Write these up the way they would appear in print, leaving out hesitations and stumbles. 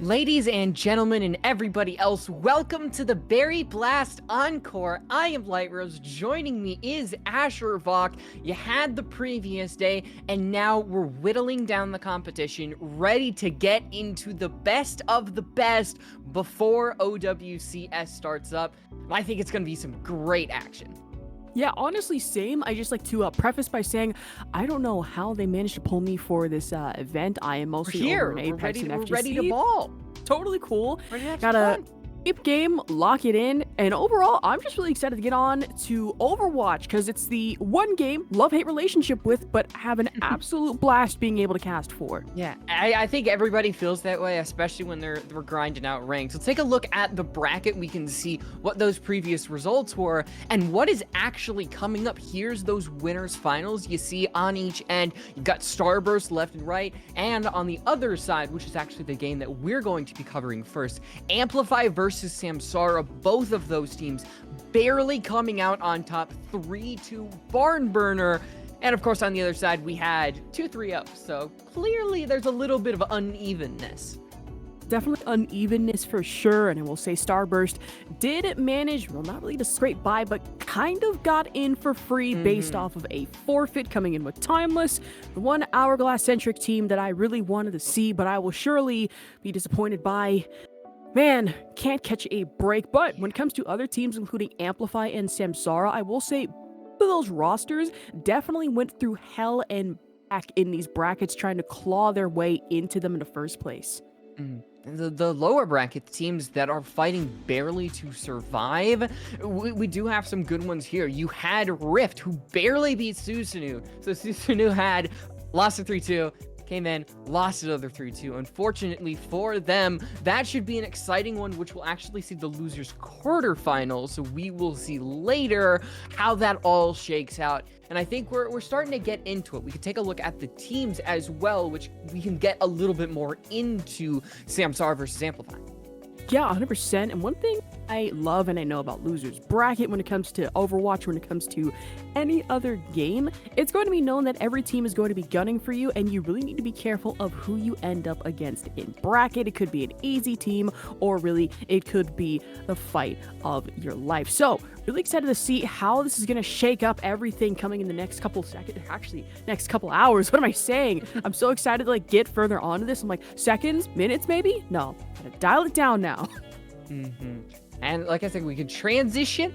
Ladies and gentlemen and everybody else, welcome to the Berry Blast Encore. I am LightRose. Joining me is Asher Vok. You had the previous day, and now we're whittling down the competition, ready to get into the best of the best before OWCS starts up. I think it's going to be some great action. Yeah, honestly, same. I just like to preface by saying I don't know how they managed to pull me for this event. I am mostly Here, over in Apex and we're FGC. ready to ball. Totally cool. Ready to have Got some a fun. deep game, lock it in, and overall, I'm just really excited to get on to Overwatch because it's the one game love-hate relationship with, but have an absolute blast being able to cast for. Yeah, I think everybody feels that way, especially when they're grinding out ranks. Let's take a look at the bracket. We can see what those previous results were and what is actually coming up. Here's those winners finals you see on each end. You've got Starburst left and right, and on the other side, which is actually the game that we're going to be covering first, Amplify versus Samsara. Both of those teams barely coming out on top, 3-2 barn burner. And of course, on the other side, we had 2-3 so clearly there's a little bit of unevenness. Definitely unevenness for sure, and I will say Starburst did manage, well, not really to scrape by, but kind of got in for free based off of a forfeit coming in with Timeless, the one Hourglass-centric team that I really wanted to see, but I will surely be disappointed by. Man, can't catch a break, but when it comes to other teams, including Amplify and Samsara, I will say both of those rosters definitely went through hell and back in these brackets trying to claw their way into them in the first place. The lower bracket teams that are fighting barely to survive, we do have some good ones here. You had Rift, who barely beat Susanoo. So Susanoo had lost to 3-2, came in, lost another 3-2. Unfortunately for them, that should be an exciting one, which will actually see the losers quarterfinals. So we will see later how that all shakes out. And I think we're starting to get into it. We can take a look at the teams as well, which we can get a little bit more into Samsara versus Amplify. Yeah, 100%. And one thing I love and I know about losers bracket when it comes to Overwatch, when it comes to any other game, it's going to be known that every team is going to be gunning for you, and you really need to be careful of who you end up against in bracket. It could be an easy team, or really it could be the fight of your life. So really excited to see how this is going to shake up everything coming in the next couple seconds, actually next couple hours. What am I saying? I'm so excited to get further onto this. I'm like, seconds, minutes, maybe? No, gotta dial it down now. And like I said, we can transition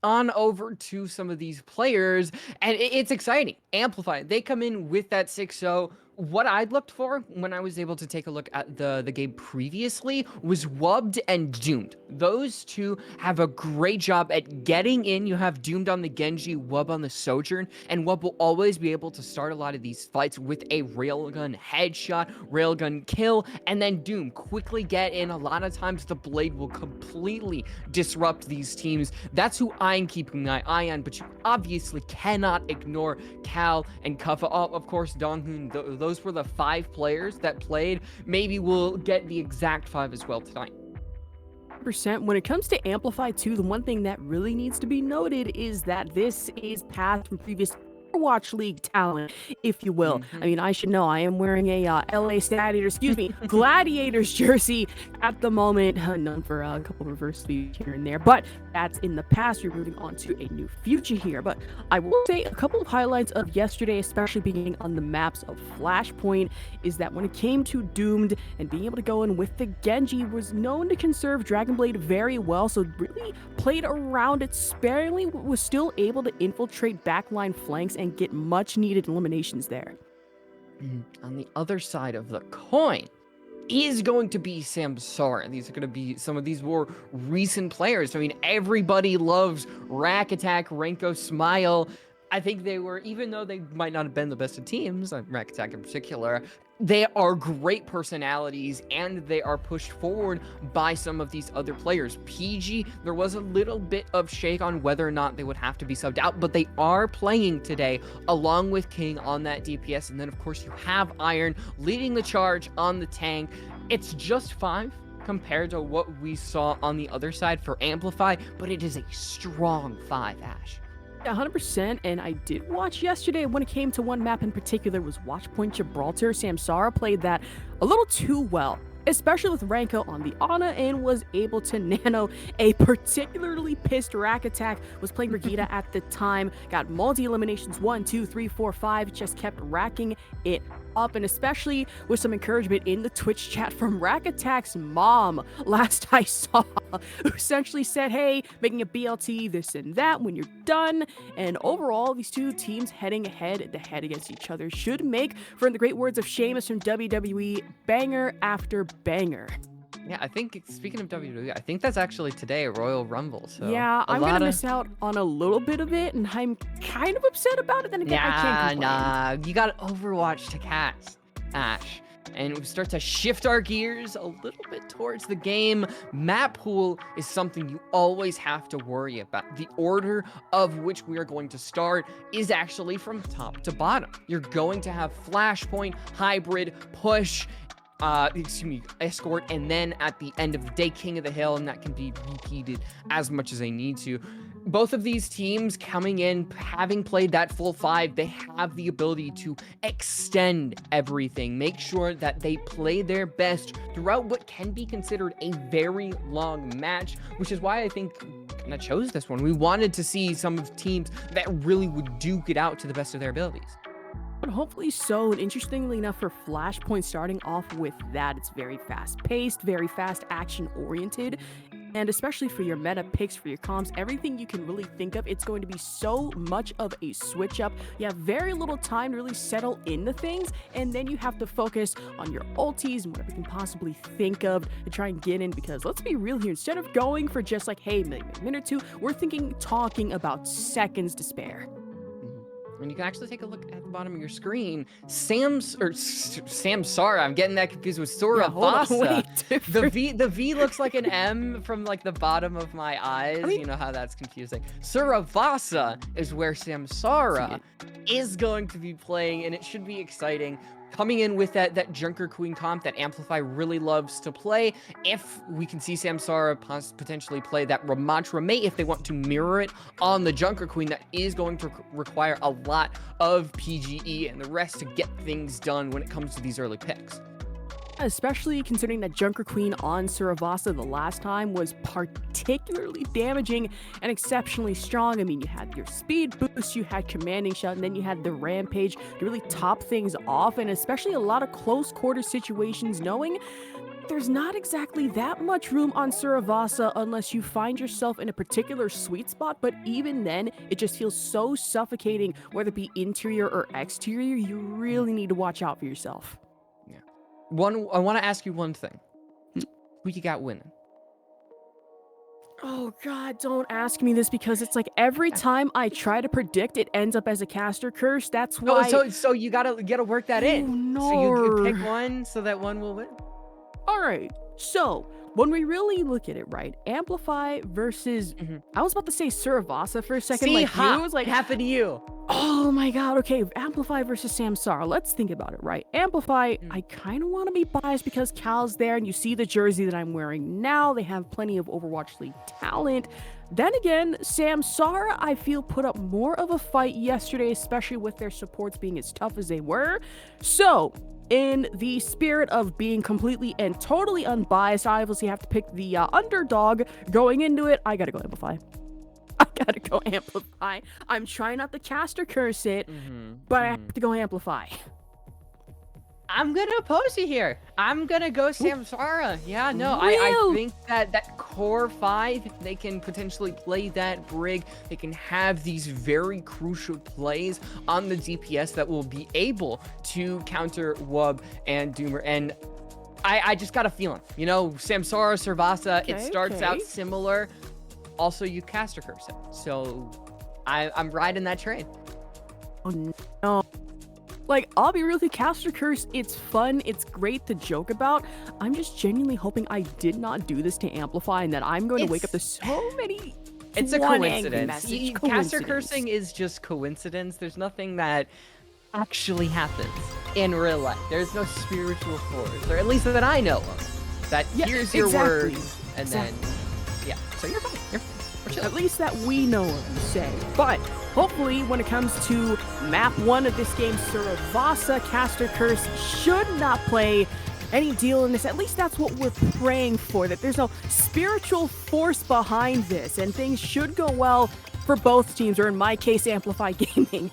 on over to some of these players, and it's exciting. Amplify, they come in with that 6-0. What I looked for when I was able to take a look at the game previously was Wubbed and Doomed. Those two have a great job at getting in. You have Doomed on the Genji, Wub on the Sojourn, and Wub will always be able to start a lot of these fights with a railgun headshot, railgun kill, and then Doom quickly get in. A lot of times the Blade will completely disrupt these teams. That's who I'm keeping my eye on, but you obviously cannot ignore Cal and Kuffa. Oh, of course, Donghoon. Those were the 5 players that played. Maybe we'll get the exact 5 as well tonight. When it comes to Amplify 2, the one thing that really needs to be noted is that this is past from previous Overwatch League talent, if you will. I mean, I should know. I am wearing a LA Gladiators jersey at the moment. None for a couple of reverse sweeps here and there, but that's in the past. We're moving on to a new future here. But I will say a couple of highlights of yesterday, especially beginning on the maps of Flashpoint, is that when it came to Doomed and being able to go in with the Genji, was known to conserve Dragon Blade very well, so really played around it sparingly, was still able to infiltrate backline flanks and get much needed eliminations there. On the other side of the coin is going to be Samsara. These are going to be some of these more recent players. I mean, everybody loves Rack Attack, Renko, Smile. I think they were, even though they might not have been the best of teams, Rack Attack in particular, they are great personalities, and they are pushed forward by some of these other players. PG, there was a little bit of shake on whether or not they would have to be subbed out, but they are playing today along with King on that DPS. And then, of course, you have Iron leading the charge on the tank. It's just 5 compared to what we saw on the other side for Amplify, but it is a strong 5, Ash. 100%, and I did watch yesterday when it came to one map in particular was Watchpoint Gibraltar. Samsara played that a little too well. especially with Ranko on the Ana, and was able to nano a particularly pissed Rack Attack. Was playing Brigitte at the time, got multi-eliminations 1, 2, 3, 4, 5, just kept racking it up, and especially with some encouragement in the Twitch chat from Rack Attack's mom last I saw, who essentially said, hey, making a BLT, this and that when you're done. And overall, these two teams heading head to head against each other should make, for in the great words of Sheamus from WWE, banger after banger. Yeah, I think, speaking of WWE, I think that's actually today at Royal Rumble. So yeah, I'm going to miss out on a little bit of it, and I'm kind of upset about it. Then again, I can't complain. Nah, you got Overwatch to cast, Ash. And we start to shift our gears a little bit towards the game. Map pool is something you always have to worry about. The order of which we are going to start is actually from top to bottom. You're going to have Flashpoint, Hybrid, Push, Escort, and then at the end of the day, King of the Hill, and that can be repeated as much as they need to. Both of these teams coming in, having played that full 5, they have the ability to extend everything, make sure that they play their best throughout what can be considered a very long match, which is why I think kind of chose this one. We wanted to see some of teams that really would duke it out to the best of their abilities. But hopefully so, and interestingly enough, for Flashpoint, starting off with that, it's very fast-paced, very fast action-oriented, and especially for your meta picks, for your comms, everything you can really think of, it's going to be so much of a switch-up. You have very little time to really settle into things, and then you have to focus on your ultis and whatever you can possibly think of to try and get in, because let's be real here, instead of going for just like, hey, maybe a minute or two, we're talking about seconds to spare. And you can actually take a look at the bottom of your screen. Samsara, I'm getting that confused with Suravasa. Yeah, the V looks like an M from like the bottom of my eyes. You know how that's confusing. Suravasa is where Samsara is going to be playing, and it should be exciting. Coming in with that Junker Queen comp that Amplify really loves to play. If we can see Samsara potentially play that Ramatra Mate, if they want to mirror it on the Junker Queen, that is going to require a lot of PGE and the rest to get things done when it comes to these early picks. Especially considering that Junker Queen on Suravasa the last time was particularly damaging and exceptionally strong. I mean, you had your speed boost, you had commanding shot, and then you had the rampage to really top things off, and especially a lot of close quarter situations, knowing there's not exactly that much room on Suravasa unless you find yourself in a particular sweet spot, but even then, it just feels so suffocating, whether it be interior or exterior. You really need to watch out for yourself. I want to ask you one thing. Who you got winning? Oh God, don't ask me this, because it's like every time I try to predict, it ends up as a caster curse. That's why. So you gotta work that in. No. So you pick one so that one will win. All right. So when we really look at it, right, Amplify versus, I was about to say Suravasa for a second. See, like you, was like happened to you. Oh my God. Okay, Amplify versus Samsara. Let's think about it, right? Amplify, I kind of want to be biased because Cal's there, and you see the jersey that I'm wearing now. They have plenty of Overwatch League talent. Then again, Samsara, I feel, put up more of a fight yesterday, especially with their supports being as tough as they were. So in the spirit of being completely and totally unbiased, I obviously have to pick the underdog going into it. I gotta go Amplify. I gotta go Amplify. I'm trying not to caster curse it, but I have to go Amplify. I'm gonna oppose you here. I'm gonna go Samsara. Yeah, no, Real? I think that core 5, they can potentially play that Brig. They can have these very crucial plays on the DPS that will be able to counter Wub and Doomer. And I just got a feeling, you know, Samsara, Suravasa, it starts out similar. Also, you caster curse it. So I'm riding that train. Oh no. Like, I'll be real with you, caster curse, it's fun, it's great to joke about. I'm just genuinely hoping I did not do this to Amplify, and that I'm going to wake up to so many. It's a coincidence. Caster cursing is just coincidence. There's nothing that actually happens in real life. There's no spiritual force, or at least that I know of. That here's your words, and then so you're fine. You're fine. At least that we know of, you say. But hopefully, when it comes to map 1 of this game, Suravasa caster curse should not play any deal in this. At least that's what we're praying for, that there's no spiritual force behind this, and things should go well for both teams, or in my case, Amplify Gaming.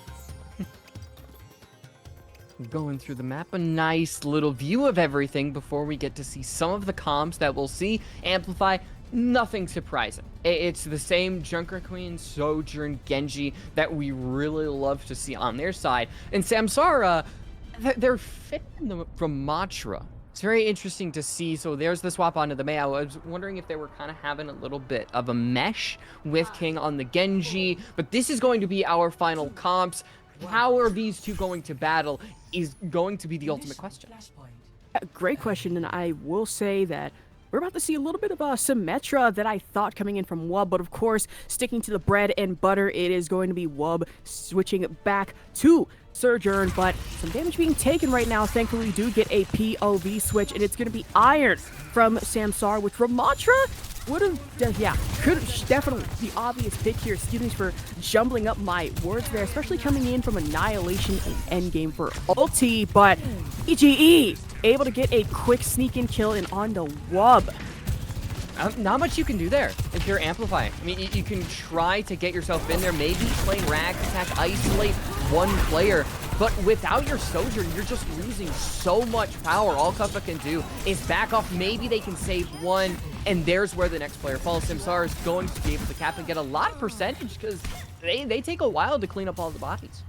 Going through the map, a nice little view of everything before we get to see some of the comps that we'll see. Amplify, nothing surprising. It's the same Junker Queen, Sojourn, Genji that we really love to see on their side. And Samsara, they're fitting from Matra. It's very interesting to see. So there's the swap onto the Mei. I was wondering if they were kind of having a little bit of a mesh with King on the Genji. But this is going to be our final comps. How are these two going to battle is going to be the ultimate question. Great question, and I will say that we're about to see a little bit of a Symmetra that I thought coming in from Wub, but of course, sticking to the bread and butter, it is going to be Wub switching back to Sojourn, but some damage being taken right now. Thankfully, we do get a POV switch, and it's going to be Iron from Samsara, which Ramatra would have, could definitely the obvious pick here. Excuse me for jumbling up my words there, especially coming in from Annihilation and Endgame for ulti, but EGE able to get a quick sneak-in kill and onto Wub. Not much you can do there if you're Amplifying. I mean, you can try to get yourself in there, maybe play Rag Attack, isolate one player, but without your Sojourn, you're just losing so much power. All Kuffa can do is back off. Maybe they can save one, and there's where the next player falls. Samsara is going to be able to cap and get a lot of percentage because they take a while to clean up all the bodies.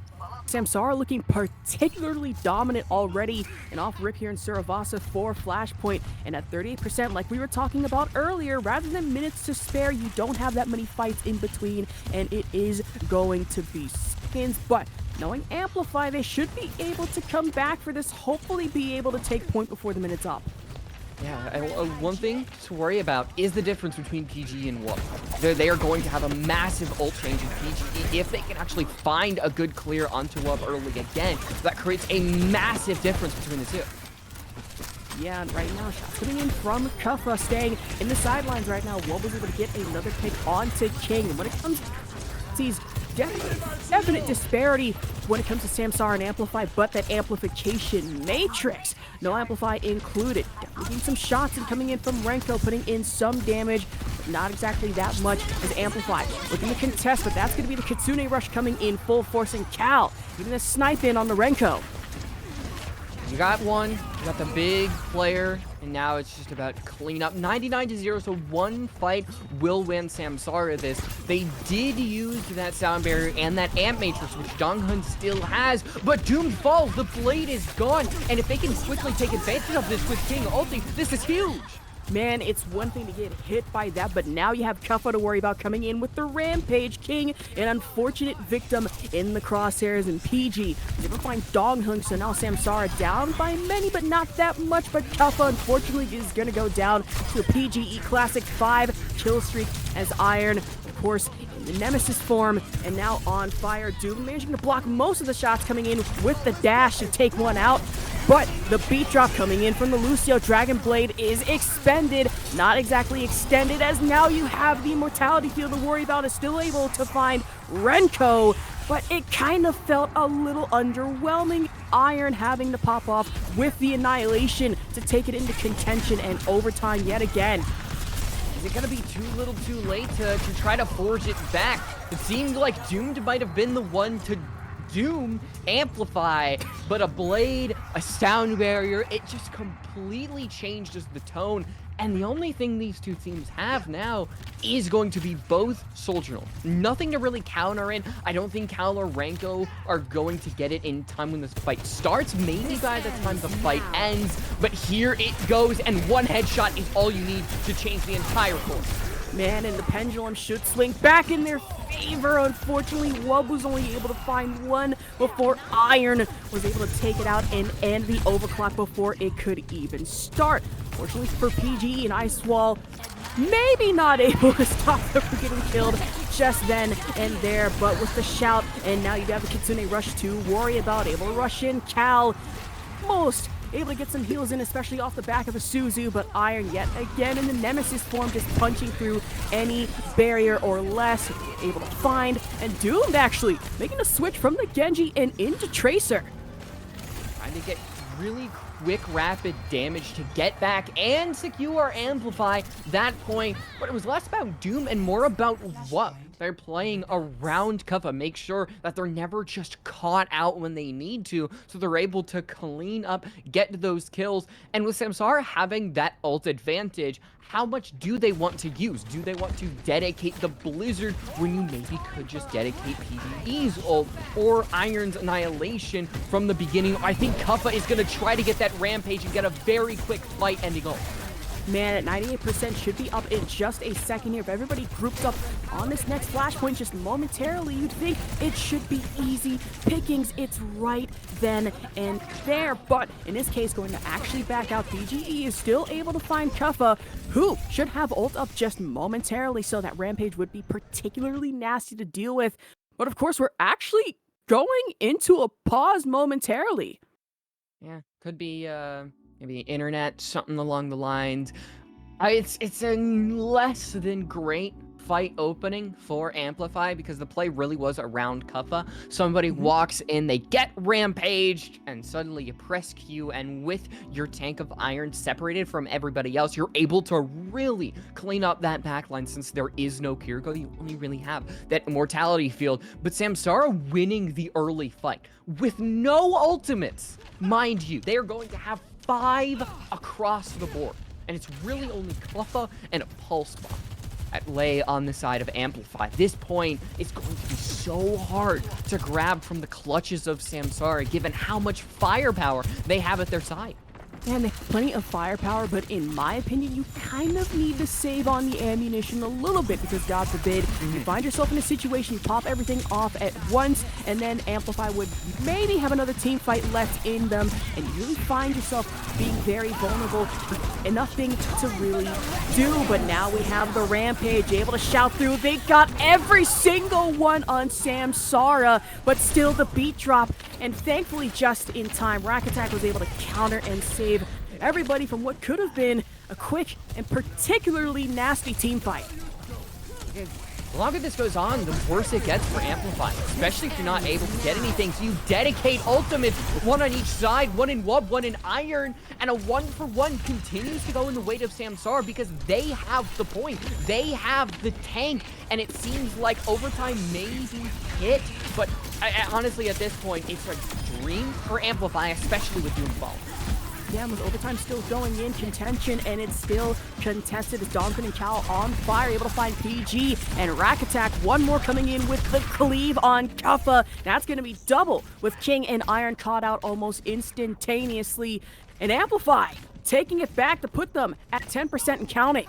Samsara looking particularly dominant already, and off rip here in Suravasa for Flashpoint, and at 38%, like we were talking about earlier, rather than minutes to spare, you don't have that many fights in between, and it is going to be seconds, but knowing Amplify, they should be able to come back for this, hopefully be able to take point before the minute's up. Yeah, one thing to worry about is the difference between PG and Wub. They are going to have a massive ult change in PG. If they can actually find a good clear onto Wub early again, that creates a massive difference between the two. Yeah, and right now, shots coming in from Kuffa, staying in the sidelines right now. Wub was able to get another pick onto King. And when it comes to these definite disparity when it comes to Samsara and Amplify, but that amplification matrix, no Amplify included. Definitely getting some shots and coming in from Renko, putting in some damage, but not exactly that much as Amplify. Looking to contest, but that's going to be the Kitsune Rush coming in full force, and Cal getting a snipe in on the Renko. You got one, you got the big player, and now it's just about clean up. 99-0, so one fight will win Samsara this. They did use that sound barrier and that amp matrix, which Donghun still has, but Doom falls, the blade is gone, and if they can quickly take advantage of this with King ulti, this is huge. Man, it's one thing to get hit by that, but now you have Kuffa to worry about coming in with the Rampage. King, an unfortunate victim in the crosshairs, and PG is able to find Donghun, so now Samsara down by many, but not that much, but Kuffa, unfortunately, is going to go down to a PGE Classic 5 kill streak as Iron, of course, in the Nemesis form, and now on fire. Doom managing to block most of the shots coming in with the dash to take one out. But the beat drop coming in from the Lucio Dragon Blade is expended, not exactly extended, as now you have the Immortality Field to worry about. Is still able to find Renko, but it kind of felt a little underwhelming. Iron having to pop off with the Annihilation to take it into contention and overtime yet again. Is it going to be too little too late to try to forge it back? It seemed like Doomed might have been the one to Doom Amplify, but a blade, a sound barrier, it just completely changed the tone. And the only thing these two teams have now is going to be both Sojournal. Nothing to really counter in. I don't think Cal or Renko are going to get it in time when this fight starts, maybe by the time the fight ends, but here it goes, and one headshot is all you need to change the entire course. Man, and the pendulum should swing back in their favor. Unfortunately, Wub was only able to find one before Iron was able to take it out and end the overclock before it could even start. Fortunately for PG and Ice Wall, maybe not able to stop them from getting killed just then and there, but with the shout, and now you have the Kitsune Rush to worry about. Able to rush in, Cal most able to get some heals in, especially off the back of a Suzu, but Iron yet again in the Nemesis form, just punching through any barrier or less, able to find, and Doomed actually making a switch from the Genji and into Tracer. Trying to get really quick, rapid damage to get back and secure Amplify that point. But it was less about Doom and more about what they're playing around Kuffa. Make sure that they're never just caught out when they need to, so they're able to clean up, get those kills. And with Samsara having that ult advantage, how much do they want to use? Do they want to dedicate the Blizzard when you maybe could just dedicate PvE's ult or Iron's Annihilation from the beginning? I think Kuffa is going to try to get that Rampage and get a very quick fight ending ult. Man, at 98% should be up in just a second here. If everybody groups up on this next flashpoint just momentarily, you'd think it should be easy pickings. It's right then and there. But in this case, going to actually back out, BGE is still able to find Kuffa, who should have ult up just momentarily, so that Rampage would be particularly nasty to deal with. But of course, we're actually going into a pause momentarily. Yeah, could be maybe internet, something along the lines. It's a less than great fight opening for Amplify because the play really was around Kuffa. Somebody walks in, they get rampaged, and suddenly you press Q, and with your tank of iron separated from everybody else, you're able to really clean up that backline since there is no Kiriko. You only really have that immortality field. But Samsara winning the early fight with no ultimates, mind you. They are going to have 5 across the board, and it's really only Kuffa and a pulse bomb at lay on the side of Amplify. This point is going to be so hard to grab from the clutches of Samsara, given how much firepower they have at their side. And they have plenty of firepower, but in my opinion, you kind of need to save on the ammunition a little bit because, God forbid, you find yourself in a situation, you pop everything off at once, and then Amplify would maybe have another team fight left in them, and you really find yourself being very vulnerable and nothing to really do. But now we have the Rampage able to shout through. They got every single one on Samsara, but still the beat drop, and thankfully just in time, Rack Attack was able to counter and save everybody from what could have been a quick and particularly nasty team fight. The longer this goes on, the worse it gets for Amplify, especially if you're not able to get anything. So you dedicate ultimates, one on each side, one in Wub, one in Iron, and a 1-for-1 continues to go in the weight of Samsara because they have the point. They have the tank, and it seems like overtime may be hit, but honestly, at this point, it's a dream for Amplify, especially with Doom Fall. Yeah, with overtime still going in contention, and it's still contested as Donkun and Cal on fire, able to find PG, and Rack Attack, one more coming in with the cleave on Kuffa. That's going to be double with King and Iron caught out almost instantaneously, and Amplify taking it back to put them at 10% and counting.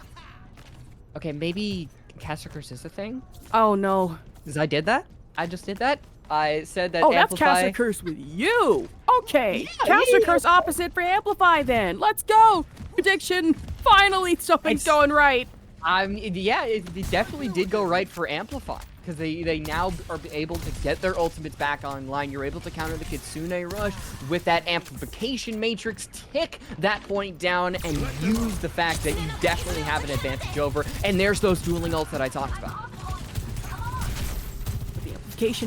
Okay, maybe Caster Curse is a thing? Oh no. Because I did that? I just did that? I said that Oh, Amplify... that's Caster Curse with you! Okay, Caster Curse opposite for Amplify then. Let's go! Prediction, finally something's going right. Yeah, it definitely did go right for Amplify. Because they now are able to get their ultimates back online. You're able to counter the Kitsune Rush with that amplification matrix, tick that point down, and use the fact that you definitely have an advantage over. And there's those dueling ults that I talked about.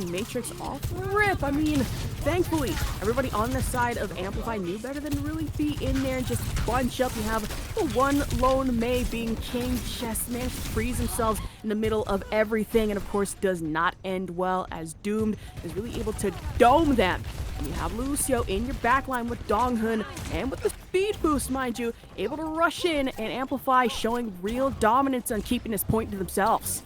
Matrix off rip. I mean, thankfully, everybody on the side of Amplify knew better than to really be in there and just bunch up. You have the one lone Mei being king, just managed to freeze themselves in the middle of everything, and of course does not end well as Doomed is really able to dome them. And you have Lucio in your backline with Donghun, and with the speed boost, mind you, able to rush in, and Amplify showing real dominance on keeping this point to themselves.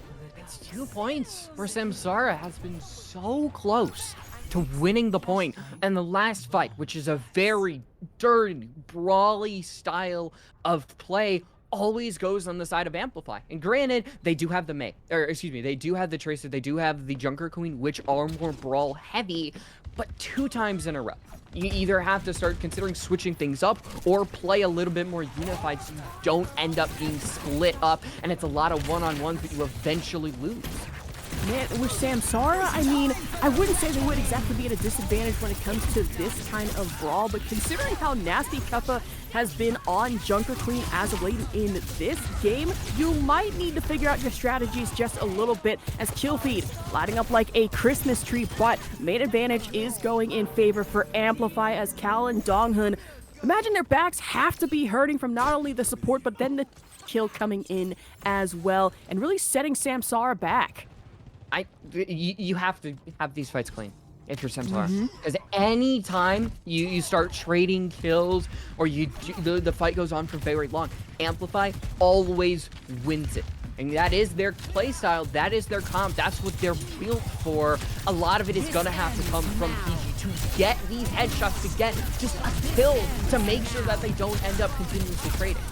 2 points where Samsara has been so close to winning the point. And the last fight, which is a very dirty, brawly style of play, always goes on the side of Amplify. And granted, they do have the Mei, or excuse me, they do have the Tracer, they do have the Junker Queen, which are more brawl heavy, but 2 times in a row. You either have to start considering switching things up or play a little bit more unified so you don't end up being split up, and it's a lot of one-on-ones that you eventually lose. Man, with Samsara, I mean, I wouldn't say they would exactly be at a disadvantage when it comes to this kind of brawl, but considering how nasty Kuffa has been on Junker Queen as of late in this game, you might need to figure out your strategies just a little bit as kill feed lighting up like a Christmas tree, but main advantage is going in favor for Amplify as Cal and Donghun Imagine their backs have to be hurting from not only the support, but then the kill coming in as well, and really setting Samsara back. You have to have these fights clean if you're Samsara, because anytime you start trading kills or the fight goes on for very long, Amplify always wins it. And that is their playstyle, that is their comp, that's what they're built for. A lot of it is gonna have to come from PG to get these headshots, to get just a kill, to make sure that they don't end up continuously trading.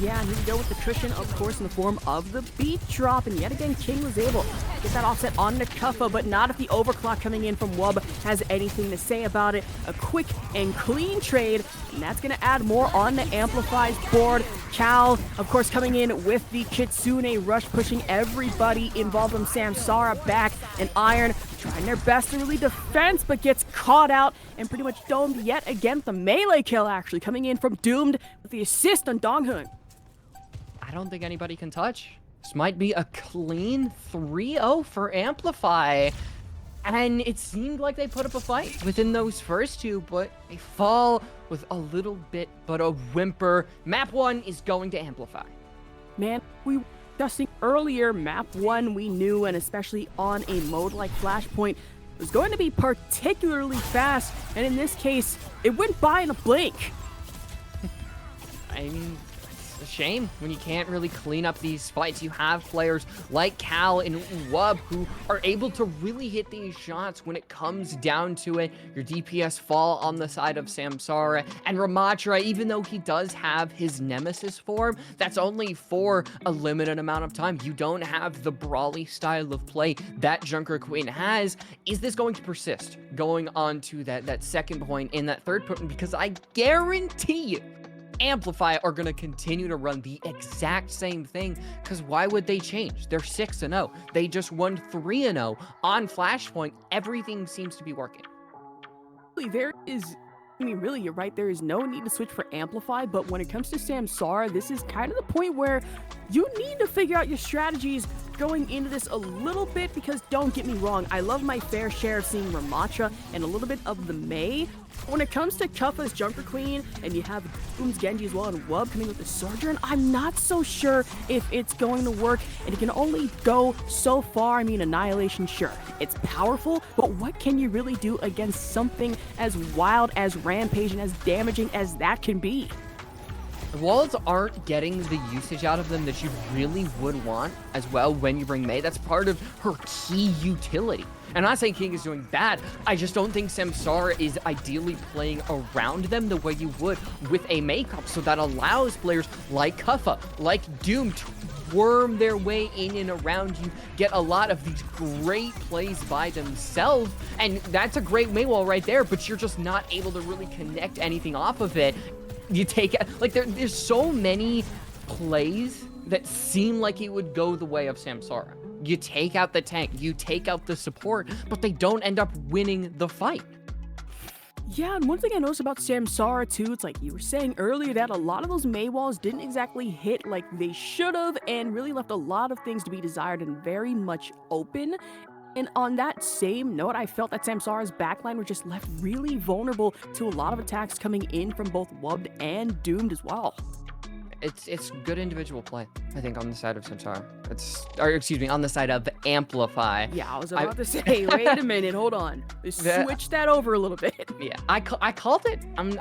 Yeah, and here we go with attrition, of course, in the form of the beat drop. And yet again, King was able to get that offset on the Kuffa, but not if the overclock coming in from Wub has anything to say about it. A quick and clean trade, and that's going to add more on the Amplify's board. Cal, of course, coming in with the Kitsune rush, pushing everybody involved from Samsara back. And Iron trying their best to really defense, but gets caught out and pretty much domed yet again. The melee kill actually coming in from Doomed with the assist on Donghun. I don't think anybody can touch. This might be a clean 3-0 for Amplify. And it seemed like they put up a fight within those first two, but they fall with a little bit but a whimper. Map 1 is going to Amplify. Man, we were discussing earlier, map 1 we knew, and especially on a mode like Flashpoint, was going to be particularly fast, and in this case, it went by in a blink. I mean, it's a shame when you can't really clean up these fights. You have players like Cal and Wub who are able to really hit these shots when it comes down to it. Your DPS fall on the side of Samsara, and Ramatra, even though he does have his Nemesis form, that's only for a limited amount of time. You don't have the brawly style of play that Junker Queen has. Is this going to persist going on to that second point and that third point? Because I guarantee you, Amplify are going to continue to run the exact same thing, because why would they change? They're 6-0. They just won 3-0 on Flashpoint. Everything seems to be working. There is, I mean, really, you're right. There is no need to switch for Amplify, but when it comes to Samsara, this is kind of the point where you need to figure out your strategies going into this a little bit, because don't get me wrong, I love my fair share of seeing Ramatra and a little bit of the Mei. When it comes to Kuffa's Junker Queen, and you have Boom's Genji as well, and Wub coming with the Sojourn, I'm not so sure if it's going to work, and it can only go so far. I mean, Annihilation, sure, it's powerful, but what can you really do against something as wild as Rampage and as damaging as that can be? The walls aren't getting the usage out of them that you really would want as well when you bring Mei. That's part of her key utility. And I'm not saying King is doing bad, I just don't think Samsara is ideally playing around them the way you would with a Mei comp. So that allows players like Kuffa, like Doom, to worm their way in and around you, get a lot of these great plays by themselves. And that's a great Mei wall right there, but you're just not able to really connect anything off of it. You take, like, there's so many plays that seem like it would go the way of Samsara. You take out the tank, you take out the support, but they don't end up winning the fight. Yeah, and one thing I noticed about Samsara too, it's like you were saying earlier that a lot of those Mei walls didn't exactly hit like they should have, and really left a lot of things to be desired and very much open. And on that same note, I felt that Samsara's backline were just left really vulnerable to a lot of attacks coming in from both Wubbed and Doomed as well. It's good individual play, I think, on the side of Samsara. On the side of Amplify. Yeah, I was about to say, wait a minute, hold on. Switch that over a little bit. Yeah, I called it. I'm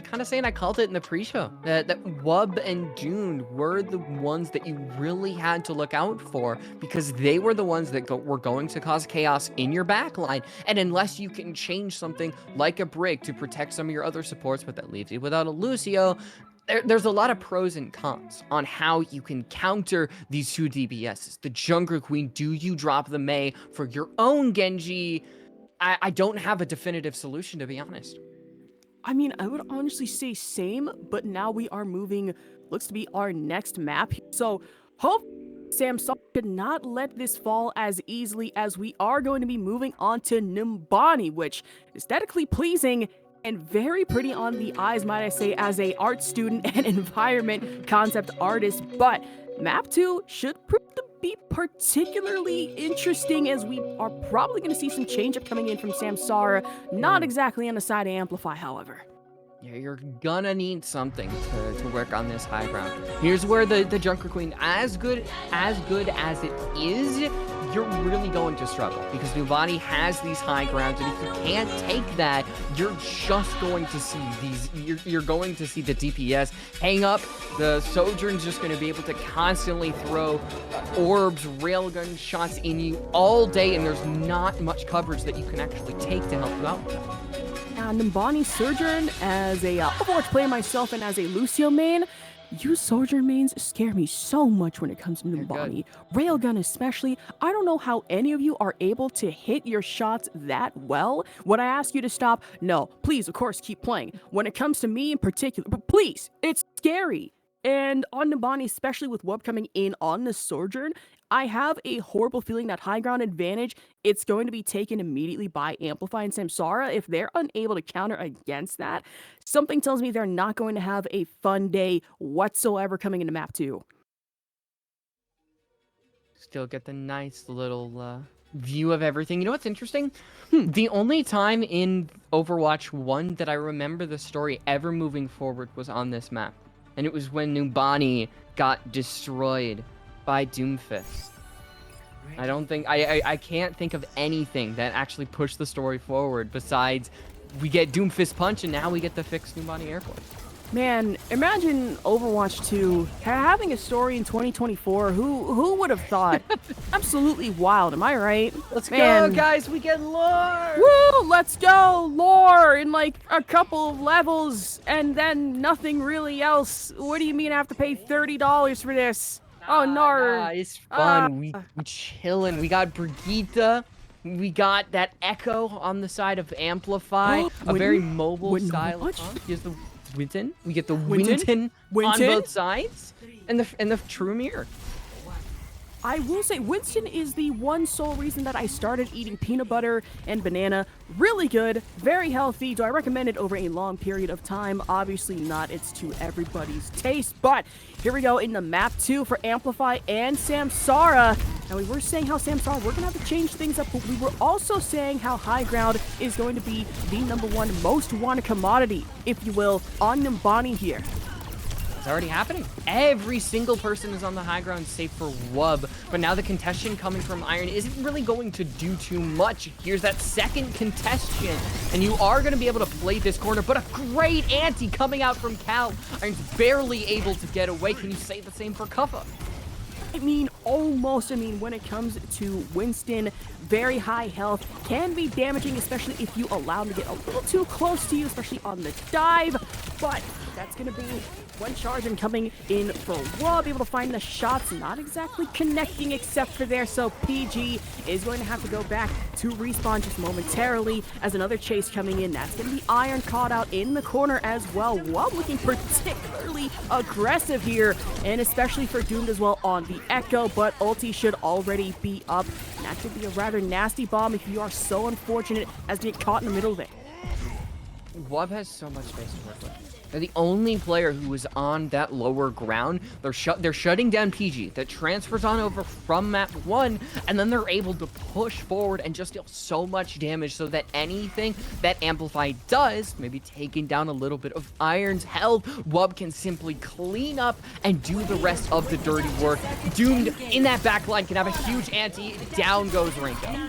kind of saying I called it in the pre-show. That Wub and June were the ones that you really had to look out for, because they were the ones that were going to cause chaos in your backline. And unless you can change something like a break to protect some of your other supports, but that leaves you without a Lucio, there's a lot of pros and cons on how you can counter these two DPSs. The Junker Queen, do you drop the Mei for your own Genji? I don't have a definitive solution, to be honest. I mean, I would honestly say same, but now we are moving, looks to be our next map. So, hope Samsara could not let this fall as easily, as we are going to be moving on to Nimbani, which is aesthetically pleasing and very pretty on the eyes, might I say, as a art student and environment concept artist. But map 2 should prove to be particularly interesting, as we are probably going to see some change up coming in from Samsara. Not exactly on the side of Amplify, however. Yeah, you're gonna need something to work on this high ground. Here's where the Junker Queen, as good as it is, you're really going to struggle because Numbani has these high grounds, and if you can't take that, you're just going to see you're going to see the DPS hang up. The Sojourn's just going to be able to constantly throw orbs, railgun shots in you all day, and there's not much coverage that you can actually take to help you out with that. Numbani Sojourn, as a Overwatch player myself and as a Lucio main, you Sojourn mains scare me so much when it comes to Numbani. Railgun especially. I don't know how any of you are able to hit your shots that well. When I ask you to stop, no, please, of course, keep playing. When it comes to me in particular, but please, it's scary. And on Numbani, especially with Wub coming in on the Sojourn, I have a horrible feeling that high ground advantage, it's going to be taken immediately by Amplify and Samsara. If they're unable to counter against that, something tells me they're not going to have a fun day whatsoever coming into map 2. Still get the nice little view of everything. You know what's interesting? The only time in Overwatch 1 that I remember the story ever moving forward was on this map. And it was when Numbani got destroyed by Doomfist. I don't think I can't think of anything that actually pushed the story forward besides we get Doomfist Punch and now we get the fixed Numbani Air Force. Man, imagine Overwatch 2 having a story in 2024. Who would have thought? Absolutely wild, am I right? Let's go, guys, we get lore! Woo, let's go! Lore in like a couple of levels and then nothing really else. What do you mean I have to pay $30 for this? Oh, no. Nah, it's fun. We chillin'. We got Brigitte. We got that Echo on the side of Amplify. A very mobile style. Here's the Winton. We get the Winton on both sides. And the True Mirror. I will say Winston is the one sole reason that I started eating peanut butter and banana. Really good, very healthy. Do I recommend it over a long period of time? Obviously not. It's to everybody's taste. But here we go in the map 2 for Amplify and Samsara. Now we were saying how Samsara, we're going to have to change things up, but we were also saying how high ground is going to be the #1 most wanted commodity, if you will, on Numbani here. It's already happening. Every single person is on the high ground save for Wub, but now the contestation coming from Iron isn't really going to do too much. Here's that second contestation, and you are going to be able to play this corner, but a great anti coming out from Cal. Iron's barely able to get away. Can you say the same for Kuffa? I mean, almost. I mean, when it comes to Winston, very high health, can be damaging, especially if you allow him to get a little too close to you, especially on the dive. But that's going to be one charge and coming in for Wub, able to find the shots, not exactly connecting except for there. So PG is going to have to go back to respawn just momentarily as another chase coming in. That's going to be Iron caught out in the corner as well. Wub looking particularly aggressive here, and especially for Doomed as well on the Echo, but ulti should already be up. And that could be a rather nasty bomb if you are so unfortunate as to get caught in the middle of it. Wub has so much space to work with. They're the only player who was on that lower ground. They're shutting down PG. That transfers on over from map 1, and then they're able to push forward and just deal so much damage so that anything that Amplify does, maybe taking down a little bit of Iron's health, Wub can simply clean up and do the rest of the dirty work. Doomed in that backline can have a huge anti. Down goes Renko.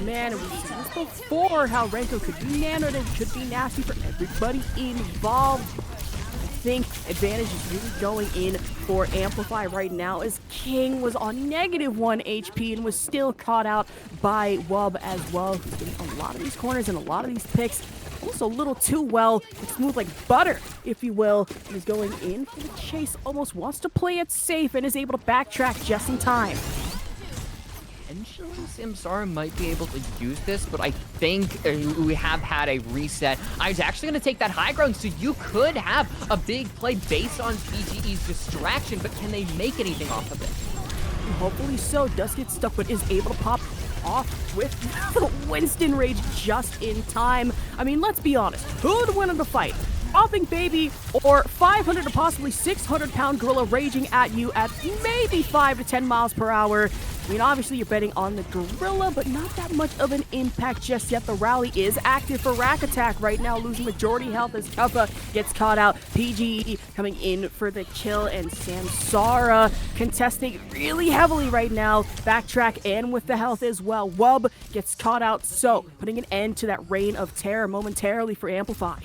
Man, we've seen this before, how Renko could be nanoed and could be nasty for everybody involved. I think advantage is really going in for Amplify right now, as King was on -1 HP and was still caught out by Wub as well, who's getting a lot of these corners and a lot of these picks. Also a little too well. It's smooth like butter, if you will. And is going in for the chase, almost wants to play it safe and is able to backtrack just in time. Potentially, Samsara might be able to use this, but I think we have had a reset. I was actually going to take that high ground, so you could have a big play based on PGE's distraction, but can they make anything off of it? Hopefully so. Does get stuck, but is able to pop off with the Winston Rage just in time. I mean, let's be honest. Who would win in the fight? Popping Baby or 500 to possibly 600-pound gorilla raging at you at maybe 5 to 10 miles per hour? I mean, obviously you're betting on the Gorilla, but not that much of an impact just yet. The rally is active for Rack Attack right now, losing majority health as Kappa gets caught out. PGE coming in for the kill, and Samsara contesting really heavily right now. Backtrack and with the health as well. Wub gets caught out, so putting an end to that reign of terror momentarily for Amplify.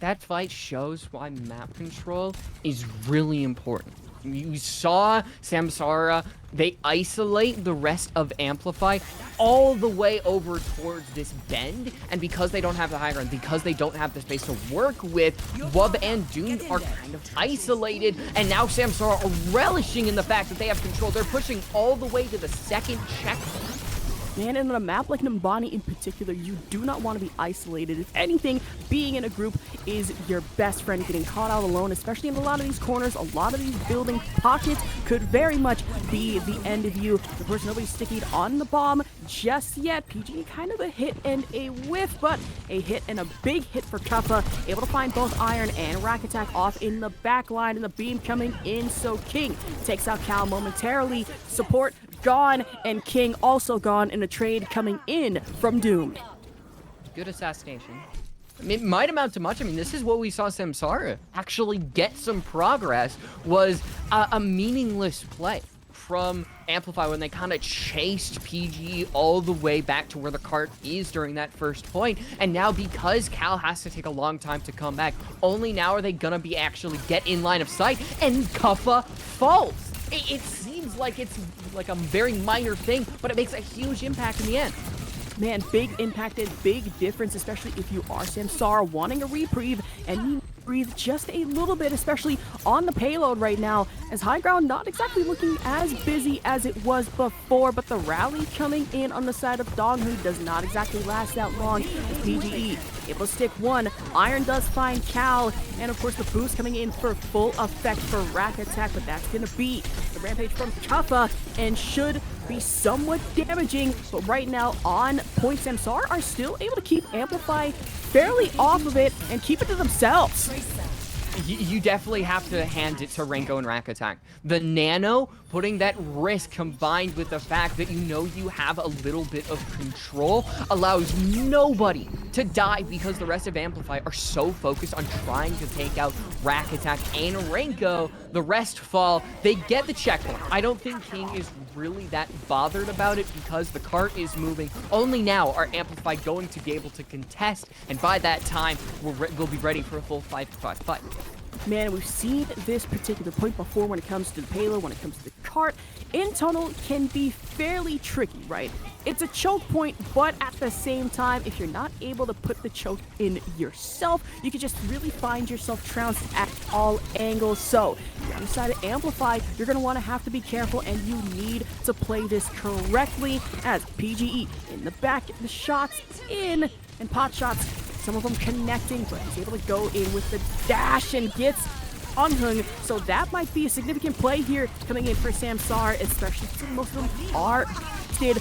That fight shows why map control is really important. You saw Samsara, they isolate the rest of Amplify all the way over towards this bend, and because they don't have the high ground, because they don't have the space to work with, Wub and Doom are kind of isolated, and now Samsara are relishing in the fact that they have control. They're pushing all the way to the second checkpoint. Man, and on a map like Numbani in particular, you do not want to be isolated. If anything, being in a group is your best friend. Getting caught out alone, especially in a lot of these corners, a lot of these building pockets, could very much be the end of you. Of course, nobody's sticking on the bomb just yet. PG kind of a hit and a whiff, but a hit and a big hit for Kappa. Able to find both Iron and Rack Attack off in the back line, and the beam coming in, so King takes out Cal momentarily. Support gone, and King also gone in a trade coming in from Doom. Good assassination. I mean, it might amount to much. I mean, this is what we saw Samsara actually get some progress, was a meaningless play from Amplify when they kind of chased PG all the way back to where the cart is during that first point. And now because Cal has to take a long time to come back, only now are they gonna be actually get in line of sight, and Kuffa falls. It seems like it's like a very minor thing, but it makes a huge impact in the end. Man, big impact and big difference, especially if you are Samsara wanting a reprieve and you breathe just a little bit, especially on the payload right now, as high ground not exactly looking as busy as it was before, but the rally coming in on the side of Donghu does not exactly last that long, as PGE able to stick one. Iron does find Cal, and of course the boost coming in for full effect for Rack Attack, but that's gonna be the rampage from Kappa and should be somewhat damaging, but right now on point, Samsara are still able to keep Amplify fairly off of it and keep it to themselves. You definitely have to hand it to Renko and Rack Attack. The Nano, putting that risk combined with the fact that you know you have a little bit of control, allows nobody to die because the rest of Amplify are so focused on trying to take out Rack Attack and Renko. The rest fall. They get the checkpoint. I don't think King is really that bothered about it because the cart is moving. Only now are Amplify going to be able to contest, and by that time, we'll be ready for a full 5v5 fight. Man, we've seen this particular point before when it comes to the payload, when it comes to the cart. In tunnel can be fairly tricky, right? It's a choke point, but at the same time, if you're not able to put the choke in yourself, you can just really find yourself trounced at all angles. So, you're on the side of Amplify, you're going to have to be careful, and you need to play this correctly, as PGE in the back, the shots in, and pot shots, some of them connecting, but he's able to go in with the dash and gets unhung. So that might be a significant play here coming in for Samsara, especially since most of them are did.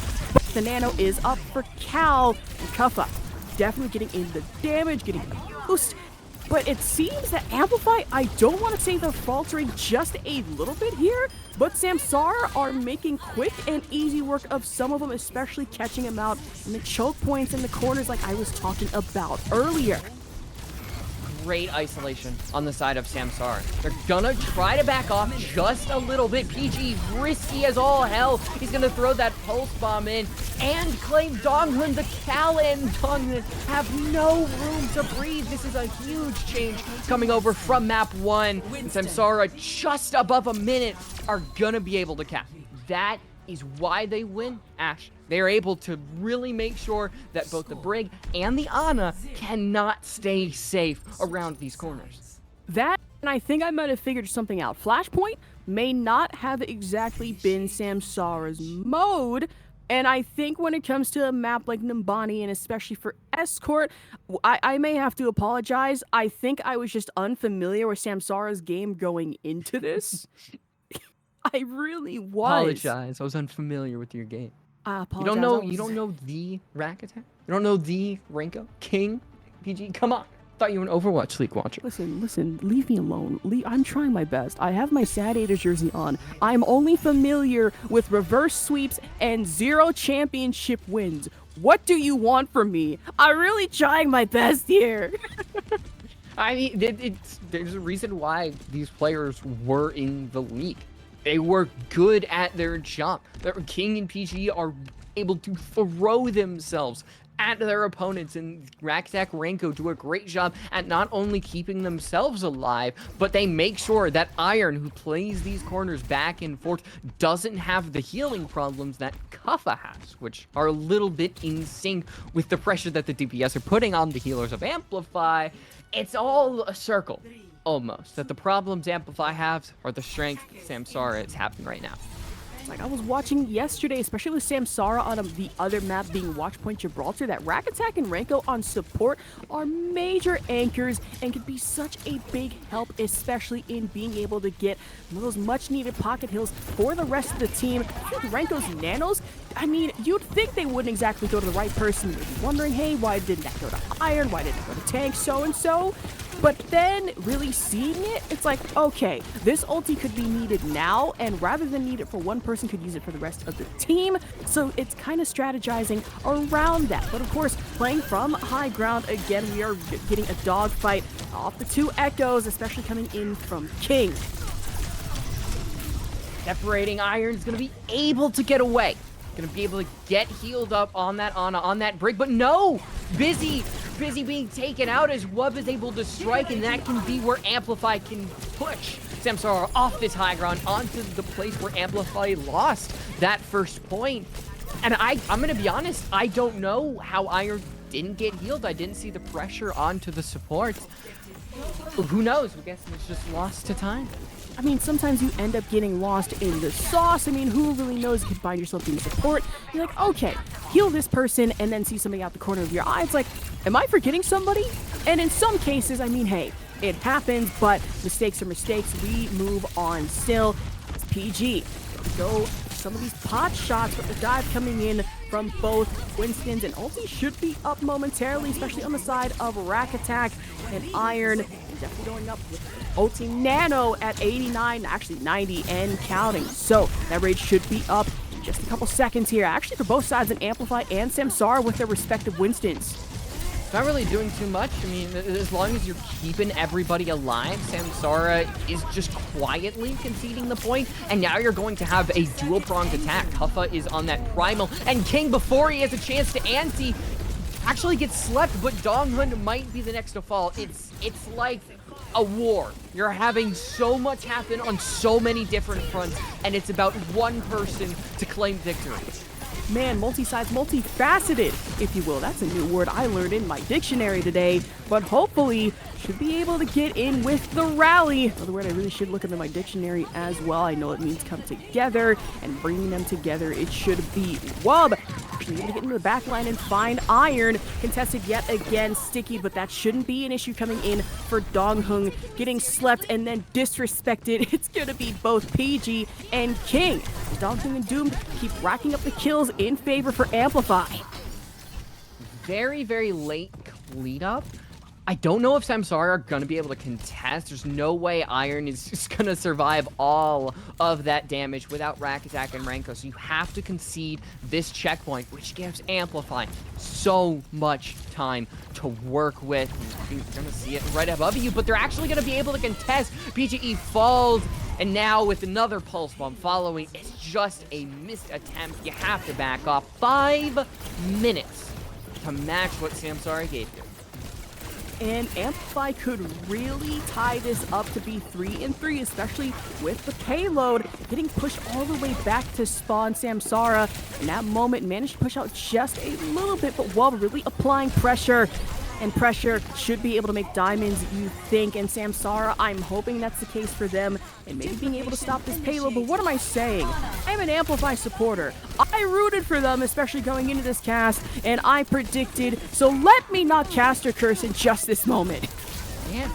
The Nano is up for Cal, and Kuffa definitely getting in the damage, getting the boost. But it seems that Amplify, I don't want to say they're faltering just a little bit here, but Samsara are making quick and easy work of some of them, especially catching them out in the choke points in the corners like I was talking about earlier. Great isolation on the side of Samsara. They're gonna try to back off just a little bit. PG risky as all hell. He's gonna throw that pulse bomb in and claim Donghun. The Cal and Donghun have no room to breathe. This is a huge change coming over from map 1. And Samsara, just above a minute, are gonna be able to cap. That is why they win, Ash. They are able to really make sure that both the Brig and the Ana cannot stay safe around these corners. That, and I think I might have figured something out. Flashpoint may not have exactly been Samsara's mode, and I think when it comes to a map like Numbani, and especially for Escort, I may have to apologize. I think I was just unfamiliar with Samsara's game going into this. I really was. Apologize. I was unfamiliar with your game. I apologize. You don't know the Rack Attack? You don't know the Renko? King? PG? Come on. Thought you were an Overwatch League watcher. Listen, leave me alone. I'm trying my best. I have my Sad Aiders jersey on. I'm only familiar with reverse sweeps and 0 championship wins. What do you want from me? I'm really trying my best here. I mean, there's a reason why these players were in the league. They were good at their job. King and PG are able to throw themselves at their opponents, and Raktak Renko do a great job at not only keeping themselves alive, but they make sure that Iron, who plays these corners back and forth, doesn't have the healing problems that Kuffa has, which are a little bit in sync with the pressure that the DPS are putting on the healers of Amplify. It's all a circle, almost, that the problems Amplify have are the strength Samsara is having right now. Like I was watching yesterday, especially with Samsara on the other map being Watchpoint Gibraltar, that Raktak and Renko on support are major anchors and could be such a big help, especially in being able to get those much-needed pocket hills for the rest of the team. Renko's nanos, I mean, you'd think they wouldn't exactly go to the right person. You'd be wondering, hey, why didn't that go to Iron? Why didn't it go to Tank? So-and-so. But then, really seeing it, it's like, okay, this ulti could be needed now, and rather than need it for one person, could use it for the rest of the team. So it's kind of strategizing around that. But of course, playing from high ground, again, we are getting a dogfight off the 2 echoes, especially coming in from King. Separating Iron's gonna be able to get away. Gonna be able to get healed up on that Ana, on that break, but no! Busy being taken out as Wub is able to strike, and that can be where Amplify can push Samsara off this high ground onto the place where Amplify lost that first point. And I'm gonna be honest, I don't know how Iron didn't get healed. I didn't see the pressure onto the support. Who knows? I guess it's just lost to time. I mean, sometimes you end up getting lost in the sauce. I mean, who really knows? You can find yourself being support. You're like, okay, heal this person, and then see somebody out the corner of your eye. It's like, am I forgetting somebody? And in some cases, I mean, hey, it happens, but mistakes are mistakes. We move on still. It's PG. Go some of these pot shots, but the dive coming in from both Winston's, and ulti should be up momentarily, especially on the side of Raktak and Iron. Definitely going up with ulti nano at 89, actually 90 and counting. So that rate should be up in just a couple seconds here, actually for both sides, in Amplify and Samsara with their respective Winstons. Not really doing too much. I mean, as long as you're keeping everybody alive, Samsara is just quietly conceding the point, and now you're going to have a dual-pronged attack. Kuffa is on that primal, and King, before he has a chance to ante, actually gets slept, but Donghun might be the next to fall. It's like a war. You're having so much happen on so many different fronts, and it's about one person to claim victory. Man, multi-sides, multifaceted, if you will. That's a new word I learned in my dictionary today, but hopefully should be able to get in with the rally. Another word I really should look up in my dictionary as well. I know it means come together, and bringing them together, it should be Wub. Actually able to get into the back line and find Iron. Contested yet again, Sticky, but that shouldn't be an issue coming in for Donghun. Getting slept and then disrespected. It's going to be both PG and King. Donghun and Doom keep racking up the kills in favor for Amplify. Very, very late lead up. I don't know if Samsara are going to be able to contest. There's no way Iron is just going to survive all of that damage without Raktak and Renko. So you have to concede this checkpoint, which gives Amplify so much time to work with. You're going to see it right above you, but they're actually going to be able to contest. PGE falls, and now with another pulse bomb following, it's just a missed attempt. You have to back off. 5 minutes to match what Samsara gave you. And Amplify could really tie this up to be 3-3, especially with the payload getting pushed all the way back to spawn. Samsara in that moment managed to push out just a little bit, but while really applying pressure, and pressure should be able to make diamonds, you think. And Samsara, I'm hoping that's the case for them, and maybe being able to stop this payload. But what am I saying? I'm an Amplify supporter. I rooted for them, especially going into this cast, and I predicted. So let me not cast or curse in just this moment. Yeah,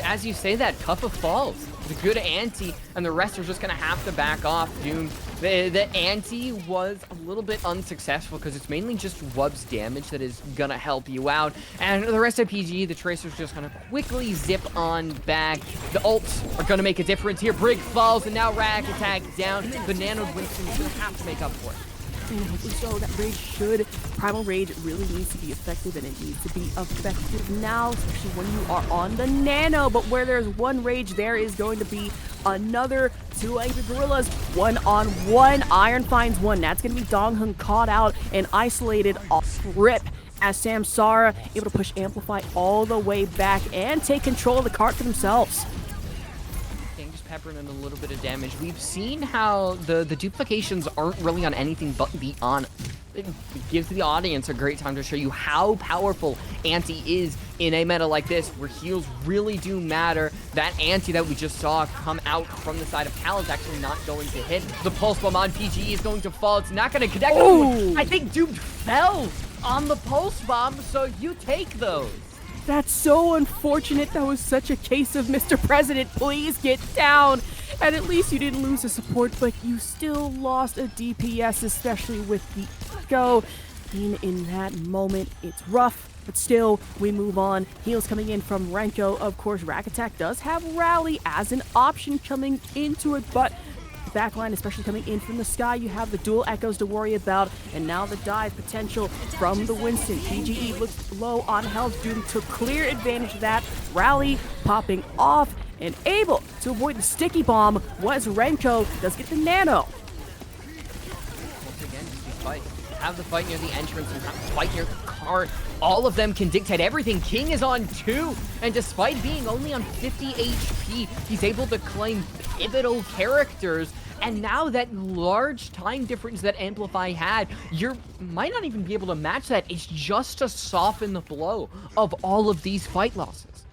as you say that, Kuffa falls. It's a good ante, and the rest are just going to have to back off. Doom The ante was a little bit unsuccessful because it's mainly just Wub's damage that is gonna help you out. And the rest of PG, the Tracer's just gonna quickly zip on back. The ults are gonna make a difference here. Brig falls, and now Rack attack down. The Nano Winston's gonna have to make up for it. So that rage primal rage really needs to be effective, and it needs to be effective now, especially when you are on the nano. But where there's one rage, there is going to be another. Two angry gorillas, 1-on-1. Iron finds one. That's going to be Donghun caught out and isolated off rip, as Samsara able to push Amplify all the way back and take control of the cart for themselves. Just peppering in a little bit of damage. We've seen how the duplications aren't really on anything but the on. It gives the audience a great time to show you how powerful Ante is in a meta like this, where heals really do matter. That Ante that we just saw come out from the side of Cal is actually not going to hit. The Pulse Bomb on PGE is going to fall. It's not going to connect. Oh! I think Doomed fell on the Pulse Bomb, so you take those. That's so unfortunate. That was such a case of Mr. President, please get down. And at least you didn't lose a support, but you still lost a DPS, especially with the Echo. In that moment, it's rough, but still, we move on. Heals coming in from Renko. Of course, Rack Attack does have Rally as an option coming into it, but backline, especially coming in from the sky, you have the dual echoes to worry about, and now the dive potential from the Winston. PGE looks low on health. Doom took clear advantage of that. Rally popping off and able to avoid the sticky bomb was Renko. Does get the nano. Once again, just be fight. Have the fight near the entrance and have the fight near the cart. All of them can dictate everything. King is on 2, and despite being only on 50 HP, he's able to claim pivotal characters. And now that large time difference that Amplify had, you might not even be able to match that. It's just to soften the blow of all of these fight losses.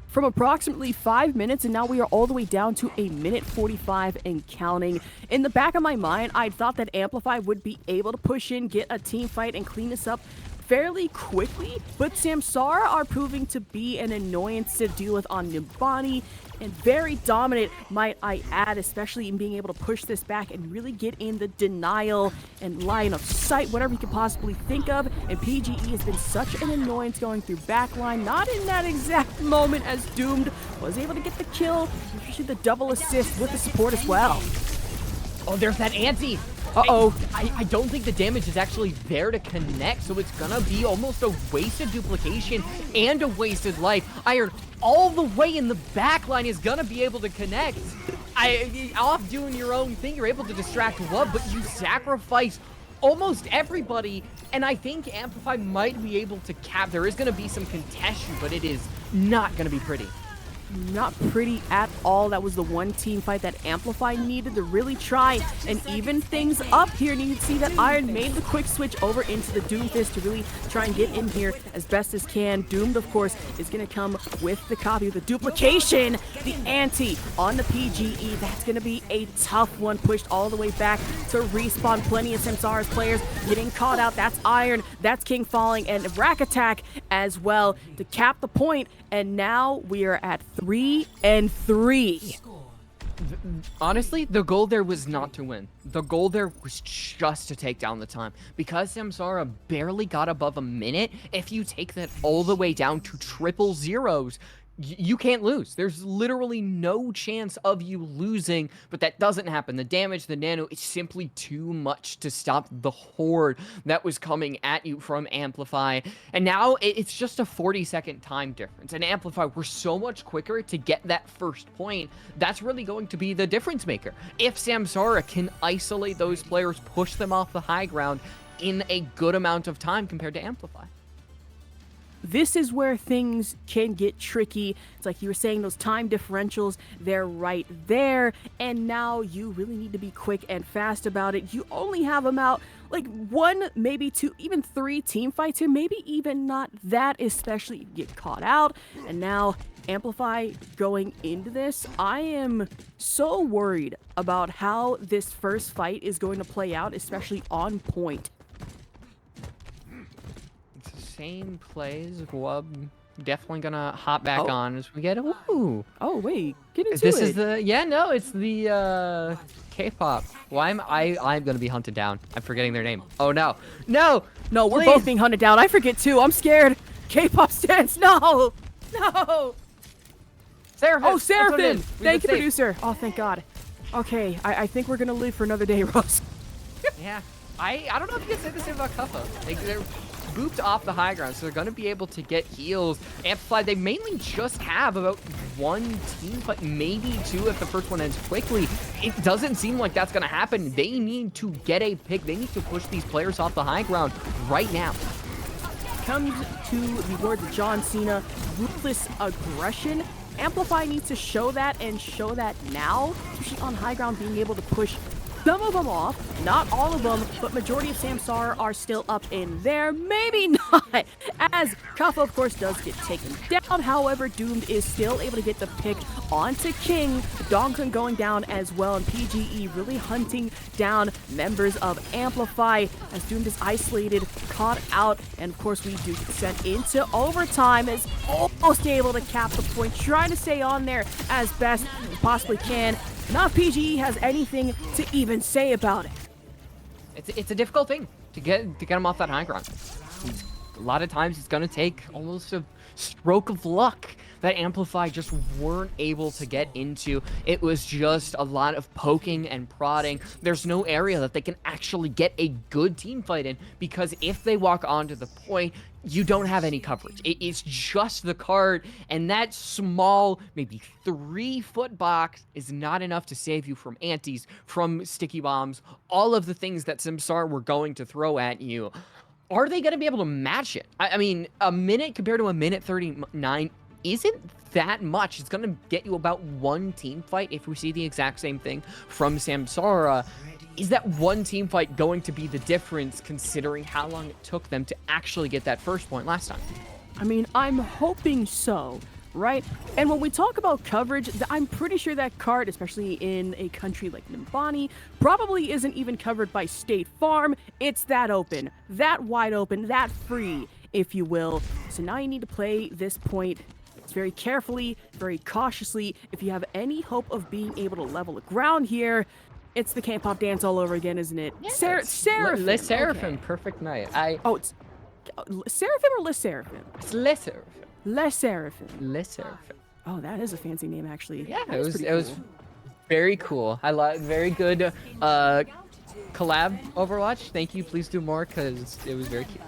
From approximately 5 minutes, and now we are all the way down to 1:45 and counting. In the back of my mind, I thought that Amplify would be able to push in, get a team fight, and clean this up fairly quickly, but Samsara are proving to be an annoyance to deal with on Nimbani, and very dominant, might I add, especially in being able to push this back and really get in the denial and line of sight, whatever you could possibly think of. And PGE has been such an annoyance going through backline, not in that exact moment as Doomed was able to get the kill, especially the double assist with the support as well. Oh, there's that Ante. Uh-oh. I don't think the damage is actually there to connect, so it's gonna be almost a wasted duplication and a wasted life. Iron all the way in the back line is gonna be able to connect. Off doing your own thing, you're able to distract Wub, but you sacrifice almost everybody, and I think Amplify might be able to cap. There is gonna be some contention, but it is not gonna be pretty. Not pretty at all. That was the one team fight that Amplify needed to really try and even things up here. And you can see that Iron made the quick switch over into the Doomfist to really try and get in here as best as can. Doomed, of course, is going to come with the copy of the duplication. The Ante on the PGE. That's going to be a tough one. Pushed all the way back to respawn. Plenty of Samsara's players getting caught out. That's Iron. That's King falling. And Rack Attack as well to cap the point. And now we are at 3-3. Honestly, the goal there was not to win. The goal there was just to take down the time. Because Samsara barely got above a minute, if you take that all the way down to triple zeros, you can't lose. There's literally no chance of you losing, but that doesn't happen. The damage, the nano, it's simply too much to stop the horde that was coming at you from Amplify. And now it's just a 40-second time difference. And Amplify, we're so much quicker to get that first point. That's really going to be the difference maker. If Samsara can isolate those players, push them off the high ground in a good amount of time compared to Amplify. This is where things can get tricky. It's like you were saying, those time differentials, they're right there. And now you really need to be quick and fast about it. You only have about like 1, maybe 2, even 3 team fights here. Maybe even not that, especially if you get caught out. And now Amplify going into this, I am so worried about how this first fight is going to play out, especially on point. Same plays, Wub Definitely gonna hop back Oh, on as we get. Ooh, oh, wait, get into this is it. the no, it's the K-pop. Why am I'm gonna be hunted down. I'm forgetting their name. Oh no, no, No, we're both please, being hunted down. I forget too. I'm scared. K-pop stands. No, no. Seraphim. Oh, That's what it Seraphim. is. We've Thank you, been safe. producer. Oh, thank God. Okay, I think we're gonna live for another day, Ross. Yeah, I don't know if you can say the same about Kuffa. They're booped off the high ground, so they're gonna be able to get heals. Amplify, they mainly just have about one team, but maybe two if the first one ends quickly. It doesn't seem like that's gonna happen. They need to get a pick. They need to push these players off the high ground right now. Comes to the words of John Cena, ruthless aggression. Amplify needs to show that and show that now, especially on high ground, being able to push some of them off, not all of them, but majority of Samsara are still up in there. Maybe not, as Kuffa, of course, does get taken down. However, Doomed is still able to get the pick onto King. Dongkun going down as well, and PGE really hunting down members of Amplify as Doomed is isolated, caught out, and of course we do get sent into overtime as almost able to cap the point, trying to stay on there as best we possibly can. Not if PGE has anything to even say about it. It's a difficult thing to get them off that high ground. A lot of times it's gonna take almost a stroke of luck that Amplify just weren't able to get into. It was just a lot of poking and prodding. There's no area that they can actually get a good team fight in, because if they walk onto the point, you don't have any coverage. It's just the cart, and that small, maybe 3-foot box is not enough to save you from antis, from sticky bombs, all of the things that Samsara were going to throw at you. Are they going to be able to match it? I mean, a minute compared to a minute 39 isn't that much. It's going to get you about one team fight if we see the exact same thing from Samsara. Is that one team fight going to be the difference, considering how long it took them to actually get that first point last time? I mean, I'm hoping so, right? And when we talk about coverage, I'm pretty sure that card, especially in a country like Nimbani, probably isn't even covered by State Farm. It's that open, that wide open, that free, if you will. So now you need to play this point very carefully, very cautiously. If you have any hope of being able to level the ground here, it's the K-pop dance all over again, isn't it? Yeah, Seraphim. Le Seraphim, Okay. perfect night. Oh, it's Seraphim or Le Seraphim? It's Le Seraphim. Le Seraphim. Le Seraphim. Oh, that is a fancy name, actually. Yeah, That it is was pretty it was cool. very cool. I love very good collab Overwatch. Thank you. Please do more, because it was very cute.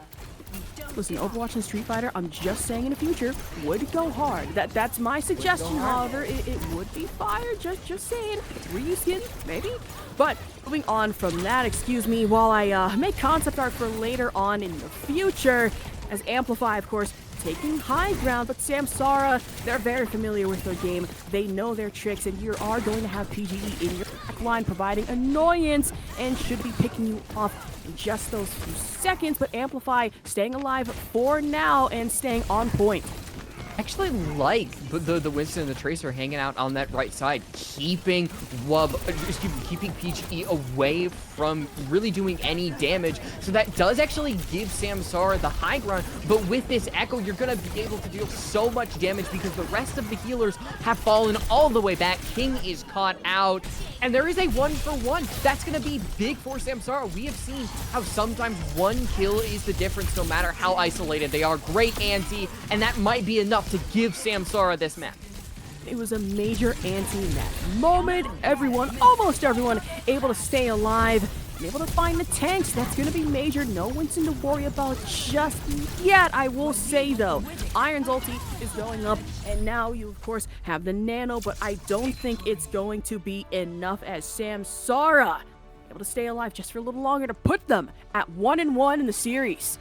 Listen, Overwatch and Street Fighter, I'm just saying in the future, would go hard. That's my suggestion, however. It would be fire, just saying. Reuse skin, maybe? But moving on from that, excuse me, while I make concept art for later on in the future, as Amplify, of course, taking high ground, but Samsara, they're very familiar with their game. They know their tricks, and you are going to have PGE in your back line providing annoyance and should be picking you off in just those few seconds, but Amplify staying alive for now and staying on point. Actually like the Winston and the Tracer hanging out on that right side, keeping keeping PGE away from really doing any damage. So that does actually give Samsara the high ground, but with this Echo, you're gonna be able to deal so much damage because the rest of the healers have fallen all the way back. King is caught out, and there is a 1-for-1. That's gonna be big for Samsara. We have seen how sometimes one kill is the difference no matter how isolated they are. Great anti, and that might be enough to give Samsara this map. It was a major ante in that moment. Everyone, almost everyone, able to stay alive and able to find the tanks. That's going to be major. No Winston to worry about just yet. I will say, though, Iron's ulti is going up, and now you, of course, have the Nano, but I don't think it's going to be enough as Samsara able to stay alive just for a little longer to put them at 1-1 in the series.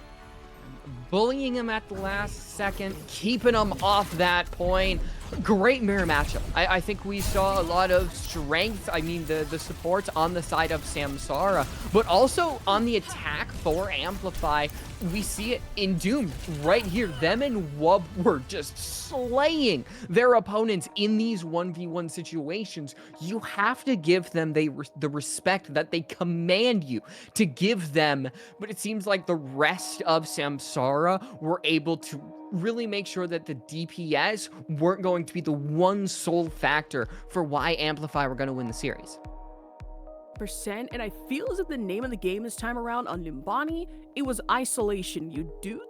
Bullying him at the last second, keeping him off that point. Great mirror matchup. I think we saw a lot of strength. I mean, the supports on the side of Samsara, but also on the attack for Amplify. We see it in Doom right here. Them and Wub were just slaying their opponents in these 1v1 situations. You have to give them the respect that they command you to give them, but it seems like the rest of Samsara were able to really make sure that the DPS weren't going to be the one sole factor for why Amplify were going to win the series. And I feel as if the name of the game this time around on Nimbani, it was isolation. You do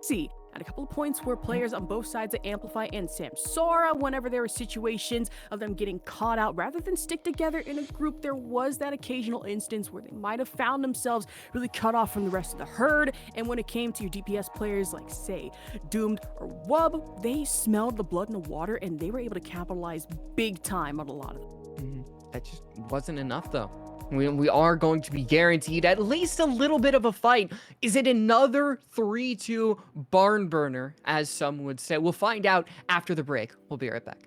see at a couple of points where players on both sides of Amplify and Samsara, whenever there were situations of them getting caught out, rather than stick together in a group, there was that occasional instance where they might have found themselves really cut off from the rest of the herd. And when it came to your DPS players like, say, Doomed or Wub, they smelled the blood in the water and they were able to capitalize big time on a lot of them. That just wasn't enough, though. We are going to be guaranteed at least a little bit of a fight. Is it another 3-2 barn burner, as some would say? We'll find out after the break. We'll be right back.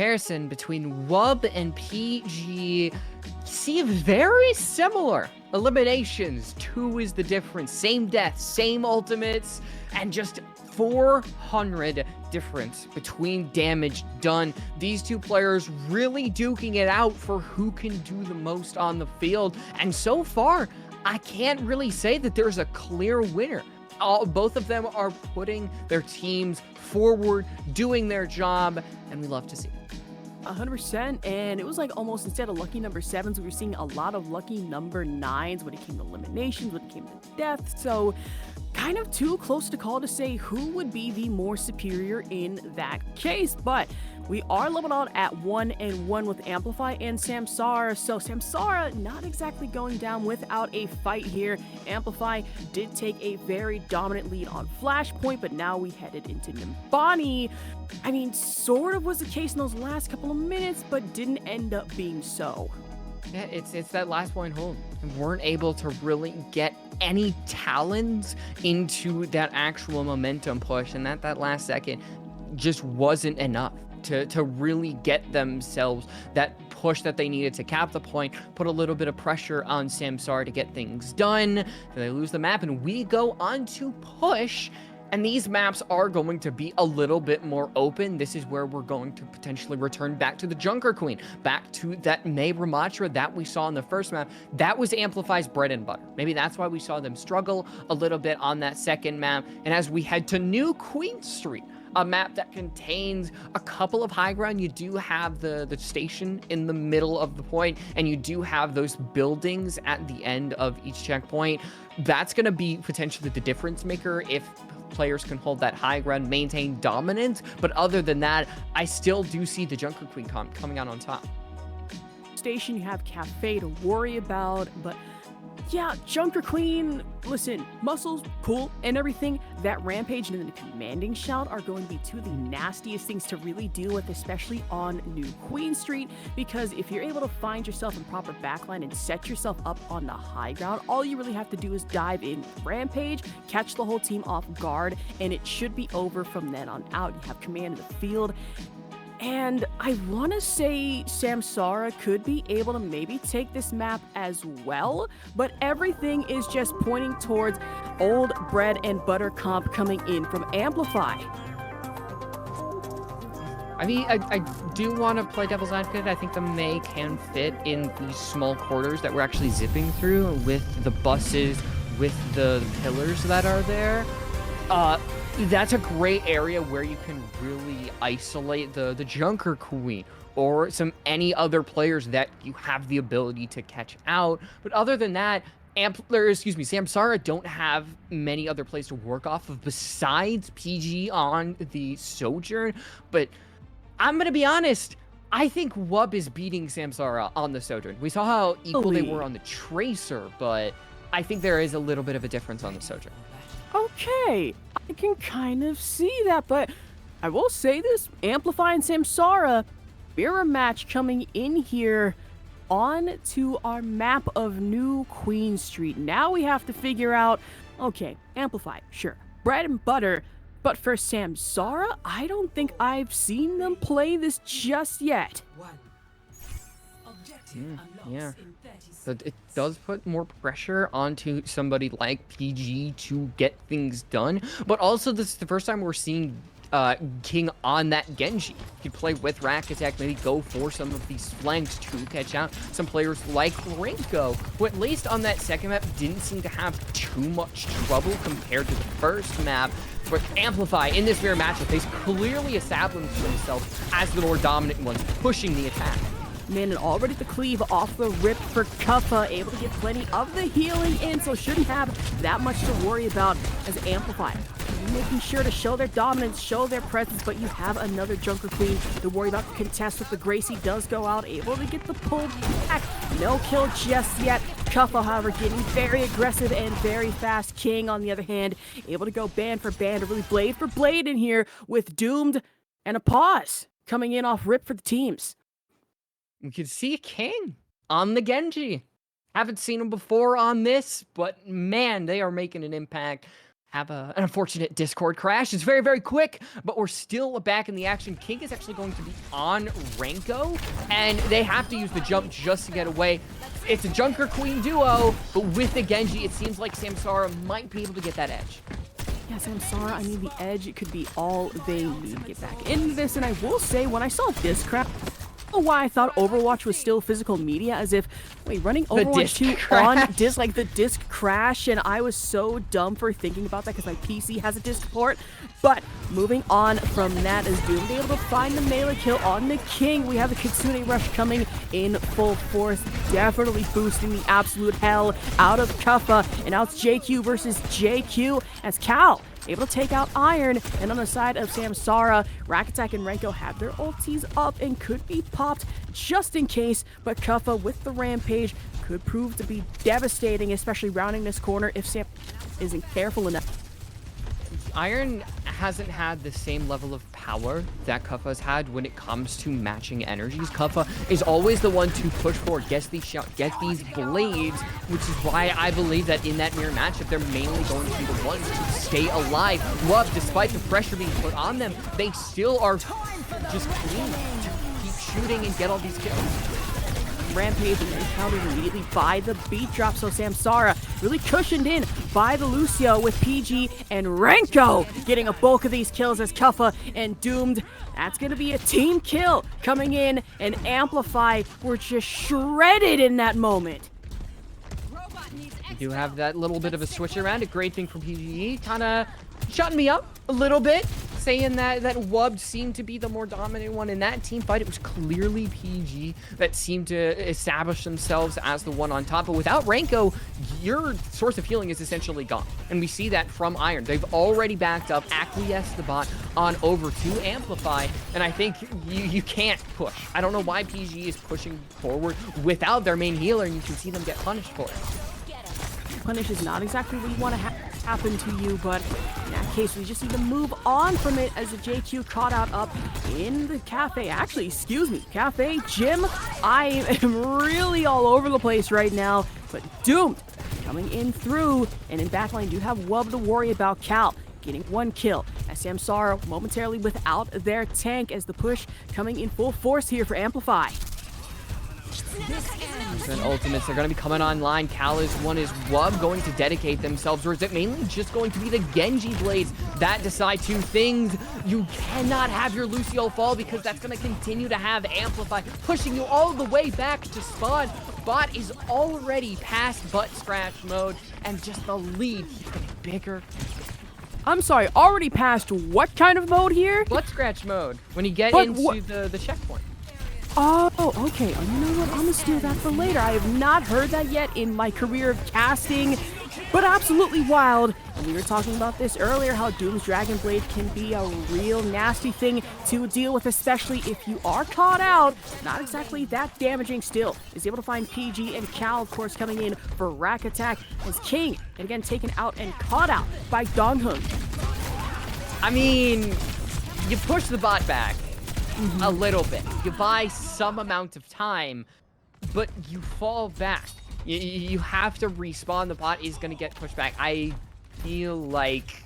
comparison between WUB and PG, see very similar eliminations. 2 is the difference. Same deaths, same ultimates, and just 400 difference between damage done. These two players really duking it out for who can do the most on the field. And so far, I can't really say that there's a clear winner. Both of them are putting their teams forward, doing their job, and we love to see it. 100%, and it was like almost instead of lucky number 7s, we were seeing a lot of lucky number 9s when it came to eliminations, when it came to death. So kind of too close to call to say who would be the more superior in that case, but we are leveled out at 1-1 with Amplify and Samsara. So Samsara not exactly going down without a fight here. Amplify did take a very dominant lead on Flashpoint, but now we headed into Nimbani. I mean, sort of was the case in those last couple of minutes, but didn't end up being so. Yeah, it's that last point hold. We weren't able to really get any talons into that actual momentum push, and that last second just wasn't enough to really get themselves that push that they needed to cap the point, put a little bit of pressure on Samsara to get things done. They lose the map, and we go on to push. And these maps are going to be a little bit more open. This is where we're going to potentially return back to the Junker Queen, back to that May Ramatra that we saw in the first map. That was Amplify's bread and butter. Maybe that's why we saw them struggle a little bit on that second map. And as we head to New Queen Street, a map that contains a couple of high ground, you do have the station in the middle of the point, and you do have those buildings at the end of each checkpoint. That's going to be potentially the difference maker if players can hold that high ground, maintain dominance. But other than that, I still do see the Junker Queen coming out on top. Station, you have Cafe to worry about, but yeah, Junker Queen, listen, muscles, cool, and everything. That Rampage and then the Commanding Shout are going to be two of the nastiest things to really deal with, especially on New Queen Street, because if you're able to find yourself in proper backline and set yourself up on the high ground, all you really have to do is dive in Rampage, catch the whole team off guard, and it should be over from then on out. You have command of the field. And I want to say Samsara could be able to maybe take this map as well, but everything is just pointing towards old bread and butter comp coming in from Amplify. I mean, I do want to play devil's advocate. I think the May can fit in these small quarters that we're actually zipping through with the buses, with the pillars that are there. That's a great area where you can really isolate the Junker Queen or any other players that you have the ability to catch out. But other than that, Samsara don't have many other plays to work off of besides PG on the Sojourn. But I'm gonna be honest, I think WUB is beating Samsara on the Sojourn. We saw how equal they were on the Tracer, but I think there is a little bit of a difference on the Sojourn. Okay, I can kind of see that, but I will say this, Amplify and Samsara, mirror match coming in here on to our map of New Queen Street. Now we have to figure out, okay, Amplify, sure, bread and butter, but for Samsara, I don't think I've seen them play this just yet. Yeah. But it does put more pressure onto somebody like PG to get things done. But also, this is the first time we're seeing King on that Genji. You play with Rack Attack, maybe go for some of these flanks to catch out some players like Rinko, who at least on that second map didn't seem to have too much trouble compared to the first map. But Amplify in this mirror matchup, he's clearly established himself as the more dominant one, pushing the attack. Man, and already the cleave off the rip for Kuffa, able to get plenty of the healing in, so shouldn't have that much to worry about as Amplify. Making sure to show their dominance, show their presence, but you have another Junker Queen to worry about. The contest with the Gracie does go out, able to get the pull back. No kill just yet. Kuffa, however, getting very aggressive and very fast. King, on the other hand, able to go band for band, or really blade for blade in here with Doomed and a pause coming in off rip for the teams. We could see King on the Genji. Haven't seen him before on this, but man, they are making an impact. have an unfortunate Discord crash. It's very, very quick, but we're still back in the action. King is actually going to be on Renko, and they have to use the jump just to get away. It's a Junker Queen duo, but with the Genji, it seems like Samsara might be able to get that edge. Yeah, Samsara, I mean, the edge, it could be all they need to get back into this, and I will say, when I saw this crap, I don't know why I thought Overwatch was still physical media, as if, wait, running Overwatch 2 on disc, like the disc crash, and I was so dumb for thinking about that because my PC has a disc port. But moving on from that, as Doom be able to find the melee kill on the King. We have the Kitsune Rush coming in full force, definitely boosting the absolute hell out of Kuffa, and now it's JQ versus JQ as Cal able to take out Iron, and on the side of Samsara, Rakatak and Renko have their ultis up and could be popped just in case, but Kuffa with the Rampage could prove to be devastating, especially rounding this corner if Sam isn't careful enough. Iron hasn't had the same level of power that Kuffa's had when it comes to matching energies. Kuffa is always the one to push forward, get these blades, which is why I believe that in that mirror matchup, they're mainly going to be the ones to stay alive. Love, despite the pressure being put on them, they still are just clean to keep shooting and get all these kills. Rampage and countered immediately by the beat drop, so Samsara really cushioned in by the Lucio with PG and Renko getting a bulk of these kills as Kuffa and Doomed. That's going to be a team kill coming in, and Amplify were just shredded in that moment. We do have that little bit of a switch around. A great thing from PGE, kind of shutting me up a little bit, saying that Wubbed seemed to be the more dominant one in that team fight. It was clearly PG that seemed to establish themselves as the one on top. But without Renko, your source of healing is essentially gone. And we see that from Iron. They've already backed up, acquiesced the bot on over to Amplify. And I think you can't push. I don't know why PG is pushing forward without their main healer, and you can see them get punished for it. Punish is not exactly what you want to happen to you, but in that case, we just need to move on from it as the JQ caught out up in the cafe. Actually, excuse me, cafe, gym. I am really all over the place right now, but Doomed coming in through, and in backline, you have Wub to worry about. Cal getting one kill as Samsara momentarily without their tank as the push coming in full force here for Amplify. And ultimates are going to be coming online. Cal is one. Is Wub going to dedicate themselves, or is it mainly just going to be the Genji blades that decide two things? You cannot have your Lucio fall because that's going to continue to have Amplify pushing you all the way back to spawn. Bot is already past butt scratch mode, and just the lead keeps getting bigger. I'm sorry, already past what kind of mode here? Butt scratch mode, when you get into the checkpoint. Oh, okay. Oh, you know what? I'm gonna steal that for later. I have not heard that yet in my career of casting, but absolutely wild. And we were talking about this earlier, how Doom's Dragon Blade can be a real nasty thing to deal with, especially if you are caught out. Not exactly that damaging still. Is able to find PG and Cal, of course, coming in for Rack Attack as King, and again taken out and caught out by Donghun. I mean, you push the bot back. A little bit. You buy some amount of time, but you fall back. You have to respawn. The bot is going to get pushed back. I feel like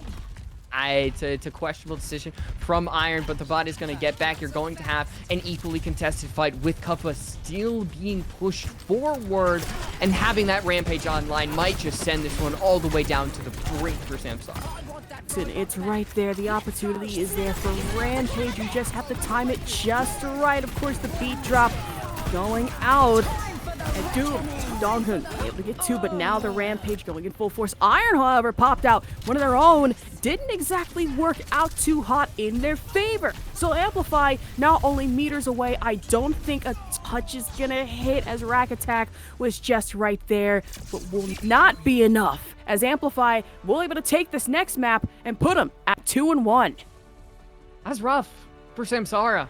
it's a questionable decision from Iron, but the bot is going to get back. You're going to have an equally contested fight with Kuffa still being pushed forward, and having that Rampage online might just send this one all the way down to the brink for Samsara. It's right there. The opportunity is there for Rampage. You just have to time it just right. Of course, the beat drop going out. And Doom, Donghun able to get two, but now the Rampage going in full force. Iron, however, popped out. One of their own didn't exactly work out too hot in their favor. So Amplify now only meters away. I don't think a touch is gonna hit, as Rack Attack was just right there, but will not be enough, as Amplify will able to take this next map and put them at 2-1. That's rough for Samsara,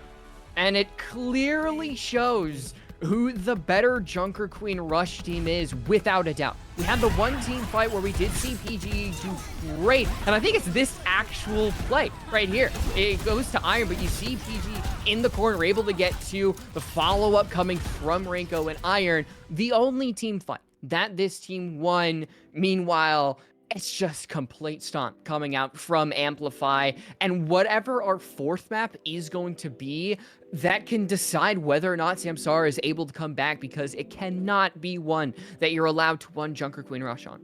and it clearly shows who the better Junker Queen Rush team is, without a doubt. We had the one team fight where we did see PG do great, and I think it's this actual play right here. It goes to Iron, but you see PG in the corner, able to get to the follow-up coming from Renko and Iron. The only team fight that this team won. Meanwhile, It's just complete stomp coming out from Amplify, and whatever our fourth map is going to be, that can decide whether or not Samsara is able to come back, because it cannot be one that you're allowed to one Junker Queen rush on.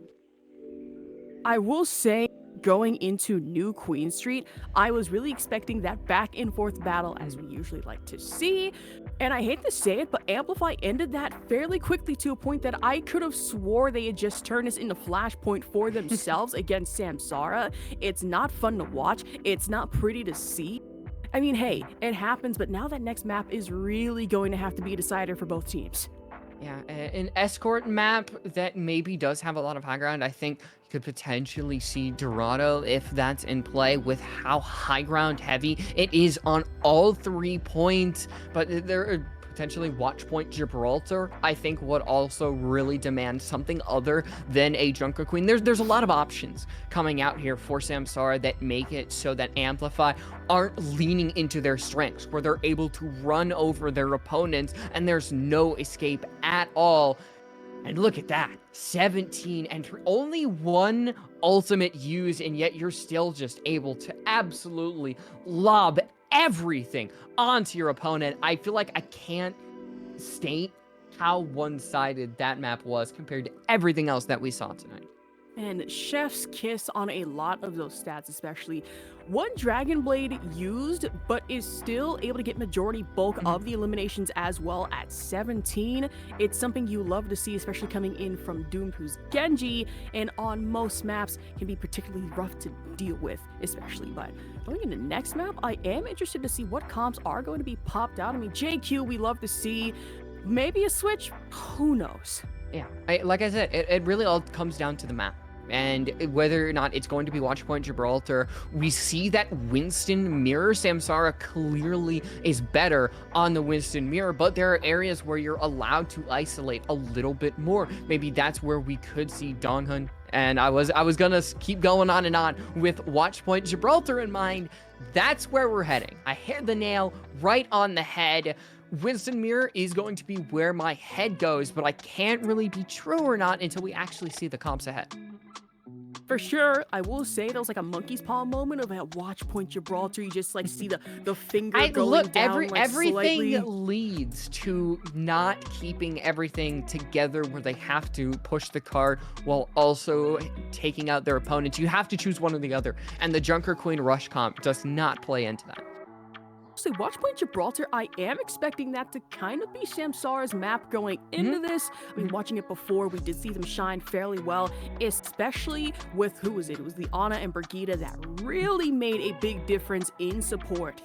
I will say, going into New Queen Street, I was really expecting that back and forth battle as we usually like to see. And I hate to say it, but Amplify ended that fairly quickly to a point that I could have swore they had just turned this into Flashpoint for themselves against Samsara. It's not fun to watch. It's not pretty to see. I mean, hey, it happens, but now that next map is really going to have to be a decider for both teams. Yeah, an escort map that maybe does have a lot of high ground. I think you could potentially see Dorado if that's in play, with how high ground heavy it is on all 3 points. But there are potentially Watch Point Gibraltar, I think, would also really demand something other than a Junker Queen. There's a lot of options coming out here for Samsara that make it so that Amplify aren't leaning into their strengths, where they're able to run over their opponents and there's no escape at all. And look at that, 17 entry, only 1 ultimate used, and yet you're still just able to absolutely lob everything onto your opponent. I feel like I can't state how one-sided that map was compared to everything else that we saw tonight. And chef's kiss on a lot of those stats, especially. 1 Dragon Blade used, but is still able to get majority bulk of the eliminations as well at 17. It's something you love to see, especially coming in from Doomed, who's Genji, and on most maps can be particularly rough to deal with, especially. But going into next map, I am interested to see what comps are going to be popped out. I mean, JQ, we love to see. Maybe a switch? Who knows? Yeah, like I said, it really all comes down to the map. And whether or not it's going to be Watch Point Gibraltar, we see that Winston mirror. Samsara clearly is better on the Winston mirror, but there are areas where you're allowed to isolate a little bit more. Maybe that's where we could see Donghun. And I was gonna keep going on and on with Watch Point Gibraltar in mind. That's where we're heading. I hit the nail right on the head. Winston mirror is going to be where my head goes, but I can't really be true or not until we actually see the comps ahead. For sure, I will say that was like a monkey's paw moment of at Watch Point Gibraltar. You just like see the finger going down, like, everything slightly. leads to not keeping everything together, where they have to push the card while also taking out their opponents. You have to choose one or the other, and the Junker Queen rush comp does not play into that. Honestly, Watch Point Gibraltar, I am expecting that to kind of be Samsara's map going into this. I mean, watching it before, we did see them shine fairly well, especially with, who was it? It was the Ana and Brigitte that really made a big difference in support.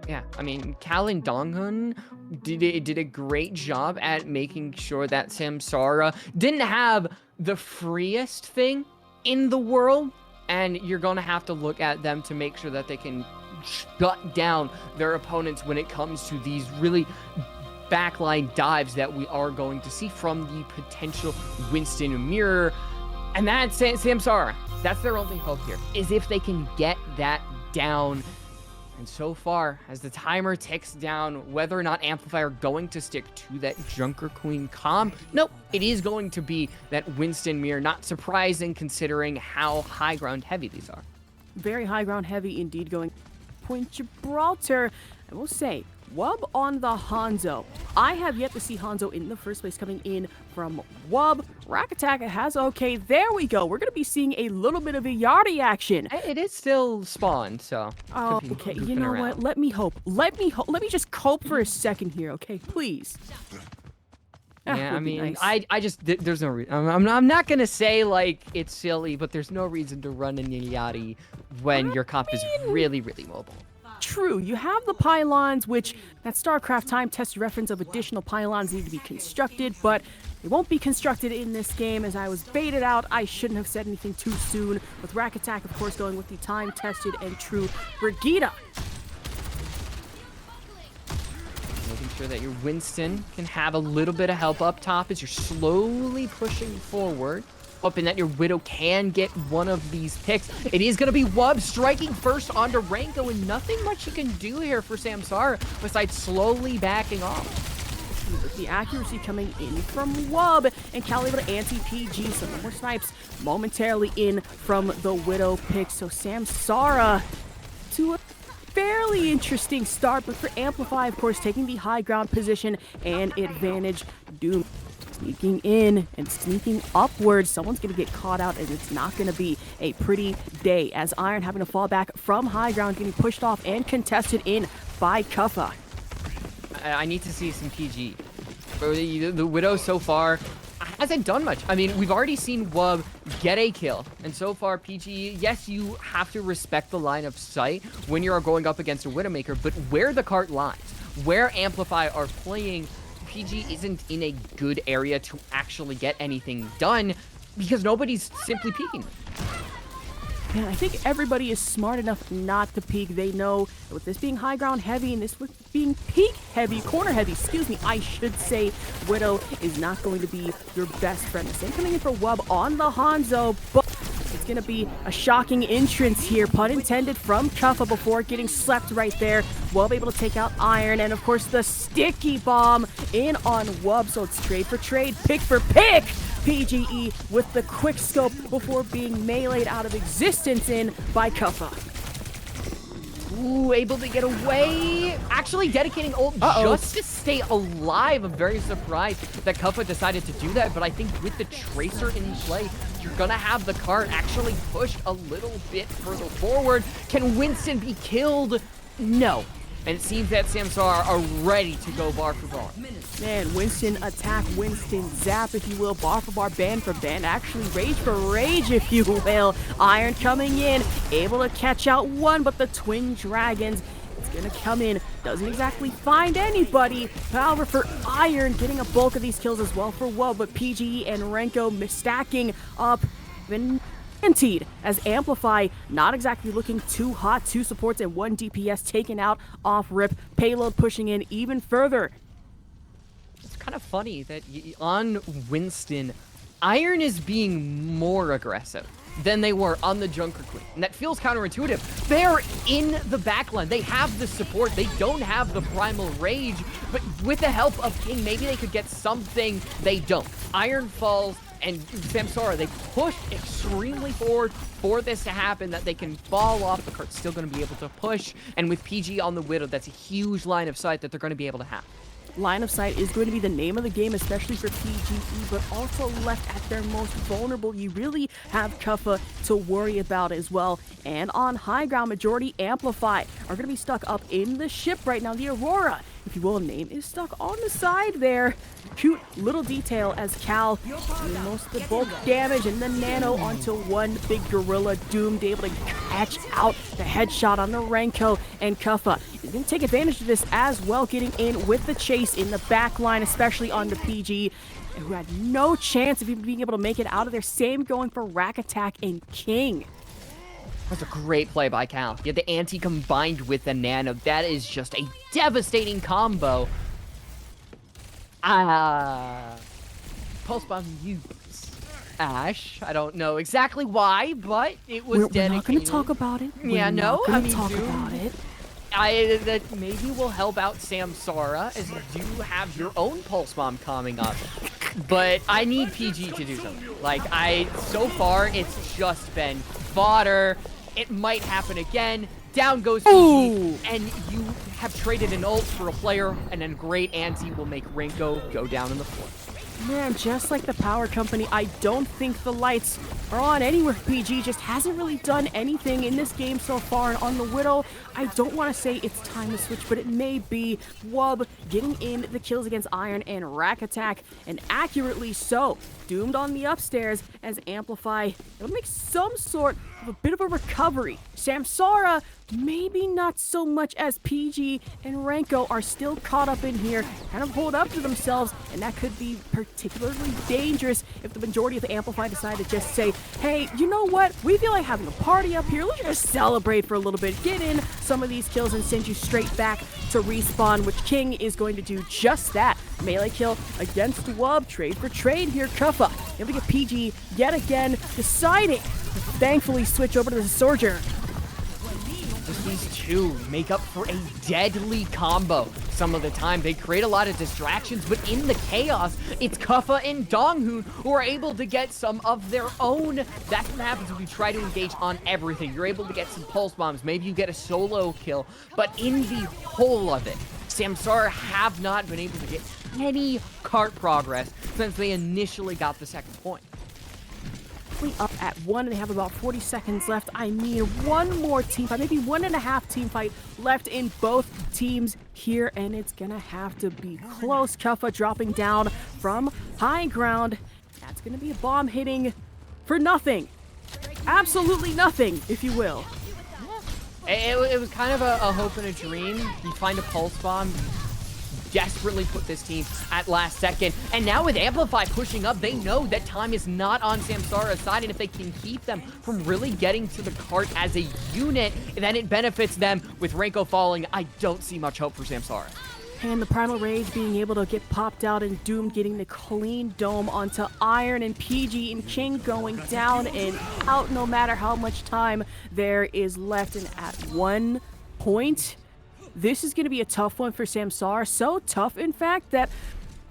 Yeah, I mean, Cal and Donghun did a great job at making sure that Samsara didn't have the freest thing in the world, and you're going to have to look at them to make sure that they can shut down their opponents when it comes to these really backline dives that we are going to see from the potential Winston mirror. And that's Samsara. That's their only hope here, is if they can get that down. And so far, as the timer ticks down, whether or not Amplify are going to stick to that Junker Queen comp, nope, it is going to be that Winston mirror. Not surprising considering how high ground heavy these are. Very high ground heavy indeed, going Point Gibraltar. I will say, Wub on the Hanzo. I have yet to see Hanzo in the first place coming in from Wub. Rack Attack has, okay, there we go. We're going to be seeing a little bit of a Yardy action. It is still spawned, so. Oh, okay, you know what? Let me hope. Let me just cope for a second here, okay? Please. Yeah, I mean, nice. I just, there's no reason. I'm not going to say, like, it's silly, but there's no reason to run in Yari when your comp is really, really mobile. True, you have the pylons, which that StarCraft time tested reference of additional pylons need to be constructed, but they won't be constructed in this game. As I was baited out, I shouldn't have said anything too soon. With Rack Attack, of course, going with the time tested and true Brigitte. Making sure that your Winston can have a little bit of help up top as you're slowly pushing forward. Hoping that your Widow can get one of these picks. It is going to be Wub striking first onto Ranko, and nothing much you can do here for Samsara besides slowly backing off. with the accuracy coming in from Wub, and Cal able to anti-PG, so no more snipes momentarily in from the Widow pick. So Samsara to a fairly interesting start, but for Amplify, of course, taking the high ground position and advantage. Doom sneaking in and sneaking upwards. Someone's going to get caught out, and it's not going to be a pretty day, as Iron having to fall back from high ground, getting pushed off and contested in by Kuffa. I need to see some PG. The Widow so far hasn't done much. I mean, we've already seen Wub get a kill, and so far PG, yes, you have to respect the line of sight when you're going up against a Widowmaker, but where the cart lies, where Amplify are playing, PG isn't in a good area to actually get anything done because nobody's simply peeking. Man, I think everybody is smart enough not to peek. They know that with this being high ground heavy and this with being peak heavy, corner heavy, excuse me, I should say, Widow is not going to be your best friend. The same coming in for Wub on the Hanzo, but it's going to be a shocking entrance here, pun intended, from Kuffa before getting slept right there. Wub able to take out Iron, and of course the sticky bomb in on Wub, so it's trade for trade, pick for pick. PGE with the quick scope before being meleeed out of existence in by Kuffa. Ooh, able to get away. Actually dedicating ult just to stay alive. I'm very surprised that Kuffa decided to do that, but I think with the Tracer in play, you're gonna have the cart actually pushed a little bit further forward. Can Winston be killed? No. And it seems that Samsara are ready to go bar for bar. Man, Winston attack, Winston zap, if you will. Bar for bar, ban for ban. Actually, rage for rage, if you will. Iron coming in, able to catch out one, but the Twin Dragons, it's going to come in. Doesn't exactly find anybody. However, for Iron, getting a bulk of these kills as well for Wub, but PGE and Renko stacking up. Guaranteed, as Amplify not exactly looking too hot. 2 supports and 1 DPS taken out off rip. Payload pushing in even further. It's kind of funny that on Winston, Iron is being more aggressive than they were on the Junker Queen. And that feels counterintuitive. They're in the backline. They have the support. They don't have the primal rage. But with the help of King, maybe they could get something. They don't. Iron falls, and Samsara, they pushed extremely forward for this to happen, that they can fall off. The cart's still going to be able to push. And with PG on the Widow, that's a huge line of sight that they're going to be able to have. Line of sight is going to be the name of the game, especially for PGE, but also left at their most vulnerable. You really have Kuffa to worry about as well. And on high ground, majority Amplify are going to be stuck up in the ship right now. The Aurora, if you will, name is stuck on the side there. Cute little detail as Cal doing most of the bulk damage and the nano onto one big gorilla. Doomed, able to catch out the headshot on the Renko, and Kuffa is going to take advantage of this as well, getting in with the chase in the back line, especially on the PG, who had no chance of even being able to make it out of there. Same going for Rack Attack and King. That's a great play by Cal. You had the anti combined with the nano. That is just a devastating combo. Pulse bomb use. Ash, I don't know exactly why, but it was dedicated. We're not going to talk about it. Yeah, no, I mean, talk about it. That maybe will help out Samsara, as you do have your own pulse bomb coming up. But I need PG to do something. Like, so far, it's just been fodder. It might happen again. Down goes PG, Ooh. and you have traded an ult for a player, and then great anti will make Renko go down in the floor. Man, just like the power company, I don't think the lights are on anywhere. PG just hasn't really done anything in this game so far. And on the Widow, I don't want to say it's time to switch, but it may be. Wub getting in the kills against Iron and Rack Attack, and accurately so. Doomed on the upstairs as Amplify. It'll make some sort of a bit of a recovery. Samsara, maybe not so much, as PG and Renko are still caught up in here, kind of hold up to themselves, and that could be particularly dangerous if the majority of the Amplify decide to just say, hey, you know what? We feel like having a party up here. Let's just celebrate for a little bit, get in some of these kills, and send you straight back to respawn, which King is going to do just that. Melee kill against Wub, trade for trade here. Kuffa able to get PG yet again, deciding to thankfully switch over to the Sojourn. just these two make up for a deadly combo. Some of the time, they create a lot of distractions, but in the chaos, it's Kuffa and Donghoon who are able to get some of their own. That's what happens when you try to engage on everything. You're able to get some pulse bombs, maybe you get a solo kill, but in the whole of it, Samsara have not been able to get any cart progress since they initially got the second point. Up at 1 and they have about 40 seconds left. I mean, one more team fight, maybe 1.5 team fight left in both teams here, and it's gonna have to be close. Kuffa dropping down from high ground. That's gonna be a bomb hitting for nothing. Absolutely nothing, if you will. It was kind of a hope and a dream. You find a pulse bomb, desperately put this team at last second. And now with Amplify pushing up, they know that time is not on Samsara's side, and if they can keep them from really getting to the cart as a unit, then it benefits them. With Renko falling, I don't see much hope for Samsara. And the Primal Rage being able to get popped out, and Doom getting the clean dome onto Iron, and PG and King going down and out no matter how much time there is left. And at 1 point, this is going to be a tough one for Samsara. So tough, in fact, that,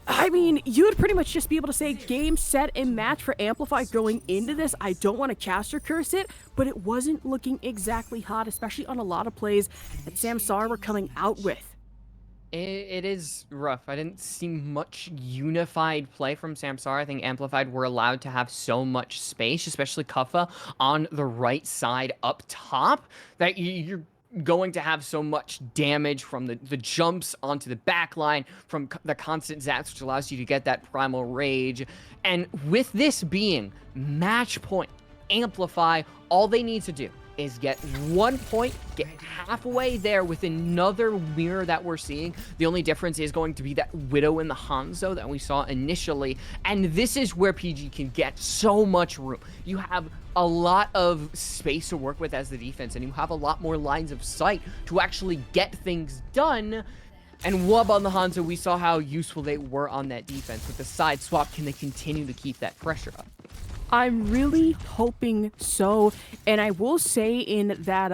I mean, you would pretty much just be able to say game, set, and match for Amplify going into this. I don't want to caster curse it, but it wasn't looking exactly hot, especially on a lot of plays that Samsara were coming out with. It is rough. I didn't see much unified play from Samsara. I think Amplified were allowed to have so much space, especially Kuffa on the right side up top, that you're going to have so much damage from the jumps onto the back line, from the constant zaps, which allows you to get that Primal Rage. And with this being match point, Amplify, all they need to do is get 1 point, get halfway there with another mirror that we're seeing. The only difference is going to be that Widow and the Hanzo that we saw initially, and this is where PG can get so much room. You have a lot of space to work with as the defense, and you have a lot more lines of sight to actually get things done. And Wub on the Hanzo, we saw how useful they were on that defense. With the side swap, can they continue to keep that pressure up? I'm really hoping so, and I will say in that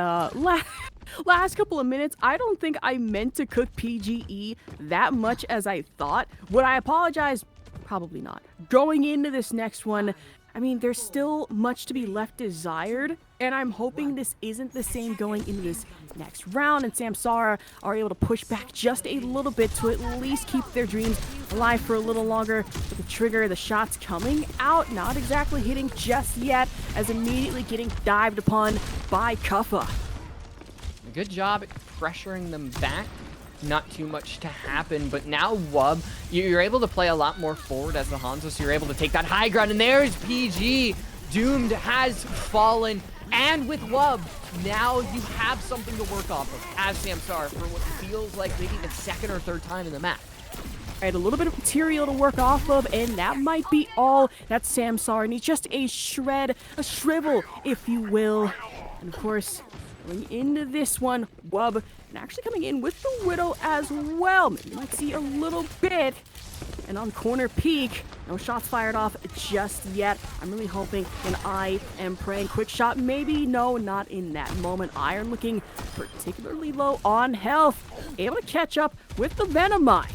last couple of minutes, I don't think I meant to cook PGE that much as I thought. Would I apologize? Probably not. Going into this next one, I mean, there's still much to be left desired, and I'm hoping this isn't the same going into this next round, and Samsara are able to push back just a little bit to at least keep their dreams alive for a little longer. With the trigger, the shots coming out, not exactly hitting just yet, as immediately getting dived upon by Kuffa. Good job at pressuring them back. Not too much to happen, but now Wub, you're able to play a lot more forward as the Hanzo, so you're able to take that high ground, and there's PG. Doomed has fallen, and with Wub, now you have something to work off of as Samsara for what feels like maybe the second or third time in the match. All right, a little bit of material to work off of, and that might be all that Samsara needs. Just a shred, a shrivel, if you will. And of course, going into this one, Wub, and actually coming in with the Widow as well. Maybe you might see a little bit. And on corner peak, no shots fired off just yet. I'm really hoping, and I am praying. Quick shot, maybe. No, not in that moment. Iron looking particularly low on health. Able to catch up with the Venomite.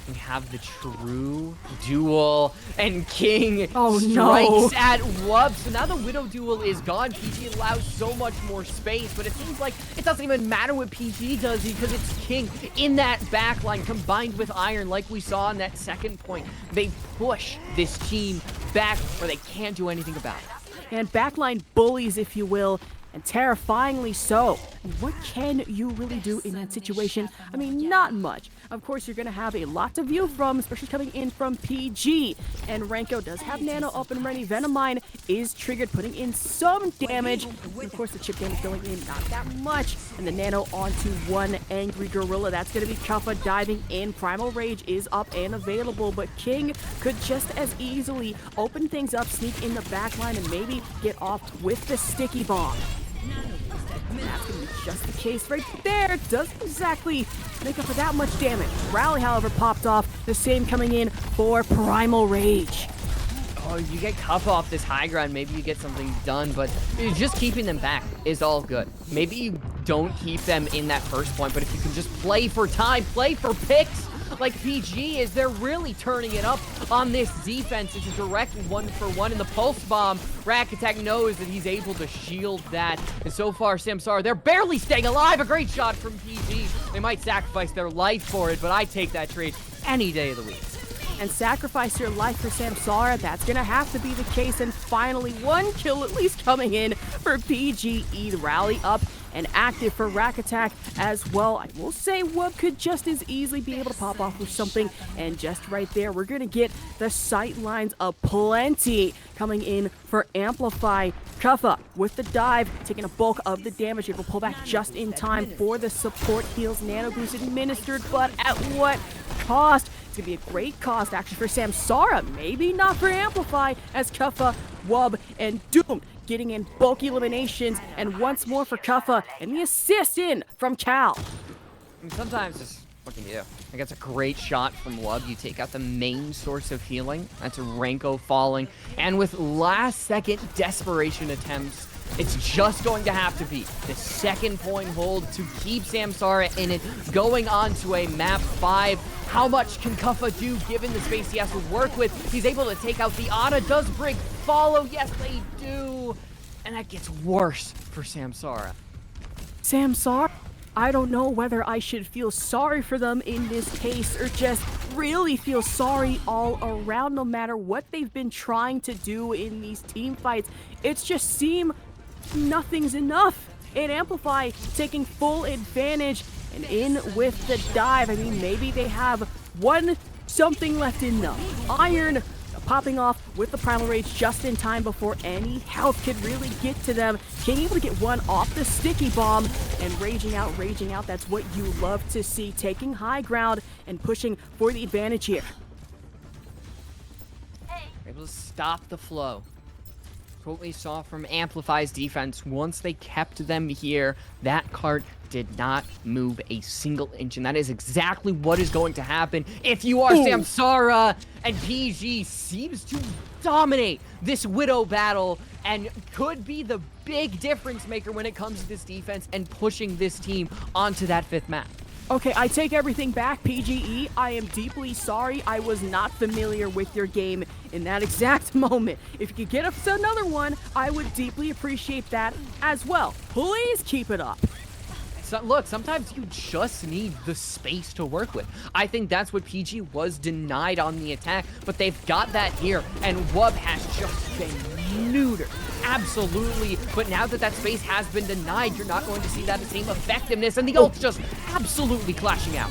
We have the true duel, and King strikes at Wub. So now the Widow duel is gone. PG allows so much more space, but it seems like it doesn't even matter what PG does because it's King in that backline combined with Iron, like we saw in that second point. They push this team back where they can't do anything about it. And backline bullies, if you will, and terrifyingly so. What can you really do in that situation? I mean, not much. Of course, you're going to have a lot to view from, especially coming in from PG. And Renko does have Nano up and ready. Venomine is triggered, putting in some damage. And of course, the chip damage going in, not that much. And the Nano onto one Angry Gorilla. That's going to be Kuffa diving in. Primal Rage is up and available, but King could just as easily open things up, sneak in the back line, and maybe get off with the Sticky Bomb. That's going to be just the case right there. Doesn't exactly make up for that much damage. Rally, however, popped off. The same coming in for Primal Rage. Oh, you get Cuff off this high ground, maybe you get something done, but just keeping them back is all good. Maybe you don't keep them in that first point, but if you can just play for time, play for picks, like PG is, they're really turning it up on this defense. It's a direct 1-for-1 in the pulse bomb. Rack Attack knows that he's able to shield that. And so far, Samsara, they're barely staying alive. A great shot from PG. They might sacrifice their life for it, but I take that trade any day of the week. And sacrifice your life for Samsara, that's gonna have to be the case. And finally, one kill at least coming in for PGE. The rally up and active for Rack Attack as well. I will say Wub could just as easily be able to pop off with something. And just right there, we're gonna get the sight lines aplenty coming in for Amplify. Kuffa with the dive, taking a bulk of the damage. It will pull back just in time for the support heals. Nano boost administered, but at what cost? It's going to be a great cost, actually, for Samsara. Maybe not for Amplify, as Kuffa, Wub, and Doom getting in bulky eliminations. And once more for Kuffa, and the assist in from Cal. I mean, sometimes just what can you do? Like, that's a great shot from Wub. You take out the main source of healing. That's Renko falling. And with last-second desperation attempts, it's just going to have to be the second point hold to keep Samsara in it, going on to a map 5. How much can Kuffa do given the space he has to work with? He's able to take out the Ana. Does Brig follow? Yes, they do. And that gets worse for Samsara. Samsara, I don't know whether I should feel sorry for them in this case or just really feel sorry all around. No matter what they've been trying to do in these team fights, it's just seem nothing's enough. And Amplify taking full advantage and in with the dive. I mean, maybe they have something left in them. Iron popping off with the Primal Rage just in time before any health could really get to them. Being able to get one off the sticky bomb and raging out. That's what you love to see. Taking high ground and pushing for the advantage here. Able to stop the flow. That's what we saw from Amplify's defense. Once they kept them here, that cart did not move a single inch, and that is exactly what is going to happen if you are Samsara. And PG seems to dominate this Widow battle and could be the big difference maker when it comes to this defense and pushing this team onto that 5th map. Okay, I take everything back, PGE. I am deeply sorry. I was not familiar with your game in that exact moment. If you could get us another one, I would deeply appreciate that as well. Please keep it up. So, look, sometimes you just need the space to work with. I think that's what PG was denied on the attack, but they've got that here, and Wub has just been neutered. Absolutely, but now that that space has been denied, you're not going to see that same effectiveness, and the ult's just absolutely clashing out.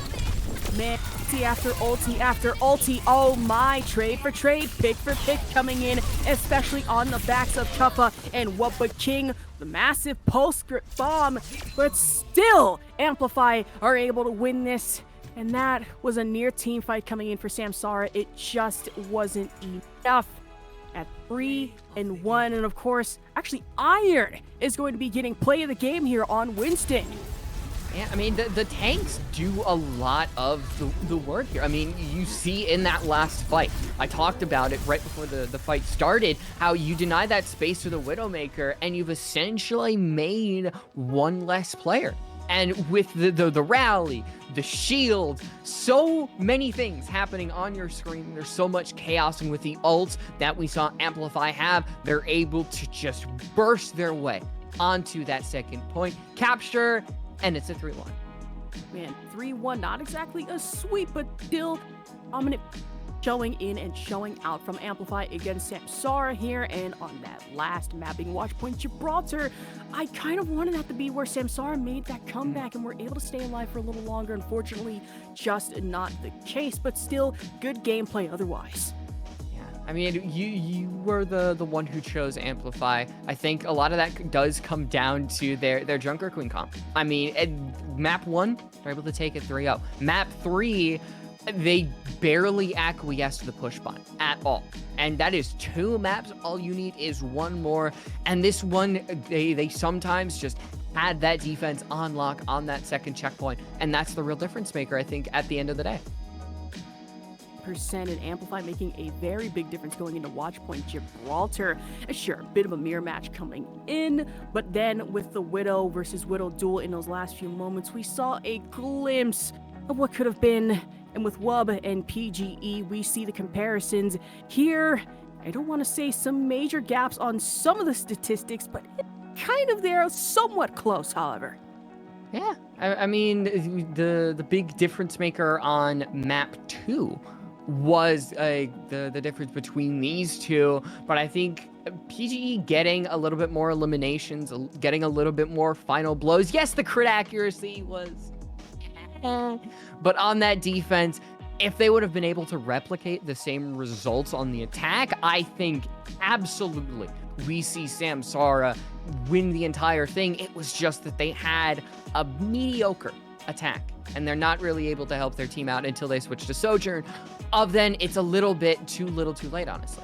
Man, ulti after ulti after ulti. Oh my, trade for trade, pick for pick coming in, especially on the backs of Kuffa and Wubba King. The massive postscript bomb, but still Amplify are able to win this. And that was a near team fight coming in for Samsara. It just wasn't enough. At 3-1, and of course, actually Iron is going to be getting play of the game here on Winston. Yeah, I mean, the tanks do a lot of the work here. I mean, you see in that last fight, I talked about it right before the fight started, how you deny that space to the Widowmaker, and you've essentially made one less player. And with the rally, the shield, so many things happening on your screen. There's so much chaos, and with the ults that we saw Amplify have, they're able to just burst their way onto that second point, capture, and it's a 3-1. Man, 3-1, not exactly a sweep, but still dominant showing in and showing out from Amplify against Samsara here. And on that last mapping watch point, Gibraltar, I kind of wanted that to be where Samsara made that comeback and were able to stay alive for a little longer. Unfortunately, just not the case, but still good gameplay otherwise. I mean, you were the one who chose Amplify. I think a lot of that does come down to their Junker Queen comp. I mean, at map 1, they're able to take it 3-0. Map 3, they barely acquiesce to the push button at all. And that is 2 maps. All you need is 1 more. And this one, they sometimes just had that defense on lock on that second checkpoint. And that's the real difference maker, I think, at the end of the day. 100%, and Amplify making a very big difference going into Watchpoint Gibraltar. Sure, a bit of a mirror match coming in, but then with the Widow versus Widow duel in those last few moments, we saw a glimpse of what could have been. And with WUB and PGE, we see the comparisons here. I don't want to say some major gaps on some of the statistics, but kind of there, somewhat close, however. Yeah, I mean, the big difference maker on map 2 was the difference between these two, but I think PGE getting a little bit more eliminations, getting a little bit more final blows. Yes, the crit accuracy was, but on that defense, if they would have been able to replicate the same results on the attack, I think absolutely we see Samsara win the entire thing. It was just that they had a mediocre attack, and they're not really able to help their team out until they switch to Sojourn. Then it's a little bit too little too late, honestly.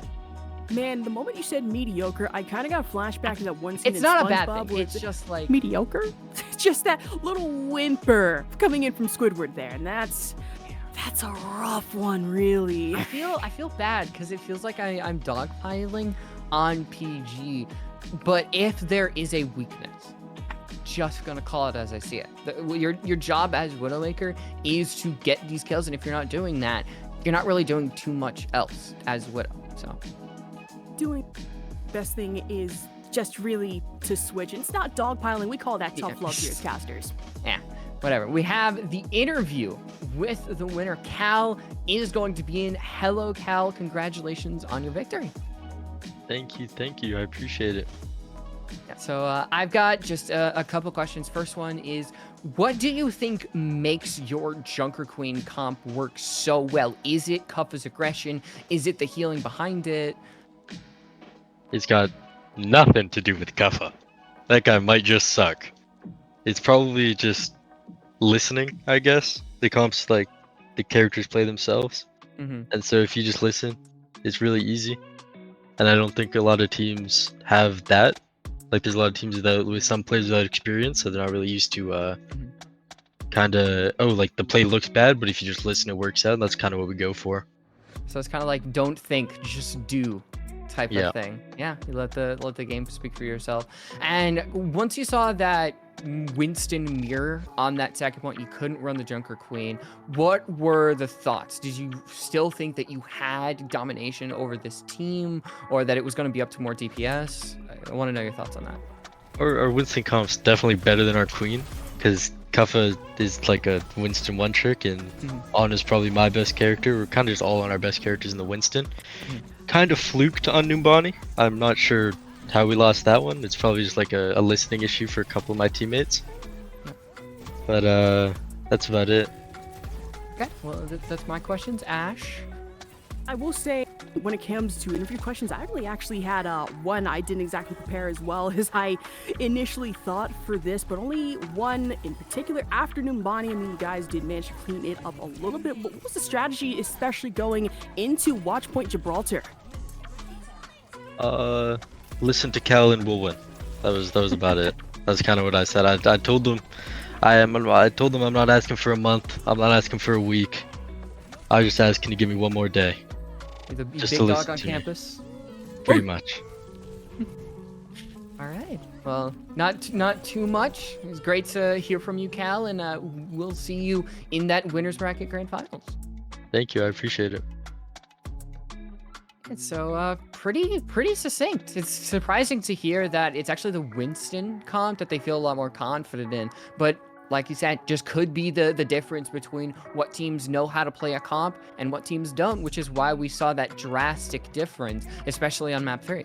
Man, the moment you said mediocre, I kind of got a flashback to that one scene It's in not a SpongeBob bad thing. where It's just like mediocre. Just that little whimper coming in from Squidward there, and that's a rough one, really. I feel bad because it feels like I'm dogpiling on PG, but if there is a weakness, I'm just gonna call it as I see it. Your job as Widowmaker is to get these kills, and if you're not doing that, you're not really doing too much else as Widow. So doing best thing is just really to switch. It's not dogpiling. We call that tough love here as casters. Yeah, whatever. We have the interview with the winner. Cal is going to be in. Hello, Cal. Congratulations on your victory. Thank you. I appreciate it. Yeah, so I've got just a couple questions. First one is, what do you think makes your Junker Queen comp work so well? Is it Kuffa's aggression? Is it the healing behind it? It's got nothing to do with Kuffa. That guy might just suck. It's probably just listening, I guess. The comps, like, the characters play themselves. And so if you just listen, it's really easy. And I don't think a lot of teams have that. Like, there's a lot of teams with some players without experience, so they're not really used to kind of, like, the play looks bad, but if you just listen, it works out. And that's kind of what we go for. So it's kind of like, don't think, just do type of thing. Yeah, you let the game speak for yourself. And once you saw that Winston mirror on that second point, you couldn't run the Junker Queen. What were the thoughts? Did you still think that you had domination over this team, or that it was going to be up to more DPS? I want to know your thoughts on that. Our Winston comp's definitely better than our Queen, because Kuffa is like a Winston one trick, and On is probably my best character. We're kind of just all on our best characters in the Winston. Kind of fluked on Numbani. I'm not sure how we lost that one. It's probably just like a listening issue for a couple of my teammates. But that's about it. Okay, well, that's my questions. Ash? I will say, when it comes to interview questions, I really actually had one I didn't exactly prepare as well as I initially thought for this, but only one in particular. After Numbani, I mean, you guys did manage to clean it up a little bit, but what was the strategy, especially going into Watchpoint Gibraltar? Listen to Cal and we'll win. That was about it. That's kind of what I said. I told them I'm not asking for a month. I'm not asking for a week. I just asked, can you give me one more day? The Just big to dog listen on to me. campus? Pretty much. All right. Well, not too much. It was great to hear from you, Cal, and we'll see you in that winners bracket grand finals. Thank you. I appreciate it. And so pretty succinct. It's surprising to hear that it's actually the Winston comp that they feel a lot more confident in, but like you said, just could be the difference between what teams know how to play a comp and what teams don't, which is why we saw that drastic difference, especially on map 3.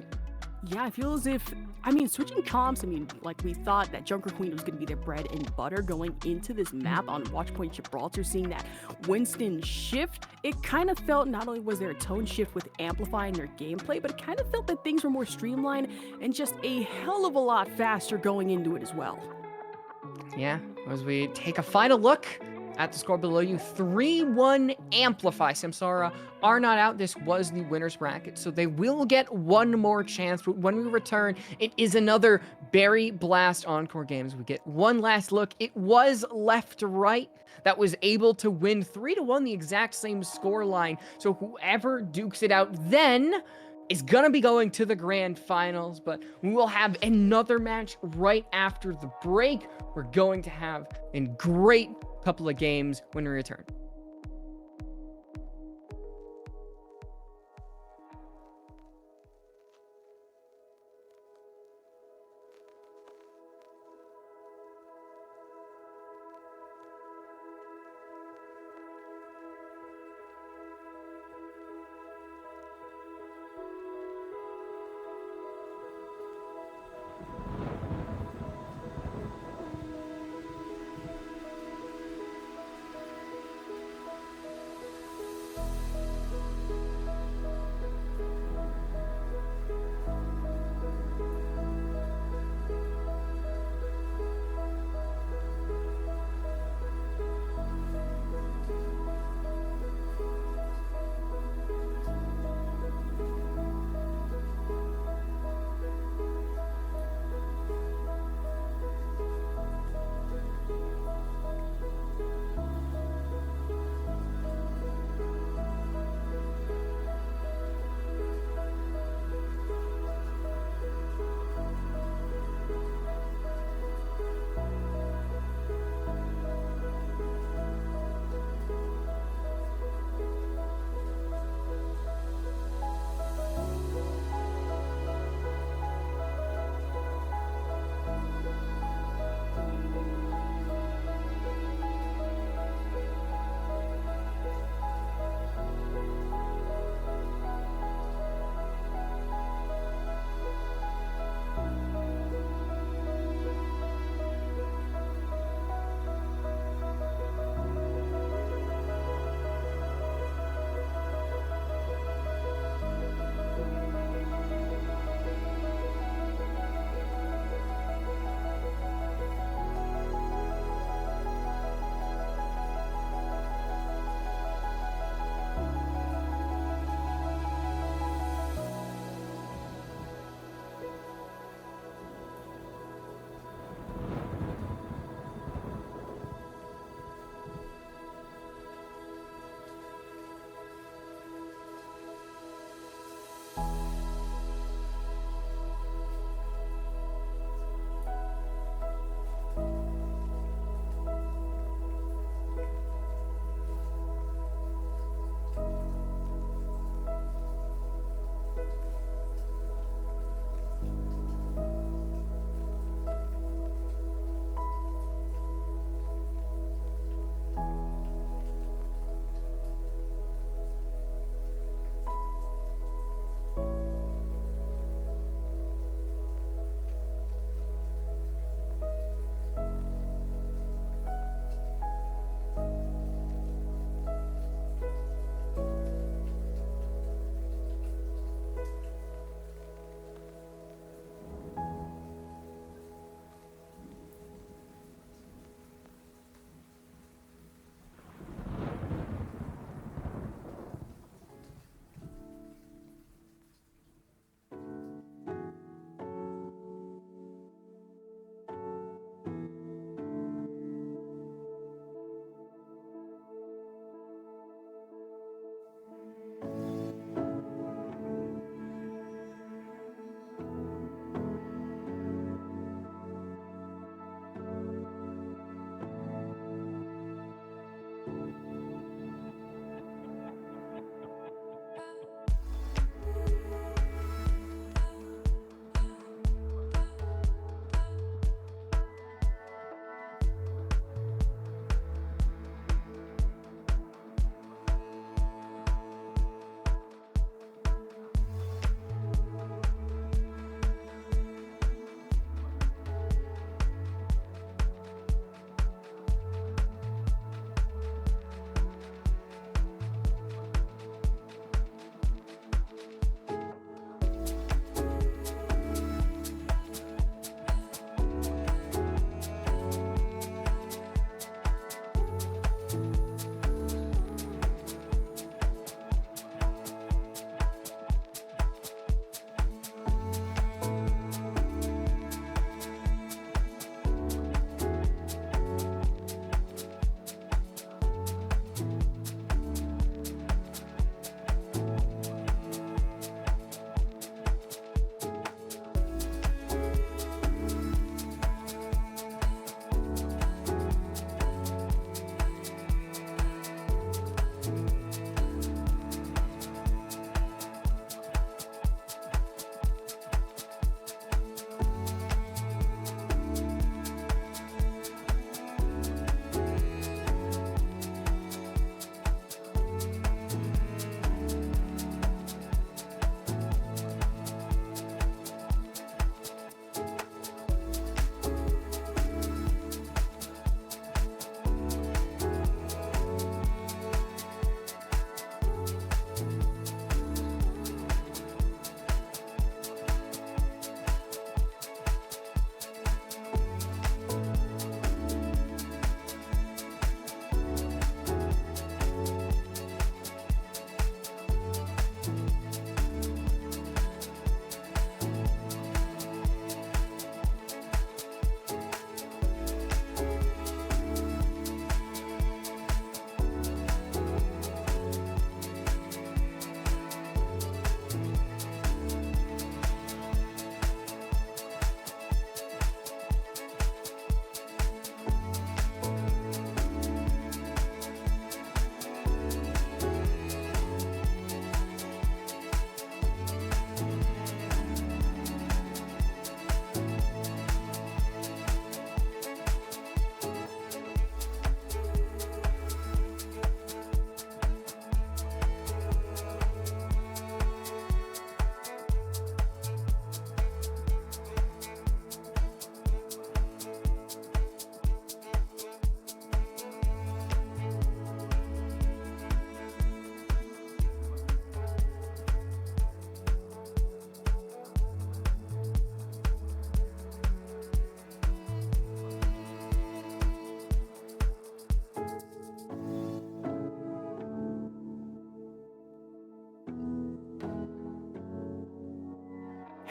Yeah, I feel as if, I mean, switching comps, I mean, like we thought that Junker Queen was going to be their bread and butter going into this map on Watchpoint Gibraltar, seeing that Winston shift, it kind of felt not only was there a tone shift with Amplify in their gameplay, but it kind of felt that things were more streamlined and just a hell of a lot faster going into it as well. Yeah, as we take a final look at the score below you, 3-1 Amplify. Samsara are not out. This was the winner's bracket, so they will get one more chance. But when we return, it is another Berry Blast Encore games. We get one last look. It was Left Right that was able to win 3-1, the exact same score line. So whoever dukes it out then is gonna be going to the grand finals, but we will have another match right after the break. We're going to have a great couple of games when we return.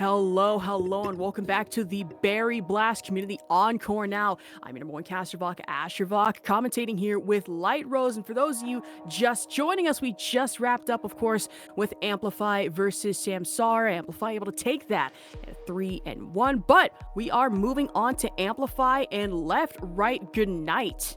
Hello, and welcome back to the Berry Blast Community Encore now. I'm your number one caster Vok, Asher Vok, commentating here with Light Rose. And for those of you just joining us, we just wrapped up, of course, with Amplify versus Samsara. Amplify able to take that at 3-1, but we are moving on to Amplify and LeftRightGnight.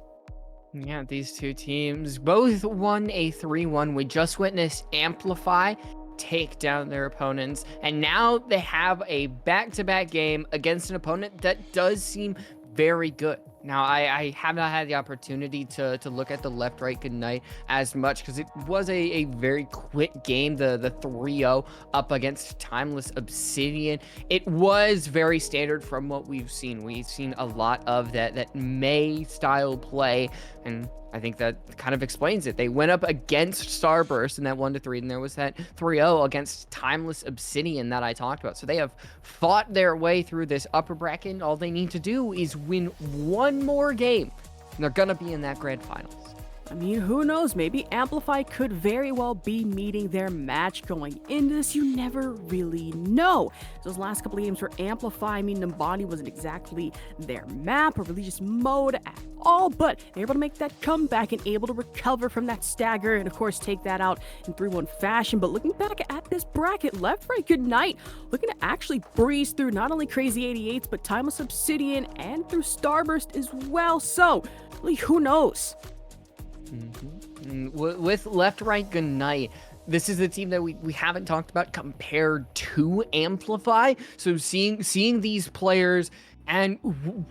Yeah, these two teams both won a 3-1. We just witnessed Amplify take down their opponents, and now they have a back-to-back game against an opponent that does seem very good. Now, I have not had the opportunity to look at the LeftRightGnight as much because it was a very quick game, the 3-0 up against Timeless Obsidian. It was very standard from what we've seen. We've seen a lot of that May style play, and I think that kind of explains it. They went up against Starburst in that 1-3, and there was that 3-0 against Timeless Obsidian that I talked about. So they have fought their way through this upper bracket. All they need to do is win one more game, and they're going to be in that grand finals. I mean, who knows? Maybe Amplify could very well be meeting their match going into this. You never really know. Those last couple of games for Amplify, I mean, Numbani wasn't exactly their map or religious mode at all, but they're able to make that comeback and able to recover from that stagger and, of course, take that out in 3-1 fashion. But looking back at this bracket, LeftRightGnight looking to actually breeze through not only Crazy 88s, but Timeless Obsidian and through Starburst as well. So, really, who knows? With LeftRightGnight, this is the team that we haven't talked about compared to Amplify. So seeing these players and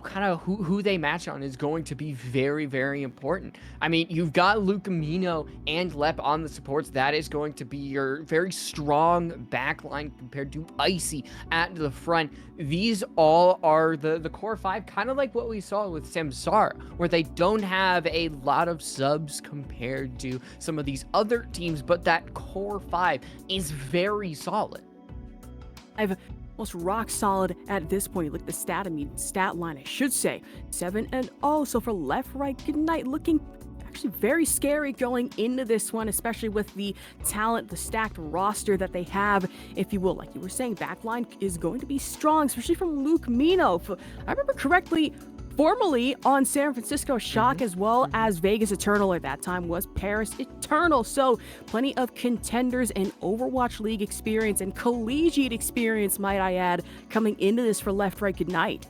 kind of who they match on is going to be very, very important. I mean, you've got Lucamino and Lep on the supports. That is going to be your very strong backline compared to Icy at the front. These all are the core five, kind of like what we saw with Samsara, where they don't have a lot of subs compared to some of these other teams, but that core five is very solid. I've almost rock solid at this point. Look at the stat line, I should say. 7-0. So for LeftRightGnight, looking actually very scary going into this one, especially with the talent, the stacked roster that they have, if you will. Like you were saying, backline is going to be strong, especially from Luke Mino. If I remember correctly, formerly on San Francisco Shock, as well as Vegas Eternal at that time was Paris Eternal. So plenty of contenders and Overwatch League experience and collegiate experience, might I add, coming into this for LeftRightGnight.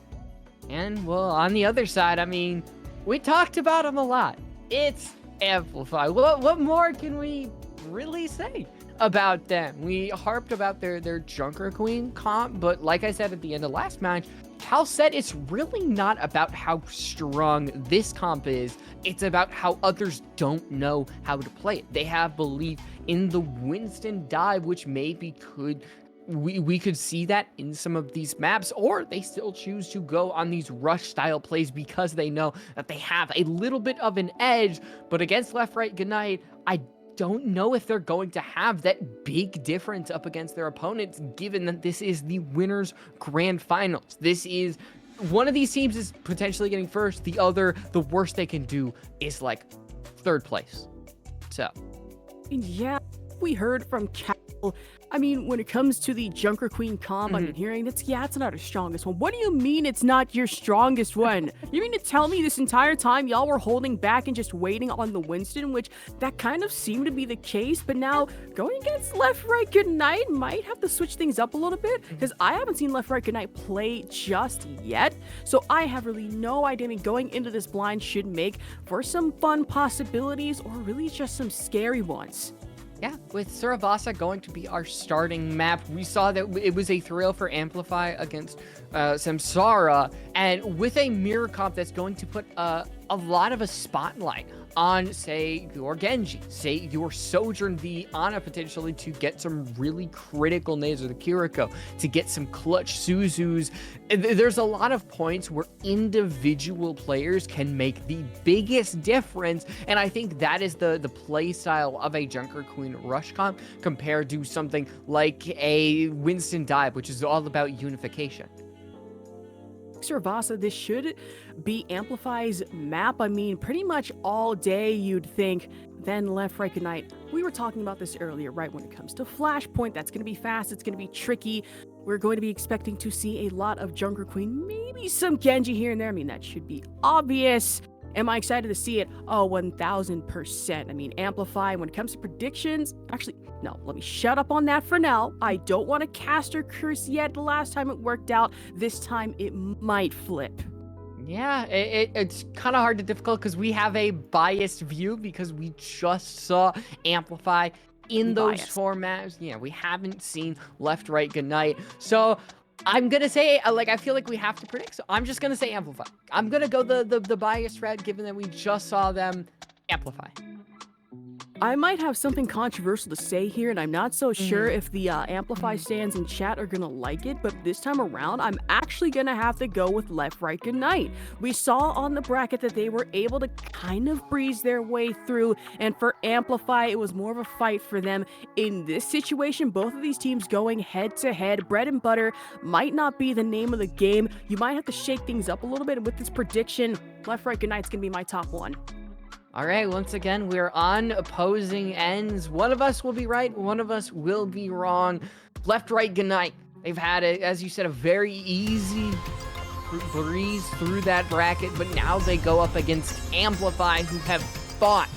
And well, on the other side, I mean, we talked about them a lot. It's Amplify. What more can we really say about them? We harped about their Junker Queen comp, but like I said at the end of last match, Cal said it's really not about how strong this comp is. It's about how others don't know how to play it. They have belief in the Winston dive, which maybe we could see that in some of these maps, or they still choose to go on these rush style plays because they know that they have a little bit of an edge. But against LeftRightGnight, I don't know if they're going to have that big difference up against their opponents, given that this is the winners grand finals. This is one of these teams is potentially getting first. The other, the worst they can do is like third place. So yeah, we heard from Cal. I mean, when it comes to the Junker Queen comp, I've been hearing it's not our strongest one. What do you mean it's not your strongest one? You mean to tell me this entire time y'all were holding back and just waiting on the Winston, which that kind of seemed to be the case, but now going against LeftRightGnight might have to switch things up a little bit, because I haven't seen LeftRightGnight play just yet, so I have really no idea. I mean, going into this blind should make for some fun possibilities, or really just some scary ones. Yeah, with Suravasa going to be our starting map, we saw that it was a thrill for Amplify against Samsara, and with a mirror comp that's going to put a lot of a spotlight on, say, your Genji, say your Sojourn, the Ana, potentially to get some really critical nades, or the Kiriko to get some clutch Suzus. There's a lot of points where individual players can make the biggest difference, and I think that is the play style of a Junker Queen rush comp compared to something like a Winston dive, which is all about unification. Servasa, this should be Amplify's map. I mean, pretty much all day you'd think. Then LeftRightGnight, we were talking about this earlier, right? When it comes to Flashpoint, that's going to be fast, it's going to be tricky. We're going to be expecting to see a lot of Junker Queen, maybe some Genji here and there. I mean, that should be obvious. Am I excited to see it? Oh, 1000%. I mean, Amplify, when it comes to predictions, actually, no, let me shut up on that for now. I don't want to cast or curse yet. The last time it worked out, this time it might flip. Yeah, it's kind of hard to difficult because we have a biased view because we just saw Amplify in those formats. Yeah, we haven't seen LeftRightGnight. So I'm gonna say, I feel like we have to predict, so I'm just gonna say Amplify. I'm gonna go the biased route, given that we just saw them Amplify. I might have something controversial to say here, and I'm not so sure if the Amplify stands in chat are gonna like it, but this time around, I'm actually gonna have to go with LeftRightGnight. We saw on the bracket that they were able to kind of breeze their way through, and for Amplify, it was more of a fight for them. In this situation, both of these teams going head-to-head, bread and butter might not be the name of the game. You might have to shake things up a little bit, and with this prediction, LeftRightGnight's gonna be my top one. All right, once again, we're on opposing ends. One of us will be right, one of us will be wrong. LeftRightGnight, they've had, as you said, a very easy breeze through that bracket, but now they go up against Amplify, who have fought,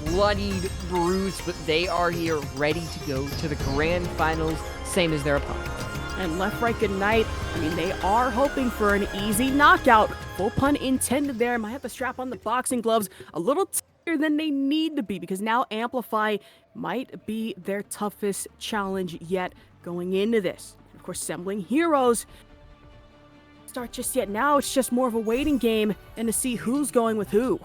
bloodied, bruised, but they are here ready to go to the grand finals, same as their opponent. And LeftRightGnight, I mean, they are hoping for an easy knockout. Full pun intended there. Might have to strap on the boxing gloves a little tighter than they need to be, because now Amplify might be their toughest challenge yet going into this. Of course, assembling heroes. Start just yet. Now it's just more of a waiting game and to see who's going with who.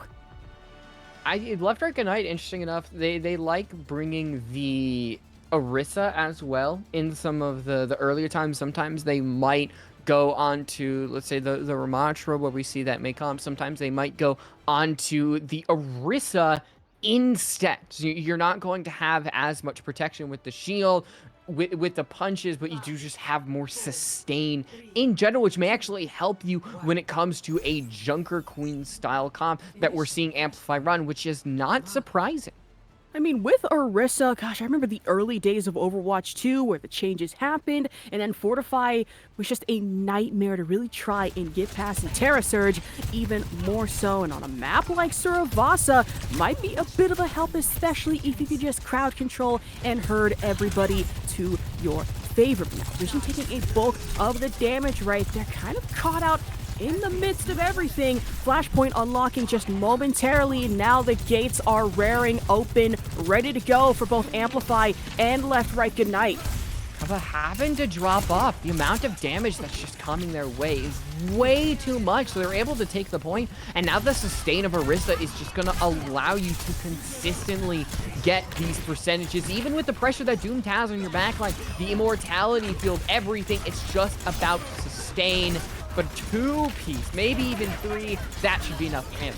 LeftRightGnight, interesting enough, they like bringing the Orisa as well in some of the earlier times. Sometimes they might go on to, let's say, the Ramatra, where we see that Maycom. Sometimes they might go on to the Orisa instead. So you're not going to have as much protection with the shield, with the punches, but you do just have more sustain in general, which may actually help you when it comes to a Junker Queen style comp that we're seeing Amplify run, which is not surprising. I mean, with Orisa, gosh, I remember the early days of Overwatch 2 where the changes happened, and then Fortify was just a nightmare to really try and get past, and Terra Surge even more so. And on a map like Servasa, might be a bit of a help, especially if you could just crowd control and herd everybody to your favor. Now, Vision taking a bulk of the damage right there, kind of caught out in the midst of everything. Flashpoint unlocking just momentarily. Now the gates are raring open, ready to go for both Amplify and LeftRightGnight. But having to drop off, the amount of damage that's just coming their way is way too much. So they're able to take the point, and now the sustain of Orisa is just going to allow you to consistently get these percentages, even with the pressure that Doomed has on your backline, the immortality field, everything. It's just about sustain. But 2-piece, maybe even 3, that should be enough for him.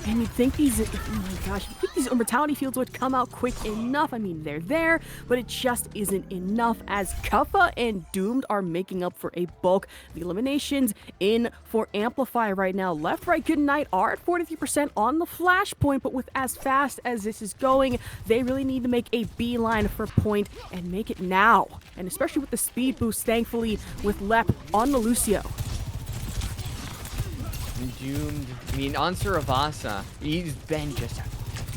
And you'd think these, oh my gosh, you'd think these immortality fields would come out quick enough. I mean, they're there, but it just isn't enough, as Kuffa and Doomed are making up for a bulk. The eliminations in for Amplify right now. LeftRightGnight are at 43% on the Flashpoint, but with as fast as this is going, they really need to make a beeline for point and make it now. And especially with the speed boost, thankfully, with Lep on the Lucio. Doomed. I mean, on Servasa, he's been just an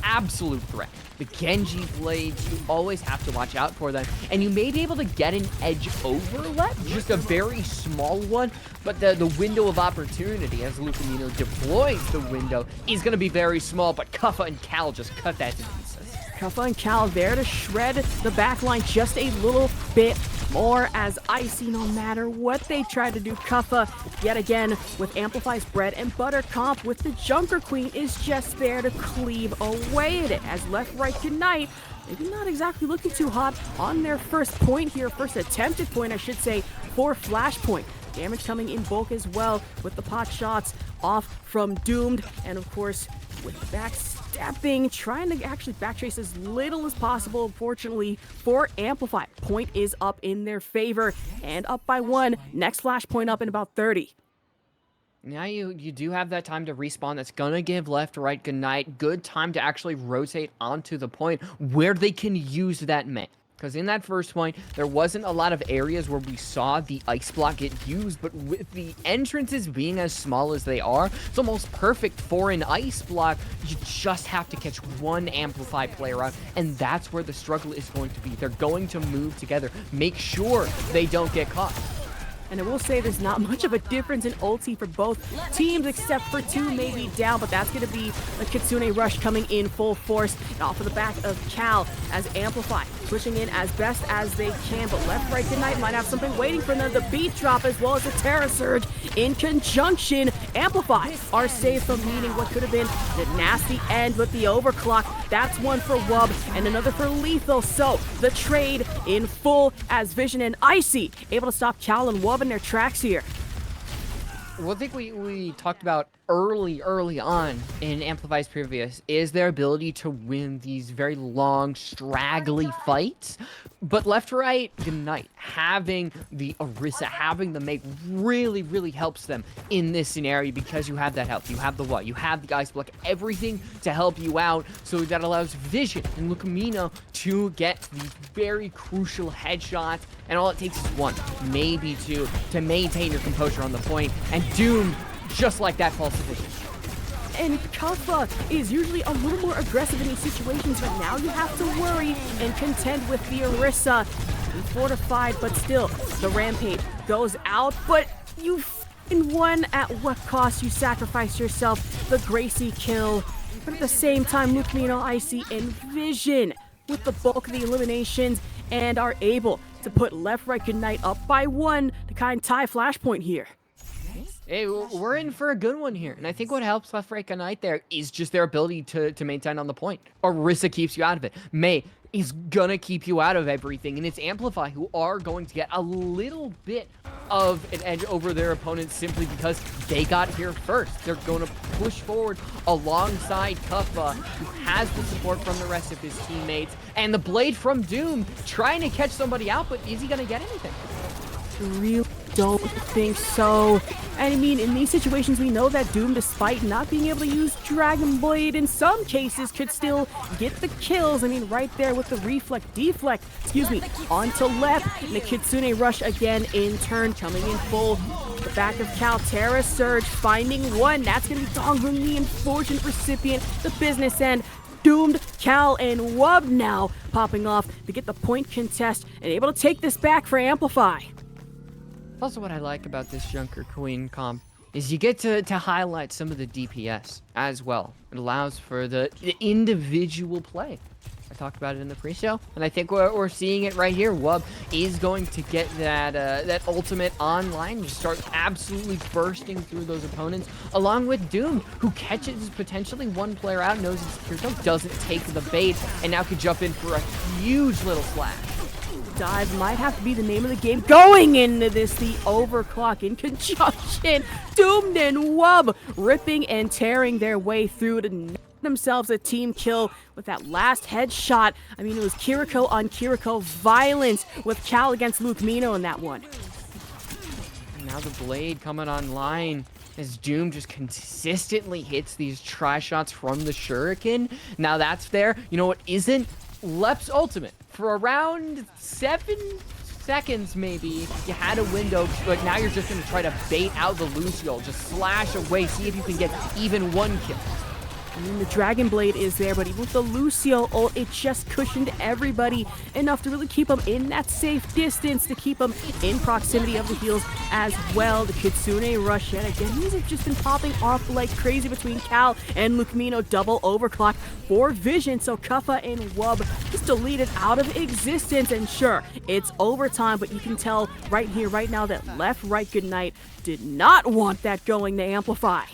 absolute threat. The Genji blades, you always have to watch out for them. And you may be able to get an edge over Lep, just a very small one, but the window of opportunity as Lucamino deploys the window is going to be very small, but Kuffa and Cal just cut that to pieces. Kuffa and Cal there to shred the backline just a little bit more, as Icy, no matter what they try to do, Kuffa, yet again, with Amplify's bread and butter comp with the Junker Queen, is just there to cleave away at it, as LeftRightGnight, maybe not exactly looking too hot on their first point here, first attempted point, I should say, for Flashpoint. Damage coming in bulk as well, with the pot shots off from Doomed, and of course, with backstepping, trying to actually backtrace as little as possible. Unfortunately for Amplify, point is up in their favor and up by 1. Next Flashpoint up in about 30. Now you do have that time to respawn. That's gonna give LeftRightGnight good time to actually rotate onto the point where they can use that Mei. Because in that first point, there wasn't a lot of areas where we saw the ice block get used, but with the entrances being as small as they are, it's almost perfect for an ice block. You just have to catch one Amplify player out, and that's where the struggle is going to be. They're going to move together, make sure they don't get caught. And I will say there's not much of a difference in ulti for both teams, except for two maybe down, but that's going to be a Kitsune Rush coming in full force and off of the back of Cal as Amplify pushing in as best as they can, but LeftRightGnight might have something waiting for them. The beat drop as well as the Terra Surge in conjunction. Amplify are safe from meeting what could have been the nasty end with the overclock. That's one for Wub and another for Lethal. So the trade in full as Vision and Icy able to stop Cal and Wub in their tracks here. One thing we talked about early on in Amplify's previous is their ability to win these very long, straggly fights. But LeftRightGnight having the Orisa, having the Make really helps them in this scenario because you have that health, you have the what, you have the Ice Block, everything to help you out. So that allows Vision and Lucamino to get these very crucial headshots, and all it takes is one, maybe two, to maintain your composure on the point, and Doom, just like that, falls to Vision. And Kaffa is usually a little more aggressive in these situations, but now you have to worry and contend with the Orisa. Fortified, but still, the Rampage goes out, but you f***ing won at what cost? You sacrifice yourself, the Gracie kill, but at the same time, Lucamino, Icy, and Vision with the bulk of the eliminations and are able to put LeftRightGnight up by one to kind of tie Flashpoint here. Hey, we're in for a good one here. And I think what helps LeftRightGnight there is just their ability to maintain on the point. Orisa keeps you out of it. Mei is gonna keep you out of everything. And it's Amplify who are going to get a little bit of an edge over their opponents simply because they got here first. They're going to push forward alongside Kuffa, who has the support from the rest of his teammates. And the Blade from Doom trying to catch somebody out, but is he gonna get anything? Really don't think so. And I mean, in these situations, we know that Doom, despite not being able to use Dragon Blade, in some cases could still get the kills. I mean, right there with the deflect, onto left. And the Kitsune Rush again in turn, coming in full. The back of Cal, Terra Surge, finding one. That's going to be Donghun, the unfortunate recipient, the business end. Doomed Cal and Wub now popping off to get the point contest and able to take this back for Amplify. Also, what I like about this Junker Queen comp is you get to highlight some of the DPS as well. It allows for the individual play. I talked about it in the pre-show, and I think we're seeing it right here. Wub is going to get that ultimate online, just start absolutely bursting through those opponents, along with Doom, who catches potentially one player out, knows it's Kirito, doesn't take the bait, and now could jump in for a huge little slash. Dive might have to be the name of the game going into this. The overclock in conjunction. Doomed and Wub ripping and tearing their way through to net themselves a team kill with that last headshot. I mean, it was Kiriko on Kiriko violence with Cal against Lucamino in that one. And now the Blade coming online as Doom just consistently hits these try shots from the Shuriken. Now that's there. You know what isn't? Lep's ultimate. For around 7 seconds, maybe, you had a window, but now you're just going to try to bait out the Lucio. Just slash away, see if you can get even one kill. I mean, the Dragon Blade is there, but even with the Lucio ult, it just cushioned everybody enough to really keep them in that safe distance, to keep them in proximity of the heals as well. The Kitsune Rush yet again. These have just been popping off like crazy between Cal and Lucamino. Double overclock for Vision, so Kuffa and Wub just deleted out of existence. And sure, it's overtime, but you can tell right here, right now, that LeftRightGnight did not want that going to Amplify.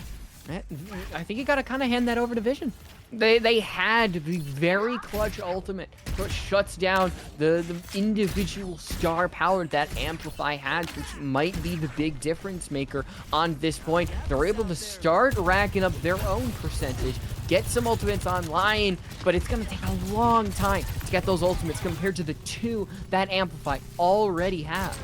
I think you gotta kind of hand that over to Vision. They had the very clutch ultimate, but shuts down the individual star power that Amplify has, which might be the big difference maker on this point. They're able to start racking up their own percentage, get some ultimates online, but it's gonna take a long time to get those ultimates compared to the two that Amplify already have.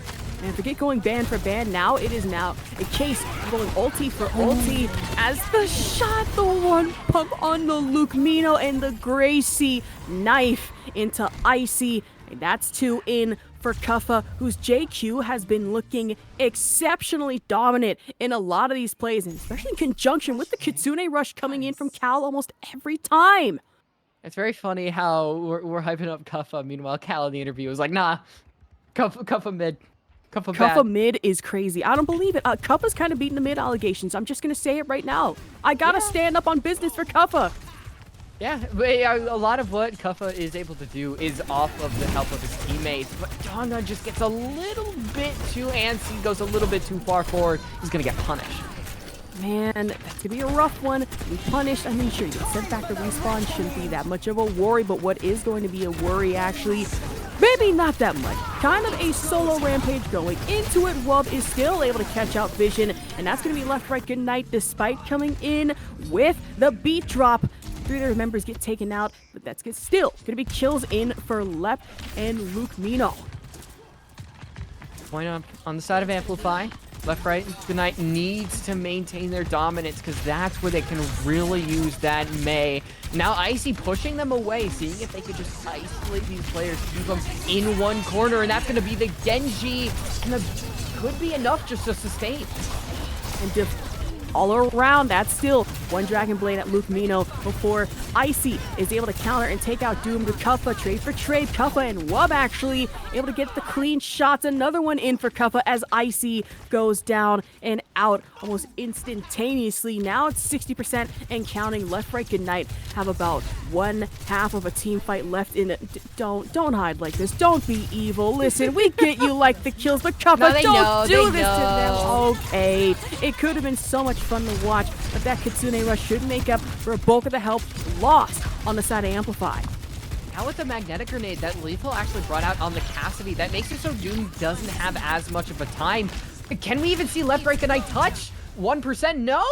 And forget going band for band. Now it is now a case of going ulti for ulti as the shot, the one pump on the Luke Mino and the Gracie knife into Icy. And that's 2 in for Kuffa, whose JQ has been looking exceptionally dominant in a lot of these plays, and especially in conjunction with the Kitsune rush coming in from Cal almost every time. It's very funny how we're hyping up Kuffa. Meanwhile, Cal in the interview was like, nah, Kuffa mid. Kuffa Kuffa bad. mid is crazy. I don't believe it. Kuffa's kind of beating the mid allegations. I'm just going to say it right now. I got to stand up on business for Kuffa. Yeah, but a lot of what Kuffa is able to do is off of the help of his teammates. But Donga just gets a little bit too antsy, goes a little bit too far forward. He's going to get punished. Man, that's going to be a rough one. We punished. I mean, sure, you get sent back to respawn. Shouldn't be that much of a worry, but what is going to be a worry, actually, maybe not that much. Kind of a solo rampage going into it. Wub is still able to catch out Vision, and that's going to be LeftRightGnight despite coming in with the beat drop. 3 of their members get taken out, but that's still going to be kills in for Left and Luke Mino. Point on the side of Amplify. LeftRightGnight needs to maintain their dominance because that's where they can really use that Mei. Now Icy pushing them away, seeing if they could just isolate these players, keep them in one corner, and that's going to be the Genji, and that could be enough just to sustain. And all around, that's still 1 Dragon Blade at Luke Mino before Icy is able to counter and take out Doom to Kuffa. Trade for trade. Kuffa and Wub actually able to get the clean shots. Another one in for Kuffa as Icy goes down and out almost instantaneously. Now it's 60% and counting. LeftRightGnight have about 1/2 of a team fight left in it. Don't hide like this. Don't be evil. Listen, we get you like the kills, but Kuffa, No, don't do this know. to them. Okay, it could have been so much fun to watch, but that Kitsune rush should make up for a bulk of the help lost on the side of Amplify. Now with the magnetic grenade that Lethal actually brought out on the Cassidy, that makes it so Doom doesn't have as much of a time. Can we even see LeftRightGnight touch? 1%? No!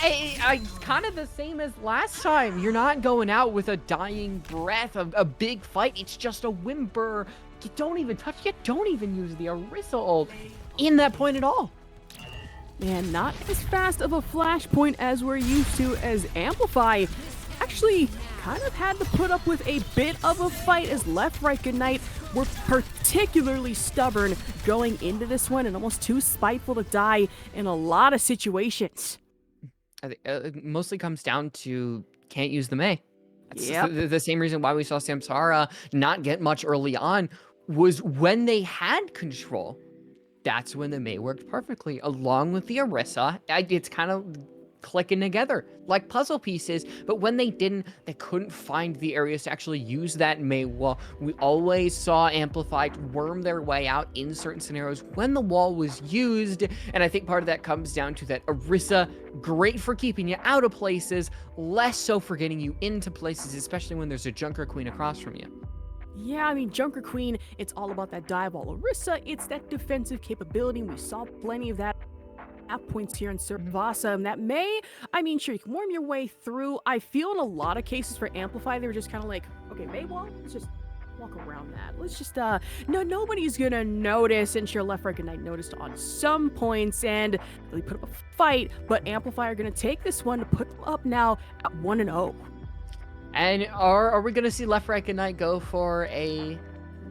I kind of the same as last time. You're not going out with a dying breath, a big fight. It's just a whimper. You don't even touch, you don't even use the Orisa ult in that point at all. Man, not as fast of a flashpoint as we're used to, as Amplify actually kind of had to put up with a bit of a fight, as LeftRightGnight were particularly stubborn going into this one and almost too spiteful to die in a lot of situations. I think it mostly comes down to can't use the Mei. That's Yep. the same reason why we saw Samsara not get much early on was when they had control. That's when the Mei worked perfectly, along with the Orisa. It's kind of clicking together like puzzle pieces, but when they didn't, they couldn't find the areas to actually use that Mei wall. We always saw Amplified worm their way out in certain scenarios when the wall was used, and I think part of that comes down to that Orisa, great for keeping you out of places, less so for getting you into places, especially when there's a Junker Queen across from you. Yeah, I mean, Junker Queen, it's all about that dive ball. Orisa, it's that defensive capability, and we saw plenty of that at points here in Servasa. And that Mei, I mean, sure, you can worm your way through. I feel in a lot of cases for Amplify, they were just kind of like, okay, Mei wall, let's just walk around that. Let's just, nobody's gonna notice. And sure, LeftRightGnight noticed on some points and really put up a fight, but Amplify are gonna take this one to put them up now at 1-0. And are we going to see LeftRightGnight go for a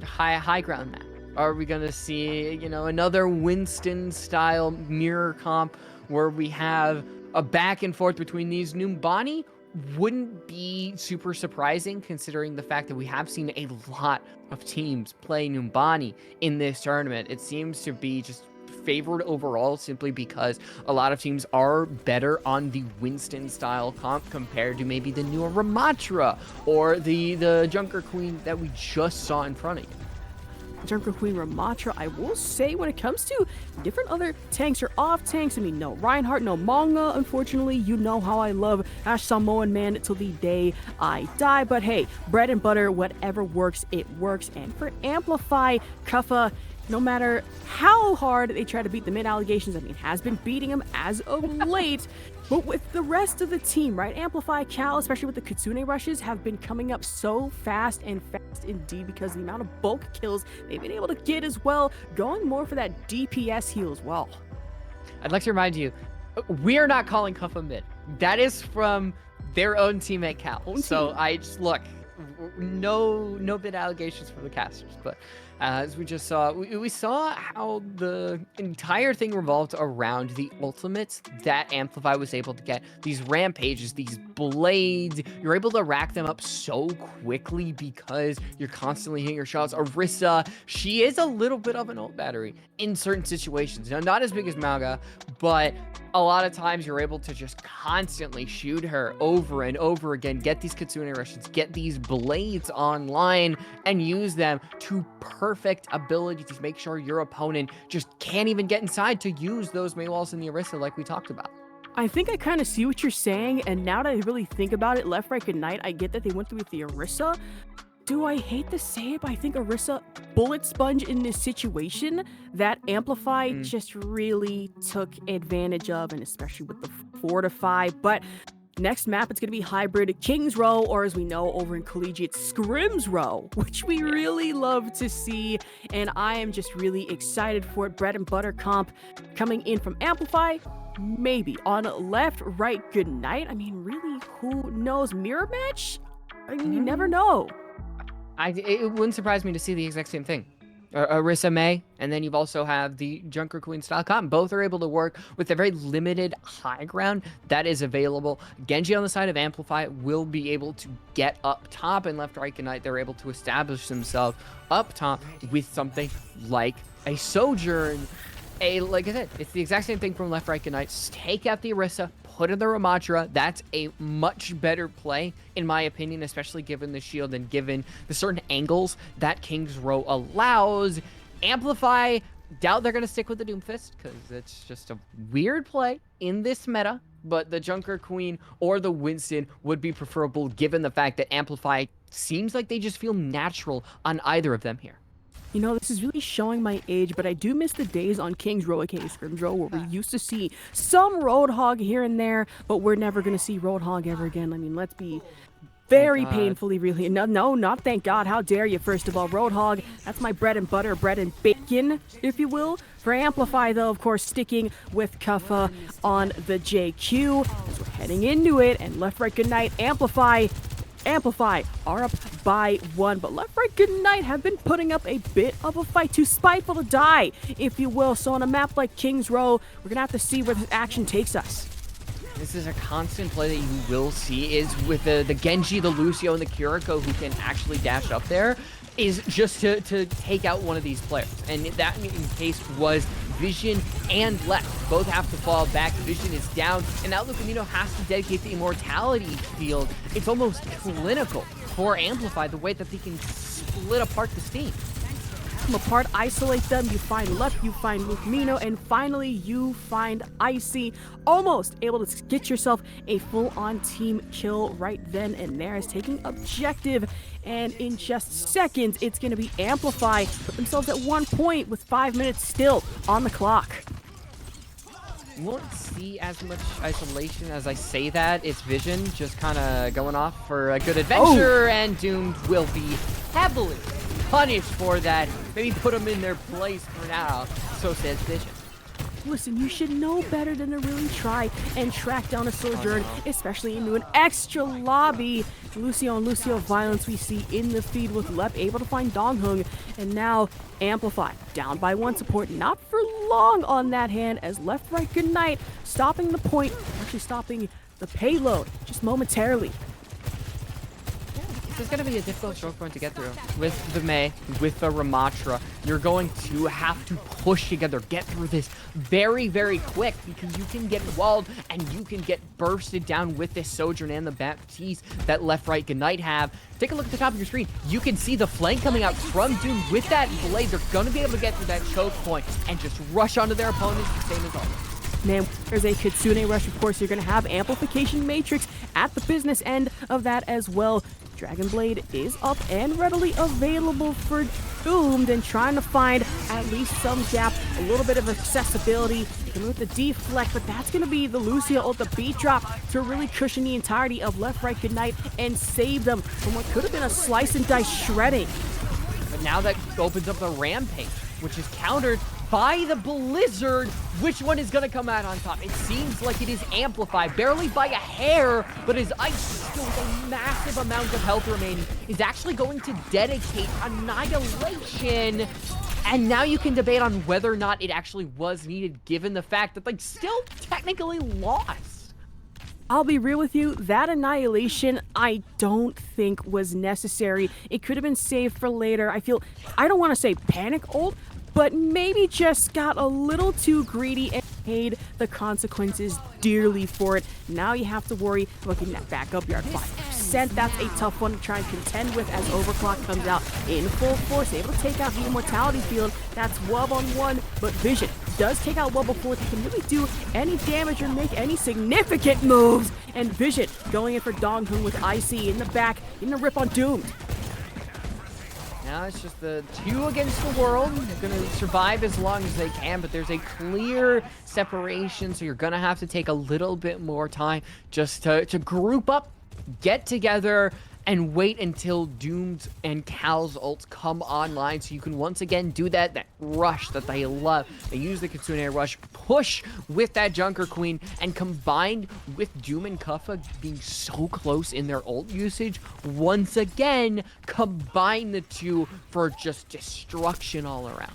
high ground map? Are we going to see, another Winston-style mirror comp where we have a back and forth between these? Numbani wouldn't be super surprising considering the fact that we have seen a lot of teams play Numbani in this tournament. It seems to be just favored overall simply because a lot of teams are better on the Winston style comp compared to maybe the newer Ramatra or the Junker Queen that we just saw in front of you. Junker Queen Ramatra, I will say, when it comes to different other tanks or off tanks, I mean, no Reinhardt, no Manga, unfortunately. You know how I love Ash Samoan Man till the day I die. But hey, bread and butter, whatever works, it works. And for Amplify, Kuffa, no matter how hard they try to beat the mid allegations, I mean, has been beating them as of late. But with the rest of the team, right? Amplify, Cal, especially with the Kitsune rushes, have been coming up so fast and fast indeed because the amount of bulk kills they've been able to get as well, going more for that DPS heal as well. I'd like to remind you, we are not calling Kuffa mid. That is from their own teammate Cal. So I just look, no bid allegations from the casters, but as we just saw, we saw how the entire thing revolved around the ultimates that Amplify was able to get. These rampages, these blades, you're able to rack them up so quickly because you're constantly hitting your shots. Orisa, she is a little bit of an ult battery in certain situations. Now, not as big as Mauga, but a lot of times you're able to just constantly shoot her over and over again, get these Kitsune rushes, get these blades online, and use them to perfect ability to make sure your opponent just can't even get inside to use those Maywalls in the Orisa like we talked about. I think I kind of see what you're saying, and now that I really think about it, LeftRightGnight, I get that they went through with the Orisa. Do I hate to say it, but I think Orisa bullet sponge in this situation that Amplify just really took advantage of, and especially with the Fortify. But next map, it's going to be hybrid Kings Row, or as we know over in Collegiate, Scrims Row, which we really love to see, and I am just really excited for it. Bread and butter comp coming in from Amplify, maybe on LeftRightGnight. I mean, really, who knows? Mirror match? I mean, you never know. It wouldn't surprise me to see the exact same thing. Orisa May, and then you've also have the Junker Queen style comp. Both are able to work with a very limited high ground that is available. Genji on the side of Amplify will be able to get up top, and LeftRightGnight, they're able to establish themselves up top with something like a Sojourn. Like I said, it's the exact same thing from LeftRightGnight. Just take out the Orisa, put in the Ramatra. That's a much better play, in my opinion, especially given the shield and given the certain angles that Kings Row allows. Amplify, doubt they're going to stick with the Doomfist, because it's just a weird play in this meta, but the Junker Queen or the Winston would be preferable, given the fact that Amplify seems like they just feel natural on either of them here. You know, this is really showing my age, but I do miss the days on Kings Row, aka Scrims Row, where we used to see some Roadhog here and there, but we're never going to see Roadhog ever again. I mean, let's be very painfully really... No, not thank God. How dare you, first of all. Roadhog, that's my bread and butter, bread and bacon, if you will. For Amplify, though, of course, sticking with Kuffa on the JQ as we're heading into it, and LeftRightGnight, Amplify are up by 1, but LeftRightGnight have been putting up a bit of a fight, too spiteful to die, if you will. So on a map like Kings Row, we're gonna have to see where this action takes us. This is a constant play that you will see, is with the Genji, the Lucio, and the Kiriko who can actually dash up there, is just to take out one of these players. And that in case was Vision and Left. Both have to fall back. Vision is down, and now Lucamino has to dedicate the Immortality field. It's almost clinical for Amplify, the way that they can split apart this team. Apart, isolate them, you find Left, you find Lucamino, and finally you find Icy. Almost able to get yourself a full-on team kill right then and there, as taking objective, and in just seconds it's going to be Amplify, put themselves at 1 point with 5 minutes still on the clock. You won't see as much isolation as I say that. It's Vision just kind of going off for a good adventure, and Doomed will be heavily punished for that. Maybe put them in their place for now, so says Vision. Listen, you should know better than to really try and track down a Sojourn, especially into an extra lobby. Lucio and Lucio violence we see in the feed, with Lep able to find Donghung, and now Amplify down by 1 support. Not for long on that hand, as LeftRightGnight stopping the point, actually stopping the payload just momentarily. This is going to be a difficult choke point to get through. With the Mei, with the Ramatra, you're going to have to push together, get through this very, very quick, because you can get walled and you can get bursted down with this Sojourn and the Baptiste that LeftRightGnight have. Take a look at the top of your screen. You can see the flank coming out from Doom with that blade. They're going to be able to get through that choke point and just rush onto their opponents the same as always. Man, there's a Kitsune rush, of course. You're going to have Amplification Matrix at the business end of that as well. Dragon Blade is up and readily available for Doomed, and trying to find at least some gap, a little bit of accessibility. You can move the deflect, but that's going to be the Lucio ult, the beat drop to really cushion the entirety of LeftRightGnight and save them from what could have been a slice and dice shredding. But now that opens up the Rampage, which is countered by the Blizzard. Which one is going to come out on top? It seems like it is Amplify, barely by a hair, but his Ice, still with a massive amount of health remaining, is actually going to dedicate Annihilation. And now you can debate on whether or not it actually was needed, given the fact that, like, still technically lost. I'll be real with you, that Annihilation I don't think was necessary. It could have been saved for later. I don't want to say panic ult, but maybe just got a little too greedy and paid the consequences dearly for it. Now you have to worry about getting that back up. You're at 5%. That's a tough one to try and contend with as Overclock comes out in full force, able to take out the Immortality Field. That's Wub on one, but Vision does take out Wub before they can really do any damage or make any significant moves. And Vision going in for Donghung with Icy in the back, in the rip on Doomed. Now it's just the two against the world. They're going to survive as long as they can, but there's a clear separation, so you're going to have to take a little bit more time just to group up, get together, and wait until Doomed and Cal's ults come online so you can once again do that rush that they love. They use the Kitsune rush, push with that Junker Queen, and combined with Doom and Kuffa being so close in their ult usage, once again, combine the two for just destruction all around.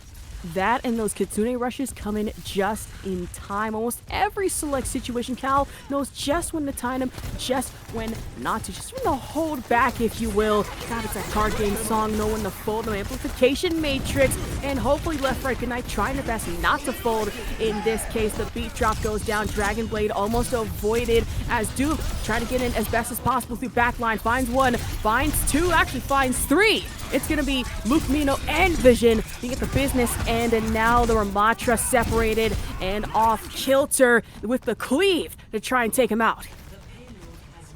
That and those Kitsune rushes come in just in time. Almost every select situation, Cal knows just when to time them, just when not to, just when to hold back, if you will. God, it's that card game song, know when to fold, the amplification matrix, and hopefully LeftRightGnight trying their best not to fold. In this case, the beat drop goes down. Dragon Blade almost avoided as Duke trying to get in as best as possible through backline. Finds one, finds two, actually finds three. It's going to be Luke Mino and Vision to get the business end, and now the Ramatra separated and off kilter with the cleave to try and take him out.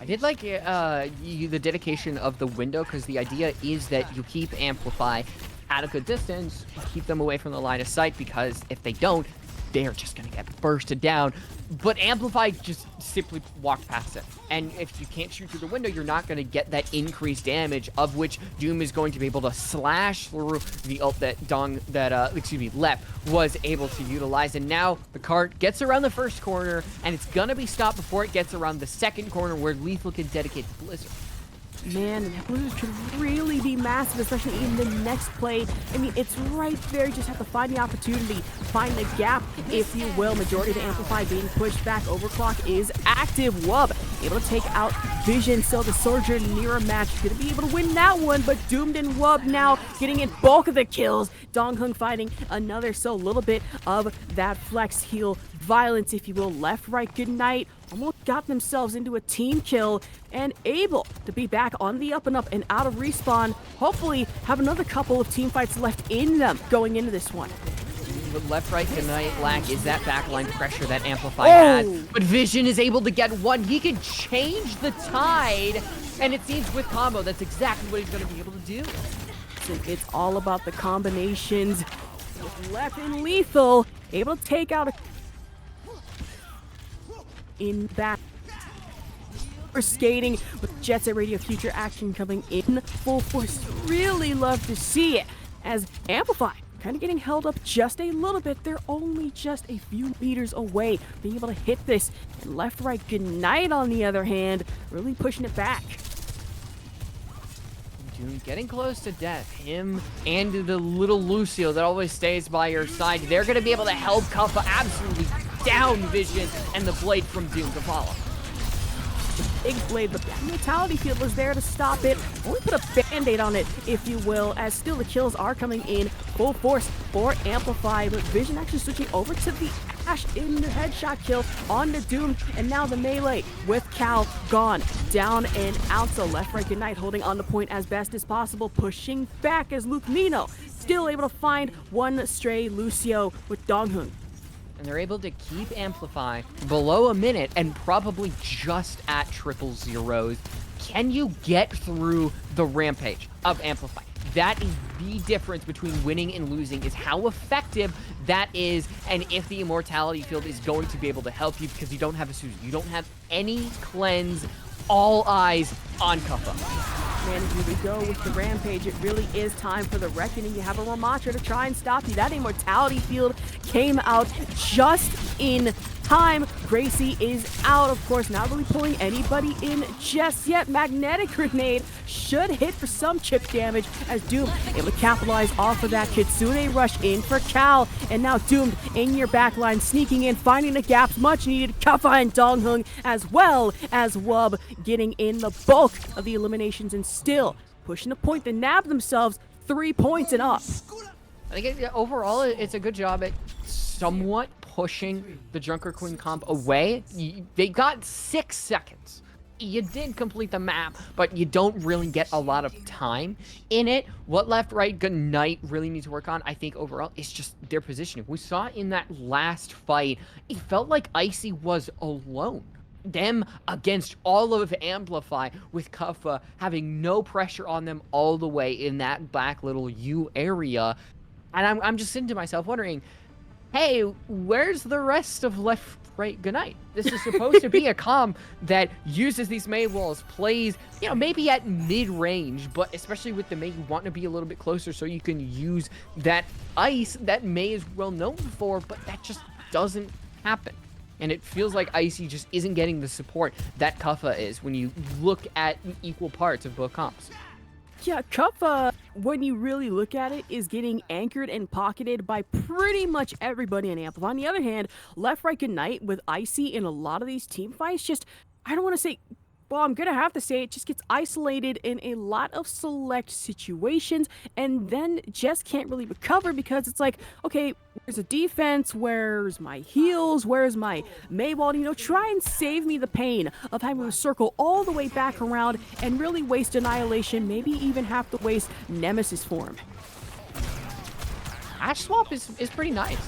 I did like the dedication of the window, because the idea is that you keep Amplify at a good distance, keep them away from the line of sight, because if they don't, they're just going to get bursted down. But Amplify just simply walked past it. And if you can't shoot through the window, you're not going to get that increased damage, of which Doom is going to be able to slash through the ult that Lep was able to utilize. And now the cart gets around the first corner, and it's going to be stopped before it gets around the second corner where Lethal can dedicate to Blizzard. Man, and that Blizzard could really be massive, especially in the next play. I mean, it's right there. You just have to find the opportunity, find the gap, if you will. Majority of the Amplify being pushed back. Overclock is active. Wub able to take out Vision. So the Soldier near a match, gonna be able to win that one, but Doomed and Wub now getting in bulk of the kills. Donghung fighting another, so a little bit of that flex heal violence, if you will. LeftRightGnight almost got themselves into a team kill and able to be back on the up and up and out of respawn. Hopefully have another couple of team fights left in them going into this one. But LeftRightGnight lack is that backline pressure that Amplify had. But Vision is able to get one. He can change the tide, and it seems with combo, that's exactly what he's going to be able to do. So it's all about the combinations. With Left and Lethal able to take out a in back. We're skating with Jet Set Radio Future action coming in full force. Really love to see it as Amplify kind of getting held up just a little bit. They're only just a few meters away being able to hit this. And LeftRightGnight, on the other hand, really pushing it back. Doom getting close to death. Him and the little Lucio that always stays by your side. They're going to be able to help Kuffa absolutely down Vision and the blade from Doom to follow. Big blade, but that Mortality Field was there to stop it. Only put a band-aid on it, if you will, as still the kills are coming in full force for Amplify, but Vision actually switching over to the Ash in the headshot kill on the Doom, and now the melee with Cal gone down and out. So LeftRightGnight holding on the point as best as possible, pushing back as Luke Mino still able to find one stray Lucio with Donghung. and they're able to keep Amplify below a minute and probably just at triple zeros. Can you get through the rampage of Amplify? That is the difference between winning and losing, is how effective that is, and if the Immortality Field is going to be able to help you, because you don't have a Susan, you don't have any cleanse, all eyes on Kuffa. Man, here we go with the rampage. It really is time for the reckoning. You have a Ramattra to try and stop you. That Immortality Field came out just in time. Gracie is out, of course, not really pulling anybody in just yet. Magnetic Grenade should hit for some chip damage as Doom able to capitalize off of that Kitsune rush in for Cal. And now Doomed in your backline, sneaking in, finding the gaps, much needed. Kuffa and Donghung, as well as Wub, getting in the bulk of the eliminations and still pushing the point to nab themselves 3 points and up. I think overall it's a good job at somewhat pushing the Junker Queen comp away. They got 6 seconds. You did complete the map, but you don't really get a lot of time in it. What LeftRightGnight really needs to work on, I think, overall, is just their positioning. We saw in that last fight, it felt like Icy was alone. Them against all of Amplify, with Kuffa having no pressure on them all the way in that back little U area. And I'm just sitting to myself wondering, hey, where's the rest of LeftRightGnight? This is supposed to be a comp that uses these Mei walls, plays, you know, maybe at mid-range, but especially with the Mei, you want to be a little bit closer so you can use that ice that Mei is well known for, but that just doesn't happen. And it feels like Icy just isn't getting the support that Kuffa is when you look at equal parts of both comps. Yeah, Kuffa, when you really look at it, is getting anchored and pocketed by pretty much everybody in Amplify. On the other hand, LeftRightGnight with Icy in a lot of these team fights just, I don't want to say, well, I'm going to have to say it just gets isolated in a lot of select situations and then just can't really recover because it's like, okay, where's the defense? Where's my heals? Where's my Maywall? You know, try and save me the pain of having to circle all the way back around and really waste Annihilation, maybe even have to waste Nemesis form. Ash Swap is pretty nice.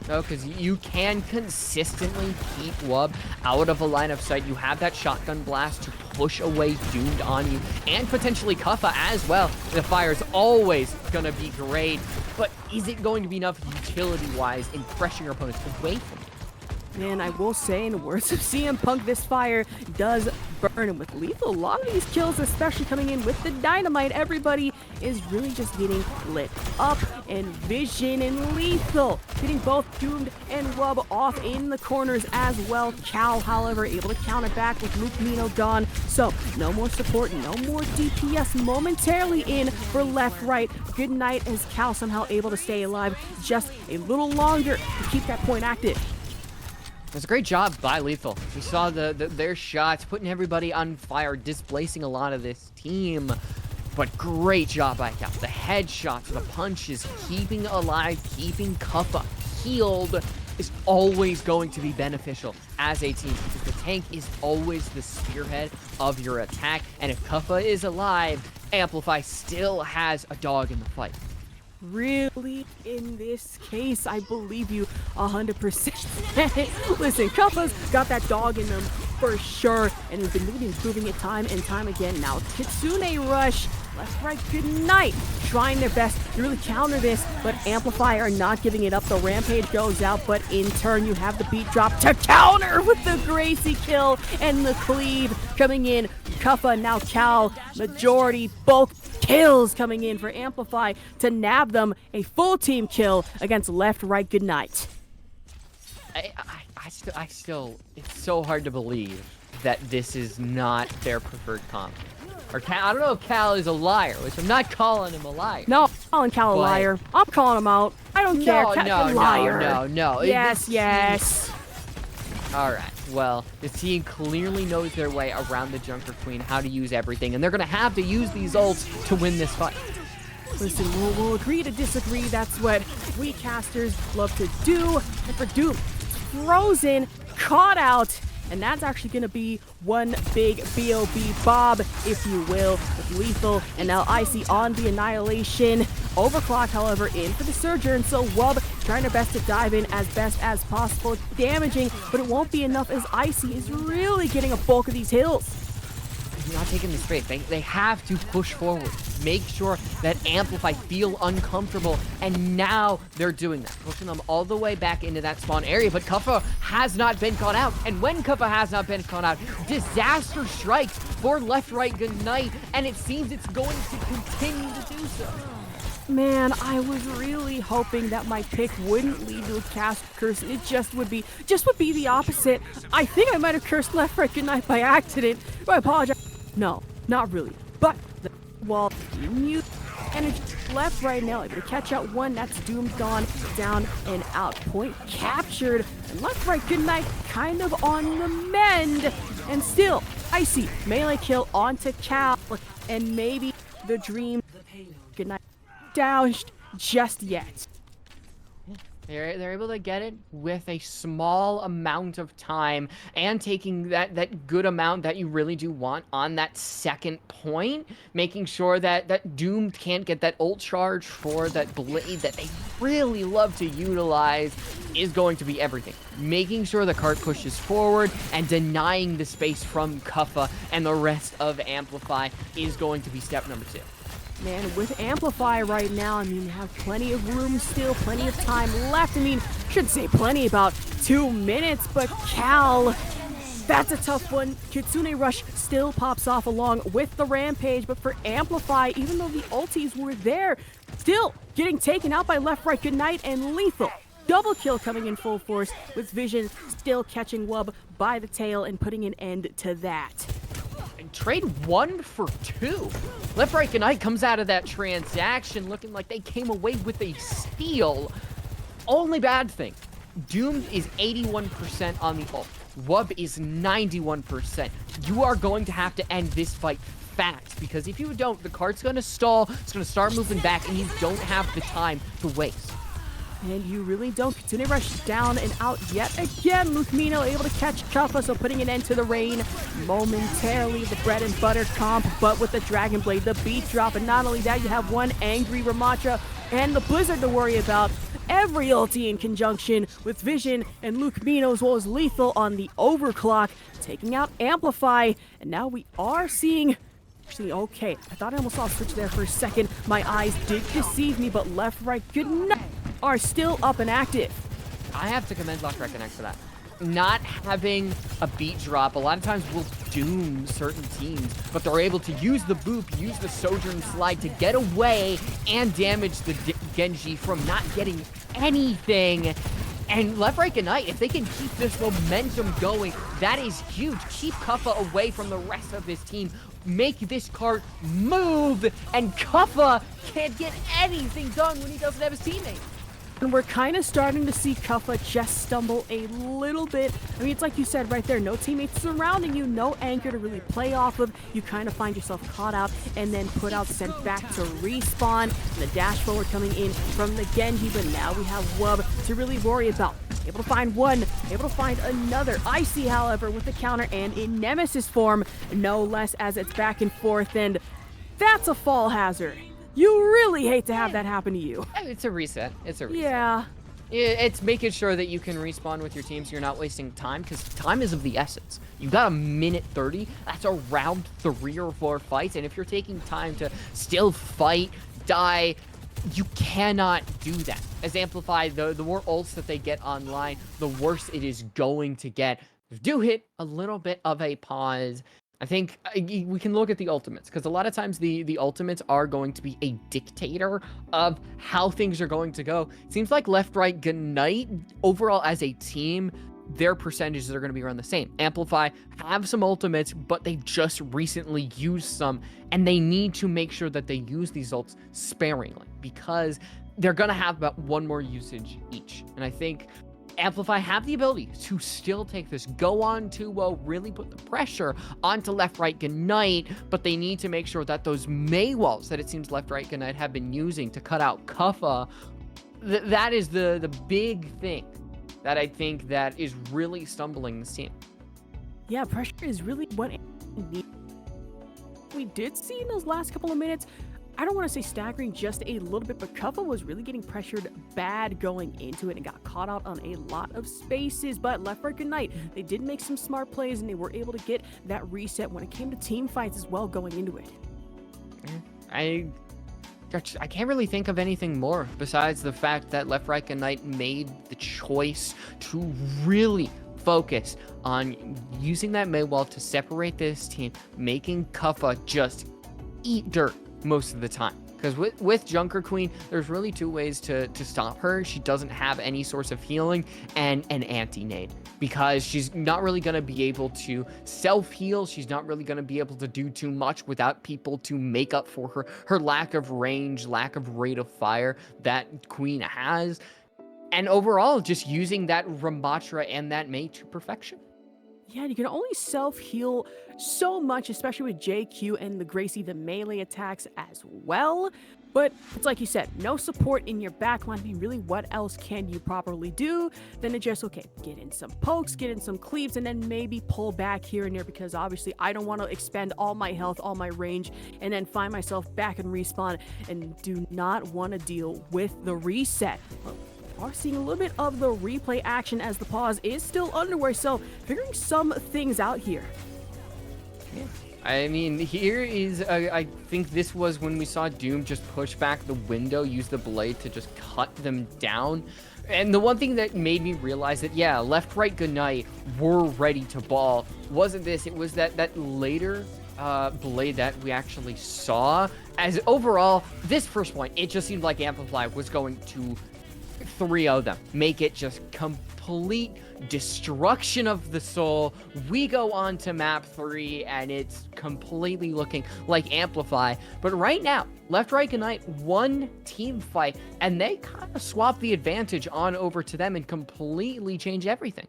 No, because you can consistently keep Wub out of a line of sight. You have that shotgun blast to push away Doomed on you, and potentially Kuffa as well. The fire's always going to be great, but is it going to be enough utility-wise in pressuring your opponents away from you? Man, I will say, in the words of CM Punk, this fire does burn. And with Lethal, a lot of these kills, especially coming in with the dynamite, everybody is really just getting lit up. And Vision and Lethal getting both Doomed and Wub off in the corners as well. Cal, however, able to counter back with Luke Mino gone. So, no more support, no more DPS momentarily in for LeftRightGnight, as Cal somehow able to stay alive just a little longer to keep that point active. It's a great job by Lethal. We saw their shots, putting everybody on fire, displacing a lot of this team. But great job by Cal. The headshots, the punches, keeping alive, keeping Kuffa healed is always going to be beneficial as a team, because the tank is always the spearhead of your attack. And if Kuffa is alive, Amplify still has a dog in the fight. Really, in this case, I believe you 100%. Listen, Kuffa's got that dog in them for sure, and has been really improving it time and time again. Now, Kitsune Rush, LeftRightGnight trying their best to really counter this, but Amplify are not giving it up. The Rampage goes out, but in turn, you have the beat drop to counter with the Gracie kill and the cleave coming in. Kuffa, now Cal, majority, both kills coming in for Amplify to nab them a full team kill against LeftRightGnight. I still, it's so hard to believe that this is not their preferred comp. Or Cal, I don't know if Cal is a liar, which I'm not calling him a liar. No, I'm calling Cal a liar. I'm calling him out. I don't care. No, liar. no. Yes. All right. Well, the team clearly knows their way around the Junker Queen, how to use everything, and they're going to have to use these ults to win this fight. Listen, we'll agree to disagree. That's what we casters love to do. And for Doom, frozen, caught out, and that's actually going to be one big B.O.B. Bob, if you will, with Lethal, and now Icy on the Annihilation. Overclock, however, in for the Surger, and so Wub trying their best to dive in as best as possible, damaging, but it won't be enough as Icy is really getting a bulk of these hills. You're not taking the space. They have to push forward. Make sure that Amplify feel uncomfortable, and now they're doing that, pushing them all the way back into that spawn area. But Kuffa has not been caught out, and when Kuffa has not been caught out, disaster strikes for LeftRightGnight, and it seems it's going to continue to do so. Man, I was really hoping that my pick wouldn't lead to a cast curse. It just would be the opposite. I think I might have cursed LeftRightGnight by accident. I apologize. No, not really. But well, mute energy left right now, able to catch out one. That's Doomed gone down and out. Point captured. And LeftRightGnight kind of on the mend. And still, Icy melee kill onto Cal, and maybe the dream. Good night. Doused just yet. They're able to get it with a small amount of time and taking that good amount that you really do want on that second point, making sure that Doomed can't get that ult charge for that blade that they really love to utilize is going to be everything. Making sure the cart pushes forward and denying the space from Kuffa and the rest of Amplify is going to be step number 2. Man, with Amplify right now, I mean, you have plenty of room still, plenty of time left. I mean, should say plenty, about 2 minutes, but Cal, that's a tough one. Kitsune Rush still pops off along with the Rampage, but for Amplify, even though the ultis were there, still getting taken out by LeftRightGnight and Lethal. Double kill coming in full force, with Vision still catching Wub by the tail and putting an end to that. Trade 1 for 2. LeftRightGnight comes out of that transaction looking like they came away with a steal. Only bad thing, Doomed is 81% on the ult. Wub is 91%. You are going to have to end this fight fast, because if you don't, the cart's going to stall, it's going to start moving back, and you don't have the time to waste. And you really don't. Kitsune Rush down and out yet again. Lukemino able to catch Kuffa, so putting an end to the rain momentarily. The bread and butter comp, but with the Dragon Blade, the beat drop. And not only that, you have one angry Ramattra and the Blizzard to worry about. Every ulti in conjunction with Vision and Lukemino, as well as Lethal on the overclock, taking out Amplify. And now we are seeing... Actually, okay, I thought I almost saw a switch there for a second. My eyes did deceive me, but LeftRightGnight are still up and active. I have to commend LeftRightGnight for that. Not having a beat drop a lot of times will doom certain teams, but they're able to use the boop, use the Sojourn Slide to get away and damage the Genji from not getting anything. And LeftRightGnight, if they can keep this momentum going, that is huge. Keep Kuffa away from the rest of this team. Make this cart move, and Kuffa can't get anything done when he doesn't have his teammates. And we're kind of starting to see Kuffa just stumble a little bit. I mean, it's like you said right there, no teammates surrounding you, no anchor to really play off of. You kind of find yourself caught out and then put out, sent back to respawn. The dash forward coming in from the Genji, but now we have Wub to really worry about. Able to find one, able to find another. Icy, however, with the counter and in Nemesis form, no less, as it's back and forth, and that's a fall hazard. You really hate to have that happen to you. It's a reset. It's a reset. Yeah. It's making sure that you can respawn with your team so you're not wasting time, because time is of the essence. You got a minute 30. That's around 3 or 4 fights, and if you're taking time to still fight, die, you cannot do that. As Amplify, the more ults that they get online, the worse it is going to get. Do hit a little bit of a pause. I think we can look at the ultimates, because a lot of times the ultimates are going to be a dictator of how things are going to go. It seems like LeftRightGnight, overall as a team, their percentages are going to be around the same. Amplify have some ultimates, but they just recently used some, and they need to make sure that they use these ults sparingly, because they're going to have about 1 more usage each. And I think Amplify have the ability to still take this, go on 2-0, really put the pressure onto LeftRightGnight, but they need to make sure that those Mei walls that it seems LeftRightGnight have been using to cut out Kuffa, that is the big thing that I think that is really stumbling this team. Yeah, pressure is really what we did see in those last couple of minutes. I don't want to say staggering just a little bit, but Kuffa was really getting pressured bad going into it and got caught out on a lot of spaces. But LeftRightGnight, they did make some smart plays and they were able to get that reset when it came to team fights as well going into it. I can't really think of anything more besides the fact that LeftRightGnight made the choice to really focus on using that mid wall to separate this team, making Kuffa just eat dirt most of the time. Because with Junker Queen, there's really two ways to stop her. She doesn't have any source of healing and an anti-nade, because she's not really going to be able to self-heal. She's not really going to be able to do too much without people to make up for her lack of range, lack of rate of fire that Queen has. And overall, just using that Ramatra and that Mei to perfection. Yeah, you can only self-heal so much, especially with JQ and the Gracie, the melee attacks as well. But it's like you said, no support in your backline. I mean, really, what else can you properly do than to just, okay, get in some pokes, get in some cleaves, and then maybe pull back here and there, because obviously I don't want to expend all my health, all my range, and then find myself back and respawn, and do not want to deal with the reset. Are seeing a little bit of the replay action as the pause is still underway, so figuring some things out here. Yeah. I mean, here is, I think this was when we saw Doom just push back the window, use the blade to just cut them down. And the one thing that made me realize that, yeah, LeftRightGnight were ready to ball wasn't this. It was that later blade that we actually saw. As overall, this first point, it just seemed like Amplify was going to 3-0 them, make it just complete destruction of the soul. We go on to map 3 and it's completely looking like Amplify. But right now, LeftRightGnight won team fight and they kind of swap the advantage on over to them and completely change everything.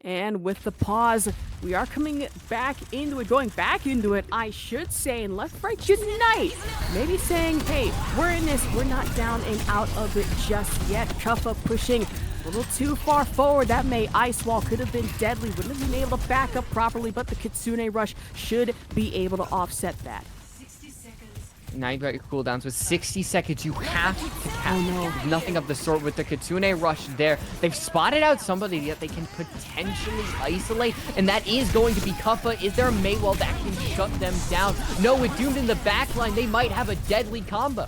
And with the pause, we are coming back into it, going back into it, I should say, in LeftRightGnight. Maybe saying, hey, we're in this, we're not down and out of it just yet. Kuffa pushing a little too far forward. That Mei Ice Wall could have been deadly, wouldn't have been able to back up properly, but the Kitsune Rush should be able to offset that. Now you've got your cooldowns with 60 seconds. You have to catch. Oh no. Nothing of the sort with the Kitsune Rush there. They've spotted out somebody that they can potentially isolate, and that is going to be Kuffa. Is there a Mei wall that can shut them down? No, with Doomed in the backline, they might have a deadly combo.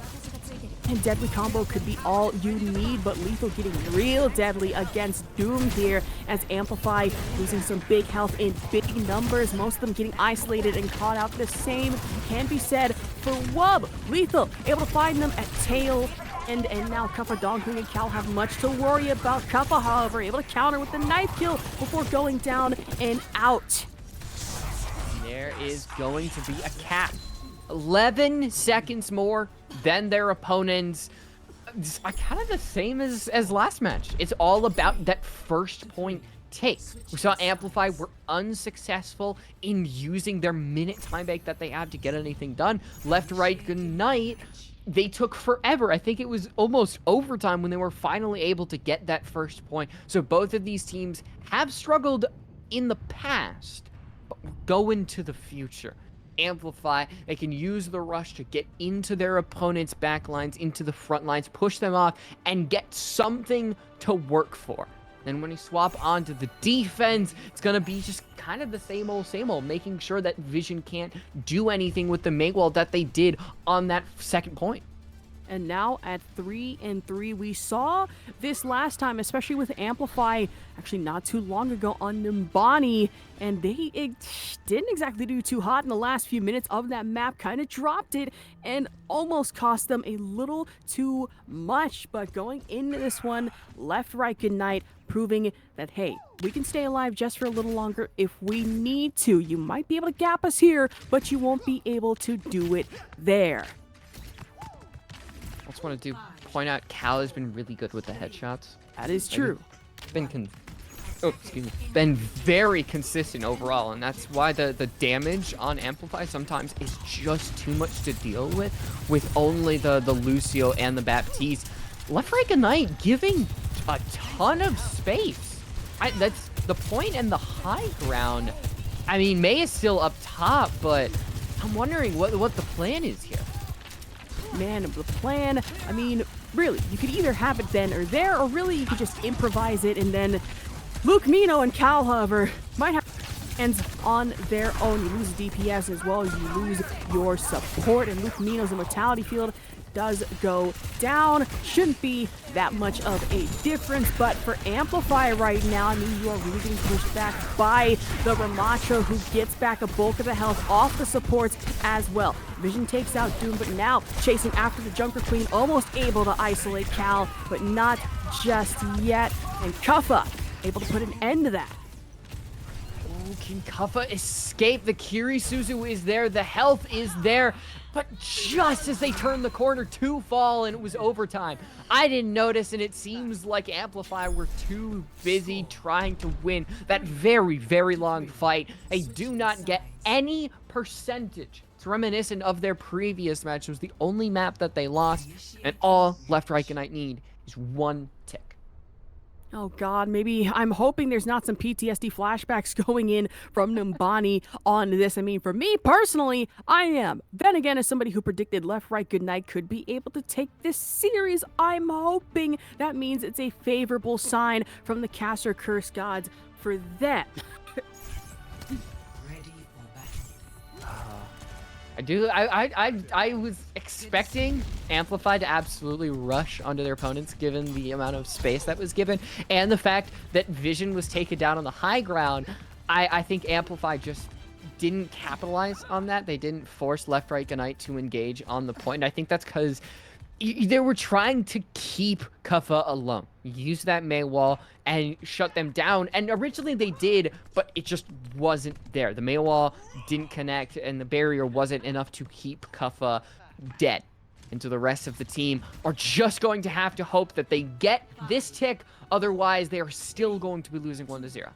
And deadly combo could be all you need, but Lethal getting real deadly against Doom here as Amplify losing some big health in big numbers, most of them getting isolated and caught out. The same can be said for Wub. Lethal able to find them at tail end, and now Kuffa, Dongkung, and Cal have much to worry about. Kuffa, however, able to counter with the knife kill before going down and out. There is going to be a cap. 11 seconds more than their opponents. It's kind of the same as last match. It's all about that first point take. We saw Amplify were unsuccessful in using their minute time bank that they had to get anything done. LeftRightGnight, they took forever. I think it was almost overtime when they were finally able to get that first point. So both of these teams have struggled in the past, but go into the future. Amplify, they can use the rush to get into their opponent's backlines, into the front lines, push them off, and get something to work for. Then when you swap onto the defense, it's going to be just kind of the same old, making sure that Vision can't do anything with the Mei wall that they did on that second point. And now at 3-3, we saw this last time, especially with Amplify, actually not too long ago on Nimbani, and they didn't exactly do too hot in the last few minutes of that map, kind of dropped it and almost cost them a little too much. But going into this one, LeftRightGnight proving that, hey, we can stay alive just for a little longer if we need to. You might be able to gap us here, but you won't be able to do it there. I just want to point out Cal has been really good with the headshots. That is true. Been very consistent overall, and that's why the damage on Amplify sometimes is just too much to deal with only the Lucio and the Baptiste. LeftRightGnight giving a ton of space. That's the point and the high ground. I mean, Mei is still up top, but I'm wondering what the plan is here. man, the plan, I mean, really, you could either have it then or there, or really you could just improvise it, and then Luke Mino and Cal, however, might have hands on their own. You lose DPS as well as you lose your support, and Luke Mino's immortality field does go down. Shouldn't be that much of a difference, but for Amplify right now, I mean, you are really getting pushed back by the Ramacho, who gets back a bulk of the health off the supports as well. Vision takes out Doom, but now chasing after the Junker Queen, almost able to isolate Cal, but not just yet. And Kuffa able to put an end to that. Oh, can Kuffa escape? The Kirisuzu is there, the health is there, but just as they turned the corner to fall and it was overtime, I didn't notice, and it seems like Amplify were too busy trying to win that very, very long fight. They do not get any percentage. It's reminiscent of their previous match. It was the only map that they lost, and all LeftRightGnight need is one tick. Oh God, maybe I'm hoping there's not some PTSD flashbacks going in from Numbani on this. I mean, for me personally, I am. Then again, as somebody who predicted LeftRightGnight could be able to take this series, I'm hoping that means it's a favorable sign from the Caster Curse gods for them. I was expecting Amplify to absolutely rush onto their opponents given the amount of space that was given and the fact that Vision was taken down on the high ground. I think Amplify just didn't capitalize on that. They didn't force LeftRightGnight to engage on the point. And I think that's because they were trying to keep Kuffa alone. Use that Mei wall and shut them down. And originally they did, but it just wasn't there. The Mei wall didn't connect, and the barrier wasn't enough to keep Kuffa dead. And so the rest of the team are just going to have to hope that they get this tick. Otherwise, they are still going to be losing 1-0.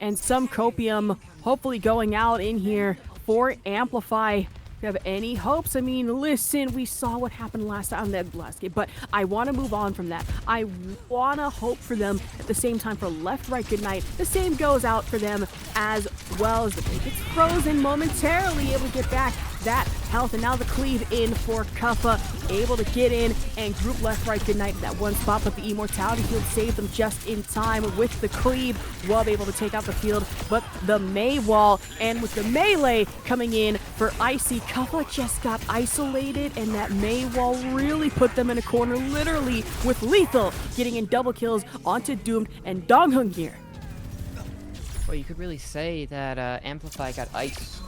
And some copium hopefully going out in here for Amplify. You have any hopes? I mean, listen, we saw what happened last time, that last game, but I want to move on from that. I want to hope for them at the same time for LeftRightGnight. The same goes out for them as well, as the pick gets frozen momentarily, able to get back that health, and now the cleave in for Kuffa, able to get in and group LeftRightGnight in that one spot, but the immortality field saved them just in time with the cleave. Wub able to take out the field, but the Mei wall, and with the melee coming in for Icy, Kuffa just got isolated, and that Mei wall really put them in a corner, literally, with Lethal getting in double kills onto Doomed and Donghung here. Well, you could really say that Amplify got ice.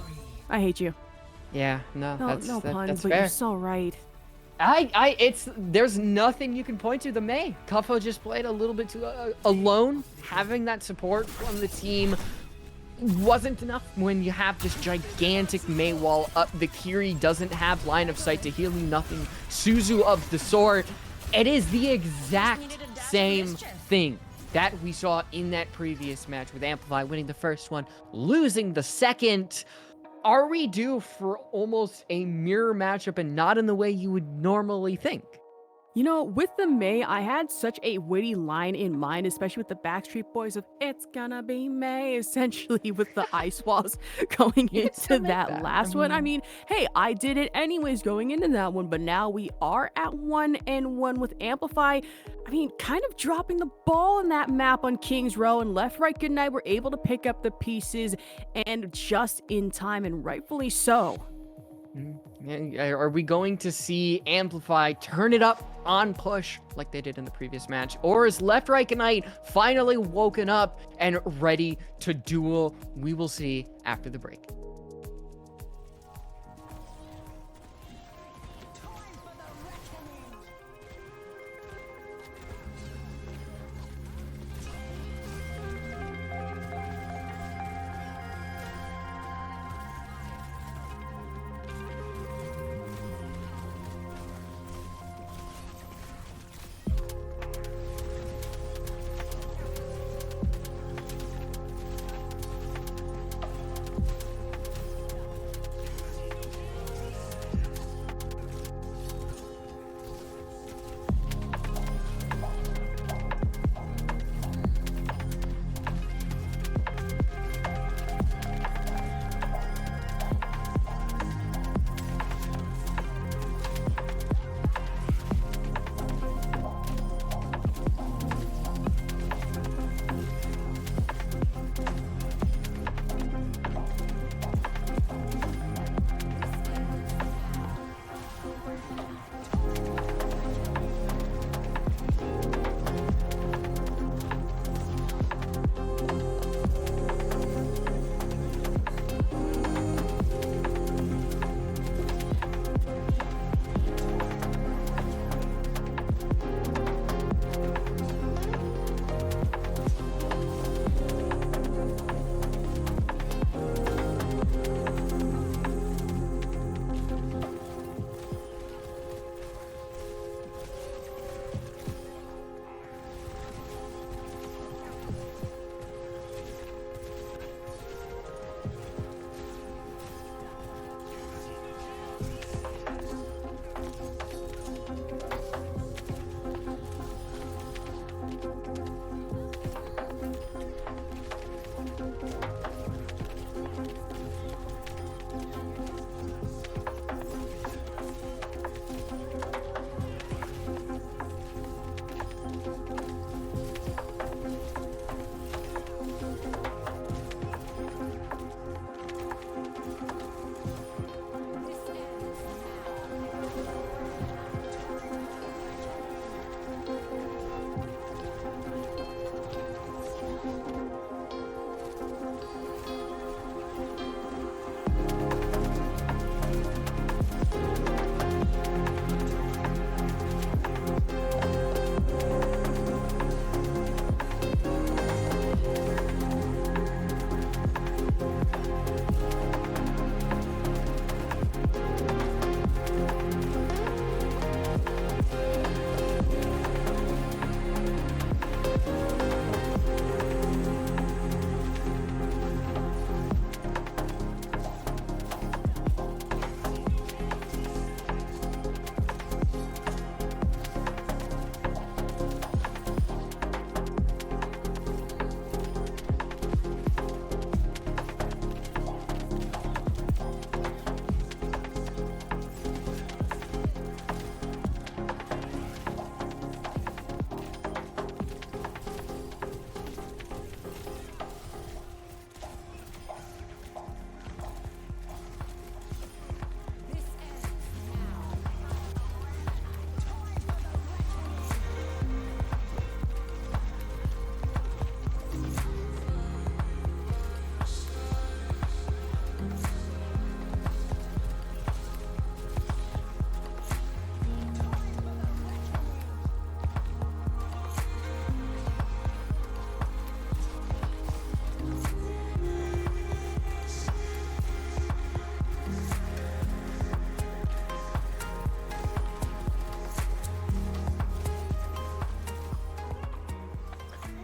I hate you. Yeah, No that's puns, but fair. you're so right. There's nothing you can point to. The Mei. Kuffa just played a little bit too alone. Having that support from the team wasn't enough when you have this gigantic Mei wall up. The Kiri doesn't have line of sight to heal you nothing. Suzu of the sword. It is the exact same thing that we saw in that previous match with Amplify winning the first one, losing the second. Are we due for almost a mirror matchup, and not in the way you would normally think? You know, with the Mei, I had such a witty line in mind, especially with the Backstreet Boys of "It's gonna be May," essentially with the ice walls going into that last one. I mean, hey, I did it anyways going into that one, but now we are at 1-1 with Amplify. I mean, kind of dropping the ball in that map on King's Row, and LeftRightGnight were able to pick up the pieces, and just in time, and rightfully so. Are we going to see Amplify turn it up on push like they did in the previous match? Or is LeftRightGnight finally woken up and ready to duel? We will see after the break.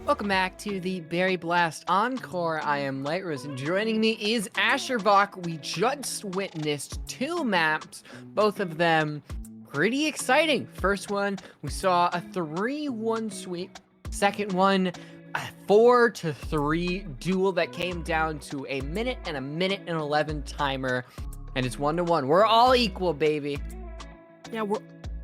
Welcome back to the Berry Blast Encore. I am Lightrose, and joining me is Asherbach. We just witnessed two maps, both of them pretty exciting. First one, we saw a 3-1 sweep. Second one, a 4-3 duel that came down to a minute and 1:11 timer, and it's 1-1. We're all equal, baby. Yeah, we're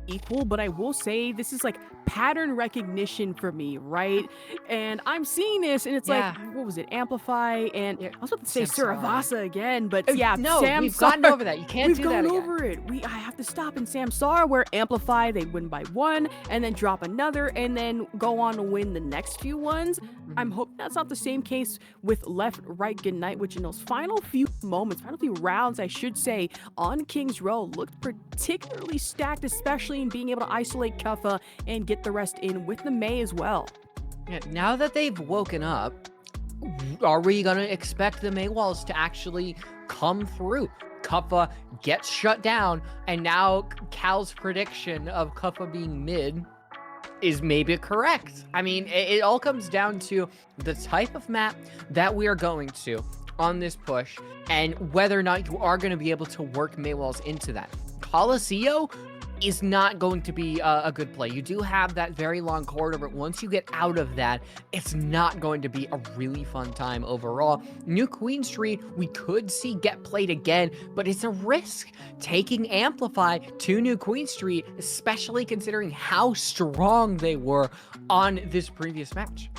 equal, but I will say this is like pattern recognition for me, right? And I'm seeing this, and it's Yeah. like, what was it, Amplify? And Yeah, I was about to say Samsara. Suravasa again, but Oh, yeah, no, we've Samsara. gotten over that. You can't We've do that gone again. over it. I have to stop in Samsara, where Amplify, they win by one, and then drop another, and then go on to win the next few ones. I'm hoping that's not the same case with LeftRightGnight, which in those final few moments, final few rounds, I should say, on King's Row, looked particularly stacked, especially in being able to isolate Kuffa and get the rest in with the Mei as well. Yeah, now that they've woken up, are we going to expect the Maywalls to actually come through? Kuffa gets shut down, and now Cal's prediction of Kuffa being mid is maybe correct. I mean, it all comes down to the type of map that we are going to on this push, and whether or not you are going to be able to work Maywalls into that. Coliseo is not going to be a good play. You do have that very long corridor, but once you get out of that, it's not going to be a really fun time overall. New Queen Street, we could see get played again, but it's a risk taking Amplify to New Queen Street, especially considering how strong they were on this previous match.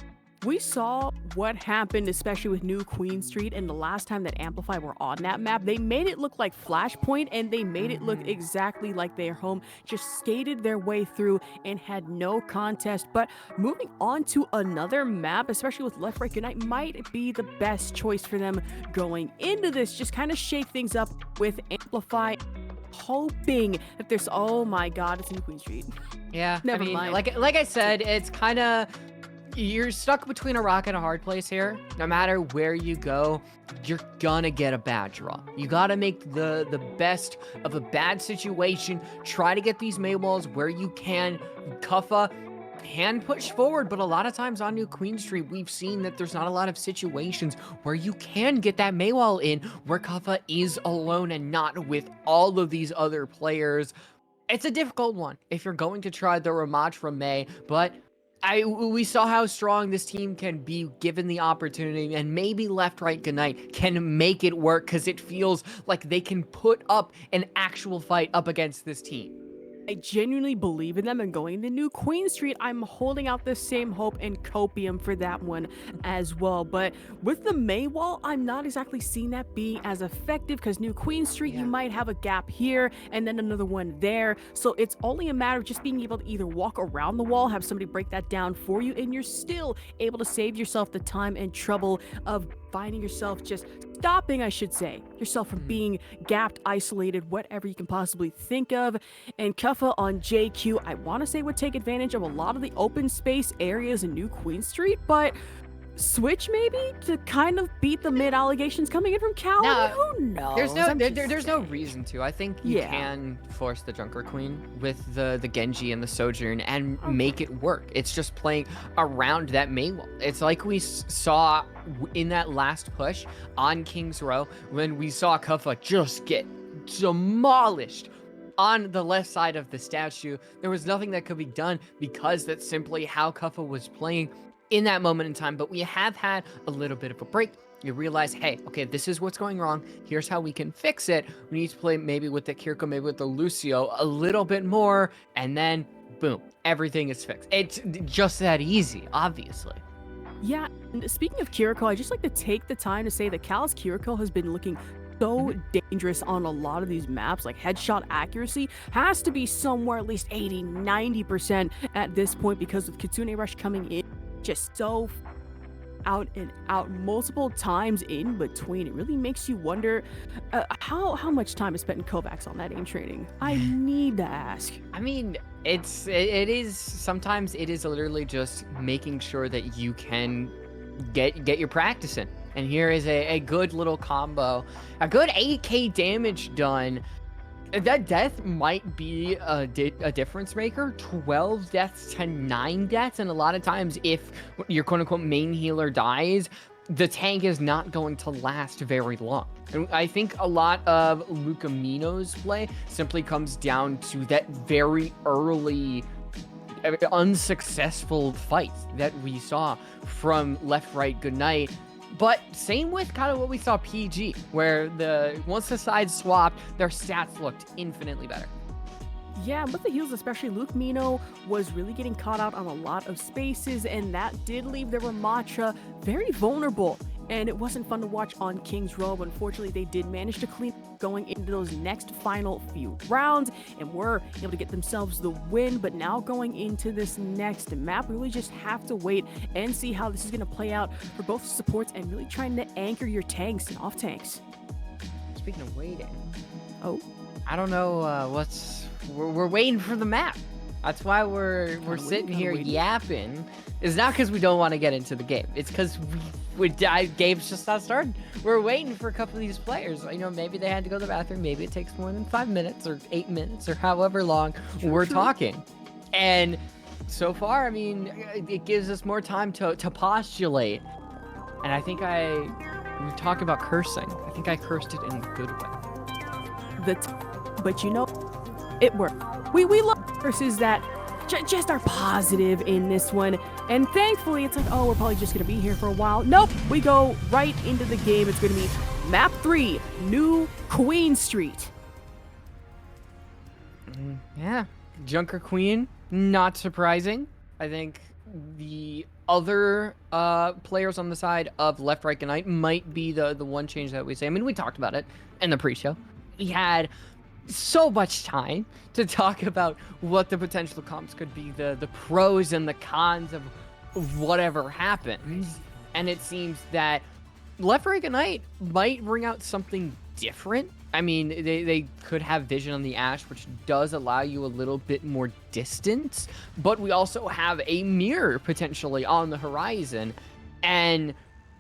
We saw what happened, especially with New Queen Street, and the last time that Amplify were on that map. They made it look like Flashpoint, and they made it look exactly like their home, just skated their way through and had no contest. But moving on to another map, especially with LeftRightGnight, might be the best choice for them going into this. Just kind of shake things up with Amplify, hoping that there's, oh my god, it's New Queen Street. Yeah, Never I mean, mind. like I said, it's kind of, you're stuck between a rock and a hard place here. No matter where you go, you're gonna get a bad draw. You gotta make the best of a bad situation. Try to get these Maywalls where you can. Kuffa can push forward, but a lot of times on New Queen Street, we've seen that there's not a lot of situations where you can get that Maywall in, where Kuffa is alone and not with all of these other players. It's a difficult one if you're going to try the Ramaj from Mei, but We saw how strong this team can be given the opportunity, and maybe LeftRightGnight can make it work because it feels like they can put up an actual fight up against this team. I genuinely believe in them, and going to New Queen Street, I'm holding out the same hope and copium for that one as well. But with the May wall, I'm not exactly seeing that being as effective because New Queen Street, you might have a gap here and then another one there. So it's only a matter of just being able to either walk around the wall, have somebody break that down for you, and you're still able to save yourself the time and trouble of finding yourself just stopping, I should say, yourself from being gapped, isolated, whatever you can possibly think of. And Kuffa on JQ, I want to say would take advantage of a lot of the open space areas in New Queen Street, but switch maybe to kind of beat the mid allegations coming in from Cal. No, Who knows? There's no reason to. I think you can force the Junker Queen with the Genji and the Sojourn and make it work. It's just playing around that main wall. It's like we saw in that last push on King's Row when we saw Kuffa just get demolished on the left side of the statue. There was nothing that could be done because that's simply how Kuffa was playing in that moment in time. But we have had a little bit of a break. You realize, hey, okay, this is what's going wrong. Here's how we can fix it. We need to play maybe with the Kiriko, maybe with the Lucio a little bit more, and then boom, everything is fixed. It's just that easy, obviously. Yeah, and speaking of Kiriko, I just like to take the time to say that Cal's Kiriko has been looking so dangerous on a lot of these maps. Like headshot accuracy has to be somewhere at least 80-90% at this point because of Kitsune Rush coming in just so out and out multiple times in between. It really makes you wonder how much time is spent in Kovacs on that aim training. I need to ask. I mean, it is sometimes it is literally just making sure that you can get your practice in. And here is a good little combo, a good 8k damage done. That death might be a difference maker. 12 deaths to 9 deaths, and a lot of times if your quote-unquote main healer dies, the tank is not going to last very long. And I think a lot of Lucamino's play simply comes down to that very early unsuccessful fight that we saw from LeftRightGnight. But same with kind of what we saw PG, where once the sides swapped, their stats looked infinitely better. Yeah, with the heals especially, Luke Mino was really getting caught out on a lot of spaces, and that did leave the Ramatra very vulnerable. And it wasn't fun to watch on King's Row, but unfortunately they did manage to clean going into those next final few rounds and were able to get themselves the win. But now going into this next map, we really just have to wait and see how this is going to play out for both supports and really trying to anchor your tanks and off tanks. Speaking of waiting, I don't know we're waiting for the map. That's why we're sitting here yapping. It's not because we don't want to get into the game. It's because game's just not started. We're waiting for a couple of these players. You know, maybe they had to go to the bathroom. Maybe it takes more than 5 minutes or 8 minutes or however long we're talking. And so far, I mean, it gives us more time to postulate. And I think we talk about cursing. I think I cursed it in a good way. But you know, it worked. We love curses that just are positive in this one. And thankfully, it's like, oh, we're probably just going to be here for a while. Nope, we go right into the game. It's going to be Map 3, New Queen Street. Yeah, Junker Queen, not surprising. I think the other players on the side of LeftRightGnight might be the one change that we say. I mean, we talked about it in the pre-show. We had so much time to talk about what the potential comps could be, the pros and the cons of whatever happens. And it seems that LeftRightGnight might bring out something different. I mean, they could have vision on the Ash, which does allow you a little bit more distance, but we also have a mirror potentially on the horizon, and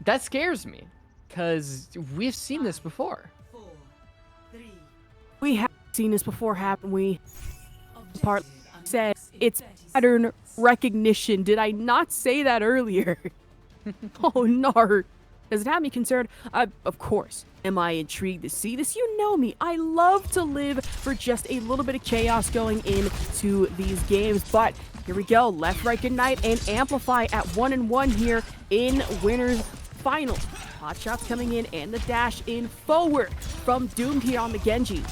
that scares me because we've seen this before. We have seen this before happen. We part said it's pattern recognition. Did I not say that earlier? Oh, no. Does it have me concerned? Of course. Am I intrigued to see this? You know me. I love to live for just a little bit of chaos going into these games, but Here we go. LeftRightGnight and Amplify at 1-1 here in winners finals. Hot shots coming in and the dash in forward from Doomed here on the Genji.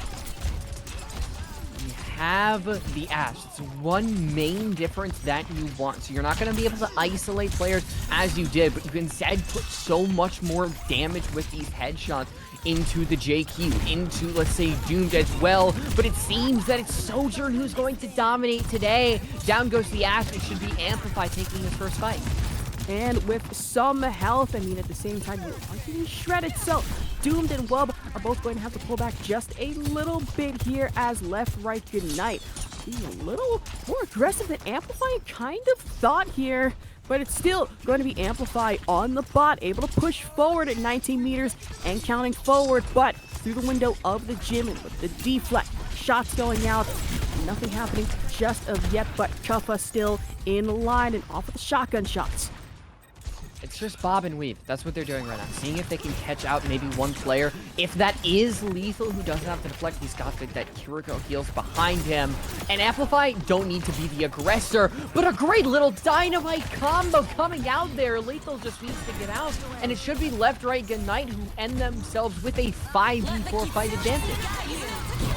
Have the Ash. It's one main difference that you want. So you're not going to be able to isolate players as you did, but you can instead put so much more damage with these headshots into the JQ, into, let's say, Doomed as well. But it seems that it's Sojourn who's going to dominate today. Down goes the Ash. It should be Amplify taking his first fight. And with some health, I mean, at the same time, you are getting shredded. So Doomed and Wub are both going to have to pull back just a little bit here as LeftRightGnight being a little more aggressive than Amplify kind of thought here. But it's still going to be Amplify on the bot, able to push forward at 19 meters and counting forward, but through the window of the gym and with the deflect, shots going out, nothing happening just of yet, but Kuffa still in line and off with the shotgun shots. It's just bob and weave. That's what they're doing right now. Seeing if they can catch out maybe one player. If that is Lethal, who doesn't have to deflect, he's got that Kiriko heals behind him. And Amplify don't need to be the aggressor, but a great little dynamite combo coming out there. Lethal just needs to get out, and it should be LeftRightGnight who end themselves with a 5v4 fight advantage.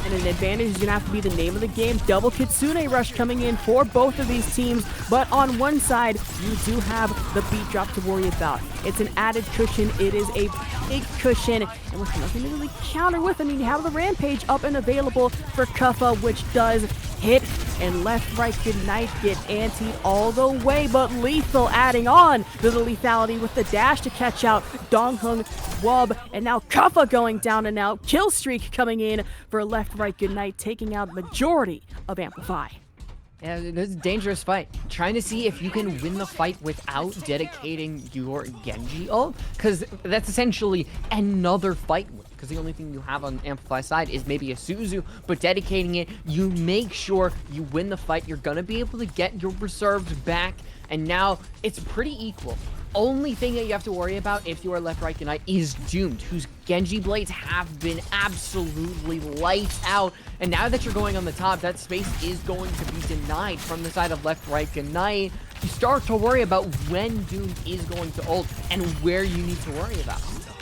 And an advantage is going to have to be the name of the game. Double Kitsune Rush coming in for both of these teams. But on one side, you do have the beat drop to worry about. It's an added cushion. It is a big cushion. And with nothing to really counter with, I mean, you have the Rampage up and available for Kuffa, which does hit. And LeftRightGnight get antied all the way. But Lethal adding on to the lethality with the dash to catch out Donghung, Wub, and now Kuffa going down and out. Kill streak coming in for LeftRightGnight, taking out majority of Amplify. Yeah, this is a dangerous fight. Trying to see if you can win the fight without dedicating your Genji ult, because that's essentially another fight win. Because the only thing you have on Amplify's side is maybe a Suzu, but dedicating it, you make sure you win the fight. You're going to be able to get your reserves back, and now it's pretty equal. Only thing that you have to worry about if you are LeftRightGnight is Doomed, whose Genji blades have been absolutely lights out. And now that you're going on the top, that space is going to be denied from the side of LeftRightGnight. You start to worry about when Doomed is going to ult and where you need to worry about.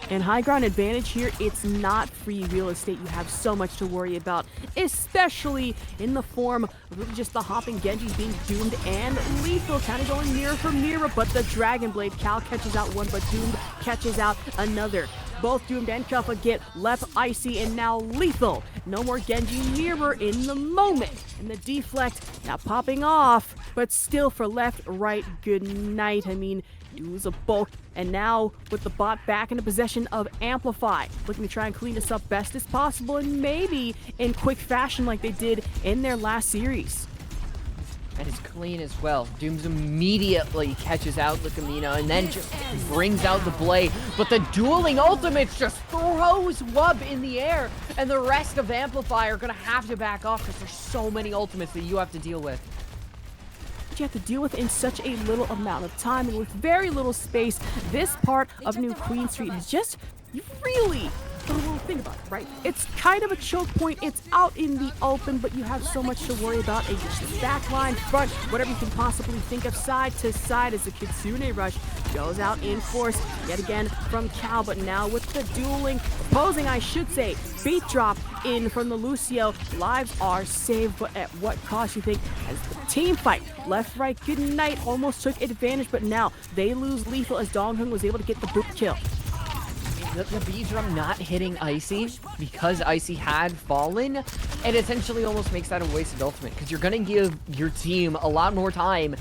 And high ground advantage here, it's not free real estate. You have so much to worry about, especially in the form of really just the hopping Genjis being Doomed and Lethal, kind of going mirror for mirror, but the Dragon Blade, Cal catches out one, but Doomed catches out another. Both Doomed and Kuffa get left icy, and now Lethal. No more Genji mirror in the moment. And the deflect now popping off, but still for LeftRightGnight. I mean, use a bulk, and now with the bot back into possession of Amplify, looking to try and clean this up best as possible, and maybe in quick fashion like they did in their last series. And it's clean as well. Dooms immediately catches out the Camino and then just brings out the blade. But the dueling ultimates just throws Wub in the air, and the rest of Amplify are going to have to back off because there's so many ultimates that you have to deal with. You have to deal with in such a little amount of time and with very little space. This part of New Queen Street is just, you really think about it, right? It's kind of a choke point. It's out in the open, but you have so much to worry about. A back line, front, whatever you can possibly think of, side to side as the Kitsune Rush goes out in force yet again from Cal, but now with the dueling, opposing, I should say, beat drop in from the Lucio. Lives are saved, but at what cost, you think, as the team fight? LeftRightGnight almost took advantage, but now they lose Lethal as Donghung was able to get the boot kill. The beat drum not hitting Icy because Icy had fallen, it essentially almost makes that a wasted ultimate, because you're going to give your team a lot more time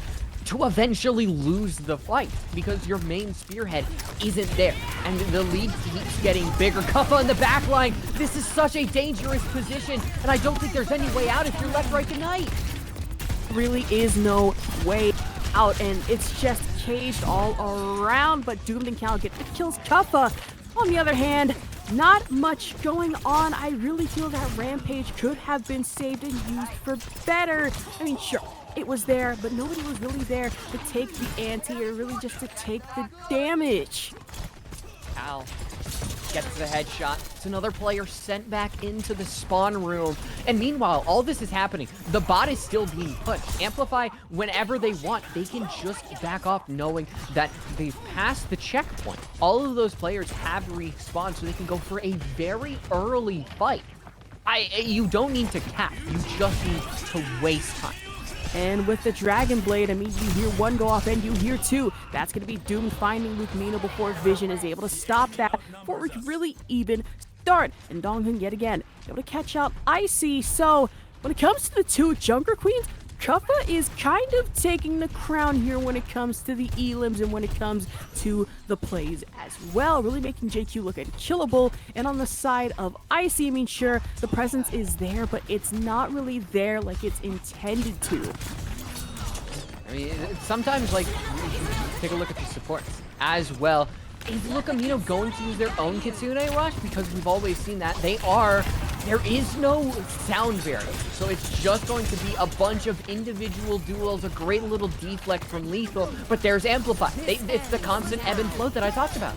to eventually lose the fight because your main spearhead isn't there, and the lead keeps getting bigger. Kuffa in the back line. This is such a dangerous position, and I don't think there's any way out if you're LeftRightGnight. Really is no way out, and it's just caged all around, but Doomed and Cal get the kills. Kuffa, on the other hand, not much going on. I really feel that Rampage could have been saved and used for better. I mean, sure, it was there, but nobody was really there to take the ante or really just to take the damage. Cal gets the headshot. It's another player sent back into the spawn room. And meanwhile, all this is happening. The bot is still being pushed. Amplify, whenever they want, they can just back off knowing that they've passed the checkpoint. All of those players have respawned so they can go for a very early fight. You don't need to cap, you just need to waste time. And with the Dragon Blade, I mean, you hear one go off and you hear two. That's going to be Doom finding Lukemino before Vision is able to stop that before we can really even start. And Donghun yet again able to catch out Icy. So when it comes to the two Junker Queens, Kuffa is kind of taking the crown here when it comes to the elims and when it comes to the plays as well. Really making JQ look unkillable. And on the side of Icy, I mean, sure, the presence is there, but it's not really there like it's intended to. I mean, sometimes, like, take a look at the supports as well. Is Lukemino going to use their own Kitsune Rush? Because we've always seen that. There is no sound barrier. So it's just going to be a bunch of individual duels, a great little deflect from Lethal, but there's Amplify. It's the constant ebb and flow that I talked about.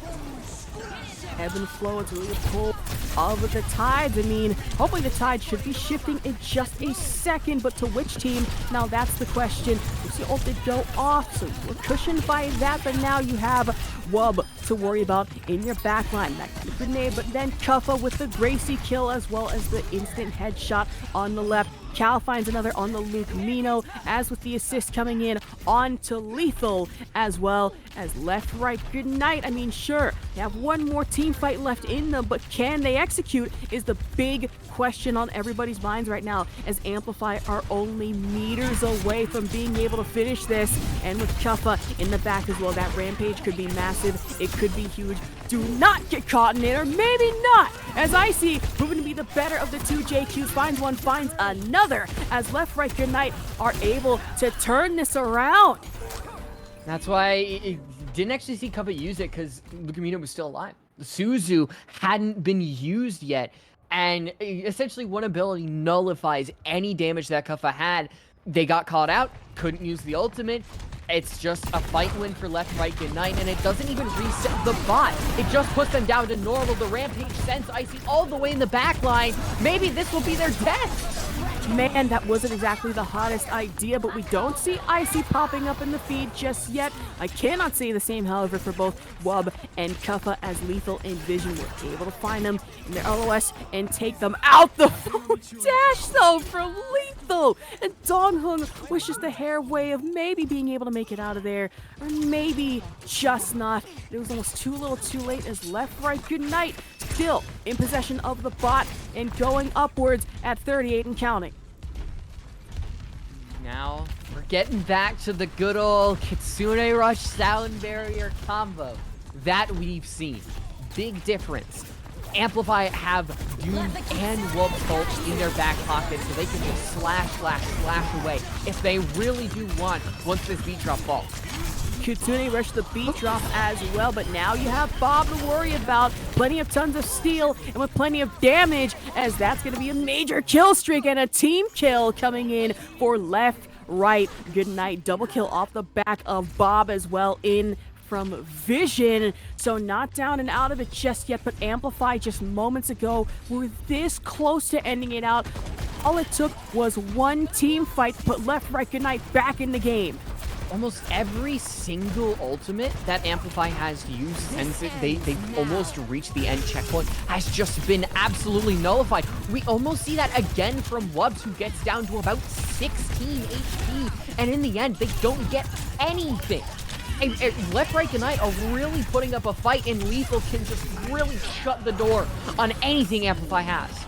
Ebb and flow, it's really a pull of the tides. I mean, hopefully the tide should be shifting in just a second, but to which team? Now that's the question. You see ult did go off, so you're cushioned by that, but now you have Wub to worry about in your backline. That kind of grenade, but then Kuffa with the Gracie kill as well as the instant headshot on the left. Cal finds another on the Lukemino, as with the assist coming in onto Lethal, as well as LeftRightGnight. I mean, sure, they have one more team fight left in them, but can they execute is the big question on everybody's minds right now, as Amplify are only meters away from being able to finish this. And with Kuffa in the back as well, that rampage could be massive, it could be huge. Do not get caught in it, or maybe not, as Icy, proving to be the better of the two JQs, finds one, finds another, as LeftRightGnight are able to turn this around. That's why it didn't actually see Kuffa use it, because Lukemino was still alive. Suzu hadn't been used yet, and essentially one ability nullifies any damage that Kuffa had. They got caught out, couldn't use the ultimate. It's just a fight win for LeftRightGnight, and it doesn't even reset the bot. It just puts them down to normal. The Rampage sends Icy all the way in the back line. Maybe this will be their death. Man, that wasn't exactly the hottest idea, but we don't see Icy popping up in the feed just yet. I cannot say the same, however, for both Wub and Kuffa, as Lethal and Vision were able to find them in their LOS and take them out. The dash, though, for Lethal! And Donghun was just a hair way of maybe being able to make it out of there, or maybe just not. It was almost too little too late, as LeftRightGnight still in possession of the bot and going upwards at 38 and counting. Now, we're getting back to the good old Kitsune Rush sound barrier combo that we've seen. Big difference. Amplify have Doom and Wub's ult in their back pocket, so they can just slash away if they really do want once this beat drop falls. Kitsune Rush the beat drop as well, but now you have Bob to worry about. Plenty of tons of steel and with plenty of damage, as that's going to be a major kill streak and a team kill coming in for LeftRightGnight. Double kill off the back of Bob as well in from Vision. So not down and out of it just yet, but Amplify just moments ago were this close to ending it out. All it took was one team fight to put LeftRightGnight back in the game. Almost every single ultimate that Amplify has used since they've almost reached the end checkpoint has just been absolutely nullified. We almost see that again from Wubs, who gets down to about 16 HP, and in the end, they don't get anything. LeftRightGnight are really putting up a fight, and Lethal can just really shut the door on anything Amplify has.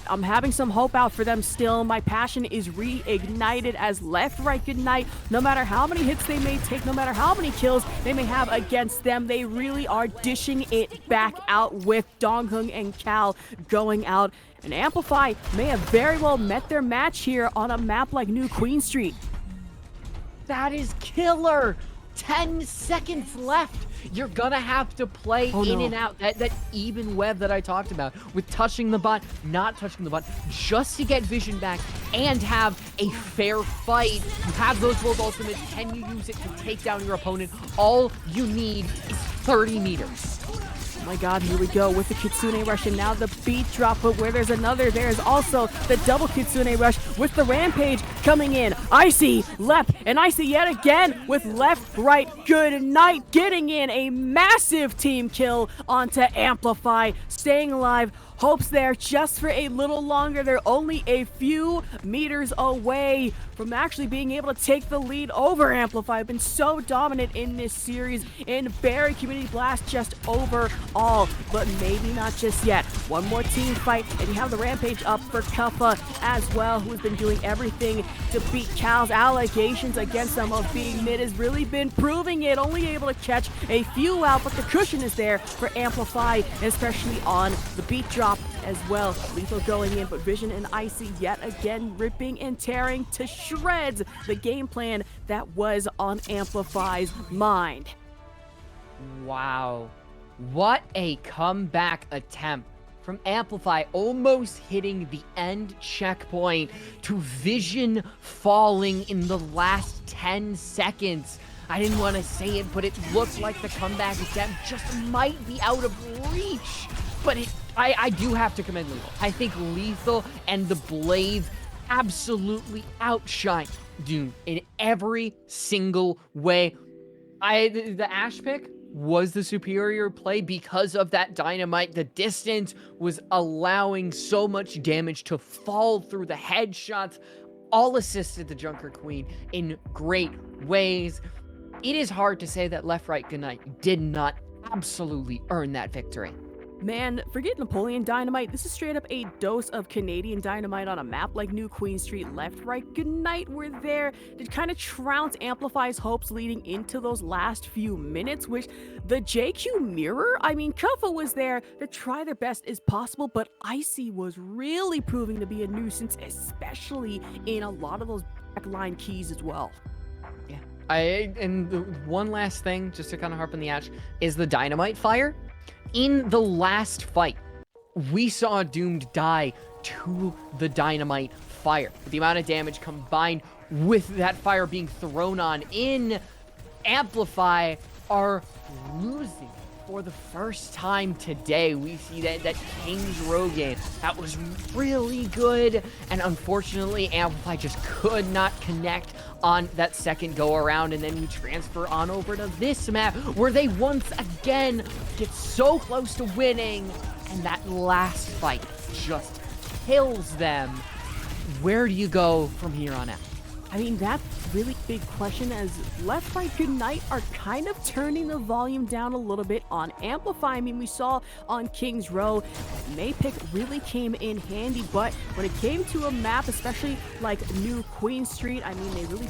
I'm having some hope out for them still. My passion is reignited, as LeftRightGnight, no matter how many hits they may take, no matter how many kills they may have against them, they really are dishing it back out, with Donghun and Cal going out. And Amplify may have very well met their match here on a map like New Queen Street. That is killer! 10 seconds left. You're gonna have to play in and out. That even web that I talked about, with touching the bot, not touching the bot, just to get Vision back and have a fair fight. You have those both ultimates. Can you use it to take down your opponent? All you need is 30 meters. Oh my god, here we go with the Kitsune Rush, and now the beat drop, but where there's another, there's also the double Kitsune Rush with the Rampage coming in. Icy, Left, and Icy yet again with LeftRightGnight getting in a massive team kill onto Amplify, staying alive. Hopes there just for a little longer. They're only a few meters away from actually being able to take the lead over Amplify. Been so dominant in this series, in Barry Community Blast just overall, but maybe not just yet. One more team fight, and you have the Rampage up for Kuffa as well, who's been doing everything to beat Cal's allegations against them of being mid, has really been proving it, only able to catch a few out, but the cushion is there for Amplify, especially on the beat drop as well. Lethal going in, but Vision and Icy yet again ripping and tearing to shreds the game plan that was on Amplify's mind. Wow. What a comeback attempt from Amplify, almost hitting the end checkpoint to Vision falling in the last 10 seconds. I didn't want to say it, but it looked like the comeback attempt just might be out of reach. But I do have to commend Lethal. I think Lethal and the Blades absolutely outshine Doom in every single way. The Ash pick was the superior play because of that dynamite. The distance was allowing so much damage to fall through the headshots. All assisted the Junker Queen in great ways. It is hard to say that LeftRightGnight did not absolutely earn that victory. Man, forget Napoleon Dynamite. This is straight up a dose of Canadian Dynamite on a map like New Queen Street. LeftRightGnight were there to kind of trounce Amplify's hopes leading into those last few minutes, which the JQ mirror, I mean, Kuffa was there to try their best as possible, but Icy was really proving to be a nuisance, especially in a lot of those backline keys as well. Yeah. And the one last thing, just to kind of harp on the Ash, is the dynamite fire. In the last fight, we saw Doomed die to the dynamite fire. The amount of damage combined with that fire being thrown on in Amplify are losing for the first time today. We see that King's Row game that was really good, and unfortunately Amplify just could not connect on that second go around, and then we transfer on over to this map where they once again get so close to winning, and that last fight just kills them. Where do you go from here on out? I mean, that's a really big question, as LeftRightGnight are kind of turning the volume down a little bit on Amplify. I mean, we saw on King's Row, Maypick really came in handy, but when it came to a map, especially like New Queen Street, I mean, they really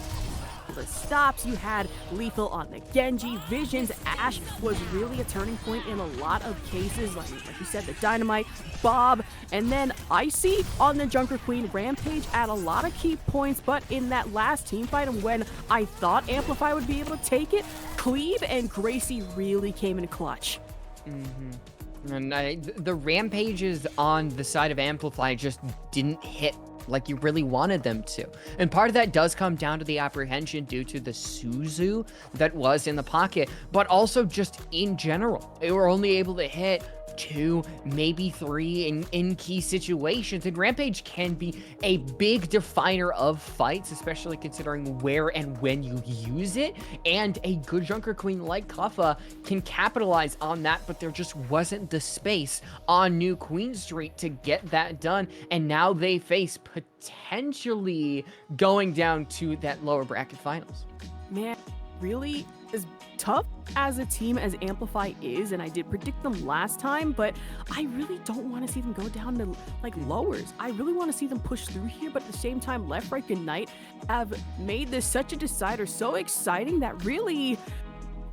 the stops. You had Lethal on the Genji. Vision's Ash was really a turning point in a lot of cases, like you said, the Dynamite, Bob, and then Icy on the Junker Queen. Rampage at a lot of key points, but in that last team fight, and when I thought Amplify would be able to take it, Cleve and Gracie really came in clutch. And the Rampages on the side of Amplify just didn't hit like you really wanted them to. And part of that does come down to the apprehension due to the Suzu that was in the pocket, but also just in general. They were only able to hit 2, maybe 3 in key situations, and Rampage can be a big definer of fights, especially considering where and when you use it, and a good Junker Queen like Kuffa can capitalize on that, but there just wasn't the space on New Queen Street to get that done, and now they face potentially going down to that lower bracket finals. Man, really, as tough as a team as Amplify is, and I did predict them last time, but I really don't want to see them go down to like lowers. I really want to see them push through here, but at the same time, LeftRightGnight have made this such a decider, so exciting that really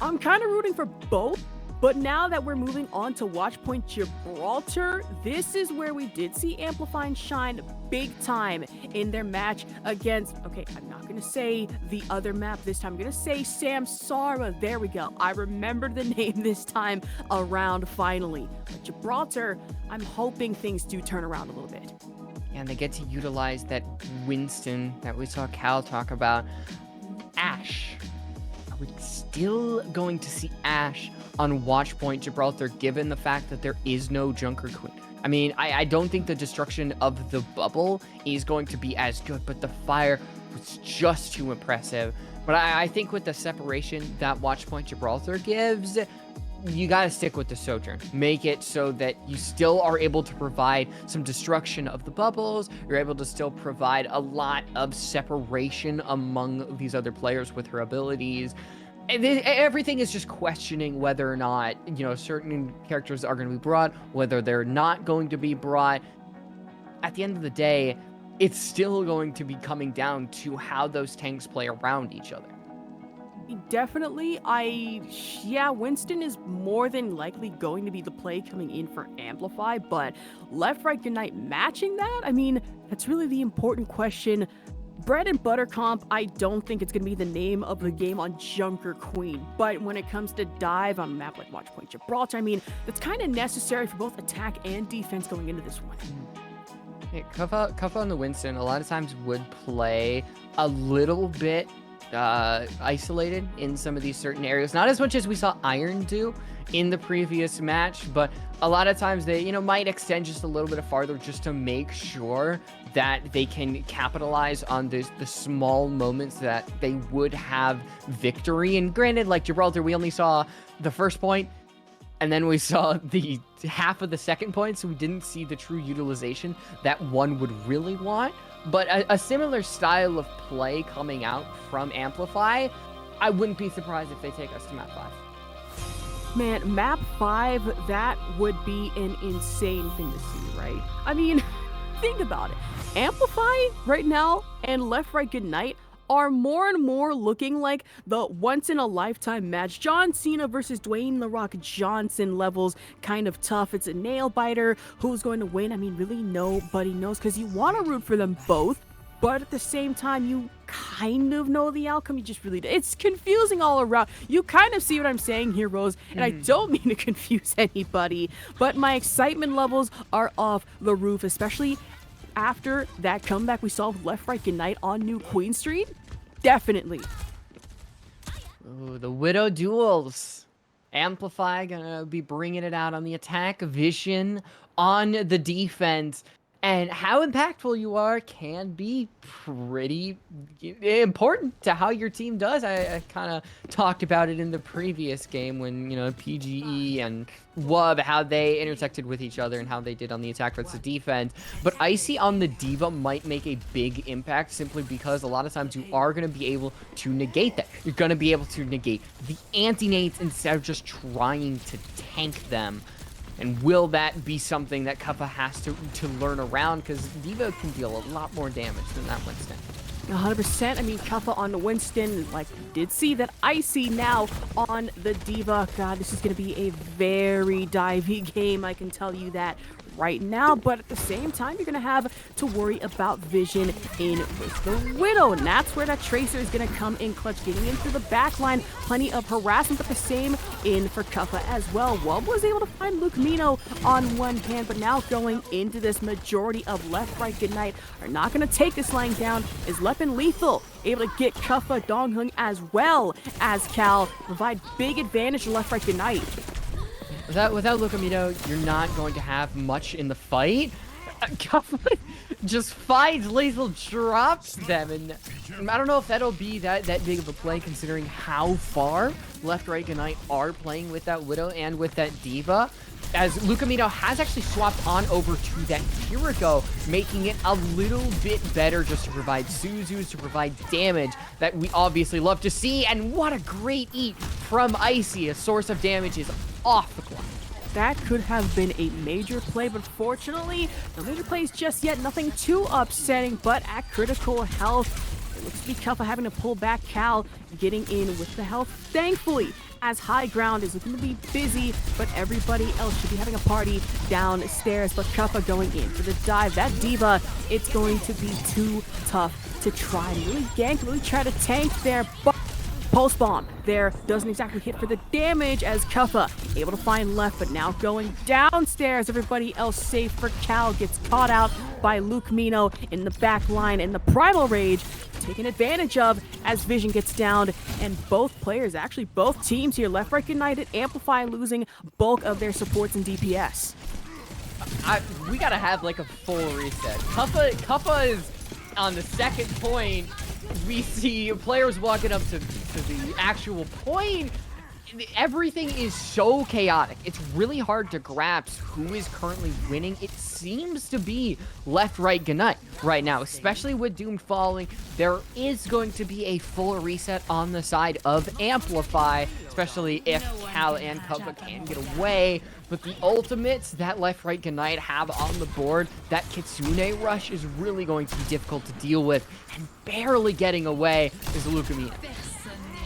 I'm kind of rooting for both. But now that we're moving on to Watchpoint Gibraltar, this is where we did see Amplify shine big time in their match against, okay, I'm not going to say the other map this time. I'm going to say Samsara. There we go. I remembered the name this time around finally. But Gibraltar, I'm hoping things do turn around a little bit. And they get to utilize that Winston that we saw Cal talk about. Ash. we're still going to see Ashe on Watchpoint Gibraltar, given the fact that there is no Junker Queen. I mean, I don't think the destruction of the bubble is going to be as good, but the fire was just too impressive. But I think with the separation that Watchpoint Gibraltar gives, you got to stick with the Sojourn. Make it so that you still are able to provide some destruction of the bubbles. You're able to still provide a lot of separation among these other players with her abilities. And everything is just questioning whether or not, certain characters are going to be brought, whether they're not going to be brought. At the end of the day, it's still going to be coming down to how those tanks play around each other. Definitely, Winston is more than likely going to be the play coming in for Amplify, but LeftRightGnight matching that? I mean, that's really the important question. Bread and Butter Comp, I don't think it's going to be the name of the game on Junker Queen, but when it comes to dive on a map like Watchpoint Gibraltar, I mean, that's kind of necessary for both attack and defense going into this one. Yeah, Kuffa on the Winston a lot of times would play a little bit isolated in some of these certain areas. Not as much as we saw Iron do in the previous match, but a lot of times they, might extend just a little bit farther just to make sure that they can capitalize on the small moments that they would have victory. And granted, like Gibraltar, we only saw the first point, and then we saw the half of the second point, so we didn't see the true utilization that one would really want. But a similar style of play coming out from Amplify, I wouldn't be surprised if they take us to map 5. Man, map 5, that would be an insane thing to see, right? I mean, think about it. Amplify right now and LeftRightGnight are more and more looking like the once-in-a-lifetime match. John Cena versus Dwayne "The Rock" Johnson levels, kind of tough. It's a nail-biter. Who's going to win? I mean, really nobody knows, because you want to root for them both, but at the same time, you kind of know the outcome. You just really do. It's confusing all around. You kind of see what I'm saying here, Rose, and I don't mean to confuse anybody, but my excitement levels are off the roof, especially after that comeback we saw with LeftRightGnight on New Queen Street. Definitely. Ooh, the Widow duels. Amplify gonna be bringing it out on the attack, Vision on the defense. And how impactful you are can be pretty important to how your team does. I kind of talked about it in the previous game when, PGE and WUB, how they intersected with each other and how they did on the attack versus defense. But Icy on the Diva might make a big impact simply because a lot of times you are going to be able to negate that. You're going to be able to negate the anti-nades instead of just trying to tank them. And will that be something that Kuffa has to learn around? Because Diva can deal a lot more damage than that Winston. 100%. I mean, Kuffa on the Winston, like, did see that Icy now on the Diva. God, this is going to be a very divey game, I can tell you that right now, but at the same time, you're going to have to worry about Vision in with the Widow, and that's where that Tracer is going to come in clutch, getting in through the back line. Plenty of harassment, but the same in for Kuffa as well. Wub was able to find Luke Mino on one hand, but now going into this, majority of LeftRightGnight are not going to take this line down. Is Leppin Lethal able to get Kuffa Donghung as well as Cal, provide big advantage to LeftRightGnight. Without Lucamito, you're not going to have much in the fight. Kuffa just finds Lethal, drops them, and I don't know if that'll be that big of a play considering how far LeftRightGnight are playing with that Widow and with that Diva, as Lucamito has actually swapped on over to that Kiriko, making it a little bit better just to provide Suzus, to provide damage that we obviously love to see. And what a great eat from Icy, a source of damage is off the clock. That could have been a major play, but fortunately, no major plays just yet. Nothing too upsetting, but at critical health, it looks to be Kuffa having to pull back. Cal getting in with the health, thankfully, as high ground is looking to be busy, but everybody else should be having a party downstairs. But Kuffa going in for the dive. That Diva, it's going to be too tough to try and really gank, really try to tank there, but Pulse Bomb there doesn't exactly hit for the damage as Kuffa able to find Left, but now going downstairs. Everybody else safe for Cal gets caught out by Luke Mino in the back line, and the Primal Rage taken advantage of as Vision gets downed, and both players, actually both teams here, LeftRightGnight and Amplify, losing bulk of their supports and DPS. We gotta have like a full reset. Kuffa is on the second point. We see players walking up to the actual point. Everything is so chaotic. It's really hard to grasp who is currently winning. It seems to be LeftRightGnight right now, especially with Doom falling. There is going to be a full reset on the side of Amplify, especially if Cal and Kuffa can get away. But the ultimates that LeftRightGnight have on the board, that Kitsune Rush is really going to be difficult to deal with, and barely getting away is Lukamina.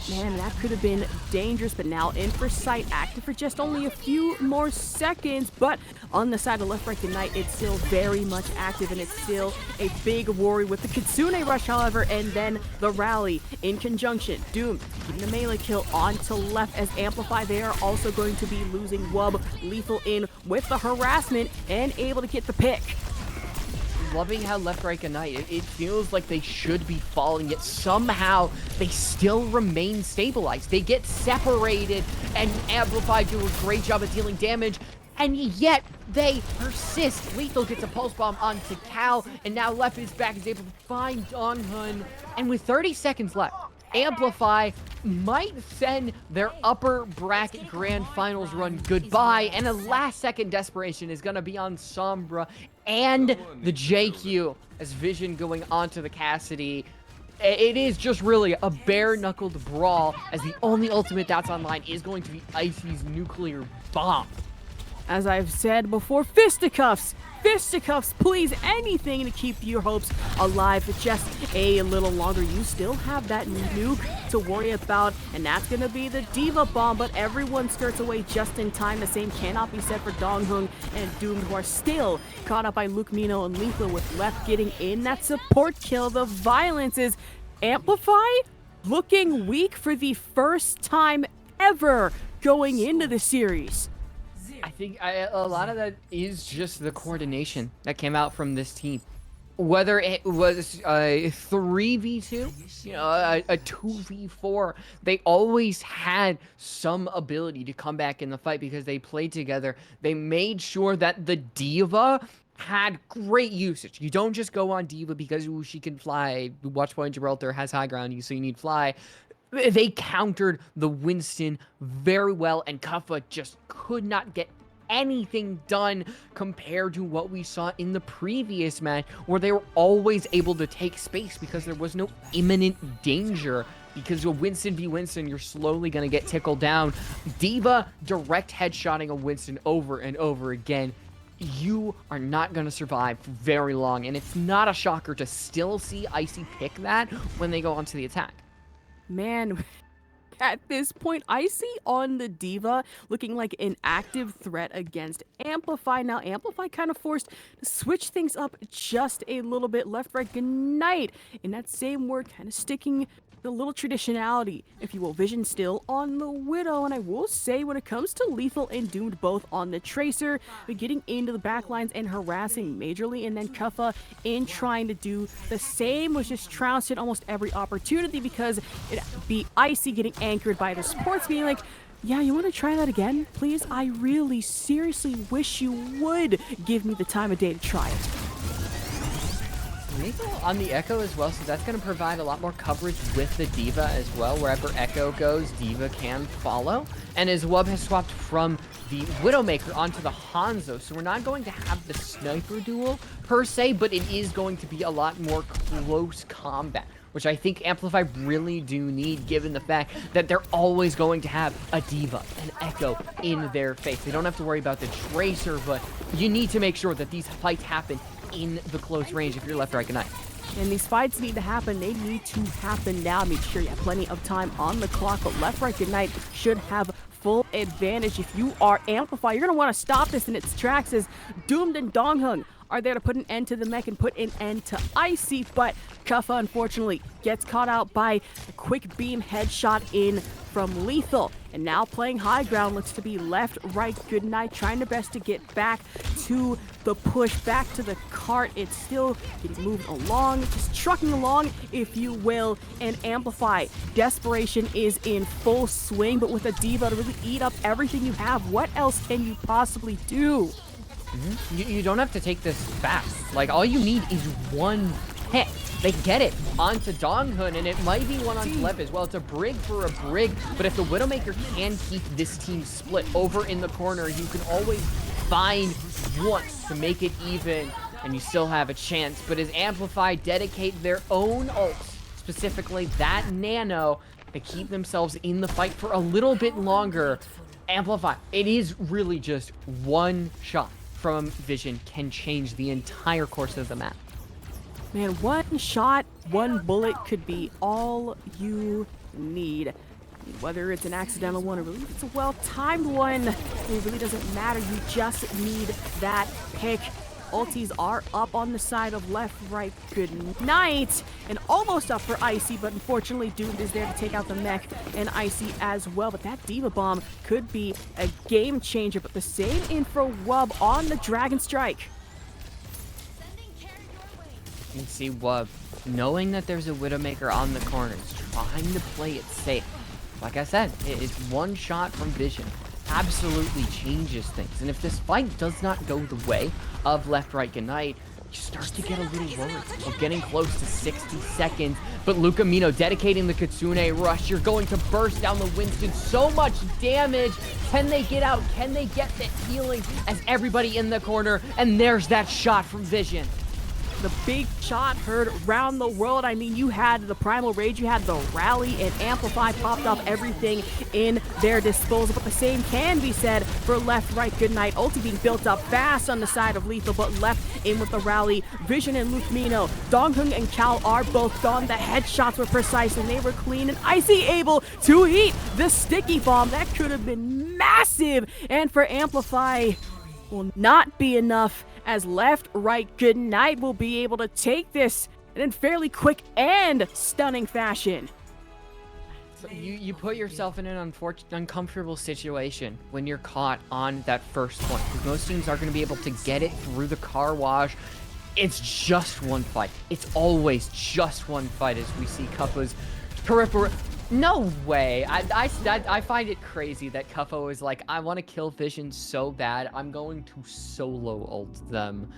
Man, that could have been dangerous, but now in for sight, active for just only a few more seconds. But on the side of LeftRightGnight, it's still very much active, and it's still a big worry with the Kitsune Rush, however, and then the rally in conjunction. Doom getting a melee kill onto Left as Amplify. They are also going to be losing Wub. Lethal in with the harassment and able to get the pick. Loving how LeftRightGnight, it feels like they should be falling, yet somehow they still remain stabilized. They get separated, and Amplify do a great job at dealing damage, and yet they persist. Lethal gets a pulse bomb onto Cal, and now Left is back, is able to find Donghun, and with 30 seconds left, Amplify might send their upper bracket grand finals run goodbye, and a last-second desperation is going to be on Sombra and the JQ as Vision going onto the Cassidy. It is just really a bare-knuckled brawl, as the only ultimate that's online is going to be Icy's nuclear bomb. As I've said before, fisticuffs! Fisticuffs, please, anything to keep your hopes alive for just a little longer. You still have that nuke to worry about, and that's going to be the Diva Bomb, but everyone skirts away just in time. The same cannot be said for Donghun and Doom, who are still caught up by Luke Mino and Lethal, with Left getting in that support kill. The violence is Amplify looking weak for the first time ever going into the series. I think a lot of that is just the coordination that came out from this team. Whether it was a 3v2, you know, a 2v4, they always had some ability to come back in the fight because they played together. They made sure that the Diva had great usage. You don't just go on Diva because ooh, she can fly. Watchpoint Gibraltar has high ground, so you need fly. They countered the Winston very well, and Kuffa just could not get anything done compared to what we saw in the previous match, where they were always able to take space because there was no imminent danger. Because with Winston v Winston, you're slowly going to get tickled down. Diva direct headshotting a Winston over and over again. You are not going to survive for very long, and it's not a shocker to still see Icy pick that when they go onto the attack. Man, at this point, Icy on the Diva looking like an active threat against Amplify. Now, Amplify kind of forced to switch things up just a little bit. LeftRightGnight in that same word, kind of sticking the little traditionality, if you will. Vision still on the Widow, and I will say when it comes to Lethal and Doomed both on the Tracer, but getting into the backlines and harassing majorly, and then Kuffa in trying to do the same, was just trounced at almost every opportunity because it be Icy getting anchored by the supports being like, yeah, you want to try that again? Please? I really seriously wish you would give me the time of day to try it. Lethal on the Echo as well, so that's going to provide a lot more coverage with the Diva as well. Wherever Echo goes, Diva can follow. And as Wub has swapped from the Widowmaker onto the Hanzo, so we're not going to have the sniper duel per se, but it is going to be a lot more close combat, which I think Amplify really do need, given the fact that they're always going to have a Diva, an Echo in their face. They don't have to worry about the Tracer, but you need to make sure that these fights happen in the close range if you're LeftRightGnight. And these fights need to happen. They need to happen now. Make sure you have plenty of time on the clock, but LeftRightGnight should have full advantage. If you are Amplify, you're going to want to stop this in its tracks as Doomed and Donghun are there to put an end to the mech and put an end to Icy, but Kuffa unfortunately gets caught out by a quick beam headshot in from Lethal. And now playing high ground looks to be LeftRightGnight, trying their best to get back to the push, back to the cart. It's still getting moved along, just trucking along, if you will. And Amplify, desperation is in full swing, but with a D.Va to really eat up everything you have, what else can you possibly do? You don't have to take this fast. Like, all you need is one hit. They get it onto Donghun, and it might be one on Lep as well. It's a brig for a brig, but if the Widowmaker can keep this team split over in the corner, you can always find one to make it even, and you still have a chance. But as Amplify dedicate their own ults, specifically that Nano, to keep themselves in the fight for a little bit longer, Amplify, it is really just one shot from Vision can change the entire course of the map. Man, one shot, one bullet could be all you need. Whether it's an accidental one or really it's a well-timed one, it really doesn't matter. You just need that pick. Ultis are up on the side of LeftRightGnight and almost up for Icy, but unfortunately Doomed is there to take out the mech and Icy as well. But that D.Va bomb could be a game changer, but the same info Wub on the Dragon Strike. You can see Wub, knowing that there's a Widowmaker on the corners, trying to play it safe. Like I said, it's one shot from Vision. Absolutely changes things. And if this fight does not go the way of LeftRightGnight, you start to get a little worried. We're getting close to 60 seconds, but Luca Mino dedicating the Kitsune rush. You're going to burst down the Winston. So much damage. Can they get out? Can they get that healing as everybody in the corner? And there's that shot from Vision. The big shot heard around the world. I mean, you had the Primal Rage, you had the Rally, and Amplify popped off everything in their disposal. But the same can be said for LeftRightGnight. Ulti being built up fast on the side of Lethal, but left in with the Rally. Vision and Luke Mino, Donghun and Cal are both gone. The headshots were precise and they were clean. And Icy able to eat the sticky bomb. That could have been massive. And for Amplify, will not be enough, as LeftRightGnight will be able to take this in fairly quick and stunning fashion. So you put yourself in an uncomfortable situation when you're caught on that first point, because most teams are going to be able to get it through the car wash. It's just one fight. It's always just one fight, as we see Kuffa's peripheral. No way. I find it crazy that Kuffa was like, I want to kill Vision so bad, I'm going to solo ult them.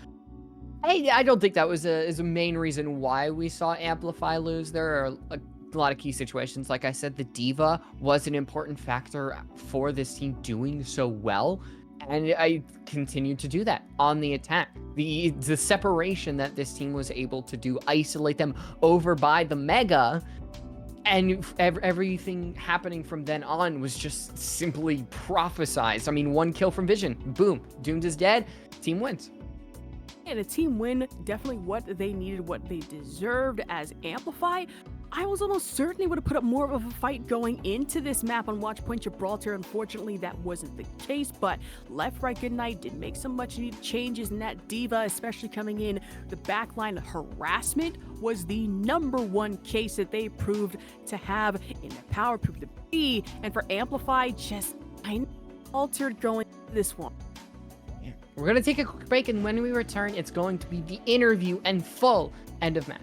I don't think that was a main reason why we saw Amplify lose. There are a lot of key situations. Like I said, the D.Va was an important factor for this team doing so well, and I continued to do that on the attack. The separation that this team was able to do, isolate them over by the Mega, and everything happening from then on was just simply prophesized. I mean, one kill from Vision, boom, Doomed is dead, team wins. And a team win, definitely what they needed, what they deserved. As Amplify, I was almost certain they would have put up more of a fight going into this map on Watchpoint Gibraltar. Unfortunately, that wasn't the case, but LeftRightGnight did make some much needed changes in that D.Va, especially coming in. The backline harassment was the #1 case that they proved to have in the power, proved to be, and for Amplify, just altered going this one. We're going to take a quick break, and when we return, it's going to be the interview and full end of match.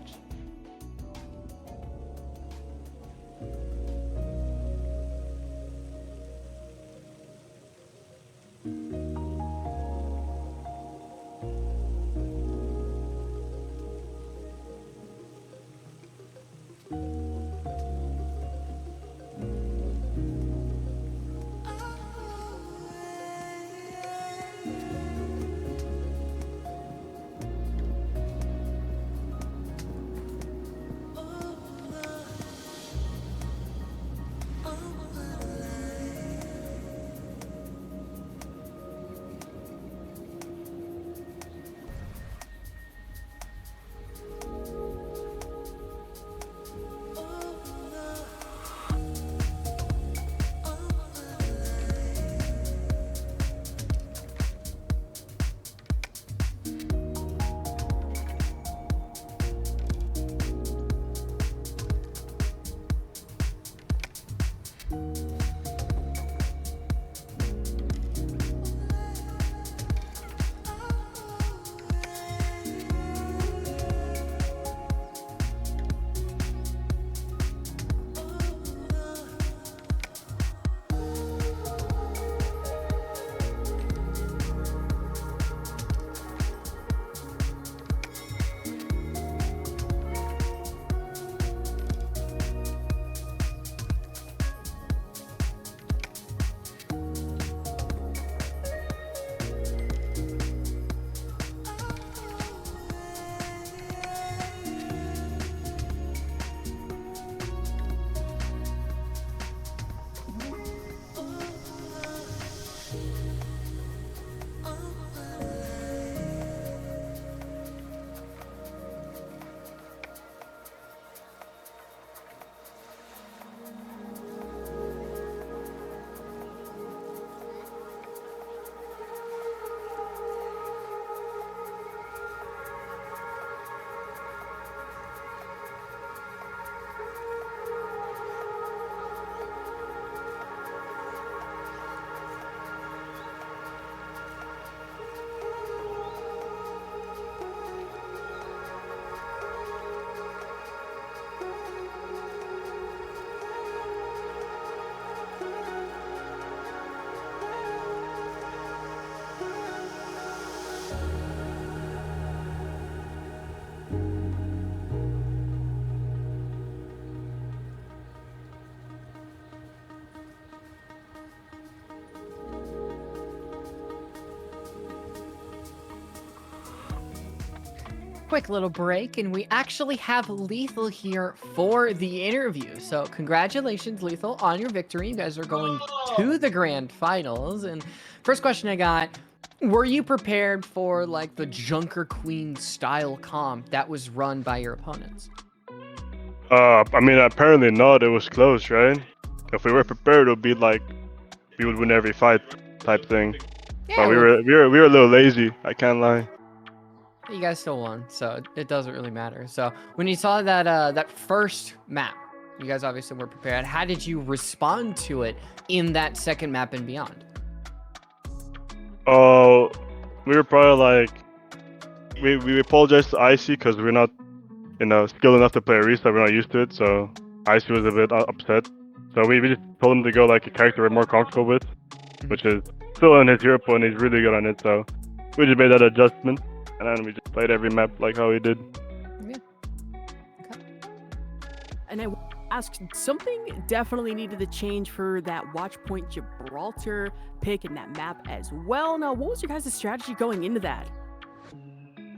quick little break, and we actually have Lethal here for the interview. So congratulations, Lethal, on your victory. You guys are going to the grand finals. And first question I got, were you prepared for like the Junker Queen style comp that was run by your opponents? I mean, apparently not. It was close, right? If we were prepared, it would be like we would win every fight type thing. Yeah, But we well, were a little lazy. I can't lie. you guys still won, so it doesn't really matter. So when you saw that that first map, you guys obviously were prepared. How did you respond to it in that second map and beyond? Oh, we were probably like we apologized to Icy because we're not, skilled enough to play a restart. We're not used to it, so Icy was a bit upset. So we just told him to go like a character we're more comfortable with, which is still on his hero point. He's really good on it, so we just made that adjustment, and then we just played every map like how he did. Yeah. Okay. And I asked, something definitely needed to change for that Watchpoint Gibraltar pick in that map as well. Now, what was your guys' strategy going into that?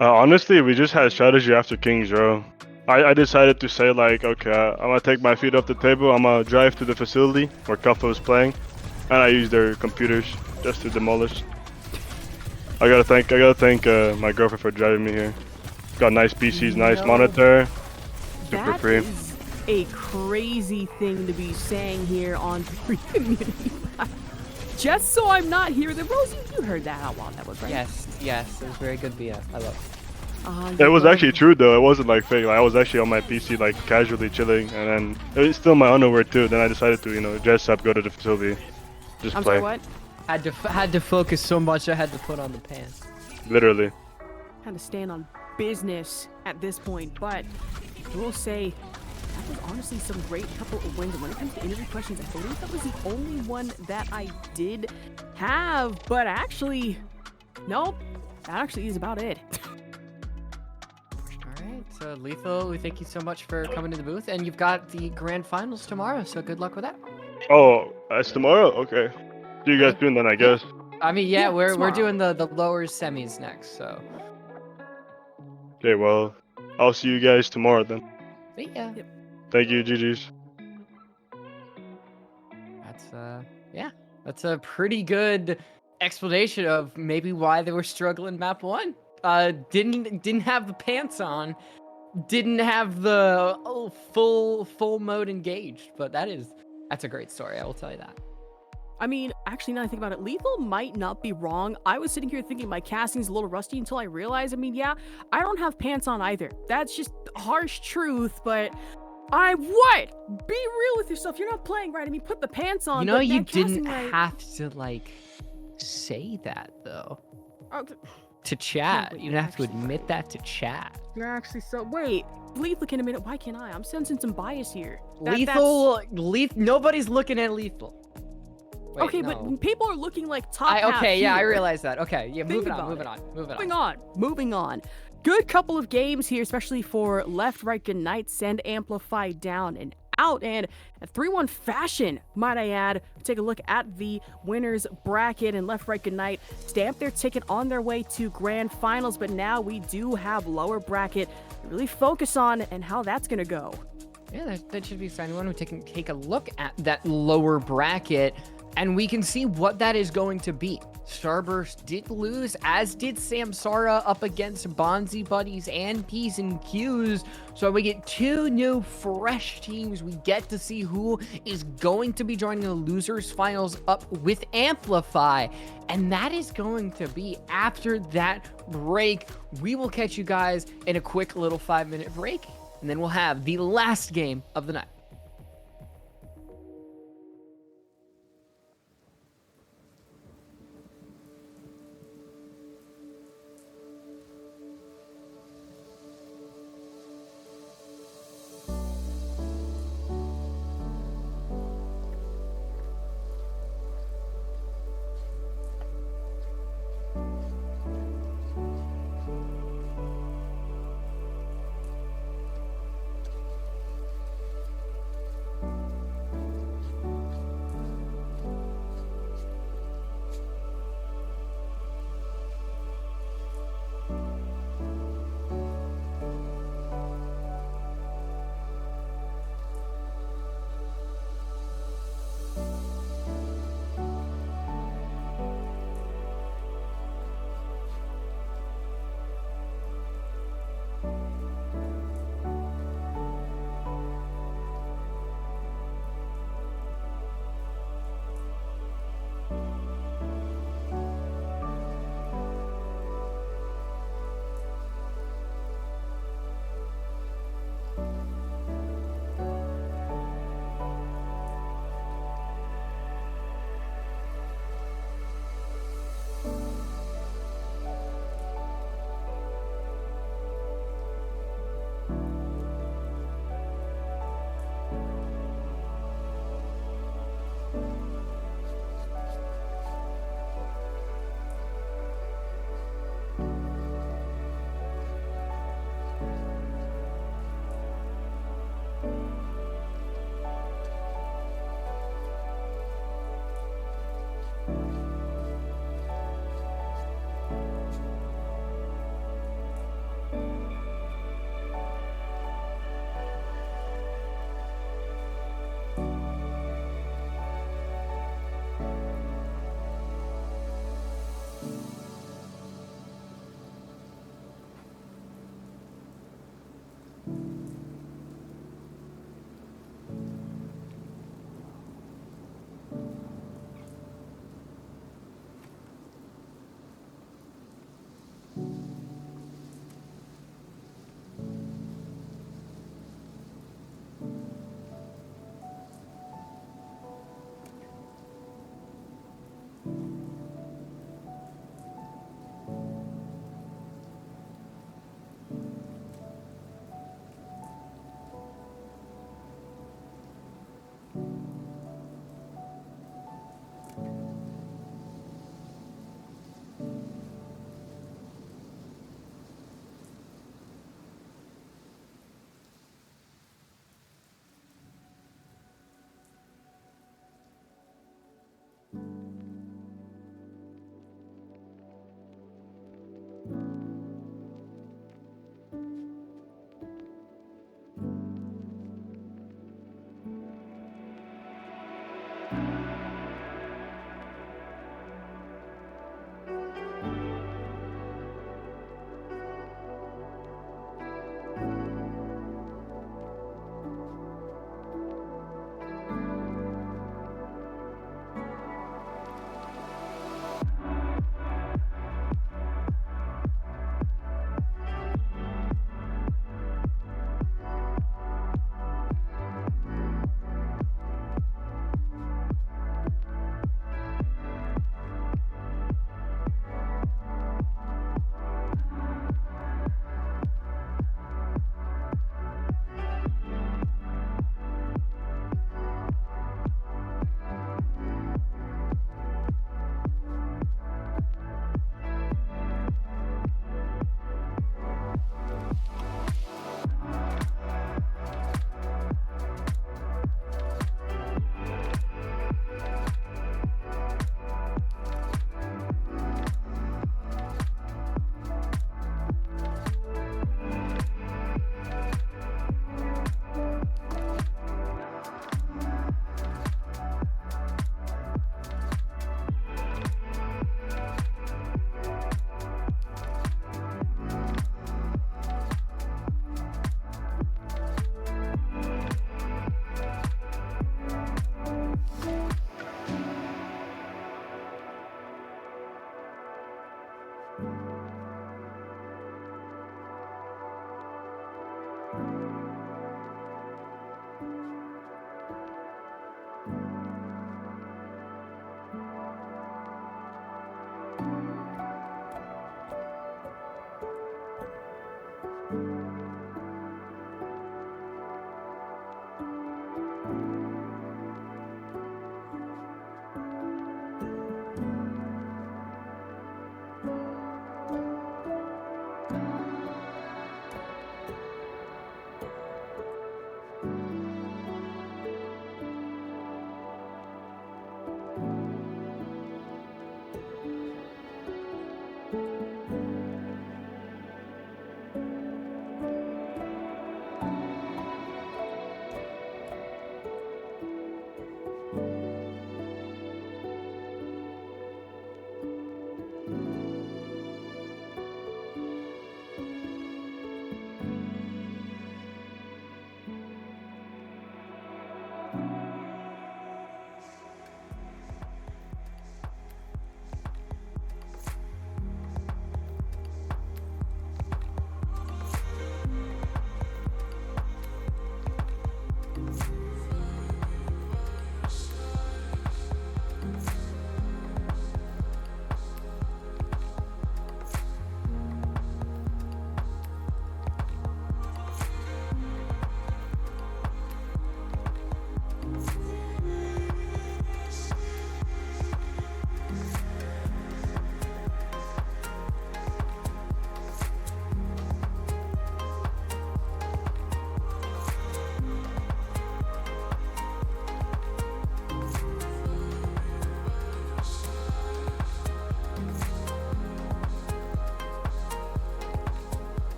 Honestly, we just had strategy after King's Row. I decided to say like, okay, I'm gonna take my feet off the table. I'm gonna drive to the facility where Kaffa was playing, and I used their computers just to demolish. I gotta thank my girlfriend for driving me here. Got nice PCs, nice monitor, super free. That is a crazy thing to be saying here on Free Community. Just so I'm not here. The Rosie, you heard that how long that was, right? Yes, it was very good BS. I love it. It was actually true though. It wasn't like fake. Like, I was actually on my PC like casually chilling, and then it was still my underwear too. Then I decided to dress up, go to the facility, just I'm play. sorry, what? Had to focus so much I had to put on the pants. Literally. Kind of stand on business at this point, but I will say that was honestly some great couple of wins. And when it comes to interview questions, I believe that was the only one that I did have, but actually, nope, that actually is about it. All right, so Lethal, we thank you so much for coming to the booth, and you've got the grand finals tomorrow, so good luck with that. Oh, it's tomorrow? Okay. See you guys soon then, I guess. I mean, Yeah, we're tomorrow. doing the lower semis next, so. Okay, well, I'll see you guys tomorrow then. See ya. Yep. Thank you, GG's. That's a pretty good explanation of maybe why they were struggling map 1. Didn't have the pants on, didn't have the full mode engaged, but that's a great story, I will tell you that. I mean, actually, now that I think about it, Lethal might not be wrong. I was sitting here thinking my casting's a little rusty until I realized, yeah, I don't have pants on either. That's just harsh truth, but what? Be real with yourself. You're not playing right. Put the pants on. You know, but you that casting didn't right... have to, say that, though. Oh, To chat. wait, You didn't have to actually- admit that to chat. you're actually so... Wait, Lethal in a minute. Why can't I? I'm sensing some bias here. Nobody's looking at Lethal. Wait, Okay, no. but people are looking like top half Okay, yeah, I here. realize that. Okay, yeah, Think moving about on. Moving on. Good couple of games here, especially for LeftRightGnight. Send Amplify down and out, and a 3-1 fashion, might I add. Take a look at the winners bracket, and LeftRightGnight stamp their ticket on their way to grand finals, but now we do have lower bracket to really focus on and how that's gonna go. Yeah, that should be exciting. Why don't we take a look at that lower bracket, and we can see what that is going to be. Starburst did lose, as did Samsara up against Bonzi buddies and P's and Q's. So we get 2 new fresh teams. We get to see who is going to be joining the losers finals up with Amplify. And that is going to be after that break. We will catch you guys in a quick little 5-minute break, and then we'll have the last game of the night.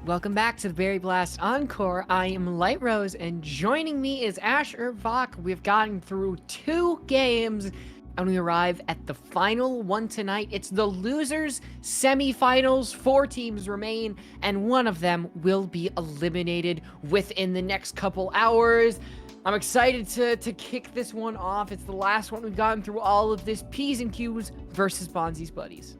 Welcome back to the Berry Blast Encore. I am Light Rose, and joining me is Asher Vok. We've gotten through 2 games, and we arrive at the final one tonight. It's the losers semifinals. 4 teams remain, and one of them will be eliminated within the next couple hours. I'm excited to kick this one off. It's the last one we've gotten through all of this. P's and Q's versus Bonzi's buddies.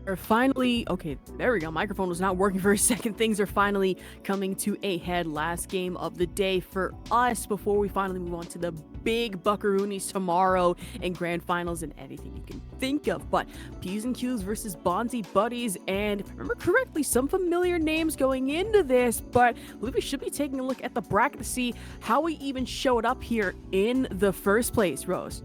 Are finally, okay, there we go. Microphone was not working for a second. Things are finally coming to a head. Last game of the day for us before we finally move on to the big buckaroonies tomorrow and grand finals and anything you can think of. But P's and Q's versus Bonzi buddies, and if I remember correctly, some familiar names going into this, but I believe we should be taking a look at the bracket to see how we even showed up here in the first place, Rose.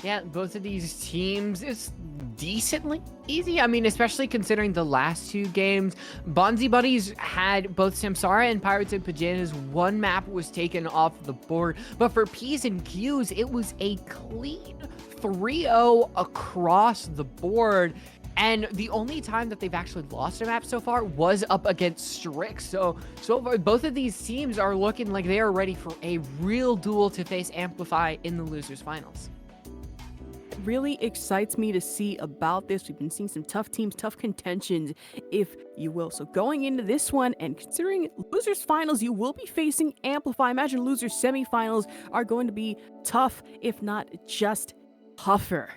Yeah, both of these teams is decently easy. I mean, especially considering the last 2 games. Bonzi Buddies had both Samsara and Pirates and Pajamas. One map was taken off the board. But for P's and Q's, it was a clean 3-0 across the board. And the only time that they've actually lost a map so far was up against Strix. So far, both of these teams are looking like they are ready for a real duel to face Amplify in the losers finals. Really excites me to see about this. We've been seeing some tough teams, tough contentions, if you will. So going into this one and considering losers finals, you will be facing Amplify. Imagine losers semifinals are going to be tough, if not just tougher.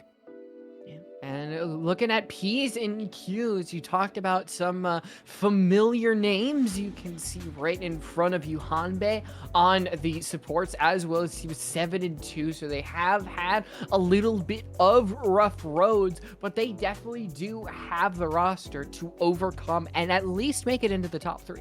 And looking at P's and Q's, you talked about some familiar names you can see right in front of you. Hanbei on the supports, as well as he was 7-2, so they have had a little bit of rough roads, but they definitely do have the roster to overcome and at least make it into the top 3.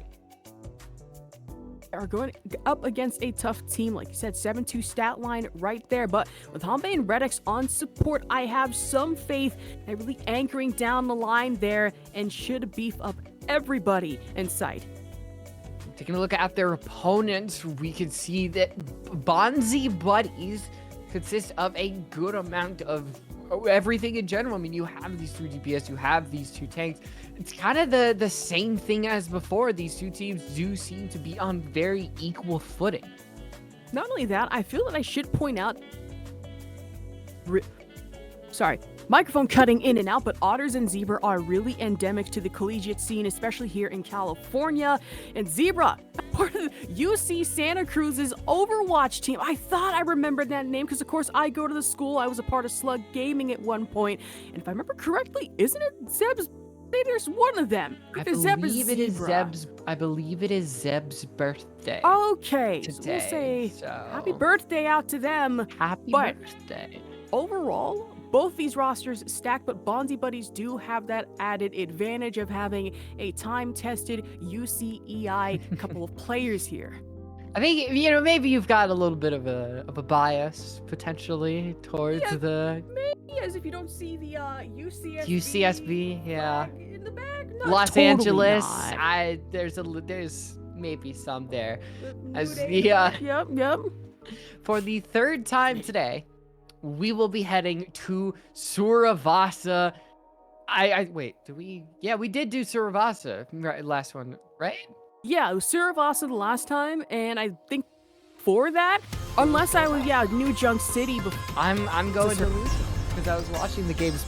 Are going up against a tough team, like you said, 7-2 stat line right there. But with Hanbei and Redx on support, I have some faith they're really anchoring down the line there and should beef up everybody in sight. Taking a look at their opponents, we can see that Bonzi Buddies consist of a good amount of everything in general. I mean, you have these 2 DPS, you have these 2 tanks. It's kind of the same thing as before. These 2 teams do seem to be on very equal footing. Not only that, I feel that I should point out... Sorry, microphone cutting in and out, but Otters and Zebra are really endemic to the collegiate scene, especially here in California. And Zebra, part of UC Santa Cruz's Overwatch team. I thought I remembered that name because, of course, I go to the school. I was a part of Slug Gaming at one point. And if I remember correctly, isn't it Zeb's? There's one of them. I believe it is Zeb's birthday. Okay, today, so we'll say so happy birthday out to them. Happy But birthday. overall, both these rosters stack, but Bonzi Buddies do have that added advantage of having a time-tested UCEI couple of players here. I think, maybe you've got a little bit of a bias potentially towards the Maybe as if you don't see the UCSB, yeah. flag in the back. Not Los totally Angeles. not. There's maybe some there. As New the Yep. for the 3rd time today, we will be heading to Suravasa. Wait, we did do Suravasa right, last one, right? Yeah, it was Suravasa the last time, and I think for that, unless I was New Junk City before. I'm going to lose because I was watching the games.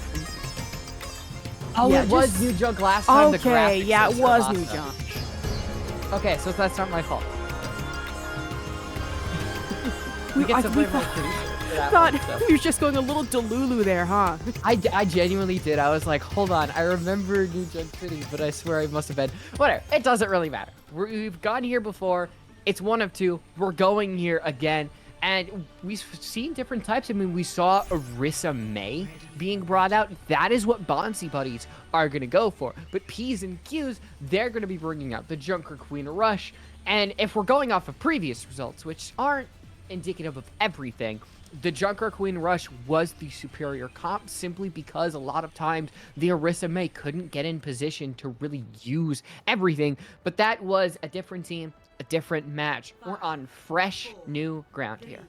Oh, Yeah, it was just- New Junk last time. The Okay, graphics yeah, was it was awesome. New Junk. Okay, so that's not my fault. We, get I, to we blame my thought, producer for that thought one, so. you were just going a little Delulu there, huh? I genuinely did. I was like, hold on. I remember New Junk City, but I swear I must have been. Whatever. It doesn't really matter. We've gone here before. It's one of two. We're going here again. And we've seen different types. I mean, we saw Orisa May being brought out. That is what Bonzi buddies are going to go for. But P's and Q's, they're going to be bringing out the Junker Queen Rush. And if we're going off of previous results, which aren't indicative of everything, the Junker Queen Rush was the superior comp simply because a lot of times the Orisa May couldn't get in position to really use everything. But that was a different team, a different match. We're on fresh new ground here.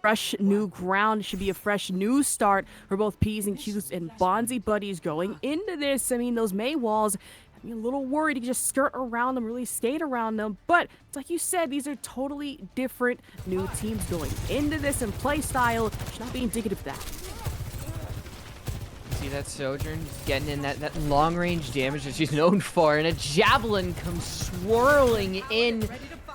Fresh new ground. Should be a fresh new start for both P's and Q's and Bonzi buddies going into this. I mean, those May walls, I'm a little worried to just skirt around them, really skate around them. But it's like you said, these are totally different new teams going into this, and play style should not be indicative of that. See that Sojourn getting in that long-range damage that she's known for, and a Javelin comes swirling in.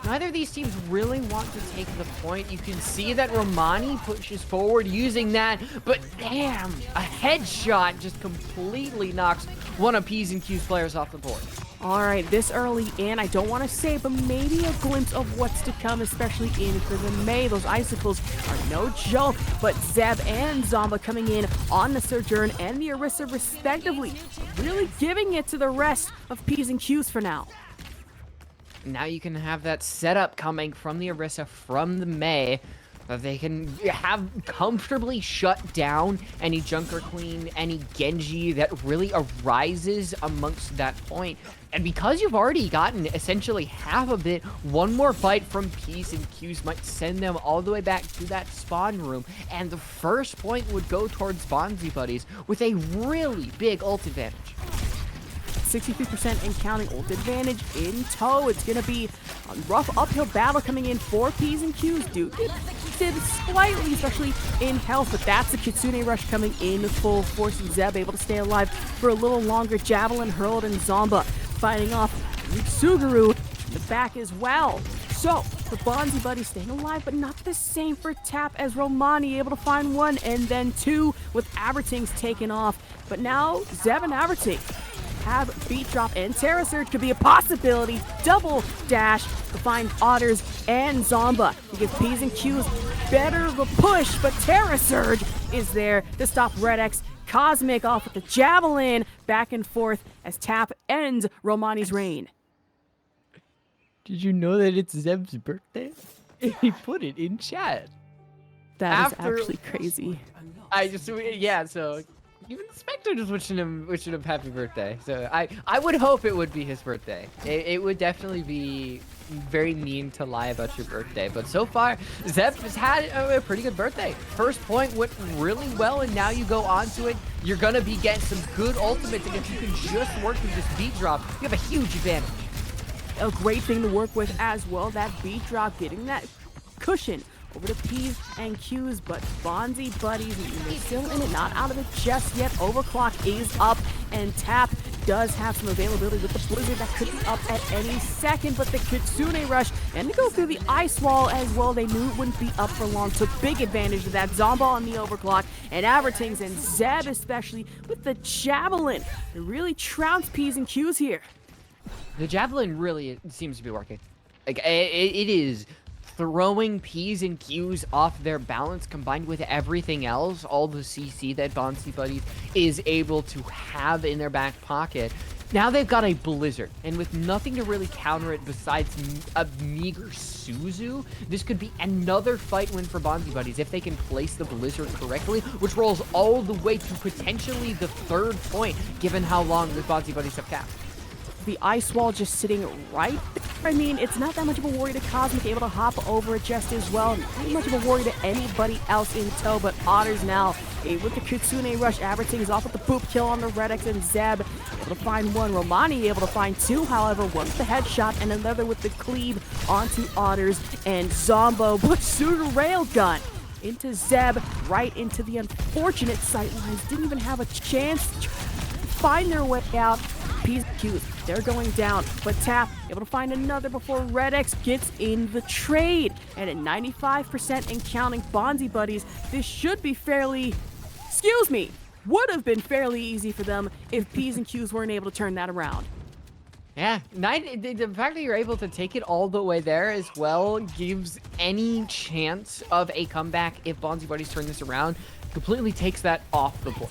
Neither of these teams really want to take the point. You can see that Romani pushes forward using that, but damn, a headshot just completely knocks one of P's and Q's players off the board. All right, this early in, I don't want to say, but maybe a glimpse of what's to come, especially in for the May. Those icicles are no joke, but Zeb and Zomba coming in on the Sojourn and the Orisa respectively, really giving it to the rest of P's and Q's for now. Now you can have that setup coming from the Orisa, from the May, that they can have comfortably shut down any Junker Queen, any Genji that really arises amongst that point. And because you've already gotten essentially half of it, one more fight from P's and Q's might send them all the way back to that spawn room. And the first point would go towards Bonzi buddies with a really big ult advantage. 63% and counting, ult advantage in tow. It's going to be a rough uphill battle coming in for P's and Q's. Dude did slightly, especially in health, but that's the Kitsune Rush coming in full force. Zeb able to stay alive for a little longer. Javelin hurled and Zomba fighting off Suguru in the back as well. So, the Bonzi buddy staying alive, but not the same for Tap as Romani able to find one and then two with Abertings taken off. But now, Zeb and Aberting have Beat Drop and Terra Surge could be a possibility. Double dash to find Otters and Zomba to give P's and Q's better of a push, but Terra Surge is there to stop Red X. Cosmic off with the Javelin, back and forth as Tap ends Romani's reign. Did you know that it's Zeb's birthday? He put it in chat. That is actually crazy. So even the Spectre just wishing him happy birthday. So I would hope it would be his birthday. It would definitely be very mean to lie about your birthday, but so far Zeb has had a pretty good birthday. First point went really well, and now you go on to it. You're gonna be getting some good ultimates, and if you can just work with this beat drop, you have a huge advantage. A great thing to work with as well, that beat drop, getting that cushion over to P's and Q's, but Bonzi buddies, they're still in it, not out of it just yet. Overclock is up, and Tap does have some availability with the Blizzard that could be up at any second, but the Kitsune Rush, and to go through the ice wall as well, they knew it wouldn't be up for long, took big advantage of that. Zomba on the Overclock, and Abertings and Zeb especially with the Javelin. They really trounced P's and Q's here. The Javelin really seems to be working. Like, it is throwing P's and Q's off their balance, combined with everything else, all the CC that Bonzi Buddies is able to have in their back pocket. Now they've got a Blizzard, and with nothing to really counter it besides a meager Suzu, this could be another fight win for Bonzi Buddies if they can place the Blizzard correctly, which rolls all the way to potentially the third point, given how long the Bonzi Buddies have capped. The ice wall just sitting right there. I mean, it's not that much of a worry to Cosmic, able to hop over it just as well. Not much of a worry to anybody else in tow, but Otters now with the Kitsune Rush. Aberting is off with the boop kill on the Red X, and Zeb able to find one. Romani able to find two, however, one with the headshot and another with the cleave onto Otters, and Zombo puts Sugar Railgun into Zeb, right into the unfortunate sightlines. Didn't even have a chance find their way out. P's and Q's, they're going down, but Tap able to find another before Red X gets in the trade. And at 95% and counting, Bonzi buddies, this should be fairly, would have been fairly easy for them if P's and Q's weren't able to turn that around. Yeah, the fact that you're able to take it all the way there as well gives any chance of a comeback if Bonzi buddies turn this around, completely takes that off the board.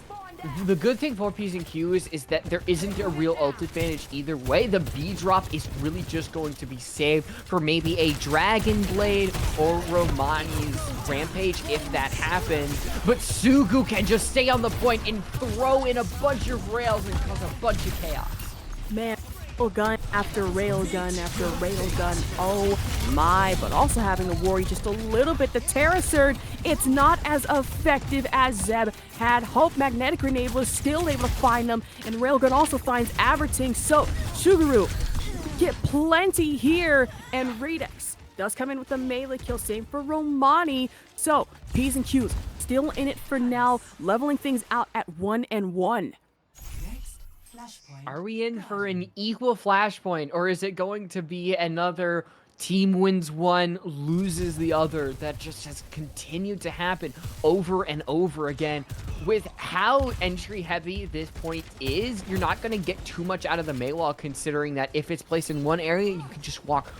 The good thing for P's and Q's is that there isn't a real ult advantage either way. The B drop is really just going to be saved for maybe a Dragon Blade or Romani's Rampage if that happens. But Sugu can just stay on the point and throw in a bunch of rails and cause a bunch of chaos. Man, gun after railgun after railgun, oh my, but also having to worry just a little bit. The Terra Surge, it's not as effective as Zeb had hoped. Magnetic Grenade was still able to find them, and railgun also finds Averting, so Suguru get plenty here, and Redex does come in with a melee kill, same for Romani, so P's and Q's still in it for now, leveling things out at 1-1. Are we in for an equal flashpoint, or is it going to be another team wins one, loses the other that just has continued to happen over and over again? With how entry heavy this point is, you're not going to get too much out of the Maywall, considering that if it's placed in one area, you can just walk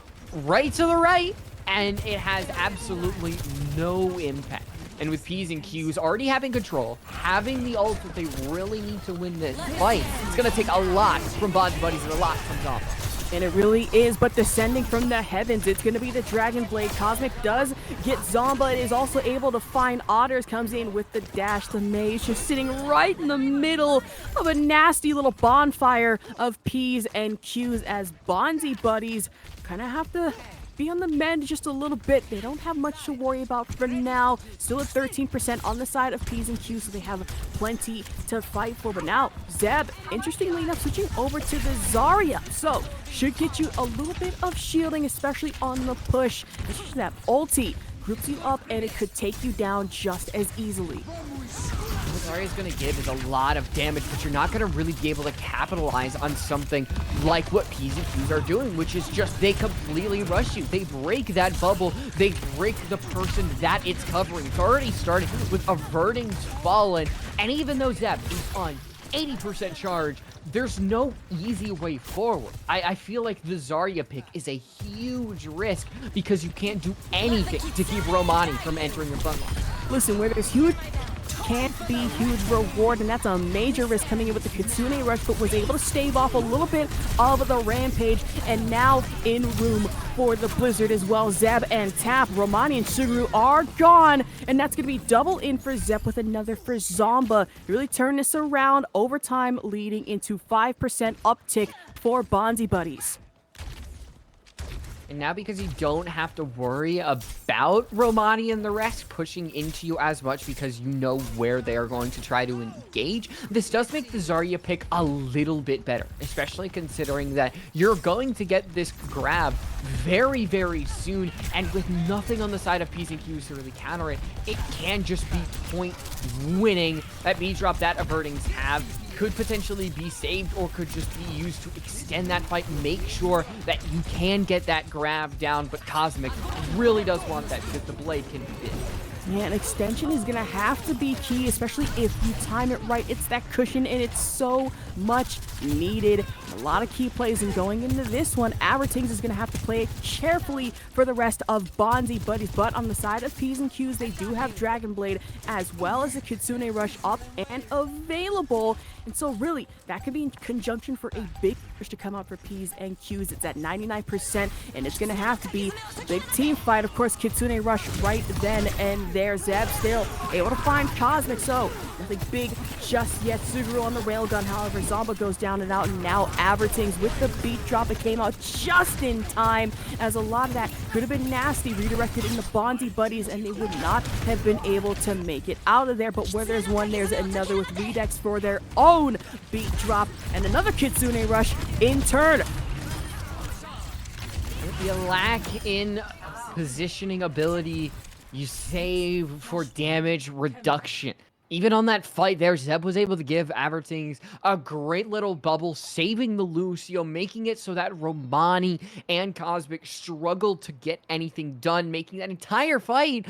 right to the right and it has absolutely no impact. And with P's and Q's already having control, having the ult that they really need to win this fight, it's going to take a lot from Bonzi buddies and a lot from Zomba. And it really is, but descending from the heavens, it's going to be the Dragon Blade. Cosmic does get Zomba. It is also able to find Otters, comes in with the dash. The Maze just sitting right in the middle of a nasty little bonfire of P's and Q's as Bonzi buddies kind of have to be on the mend just a little bit. They don't have much to worry about for now. Still at 13% on the side of P's and Q's, so they have plenty to fight for. But now, Zeb, interestingly enough, switching over to the Zarya. So, should get you a little bit of shielding, especially on the push. Especially that ulti groups you up, and it could take you down just as easily. What Zarya's going to give is a lot of damage, but you're not going to really be able to capitalize on something like what P's and Q's are doing, which is just they completely rush you. They break that bubble. They break the person that it's covering. It's already started with Averting's Fallen, and even though Zeb is on 80% charge, there's no easy way forward. I feel like the Zarya pick is a huge risk because you can't do anything to keep Romani from entering your front line. Listen, where there's huge can't be huge reward, and that's a major risk coming in with the Kitsune Rush, but was able to stave off a little bit of the Rampage, and now in room for the Blizzard as well. Zeb and Tap, Romani and Suguru are gone, and that's going to be double in for Zeb with another for Zomba. Really turn this around, overtime leading into 5% uptick for Bonzi buddies. And now because you don't have to worry about Romani and the rest pushing into you as much because you know where they are going to try to engage, this does make the Zarya pick a little bit better, especially considering that you're going to get this grab very, very soon, and with nothing on the side of P's and Q's to really counter it, it can just be point winning. That B drop that Avertings have could potentially be saved or could just be used to extend that fight, make sure that you can get that grab down, but Cosmic really does want that because the blade can be big. Yeah, an extension is going to have to be key, especially if you time it right. It's that cushion, and it's so much needed. A lot of key plays, and going into this one, Avertings is going to have to play it carefully for the rest of Bonzi buddies. But on the side of P's and Q's, they do have Dragon Blade as well as a Kitsune Rush up and available. And so really, that could be in conjunction for a big push to come out for P's and Q's. It's at 99%, and it's going to have to be a big team fight. Of course, Kitsune Rush right then and there. Zeb still able to find Cosmic, so nothing big just yet. Suguru on the railgun, however, Zomba goes down and out, and now Avertings with the beat drop. It came out just in time, as a lot of that could have been nasty, redirected into Bonzi buddies, and they would not have been able to make it out of there. But where there's one, there's another, with Redex for their own beat drop, and another Kitsune Rush in turn. With the lack in positioning ability, you save for damage reduction. Even on that fight there, Zeb was able to give Avertings a great little bubble, saving the Lucio, making it so that Romani and Cosmic struggled to get anything done, making that entire fight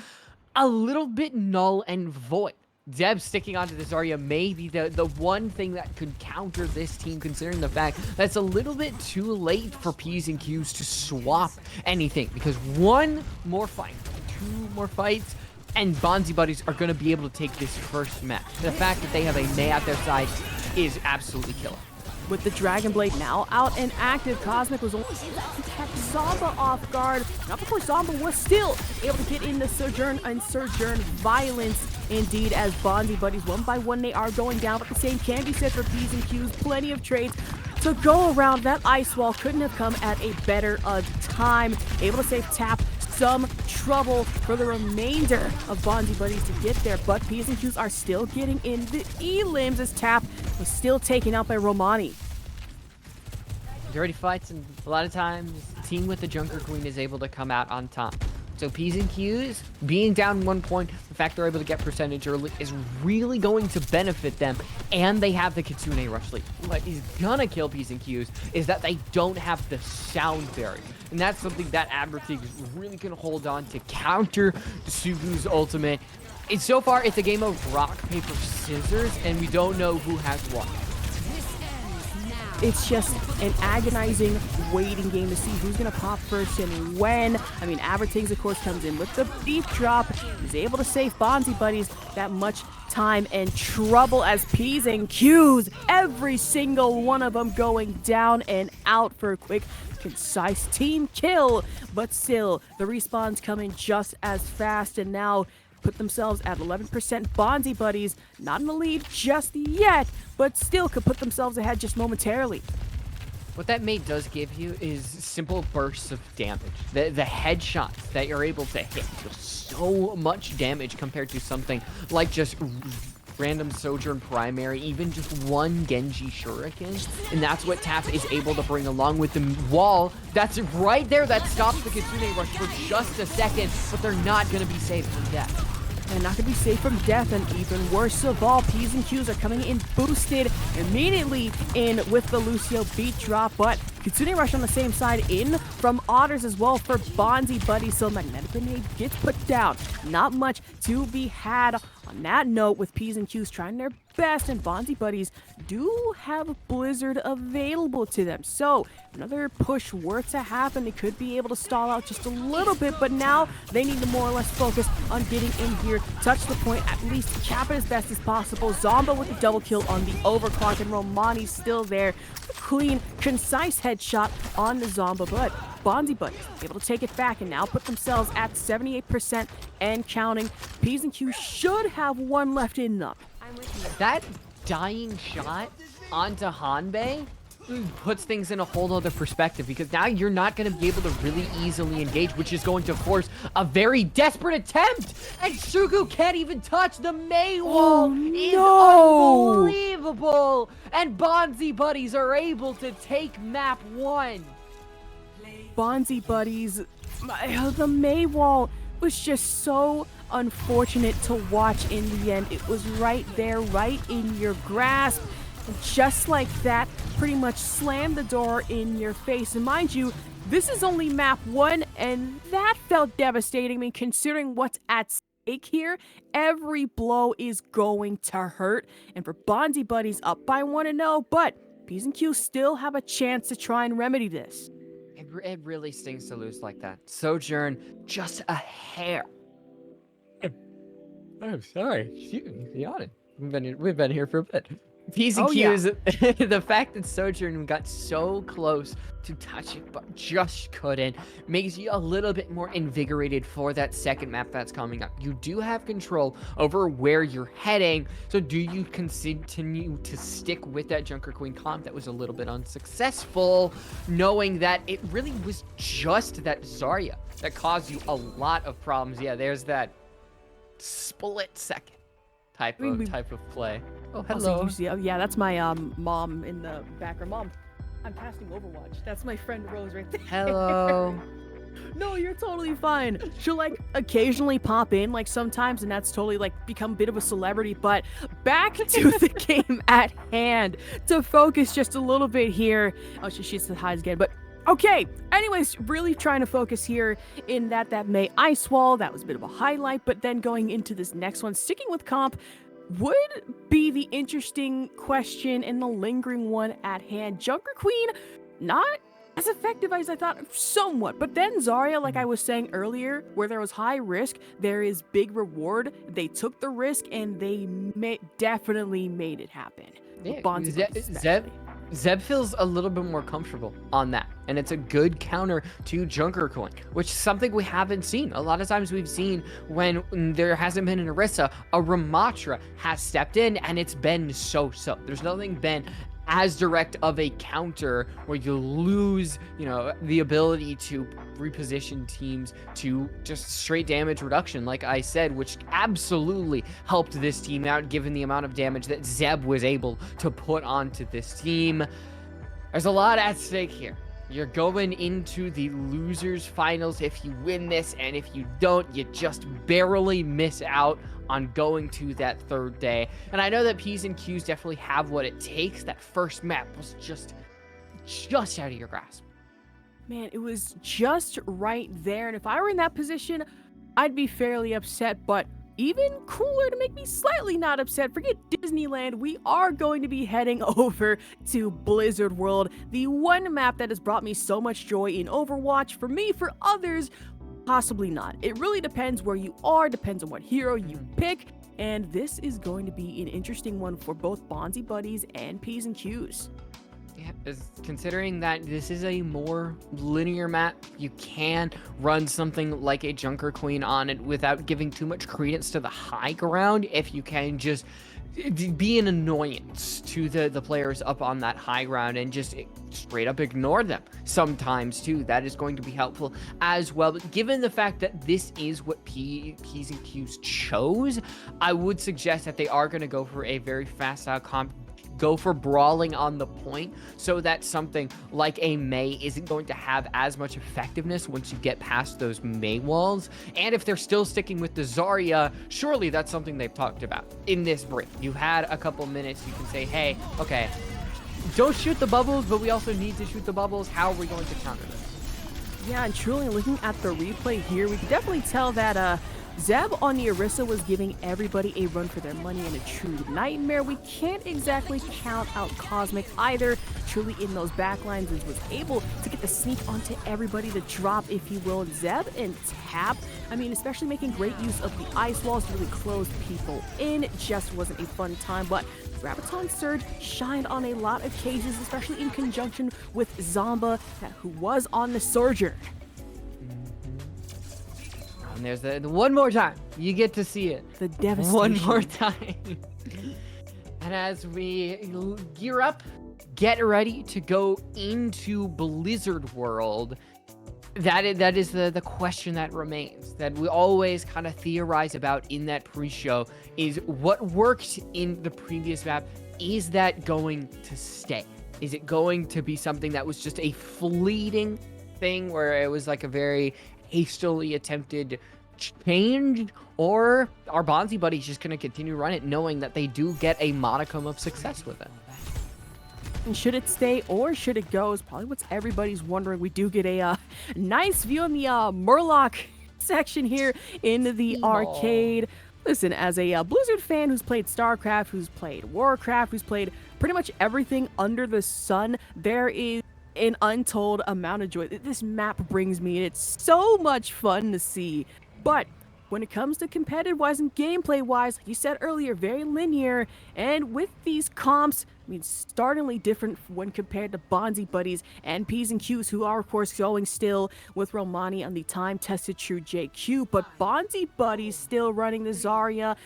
a little bit null and void. Zeb sticking onto the Zarya may be the one thing that could counter this team, considering the fact that it's a little bit too late for P's and Q's to swap anything, because one more fight, two more fights, and Bonzi Buddies are going to be able to take this first match. The fact that they have a Mei at their side is absolutely killer. With the Dragon Blade now out and active, Cosmic was only able to catch Zomba off guard. Not before Zomba was still able to get in the Sojourn, and Sojourn violence indeed, as Bonzi Buddies one by one they are going down, but the same can be said for P's and Q's. Plenty of trades to go around. That ice wall couldn't have come at a better time. Able to save Tap some trouble for the remainder of Bonzi Buddies to get there, but P's and Q's are still getting in the E-limbs as Tap was still taken out by Romani. Dirty fights, and a lot of times the team with the Junker Queen is able to come out on top. So P's and Q's being down 1 point, the fact they're able to get percentage early is really going to benefit them, and they have the Kitsune Rush lead. What is gonna kill P's and Q's is that they don't have the sound barrier, and that's something that Aberthing is really gonna hold on to counter Sugu's ultimate. And so far, it's a game of rock, paper, scissors, and we don't know who has what. It's just an agonizing waiting game to see who's going to pop first and when. I mean, Abertings, of course, comes in with the beef drop. He's able to save Bonzi Buddies that much time and trouble as P's and Q's, every single one of them going down and out for a quick, concise team kill. But still, the respawns coming just as fast, and now put themselves at 11%. Bonzi Buddies not in the lead just yet, but still could put themselves ahead just momentarily. What that mate does give you is simple bursts of damage. The headshots that you're able to hit do so much damage compared to something like just random Sojourn primary, even just one Genji Shuriken. And that's what Tap is able to bring along with the wall. That's right there that stops the Kitsune Rush for just a second, but they're not going to be safe from death. They're not going to be safe from death, and even worse of all, P's and Q's are coming in boosted immediately in with the Lucio beat drop, but Kitsune Rush on the same side in from Otters as well for Bonzi Buddies, so Magnetic Grenade gets put down. Not much to be had on that note, with P's and Q's trying their best, and Bonzi Buddies do have Blizzard available to them. So if another push were to happen, they could be able to stall out just a little bit, but now they need to more or less focus on getting in here, touch the point, at least cap it as best as possible. Zomba with the double kill on the overclock, and Romani's still there. Clean, concise headshot on the Zomba, but Bonzi Buddies able to take it back and now put themselves at 78% and counting. P's and Q's should have one left in them. That dying shot onto Hanbei puts things in a whole other perspective, because now you're not going to be able to really easily engage, which is going to force a very desperate attempt. And Sugu can't even touch the Mei wall. Is unbelievable. And Bonzi Buddies are able to take map 1. Bonzi Buddies, the Mei wall was just so unfortunate to watch in the end. It was right there, right in your grasp. And just like that, pretty much slammed the door in your face. And mind you, this is only map 1, and that felt devastating. I mean, considering what's at stake here, every blow is going to hurt. And for Bonzi Buddies, up by 1-0, but P's and Q's still have a chance to try and remedy this. It really stings to lose like that. Sojourn, just a hair. I'm sorry. Yawning. We've been here for a bit. P's and Q's, the fact that Sojourn got so close to touching but just couldn't makes you a little bit more invigorated for that second map that's coming up. You do have control over where you're heading, so do you continue to stick with that Junker Queen comp that was a little bit unsuccessful, knowing that it really was just that Zarya that caused you a lot of problems? Yeah, there's that split second type of play. Oh, hello. Yeah, that's my mom in the background. Mom, I'm casting Overwatch. That's my friend Rose right there. Hello. No, you're totally fine. She'll like occasionally pop in like sometimes, and that's totally like become a bit of a celebrity. But back to the game at hand to focus just a little bit here. Oh, she said hides again, but okay. Anyways, really trying to focus here in that May ice wall. That was a bit of a highlight, but then going into this next one, sticking with comp would be the interesting question and the lingering one at hand. Junker Queen, not as effective as I thought, somewhat. But then Zarya, like I was saying earlier, where there was high risk, there is big reward. They took the risk and they definitely made it happen. Yeah, Bonzi Zeb feels a little bit more comfortable on that, and it's a good counter to Junker Coin, which is something we haven't seen. A lot of times we've seen when there hasn't been an Orisa, a Ramatra has stepped in, and it's been so-so. There's nothing been as direct of a counter where you lose, you know, the ability to reposition teams to just straight damage reduction, like I said, which absolutely helped this team out given the amount of damage that Zeb was able to put onto this team. There's a lot at stake here. You're going into the losers finals if you win this, and if you don't, you just barely miss out on going to that third day. And I know that P's and Q's definitely have what it takes. That first map was just out of your grasp. Man, it was just right there. And if I were in that position, I'd be fairly upset, but even cooler to make me slightly not upset, forget Disneyland, we are going to be heading over to Blizzard World, the one map that has brought me so much joy in Overwatch. For me, for others, possibly not. It really depends where you are, depends on what hero you pick, and this is going to be an interesting one for both Bonzi buddies and P's and Q's. Yeah, considering that this is a more linear map, you can run something like a Junker Queen on it without giving too much credence to the high ground, if you can just be an annoyance to the players up on that high ground and just straight up ignore them sometimes too. That is going to be helpful as well. But given the fact that this is what P's and Q's chose, I would suggest that they are going to go for a very fast out comp, go for brawling on the point, so that something like a Mei isn't going to have as much effectiveness once you get past those Mei walls. And if they're still sticking with the Zarya, surely that's something they've talked about in this break. You've had a couple minutes, you can say, hey, okay, don't shoot the bubbles, but we also need to shoot the bubbles. How are we going to counter this? Yeah, and truly looking at the replay here, we can definitely tell that Zeb on the Orisa was giving everybody a run for their money and a true nightmare. We can't exactly count out Cosmic either. Truly in those backlines was able to get the sneak onto everybody, to drop, if you will. Zeb and Tap, I mean, especially making great use of the ice walls to really close people in. It just wasn't a fun time, but Graviton Surge shined on a lot of cases, especially in conjunction with Zomba, who was on the Surger. And there's the one more time you get to see it. The devastation. One more time. And as we gear up, get ready to go into Blizzard World, that is the question that remains, that we always kind of theorize about in that pre-show, is what worked in the previous map, is that going to stay? Is it going to be something that was just a fleeting thing where it was like a very hastily attempted change, or are Bonzi buddies just going to continue to run it knowing that they do get a modicum of success with it? And should it stay or should it go is probably what everybody's wondering. We do get a nice view in the Murloc section here in the arcade. Listen, as a Blizzard fan who's played StarCraft, who's played Warcraft, who's played pretty much everything under the sun, there is an untold amount of joy this map brings me, and it's so much fun to see. But when it comes to competitive-wise and gameplay-wise, like you said earlier, very linear, and with these comps, I mean, startlingly different when compared to Bonzi buddies and P's and Q's, who are, of course, going still with Romani on the time-tested true JQ, but Bonzi buddies still running the Zarya.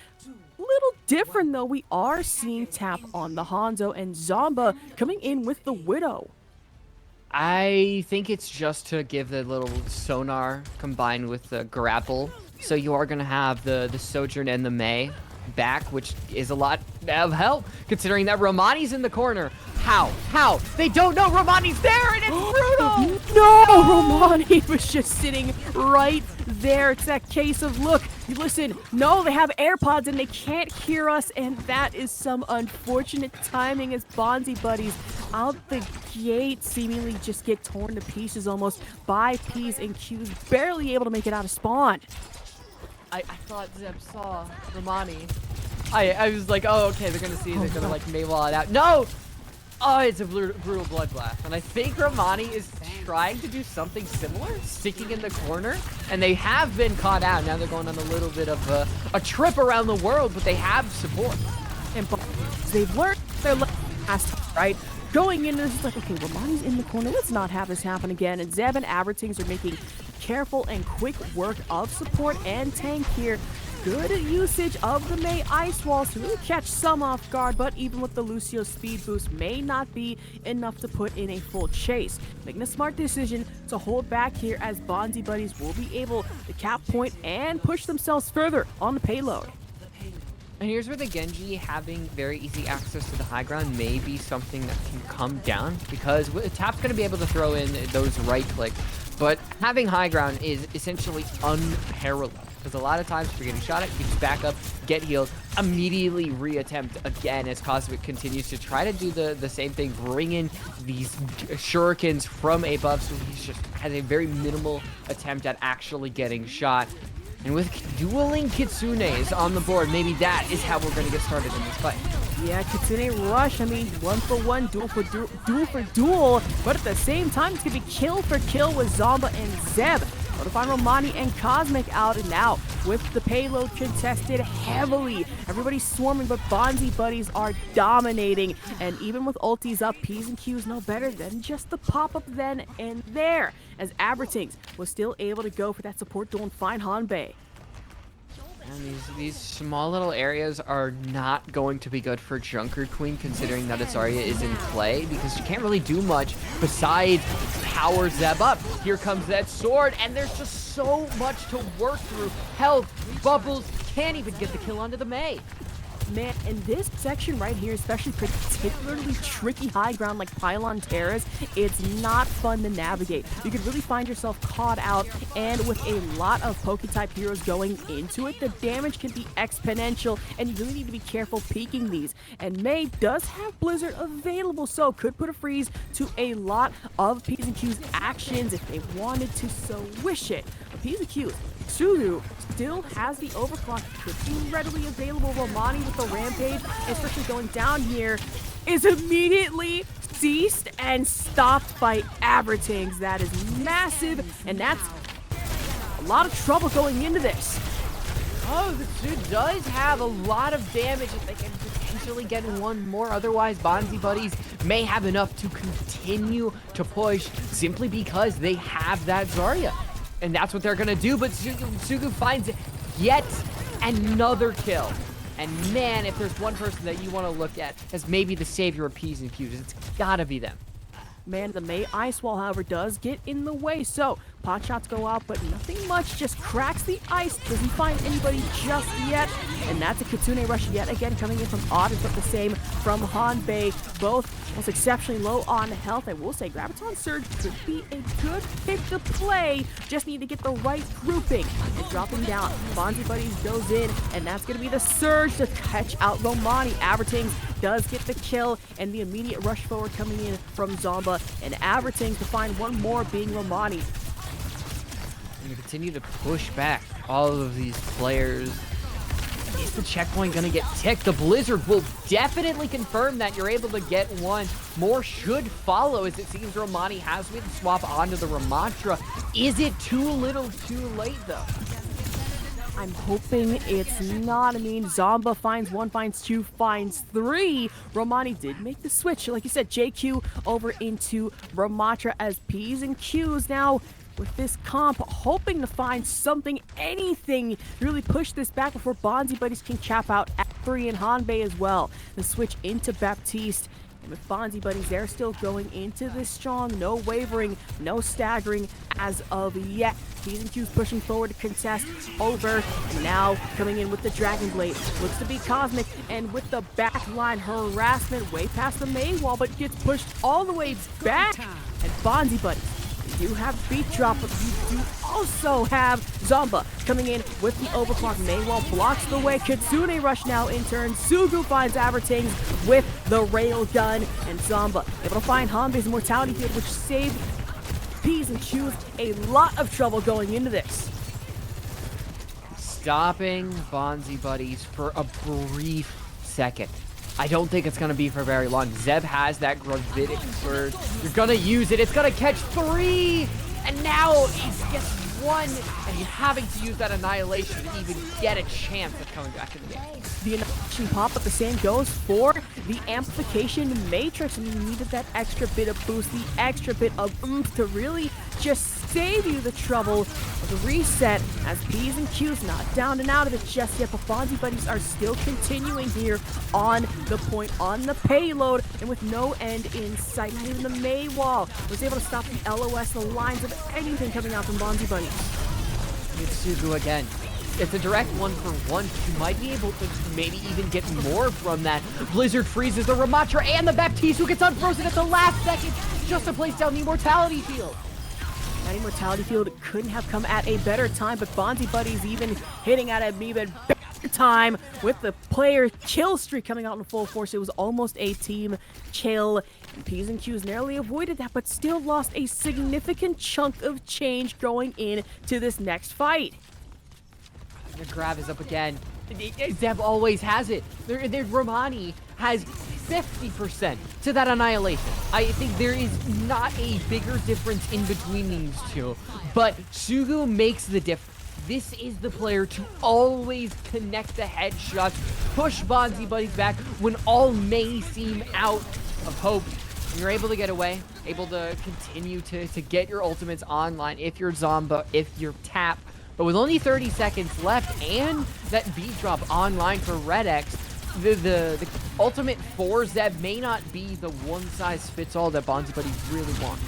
Little different, though. We are seeing Tap on the Hanzo, and Zomba coming in with the Widow. I think it's just to give the little sonar combined with the grapple. So you are going to have the Sojourn and the Mei back, which is a lot of help, considering that Romani's in the corner. How? They don't know Romani's there, and it's brutal! No! Romani was just sitting right there. It's that case of, look, listen, no, they have AirPods and they can't hear us, and that is some unfortunate timing as Bonzi buddies out the gate seemingly just get torn to pieces almost by P's and Q's, barely able to make it out of spawn. I thought Zeb saw Romani. I was like, oh, okay, they're gonna see, they're gonna like Maywall it out. No! Oh, it's a brutal bloodbath. And I think Romani is trying to do something similar, sticking in the corner. And they have been caught out. Now they're going on a little bit of a trip around the world, but they have support. And they've learned their last, right? Going into this, it's like, okay, Romani's in the corner. Let's not have this happen again. And Zeb and Abertings are making careful and quick work of support and tank here. Good usage of the Mei Ice Walls to really catch some off guard, but even with the Lucio speed boost may not be enough to put in a full chase. Making a smart decision to hold back here as Bonzi buddies will be able to cap point and push themselves further on the payload. And here's where the Genji having very easy access to the high ground may be something that can come down, because Tap's going to be able to throw in those right clicks, but having high ground is essentially unparalleled. Because a lot of times if you're getting shot at, you can just back up, get healed, immediately reattempt again as Cosmic continues to try to do the same thing, bring in these shurikens from above, so he just has a very minimal attempt at actually getting shot. And with dueling Kitsunes on the board, maybe that is how we're going to get started in this fight. Yeah, Kitsune Rush, I mean, 1 for 1, duel for duel, but at the same time, it's going to be kill for kill with Zomba and Zeb. To find Romani and Cosmic out, and now with the payload contested heavily, everybody's swarming, but Bonzi buddies are dominating, and even with ultis up, P's and Q's no better than just the pop-up then and there, as Abertings was still able to go for that support duel and find Hanbei. And these small little areas are not going to be good for Junker Queen, considering that its Zarya is in play, because she can't really do much besides power Zeb up. Here comes that sword, and there's just so much to work through. Health, bubbles, can't even get the kill onto the Mei. Man, in this section right here, especially particularly tricky high ground like Pylon Terrace, it's not fun to navigate. You could really find yourself caught out, and with a lot of Poke-type heroes going into it, the damage can be exponential, and you really need to be careful peeking these. And Mei does have Blizzard available, so could put a freeze to a lot of P's and Q's actions if they wanted to so wish it. But P's and Q's, Suzu still has the overclock, could be readily available. Romani with the rampage, especially going down here, is immediately ceased and stopped by Abertings. That is massive, and that's a lot of trouble going into this. Oh, the suit does have a lot of damage if they can potentially get one more. Otherwise, Bonzi buddies may have enough to continue to push simply because they have that Zarya. And that's what they're going to do, but Sugu finds yet another kill. And man, if there's one person that you want to look at as maybe the savior of P's and Q's, it's got to be them. Man, the Mei Ice Wall, however, does get in the way, so pot shots go out, but nothing much, just cracks the ice, doesn't find anybody just yet, and that's a Kitsune Rush yet again coming in from Odd, but the same from Hanbei, both most exceptionally low on health. I will say Graviton Surge could be a good pick to play, just need to get the right grouping. And dropping down, Bonzi buddies goes in, and that's going to be the Surge to catch out Romani. Abertings does get the kill, and the immediate rush forward coming in from Zomba, and Abertings to find one more being Romani. And you continue to push back all of these players. Is the checkpoint going to get ticked? The Blizzard will definitely confirm that you're able to get one. More should follow, as it seems Romani has been swapped onto the Ramatra. Is it too little too late, though? I'm hoping it's not. I mean, Zomba finds 1, finds 2, finds 3. Romani did make the switch, like you said, JQ over into Ramatra as P's and Q's now with this comp, hoping to find something, anything, really push this back before Bonzi buddies can cap out at 3 and Hanbei as well. The switch into Baptiste. And with Bonzi buddies, they're still going into this strong, no wavering, no staggering as of yet. P's and Q's pushing forward to contest over, and now coming in with the Dragon Blade. Looks to be Cosmic, and with the backline harassment way past the main wall, but gets pushed all the way back. And Bonzi buddies You do have Beat Drop, but you do also have Zomba coming in with the overclock. Maywell blocks the way. Kitsune Rush now in turn. Sugu finds Abertings with the rail gun, and Zomba able to find Hanbe's Mortality Field, which saved P's and Q's a lot of trouble going into this. Stopping Bonzi buddies for a brief second. I don't think it's going to be for very long. Zeb has that Gravitic Surge. You're going to use it. It's going to catch 3. And now he gets 1. And you're having to use that Annihilation to even get a chance of coming back in the game. The Annihilation pop, but the same goes for the Amplification Matrix. And you needed that extra bit of boost, the extra bit of oomph to really just save you the trouble of the reset, as P's and Q's not down and out of it just yet, but Bonzi buddies are still continuing here on the point, on the payload, and with no end in sight. Not even the Maywall was able to stop the LOS, the lines of anything coming out from Bonzi buddies. It's Sugu again. It's a direct 1-for-1. You might be able to maybe even get more from that. Blizzard freezes the Ramatra and the Baptiste, who gets unfrozen at the last second just to place down the Immortality Field. That Immortality Field couldn't have come at a better time, but Bonzi buddies even hitting at an even better time with the player kill streak coming out in full force. It was almost a team kill. And P's and Q's narrowly avoided that, but still lost a significant chunk of change going into this next fight. The grab is up again. Zeb always has it. Romani has 50% to that Annihilation. I think there is not a bigger difference in between these two, but Sugu makes the difference. This is the player to always connect the headshots, push Bonzi buddies back when all may seem out of hope. And you're able to get away, able to continue to get your ultimates online if you're Zomba, if you're Tap. But with only 30 seconds left and that beat drop online for Red X, the ultimate for Zeb may not be the one-size-fits-all that Bonzi buddies really want.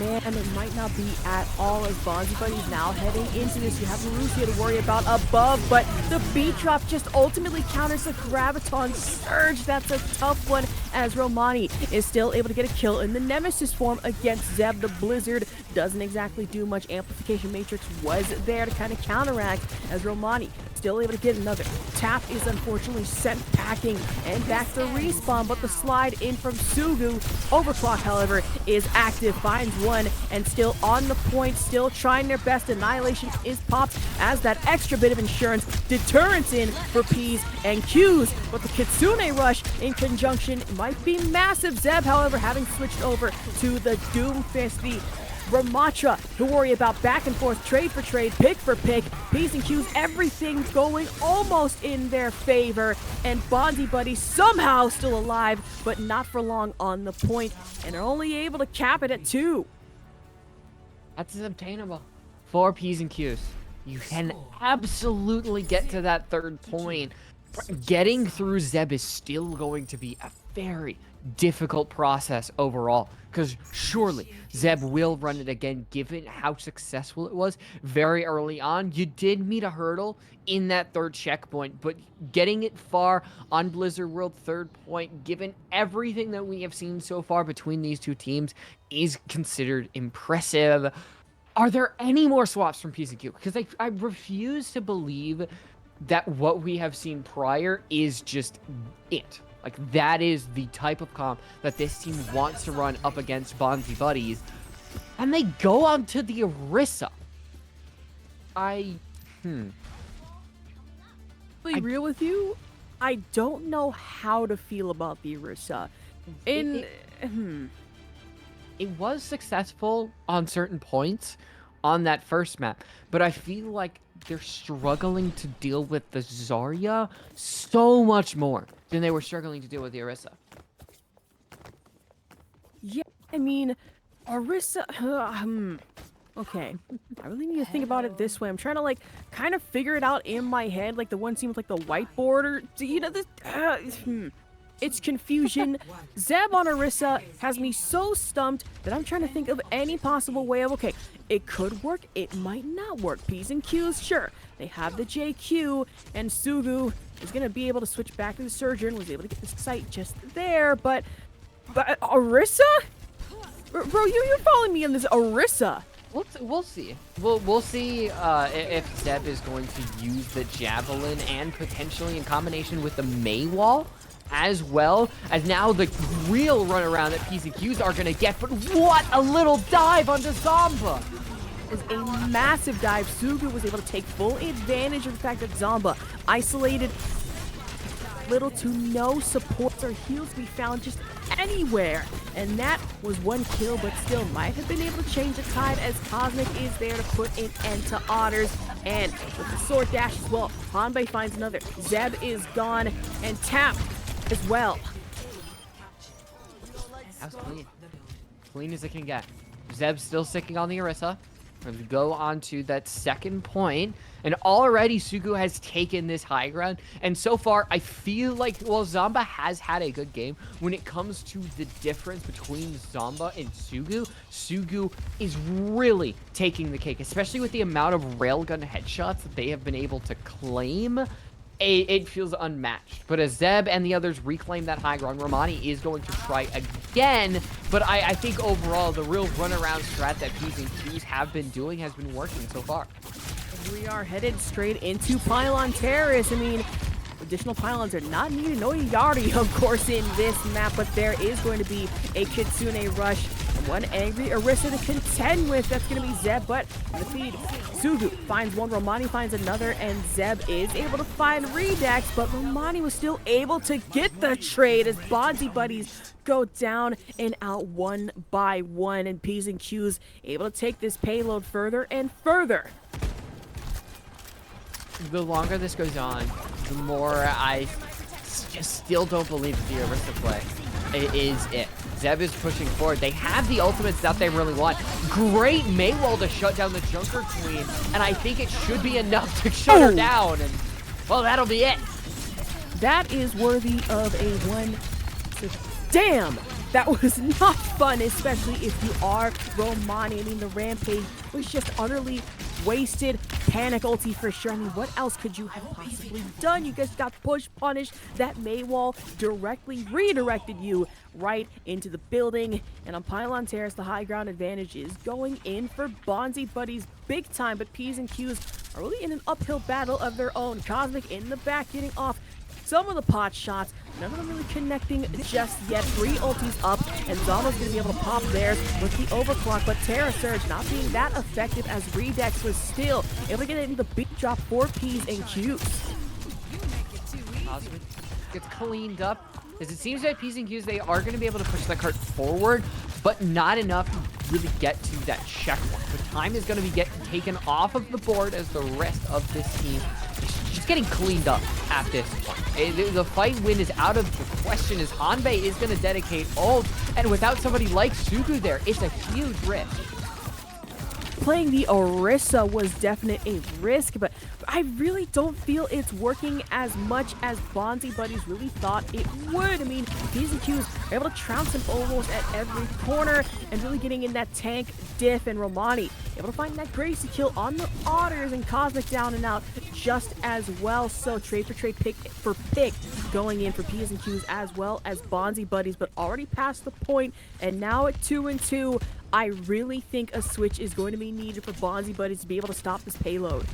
Man, it might not be at all, as Bonzi buddies now heading into this. You have Lucia to worry about above, but the beat drop just ultimately counters the Graviton Surge. That's a tough one, as Romani is still able to get a kill in the Nemesis form against Zeb. The Blizzard doesn't exactly do much. Amplification Matrix was there to kind of counteract, as Romani still able to get another. Tap is unfortunately sent packing and back to respawn, but the slide in from Sugu. Overclock, however, is active, finds one, and still on the point, still trying their best. Annihilation is popped as that extra bit of insurance. Deterrence in for P's and Q's, but the Kitsune Rush in conjunction might be massive. Zeb, however, having switched over to the Doomfist, the Ramatra to worry about back and forth, trade for trade, pick for pick. P's and Q's, everything going almost in their favor. And Bonzi buddies somehow still alive, but not for long on the point, and are only able to cap it at 2. That's obtainable. 4 P's and Q's. You can absolutely get to that third point. Getting through Zeb is still going to be a very difficult process overall, because surely Zeb will run it again given how successful it was very early on. You did meet a hurdle in that third checkpoint, but getting it far on Blizzard World third point, given everything that we have seen so far between these two teams, is considered impressive. Are there any more swaps from PCQ? Because I refuse to believe that what we have seen prior is just it. Like, that is the type of comp that this team wants to run up against Bonzi buddies. And they go on to the Orisa. Be real with you, I don't know how to feel about the Orisa. It was successful on certain points on that first map, but I feel like they're struggling to deal with the Zarya so much more than they were struggling to deal with the Orisa. Yeah, I mean, Orisa, okay. I really need to think about it this way. I'm trying to, like, kind of figure it out in my head, like the one scene with, like, the whiteboard, or, you know, this, it's confusion. Zeb on Orisa has me so stumped that I'm trying to think of any possible way of, okay, it could work, it might not work. P's and Q's, sure. They have the JQ, and Sugu is going to be able to switch back to the Surgeon, was able to get the sight just there, but Orisa? Bro, you're following me on this Orisa. We'll see. We'll see if Zeb is going to use the javelin and potentially in combination with the Maywall, as well as now the real run around that P's and Q's are gonna get. But what a little dive onto Zomba! Was a massive dive. Sugu was able to take full advantage of the fact that Zomba isolated, little to no supports or heals to be found just anywhere. And that was one kill, but still might have been able to change the tide as Cosmic is there to put an end to Otters. And with the sword dash as well, Hanbei finds another. Zeb is gone and Tap as well. That was clean. Clean as it can get. Zeb's still sticking on the Orisa. We're going to go on to that second point, and already Sugu has taken this high ground, and so far I feel like, well, Zomba has had a good game. When it comes to the difference between Zomba and Sugu, Sugu is really taking the cake, especially with the amount of railgun headshots that they have been able to claim. It feels unmatched. But as Zeb and the others reclaim that high ground, Romani is going to try again. But I think overall, the real runaround strat that P's and Q's have been doing has been working so far. We are headed straight into Pylon Terrace. I mean, additional pylons are not needed. No Yari, of course, in this map, but there is going to be a Kitsune rush. And one angry Orisa to contend with. That's going to be Zeb, but in the feed, Sugu finds one, Romani finds another, and Zeb is able to find Redux, but Romani was still able to get the trade as Bonzi buddies go down and out one by one, and P's and Q's able to take this payload further and further. The longer this goes on, the more I just still don't believe that the Orisa play is it. Zeb is pushing forward. They have the ultimates that they really want. Great Maywall to shut down the Junker Queen, and I think it should be enough to shut her down, and, well, that'll be it. That is worthy of a one. Damn! That was not fun, especially if you are Romani. I mean, the Rampage was just utterly wasted. Panic ulti for sure. I mean, what else could you have possibly done? You guys got push punished. That Maywall directly redirected you right into the building. And on Pylon Terrace, the high ground advantage is going in for Bonzi buddies big time. But P's and Q's are really in an uphill battle of their own. Cosmic in the back getting off some of the pot shots. None of them really connecting just yet. 3 ultis up, and Zama's going to be able to pop theirs with the overclock, but Terra Surge not being that effective as Redux was still able to get into the big drop for P's and Q's. Cosmic gets cleaned up, as it seems that P's and Q's, they are going to be able to push the cart forward, but not enough to really get to that checkpoint. The time is going to be getting taken off of the board as the rest of this team is just getting cleaned up at this point. The fight win is out of the question, as Hanbei is going to dedicate ult, and without somebody like Sugu there, it's a huge risk. Playing the Orisa was definitely a risk, but I really don't feel it's working as much as Bonzi buddies really thought it would. I mean, P's and Q's are able to trounce him almost at every corner and really getting in that tank diff, and Romani able to find that Gracie kill on the Otters, and Cosmic down and out just as well. So trade for trade, pick for pick going in for P's and Q's as well as Bonzi buddies, but already past the point, and now at 2-2. I really think a switch is going to be needed for Bonzi buddies to be able to stop this payload.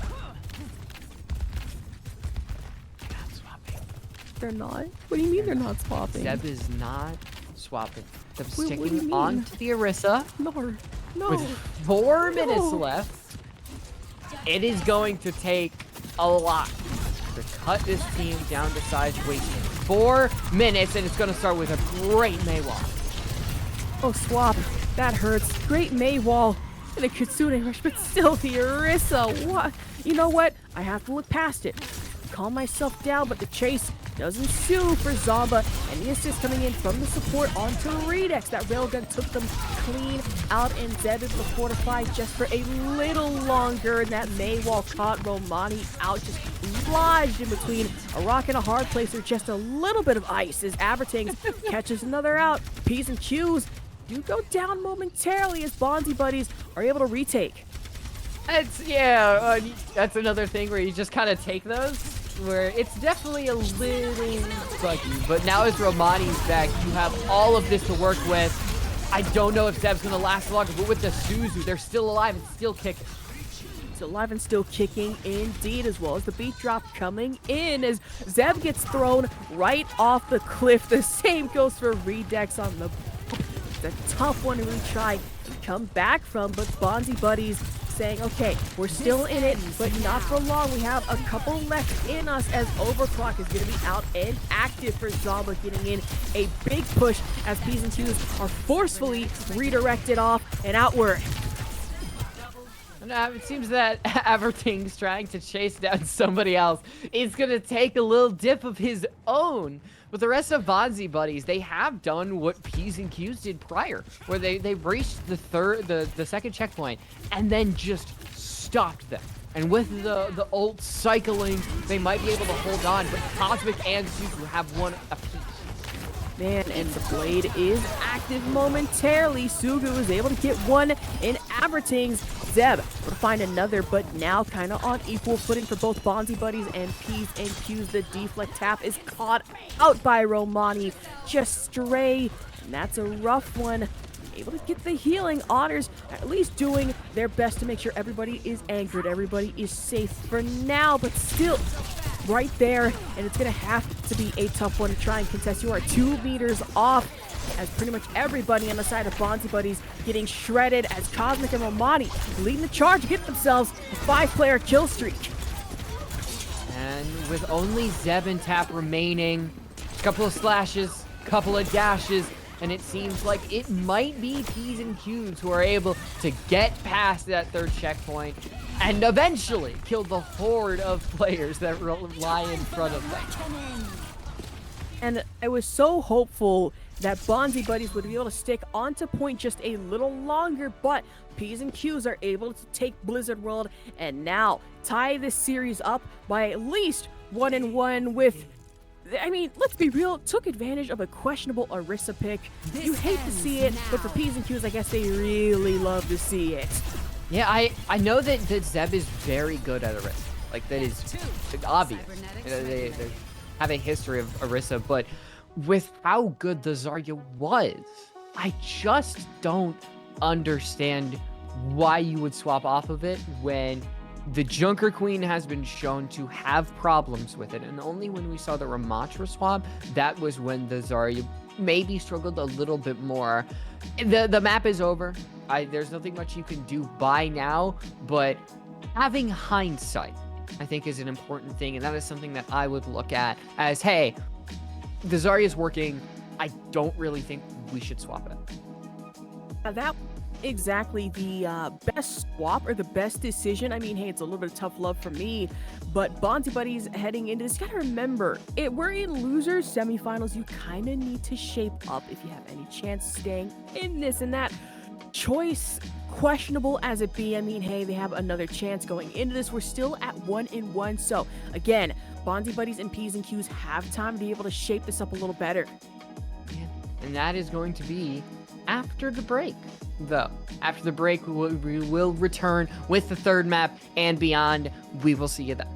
They're not? What do you mean they're not swapping? Zeb is not swapping. Zeb's Wait, what do you sticking mean? on to the Orisa. No. With 4 minutes left, it is going to take a lot to cut this team down to size. Waiting 4 minutes, and it's going to start with a great Maywall. Oh, swap. That hurts. Great Maywall and a Kitsune rush, but still the Orisa. What? You know what? I have to look past it. Calm myself down, but the chase does ensue for Zomba, and the assist coming in from the support onto Redux. That railgun took them clean out, and Zeb is to fortify just for a little longer, and that Maywall caught Romani out, just lodged in between a rock and a hard place, or just a little bit of ice as Abertings catches another out. P's and Q's do go down momentarily as Bonzi buddies are able to retake. That's another thing where you just kind of take those, where it's definitely a little buggy, but now as Romani's back, you have all of this to work with. I don't know if Zeb's gonna last longer, but with the Suzu, they're still alive and still kicking. It's alive and still kicking indeed, as well as the beat drop coming in as Zeb gets thrown right off the cliff. The same goes for Redex on the... It's a tough one to really try to come back from, but Bonzi buddies saying, okay, we're still in it, but not for long. We have a couple left in us as Overclock is going to be out and active for Zomba, getting in a big push as P's and Q's are forcefully redirected off and outward. It seems that Everting's trying to chase down somebody else. It's going to take a little dip of his own. But the rest of Bonzi buddies, they have done what P's and Q's did prior, where they reached the second checkpoint and then just stopped them. And with the ult cycling, they might be able to hold on, but Cosmic and Suzu have one apiece. Man, and the blade is active momentarily. Sugu is able to get one in Aberting's. Zeb will find another, but now kind of on equal footing for both Bonzi buddies and P's and Q's. The deflect tap is caught out by Romani. Just stray, and that's a rough one. Able to get the healing. Otters at least doing their best to make sure everybody is anchored, everybody is safe for now, but still right there, and it's gonna have to be a tough one to try and contest. You are 2 meters off as pretty much everybody on the side of Bonzi buddies getting shredded as Cosmic and Romani leading the charge to get themselves a 5-player kill streak. And with only Zeb and Tap remaining, a couple of slashes, couple of dashes, and it seems like it might be P's and Q's who are able to get past that third checkpoint and eventually kill the horde of players that lie in front of them. And I was so hopeful that Bonzi buddies would be able to stick onto point just a little longer, but P's and Q's are able to take Blizzard World and now tie this series up by at least 1-1 with... I mean, let's be real, took advantage of a questionable Orisa pick. You hate to see it, but for P's and Q's, I guess they really love to see it. Yeah, I know that Zeb is very good at Orisa. Like, that is obvious. They have a history of Orisa, but with how good the Zarya was, I just don't understand why you would swap off of it when the Junker Queen has been shown to have problems with it, and only when we saw the Ramatra swap, that was when the Zarya maybe struggled a little bit more. The map is over. There's nothing much you can do by now, but having hindsight, I think, is an important thing, and that is something that I would look at as, hey, the Zarya is working. I don't really think we should swap it. That exactly the best swap or the best decision. I mean, hey, it's a little bit of tough love for me, but Bonzi buddies heading into this, you gotta remember, we're in losers semifinals. You kind of need to shape up if you have any chance staying in this, and that choice, questionable as it be, I mean, hey, they have another chance going into this. We're still at 1-1, so again, Bonzi buddies and P's and Q's have time to be able to shape this up a little better. Yeah. And that is going to be after the break, though. After the break, we will return with the third map and beyond. We will see you then.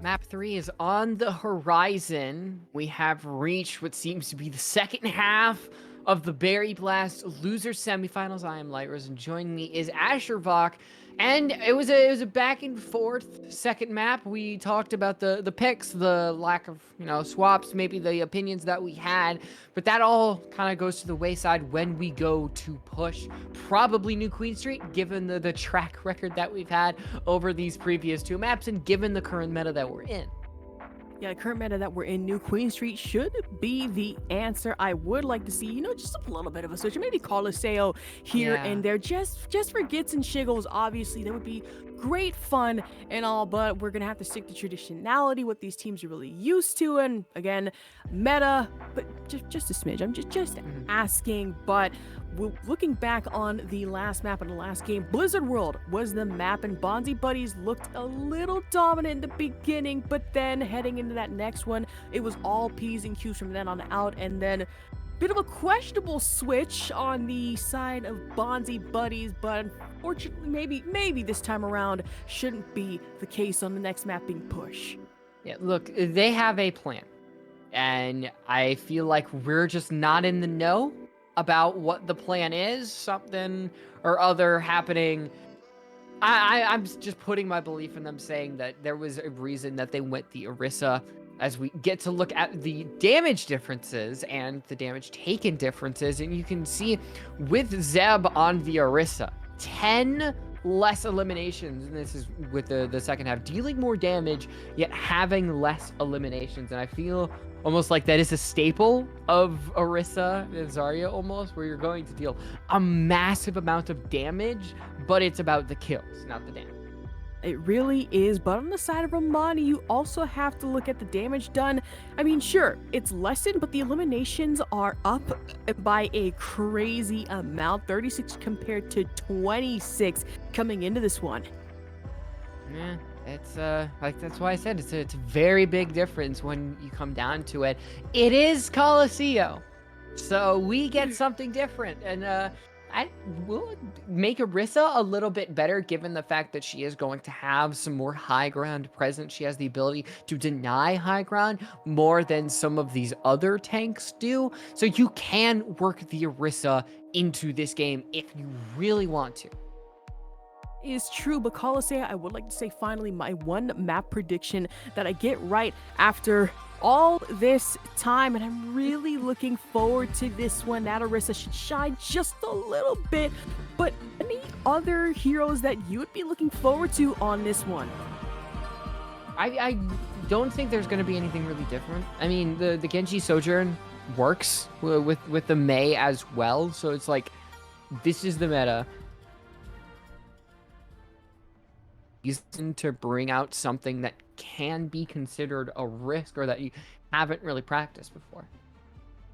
Map 3 is on the horizon. We have reached what seems to be the second half of the Berry Blast loser semifinals. I am Lightrose, and joining me is Ashervok. And it was a back and forth second map. We talked about the picks, the lack of swaps, maybe the opinions that we had, but that all kind of goes to the wayside when we go to push probably New Queen Street, given the track record that we've had over these previous two maps, and given the current meta that we're in. Yeah, the current meta that we're in, New Queen Street should be the answer. I would like to see, just a little bit of a switch. Maybe Colosseo here and there, just for gits and shiggles. Obviously, that would be great fun and all, but we're gonna have to stick to traditionality, what these teams are really used to, and again, meta, but just a smidge. I'm just asking, but looking back on the last map in the last game, Blizzard World was the map, and Bonzi Buddies looked a little dominant in the beginning, but then heading into that next one, it was all P's and Q's from then on out, and then bit of a questionable switch on the side of Bonzi Buddies, but unfortunately, maybe this time around shouldn't be the case on the next map being Push. Yeah, look, they have a plan, and I feel like we're just not in the know about what the plan is. Something or other happening. I'm just putting my belief in them, saying that there was a reason that they went the Orisa, as we get to look at the damage differences and the damage taken differences, and you can see with Zeb on the Orisa, 10 less eliminations, and this is with the second half, dealing more damage, yet having less eliminations, and I feel almost like that is a staple of Orisa and Zarya almost, where you're going to deal a massive amount of damage, but it's about the kills, not the damage. It really is, but on the side of Romani, you also have to look at the damage done. I mean, sure, it's lessened, but the eliminations are up by a crazy amount. 36 compared to 26 coming into this one. Yeah, it's like that's why I said it's a very big difference when you come down to it. It is Colosseo, so we get something different, and I will make Orisa a little bit better, given the fact that she is going to have some more high ground presence. She has the ability to deny high ground more than some of these other tanks do. So you can work the Orisa into this game if you really want to. Is true, but Colosseo, I would like to say finally my one map prediction that I get right after all this time, and I'm really looking forward to this one. That Orisa should shine just a little bit, but any other heroes that you would be looking forward to on this one? I don't think there's going to be anything really different. I mean, the Genji Sojourn works with the Mei as well, so it's like, this is the meta. Reason to bring out something that can be considered a risk, or that you haven't really practiced before.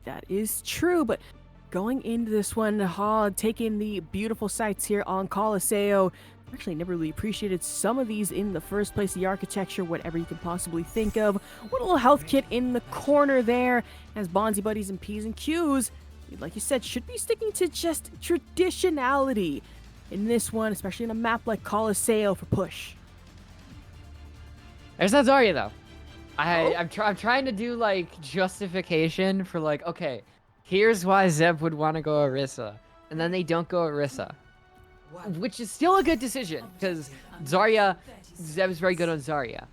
That is true, but going into this one, taking the beautiful sights here on Colosseo, actually never really appreciated some of these in the first place. The architecture, whatever you can possibly think of. What a little health kit in the corner there, as Bonzi Buddies and P's and Q's, like you said, should be sticking to just traditionality in this one, especially in a map like Colosseo for Push. There's that Zarya, though. I'm trying to do, like, justification for, like, okay, here's why Zeb would want to go Orisa, and then they don't go Orisa. Which is still a good decision, because Zeb is very good on Zarya.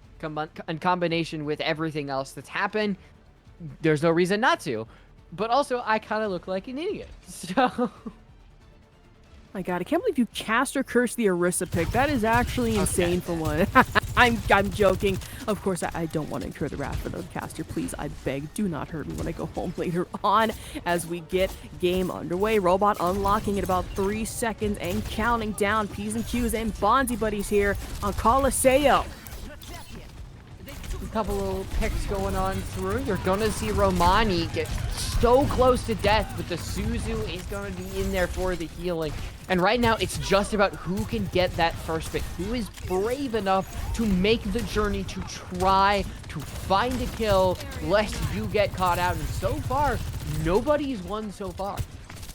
In combination with everything else that's happened, there's no reason not to. But also, I kind of look like an idiot, so... My god, I can't believe you cast or curse the Orisa pick. That is actually insane for one. I'm joking. Of course, I don't want to incur the wrath of the caster. Please, I beg, do not hurt me when I go home later on as we get game underway. Robot unlocking in about 3 seconds and counting down. P's and Q's and Bonzi Buddies here on Colosseo. A couple little picks going on through. You're going to see Romani get so close to death, but the Suzu is going to be in there for the healing. And right now, it's just about who can get that first pick. Who is brave enough to make the journey to try to find a kill, lest you get caught out. And so far, nobody's won so far.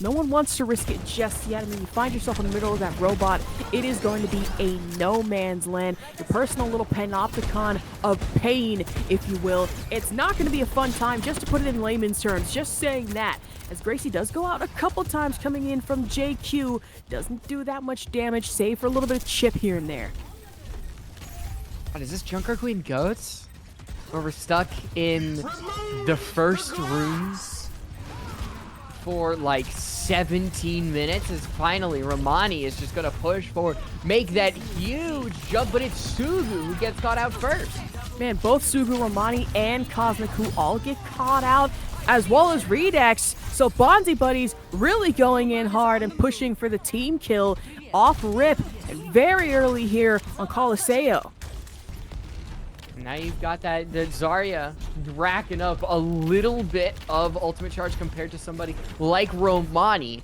No one wants to risk it just yet. I mean, you find yourself in the middle of that robot, it is going to be a no man's land. Your personal little panopticon of pain, if you will. It's not going to be a fun time, just to put it in layman's terms, just saying that. As Gracie does go out a couple times coming in from JQ, doesn't do that much damage, save for a little bit of chip here and there. What is this, Junker Queen Goats? Where we're stuck in the first rooms for like 17 minutes as finally Romani is just gonna push forward, make that huge jump, but it's Sugu who gets caught out first. Man, both Sugu, Romani, and Cosmic who all get caught out, as well as Redex. So Bonzi buddies really going in hard and pushing for the team kill off rip and very early here on Colosseo. Now you've got that Zarya racking up a little bit of ultimate charge compared to somebody like Romani.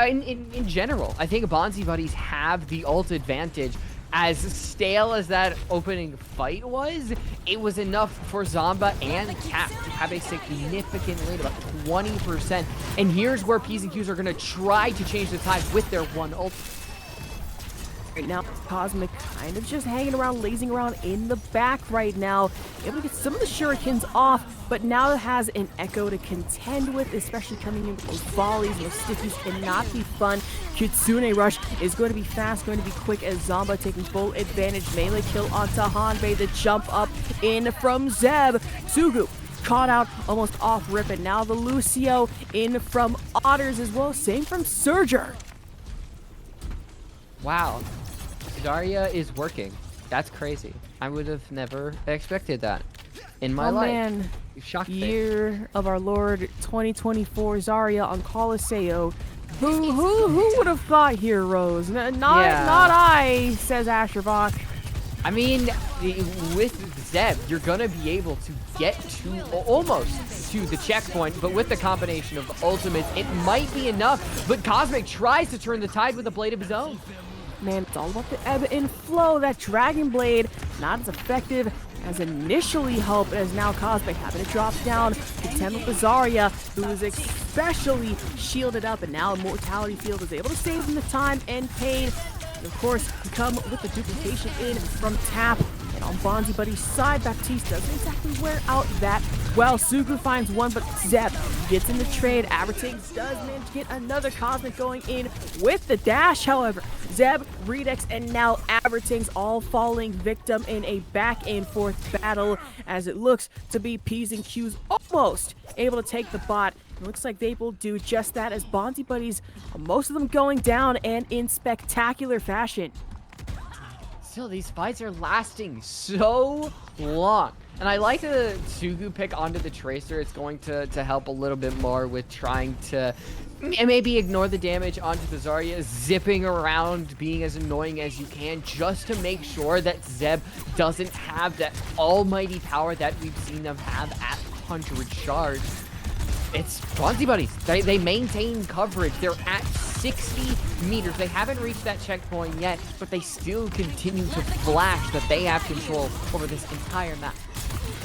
In general, I think Bonzi buddies have the ult advantage. As stale as that opening fight was, it was enough for Zomba and Cap to have a significant lead, about 20%. And here's where P's and Q's are going to try to change the tide with their one ult. Right now, Cosmic kind of just hanging around, lazing around in the back right now. Able to get some of the shurikens off, but now it has an Echo to contend with, especially coming in with those volleys. Those stickies cannot be fun. Kitsune Rush is going to be fast, going to be quick as Zomba taking full advantage. Melee kill onto Hanbei. The jump up in from Zeb. Sugu caught out almost off rip, and now the Lucio in from Otters as well. Same from Surger. Wow. Zarya is working. That's crazy. I would have never expected that in my life. Man, Shocked me. year of our Lord 2024 Zarya on Colosseo. Who would have thought heroes? Not I, says Asherbach. I mean, with Zeb, you're gonna be able to get to almost to the checkpoint, but with the combination of ultimates, it might be enough. But Cosmic tries to turn the tide with a blade of his own. Man, it's all about the ebb and flow. That Dragon Blade, not as effective as initially hoped, as now Cosmic having to drop down, contend with the Zarya, who is especially shielded up, and now Immortality Field is able to save him the time and pain. And of course, we come with the duplication in from Tap. And on Bonzi buddy's side, Baptiste doesn't exactly wear out that well. Sugu finds one, but Zeb gets in the trade. Abertings does manage to get another Cosmic going in with the dash, however. Zeb, Redex, and now Abertings all falling victim in a back and forth battle, as it looks to be P's and Q's almost able to take the bot. It looks like they will do just that, as Bonzi buddies, most of them going down and in spectacular fashion. Still, these fights are lasting so long. And I like the Sugu pick onto the Tracer. It's going to help a little bit more with trying to maybe ignore the damage onto the Zarya, zipping around, being as annoying as you can, just to make sure that Zeb doesn't have that almighty power that we've seen them have at 100 charge. It's Bonzi buddies. They maintain coverage. They're at 60 meters. They haven't reached that checkpoint yet, but they still continue to flash that they have control over this entire map.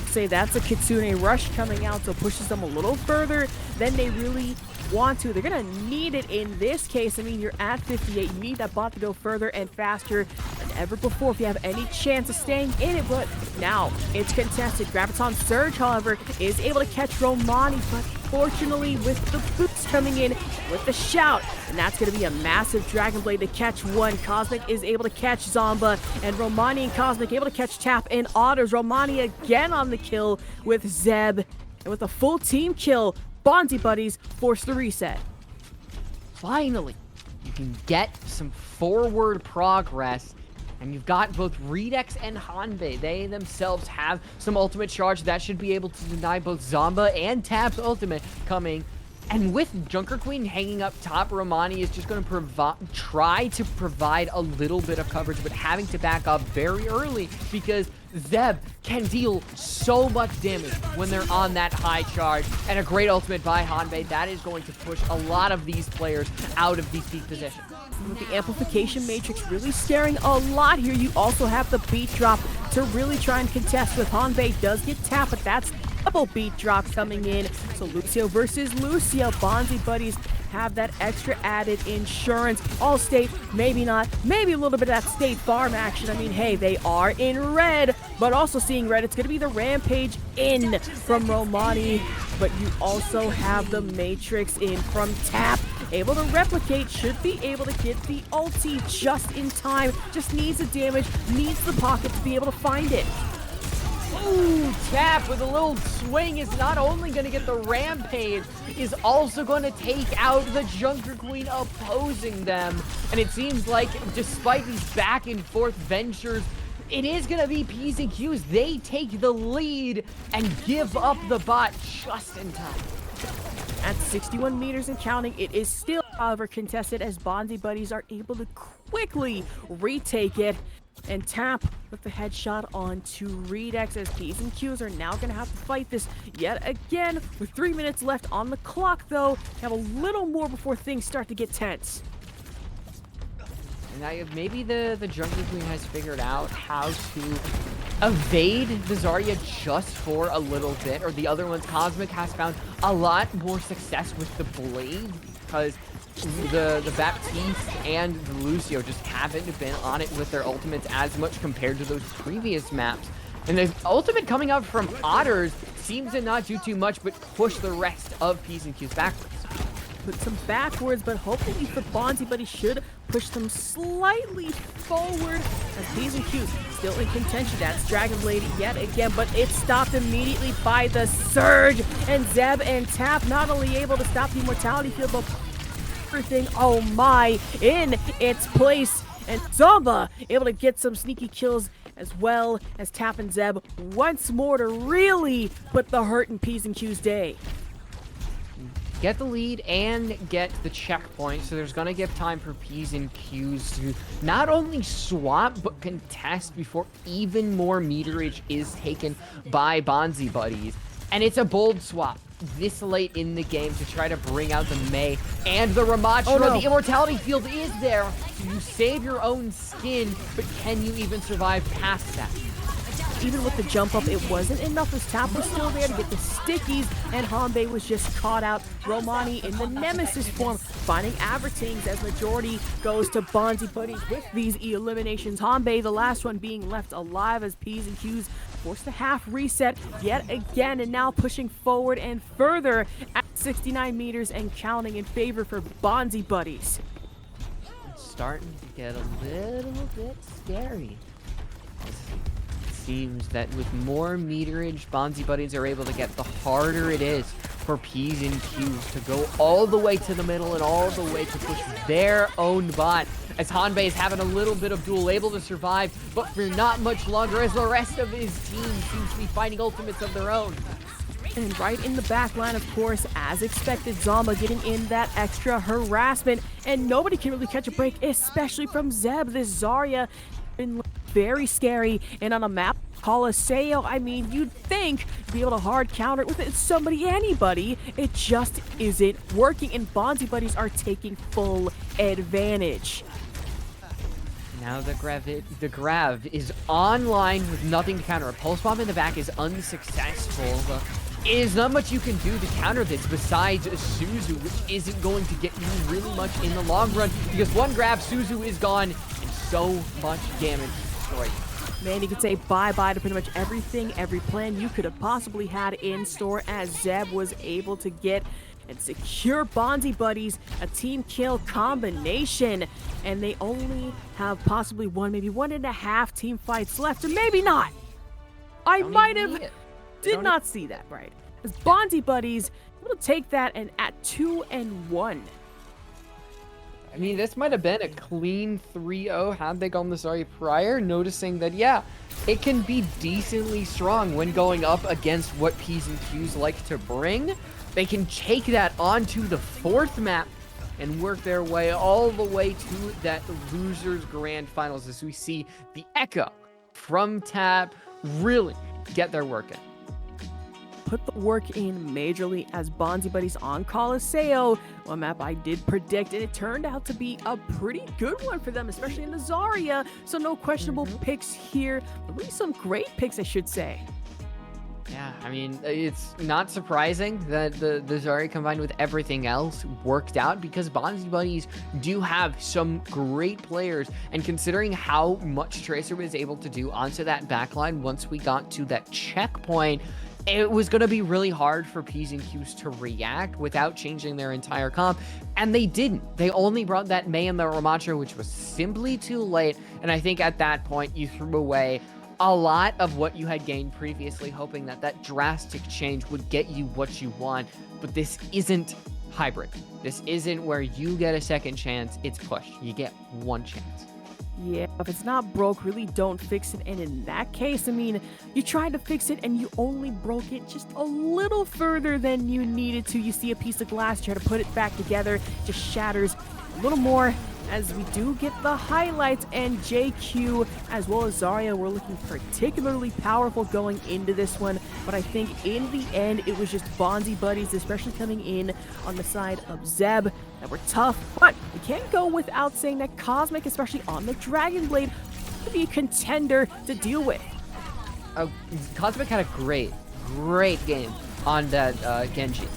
Say that's a Kitsune Rush coming out, so pushes them a little further than they really want to. They're gonna need it in this case. I mean, you're at 58. You need that bot to go further and faster than ever before if you have any chance of staying in it. But now it's contested. Graviton Surge, however, is able to catch Romani, but fortunately with the boots coming in with the shout, and that's gonna be a massive Dragon Blade to catch one. Cosmic is able to catch Zomba, and Romani and Cosmic able to catch Tap and Otters. Romani again on the kill with Zeb, and with a full team kill, Bonzi buddies force the reset. Finally, you can get some forward progress, and you've got both Redex and Hanbei. They themselves have some ultimate charge that should be able to deny both Zomba and Tap's ultimate coming. And with Junker Queen hanging up top, Romani is just going to try to provide a little bit of coverage, but having to back up very early because Zeb can deal so much damage when they're on that high charge. And a great ultimate by Hanbei that is going to push a lot of these players out of these peak positions. With the amplification matrix really scaring a lot here, you also have the beat drop to really try and contest with. Hanbei does get tapped, but that's double beat drop coming in. So Lucio versus Lucio. Bonzi buddies have that extra added insurance. Allstate, maybe not, maybe a little bit of that State Farm action. I mean, hey, they are in red, but also seeing red, it's going to be the Rampage in from Romani, but you also have the Matrix in from Tap. Able to replicate, should be able to get the ulti just in time. Just needs the damage, needs the pocket to be able to find it. Ooh, Tap with a little swing is not only going to get the Rampage, is also going to take out the Junker Queen opposing them. And it seems like despite these back and forth ventures, it is going to be P's and Q's. They take the lead and give up the bot just in time. At 61 meters and counting, it is still, however, contested as Bonzi buddies are able to quickly retake it. And Tap with the headshot onto Redex as P's and Q's are now going to have to fight this yet again. With 3 minutes left on the clock, though, have a little more before things start to get tense. Now, maybe the Junker Queen has figured out how to evade the Zarya just for a little bit, or the other ones, Cosmic has found a lot more success with the Blade, because the Baptiste and the Lucio just haven't been on it with their ultimates as much compared to those previous maps. And the ultimate coming out from Otters seems to not do too much but push the rest of P's and Q's backwards. Put some backwards, but hopefully for Bonzi, but he should push them slightly forward as P's and Q's still in contention. That's Dragon Blade yet again, but it's stopped immediately by the Surge, and Zeb and Tap not only able to stop the Immortality Field, but everything, oh my, in its place. And Zomba able to get some sneaky kills as well as Tap and Zeb once more to really put the hurt in P's and Q's day. Get the lead and get the checkpoint, so there's gonna give time for P's and Q's to not only swap but contest before even more meterage is taken by Bonzi buddies. And it's a bold swap this late in the game to try to bring out the Mei and the Ramachra. Oh, no. The Immortality Field is there, so you save your own skin, but can you even survive past that? Even with the jump up, it wasn't enough as Tap was still there to get the stickies, and Hanbei was just caught out. Romani in the Nemesis form, finding Avertings as majority goes to Bonzi buddies with these eliminations. Hanbei, the last one, being left alive as P's and Q's forced to half reset yet again, and now pushing forward and further at 69 meters and counting in favor for Bonzi buddies. It's starting to get a little bit scary. Seems that with more meterage Bonzi buddies are able to get, the harder it is for P's and Q's to go all the way to the middle and all the way to push their own bot. As Hanbei is having a little bit of duel, able to survive, but for not much longer as the rest of his team seems to be finding ultimates of their own. And right in the back line, of course, as expected, Zomba getting in that extra harassment, and nobody can really catch a break, especially from Zeb. This Zarya been very scary, and on a map Colosseo, I mean, you'd think you'd be able to hard counter it with somebody, anybody. It just isn't working, and Bonzi buddies are taking full advantage. Now the Grav is online with nothing to counter. A pulse bomb in the back is unsuccessful. Is not much you can do to counter this besides Suzu, which isn't going to get you really much in the long run, because one grab, Suzu is gone, and so much damage destroyed. Man, you could say bye-bye to pretty much everything, every plan you could have possibly had in store, as Zeb was able to get and secure Bonzi buddies a team kill combination. And they only have possibly one, maybe 1.5 team fights left, or maybe not. I might have did not see that right. As Bonzi buddies able to take that and at 2-1. I mean, this might have been a clean 3-0 had they gone this Zarya prior, noticing that, yeah, it can be decently strong when going up against what P's and Q's like to bring. They can take that onto the 4th map and work their way all the way to that losers grand finals, as we see the Echo from Tap really get their work in. Put the work in majorly as Bonzi buddies on Colosseo, one map I did predict, and it turned out to be a pretty good one for them, especially in the Zarya. So no questionable picks here, but really some great picks, I should say. Yeah, I mean, it's not surprising that the Zarya combined with everything else worked out because Bonzi Buddies do have some great players. And considering how much Tracer was able to do onto that backline once we got to that checkpoint, it was going to be really hard for P's and Q's to react without changing their entire comp. And they didn't. They only brought that Mei and the Ramattra, which was simply too late. And I think at that point, you threw away a lot of what you had gained previously, hoping that that drastic change would get you what you want. But this isn't hybrid. This isn't where you get a second chance. It's push. You get one chance. Yeah, if it's not broke, really don't fix it. And in that case, I mean, you tried to fix it and you only broke it just a little further than you needed to. You see a piece of glass, try to put it back together, just shatters a little more. As we do get the highlights, and JQ as well as Zarya were looking particularly powerful going into this one, but I think in the end it was just Bonzi Buddies, especially coming in on the side of Zeb, that were tough. But we can't go without saying that Cosmic, especially on the Dragon Blade, could be a contender to deal with. Cosmic had a great game on that Genji.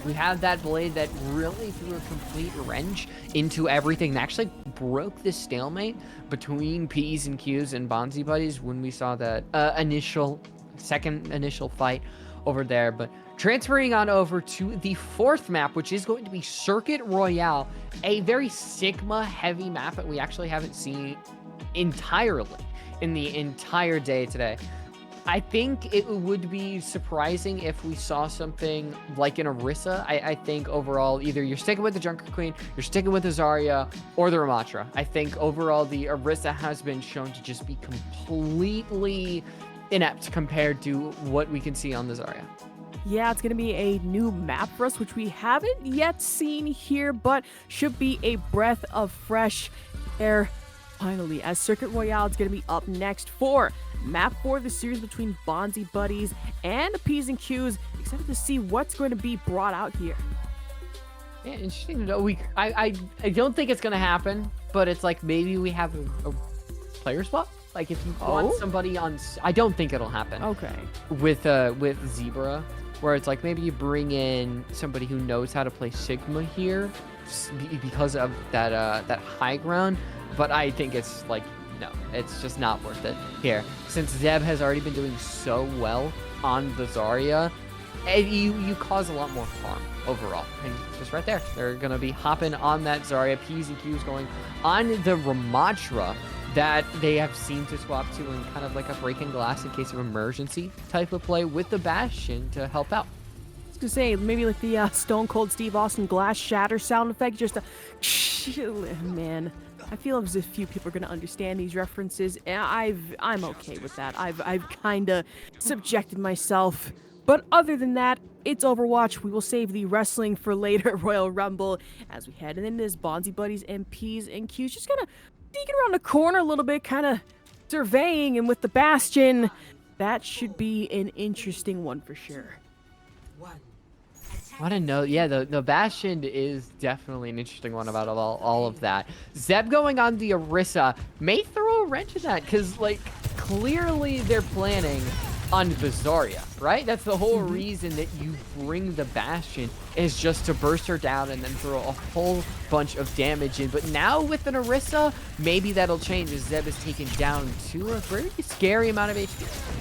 We had that blade that really threw a complete wrench into everything and actually broke the stalemate between P's and Q's and Bonzi Buddies when we saw that second initial fight over there. But transferring on over to the fourth map, which is going to be Circuit Royale, a very Sigma heavy map that we actually haven't seen entirely in the entire day today. I think it would be surprising if we saw something like an Orisa. I think overall, either you're sticking with the Junker Queen, you're sticking with the Zarya, or the Ramattra. I think overall, the Orisa has been shown to just be completely inept compared to what we can see on the Zarya. Yeah, it's going to be a new map for us, which we haven't yet seen here, but should be a breath of fresh air. Finally, as Circuit Royale is going to be up next for map 4 of the series between Bonzi Buddies and P's and Q's. Excited to see what's going to be brought out here. Yeah, interesting to know. I don't think it's going to happen, but it's like maybe we have a player swap. Like if you want somebody on, I don't think it'll happen. Okay. With Zebra, where it's like maybe you bring in somebody who knows how to play Sigma here because of that high ground. But I think it's like, no, it's just not worth it here. Since Zeb has already been doing so well on the Zarya, you cause a lot more harm overall. And just right there, they're going to be hopping on that Zarya. P's and Q's going on the Ramattra that they have seemed to swap to in kind of like a breaking glass in case of emergency type of play with the Bastion to help out. I was going to say, maybe like the Stone Cold Steve Austin glass shatter sound effect, just a man. I feel as if few people are going to understand these references, and I'm okay with that. I've kind of subjected myself. But other than that, it's Overwatch. We will save the wrestling for later, Royal Rumble, as we head into this Bonzi Buddies and P's and Q's. Just kind of sneaking around the corner a little bit, kind of surveying, and with the Bastion, that should be an interesting one for sure. I don't know. Yeah, the Bastion is definitely an interesting one about all of that. Zeb going on the Orisa may throw a wrench in that because, like, clearly they're planning on the Zarya, right? That's the whole reason that you bring the Bastion is just to burst her down and then throw a whole bunch of damage in. But now with an Orisa, maybe that'll change as Zeb is taken down to a very scary amount of HP.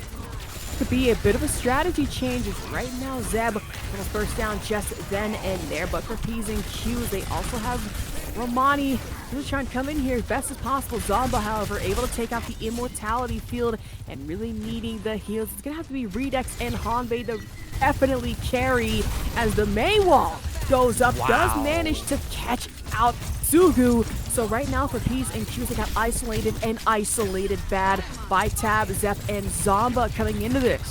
Could be a bit of a strategy change as right now Zeb gonna burst down just then and there, but for P's and Q's they also have Romani who's trying to come in here as best as possible. Zomba, however, able to take out the immortality field and really needing the heals. It's gonna have to be Redux and Hanbei to definitely carry as the Mei wall goes up, does manage to catch out Sugu. So right now for P's and Q's, they got isolated and isolated bad by Tab, Zep, and Zomba coming into this.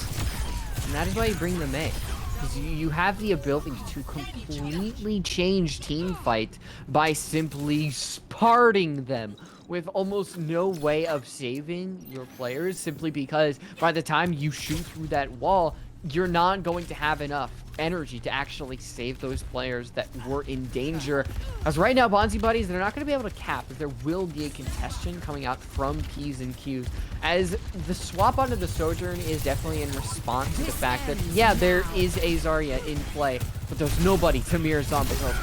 And that is why you bring the Mei. Because you have the ability to completely change team fight by simply parting them with almost no way of saving your players, simply because by the time you shoot through that wall, you're not going to have enough energy to actually save those players that were in danger. As right now, Bonzi buddies, they're not going to be able to cap, but there will be a contestation coming out from P's and Q's, as the swap onto the Sojourn is definitely in response to the fact that, yeah, there is a Zarya in play, but there's nobody to mirror Zomba's ult.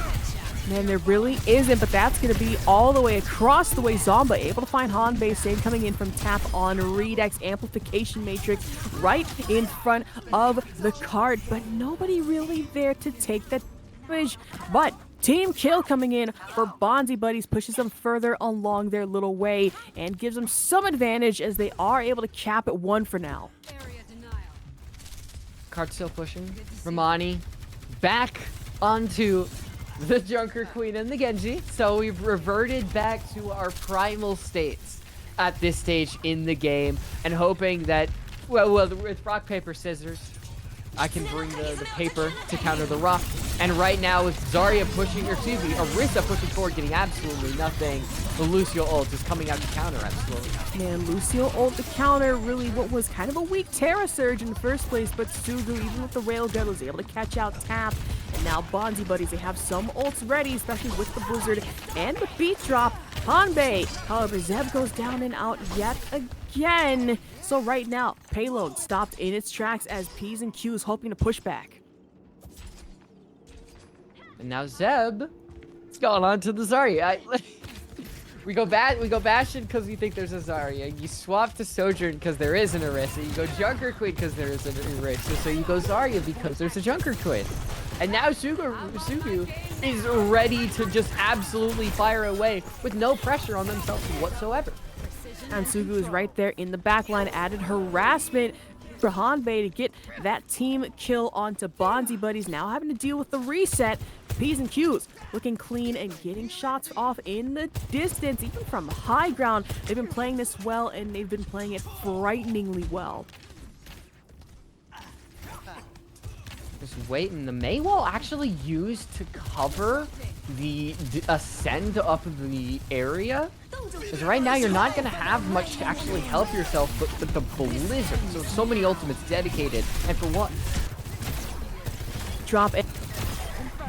Man, there really isn't, but that's going to be all the way across the way. Zomba able to find Hanbei save coming in from tap on Redux. Amplification Matrix right in front of the card, but nobody really there to take that damage. But team kill coming in for Bonzi buddies pushes them further along their little way and gives them some advantage as they are able to cap at 1 for now. Card still pushing. Romani back onto the Junker Queen and the Genji. So we've reverted back to our primal states at this stage in the game, and hoping that, well, with rock, paper, scissors, I can bring the paper to counter the rock. And right now with Zarya pushing, or excuse me, Orisa pushing forward, getting absolutely nothing. The Lucio ult is coming out to counter absolutely. Man, Lucio ult to counter really what was kind of a weak Terra Surge in the first place, but Sugu, even with the Railgun, was able to catch out Tap. And now Bonzi buddies, they have some ults ready, especially with the Blizzard and the Beat Drop. Hanbei, however, Zeb goes down and out yet again. So right now, Payload stopped in its tracks as P's and Q's hoping to push back. And now Zeb, it's going on to the Zarya. We go Bastion because we think there's a Zarya. You swap to Sojourn because there is an Orisa. You go Junker Queen because there is an Orisa. So you go Zarya because there's a Junker Queen. And now Sugu is ready to just absolutely fire away with no pressure on themselves whatsoever. And Sugu is right there in the backline, added harassment for Hanbei to get that team kill onto Bonzi buddies. Now having to deal with the reset. P's and Q's looking clean and getting shots off in the distance, even from high ground. They've been playing this well, and they've been playing it frighteningly well. Just waiting. The Mei wall actually used to cover the ascend up the area. Because right now you're not going to have much to actually help yourself but the Blizzard. So many ultimates dedicated. And for what? Drop it.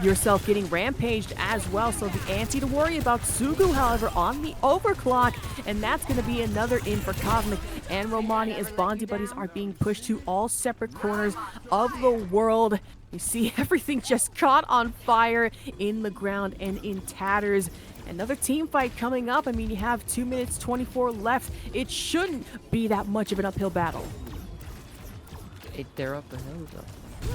Yourself getting rampaged as well, so the anti to worry about. Sugu, however, on the overclock, and that's going to be another in for Cosmic and Romani as Bonzi buddies are being pushed to all separate corners of the world. You see everything just caught on fire in the ground and in tatters. Another team fight coming up. I mean, you have 2 minutes 24 left. It shouldn't be that much of an uphill battle. They're up the hill though.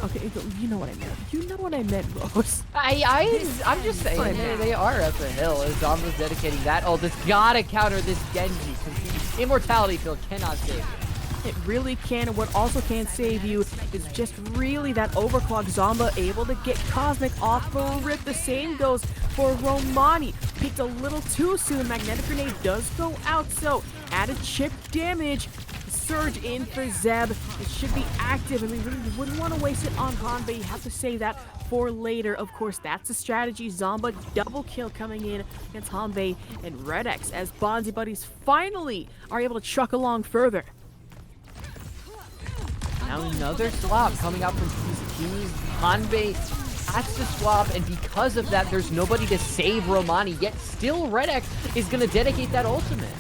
Okay, you know what I meant. You know what I meant, Rose. I'm just saying, they are up the hill. As Zomba's dedicating that ult, it's gotta counter this Genji, because the Immortality field cannot save it. It really can, and what also can save you is just really that overclock. Zomba able to get Cosmic off the rip. The same goes for Romani. Peaked a little too soon. Magnetic Grenade does go out, so added chip damage. Surge in for Zeb. It should be active, and we really wouldn't want to waste it on Hanbei. You have to save that for later. Of course, that's the strategy. Zomba double kill coming in against Hanbei and Redx as Bonzi buddies finally are able to truck along further. Now another swap coming out from Q's. Hanbei has to swap, and because of that, there's nobody to save Romani, yet still Redx is going to dedicate that ultimate.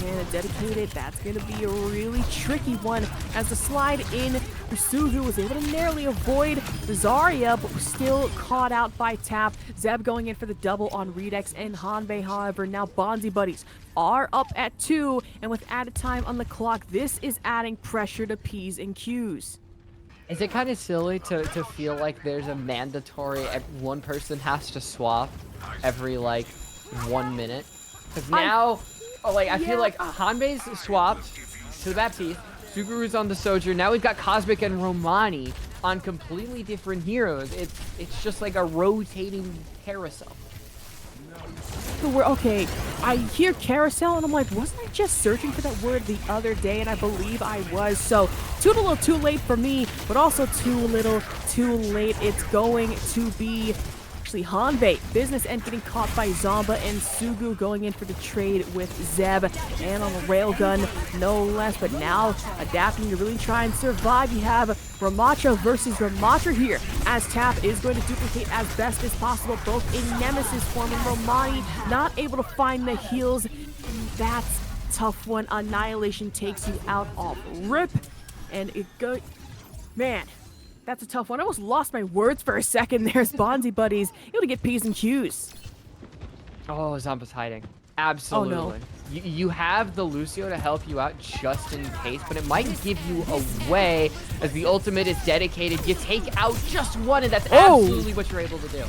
And dedicated, that's going to be a really tricky one as the slide in for Sugu was able to narrowly avoid the Zarya, but was still caught out by Tap. Zeb going in for the double on Redux and Hanbei, however, now Bonzi buddies are up at 2, and with added time on the clock, this is adding pressure to P's and Q's. Is it kind of silly to feel like there's a mandatory one person has to swap every like 1 minute? Because now, I feel like Hanbei's swapped to the Baptiste, Suguru's on the Sojourn, now we've got Cosmic and Romani on completely different heroes. It's just like a rotating carousel. Okay, I hear carousel and I'm like, wasn't I just searching for that word the other day? And I believe I was. So too little too late for me, but also too little too late. It's going to be actually Hanbei. Business End getting caught by Zomba, and Sugu going in for the trade with Zeb. And on the railgun, no less, but now adapting to really try and survive. You have Ramatra versus Ramatra here, as Tap is going to duplicate as best as possible, both in Nemesis form, and Romani not able to find the heals. That's tough one. Annihilation takes you out off rip, and it goes, man, that's a tough one. I almost lost my words for a second. There's Bonzi buddies able to get P's and Q's. Oh, Zomba's hiding. Absolutely. Oh, no. You have the Lucio to help you out just in case, but it might give you away as the ultimate is dedicated. You take out just one, and that's absolutely what you're able to do.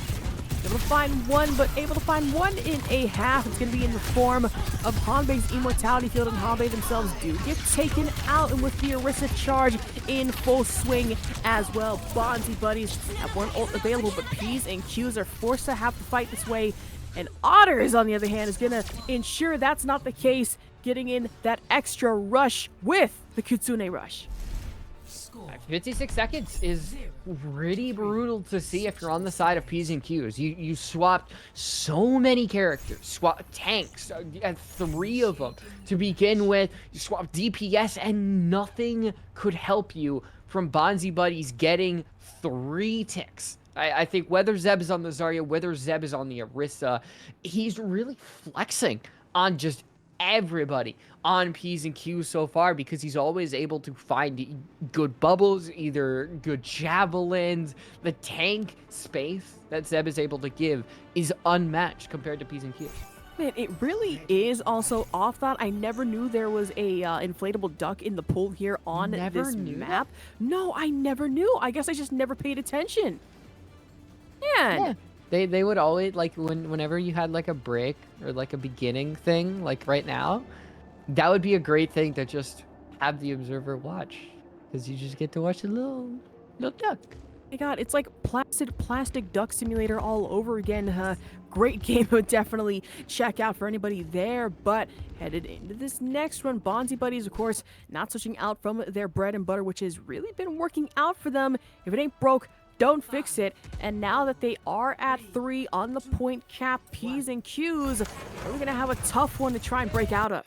Able to find one, but able to find one in a half. It's going to be in the form of Hanbei's Immortality Field, and Hanbei themselves do get taken out, and with the Orisa charge in full swing as well. Bonzi buddies have one ult available, but P's and Q's are forced to have to fight this way. And Otters, on the other hand, is going to ensure that's not the case, getting in that extra rush with the Kitsune Rush. 56 seconds is pretty brutal to see if you're on the side of P's and Q's. You swapped so many characters, swapped tanks, and 3 of them to begin with. You swapped DPS, and nothing could help you from Bonzi buddies getting 3 ticks. I think whether Zeb is on the Zarya, whether Zeb is on the Orisa, he's really flexing on just everybody on P's and Q's so far, because he's always able to find good bubbles, either good javelins. The tank space that Zeb is able to give is unmatched compared to P's and Q's. Man, it really is. Also, off that, I never knew there was a inflatable duck in the pool here on this map. No, I never knew. I guess I just never paid attention. Man. Yeah. They would always, like, whenever you had, like, a break or, like, a beginning thing, like right now, that would be a great thing to just have the observer watch, because you just get to watch a little duck. My God, it's like plastic duck simulator all over again. Great game. Would definitely check out for anybody there. But headed into this next one, Bonzi buddies, of course, not switching out from their bread and butter, which has really been working out for them. If it ain't broke, don't fix it. And now that they are at 3 on the point cap, P's and Q's, we're gonna have a tough one to try and break out of.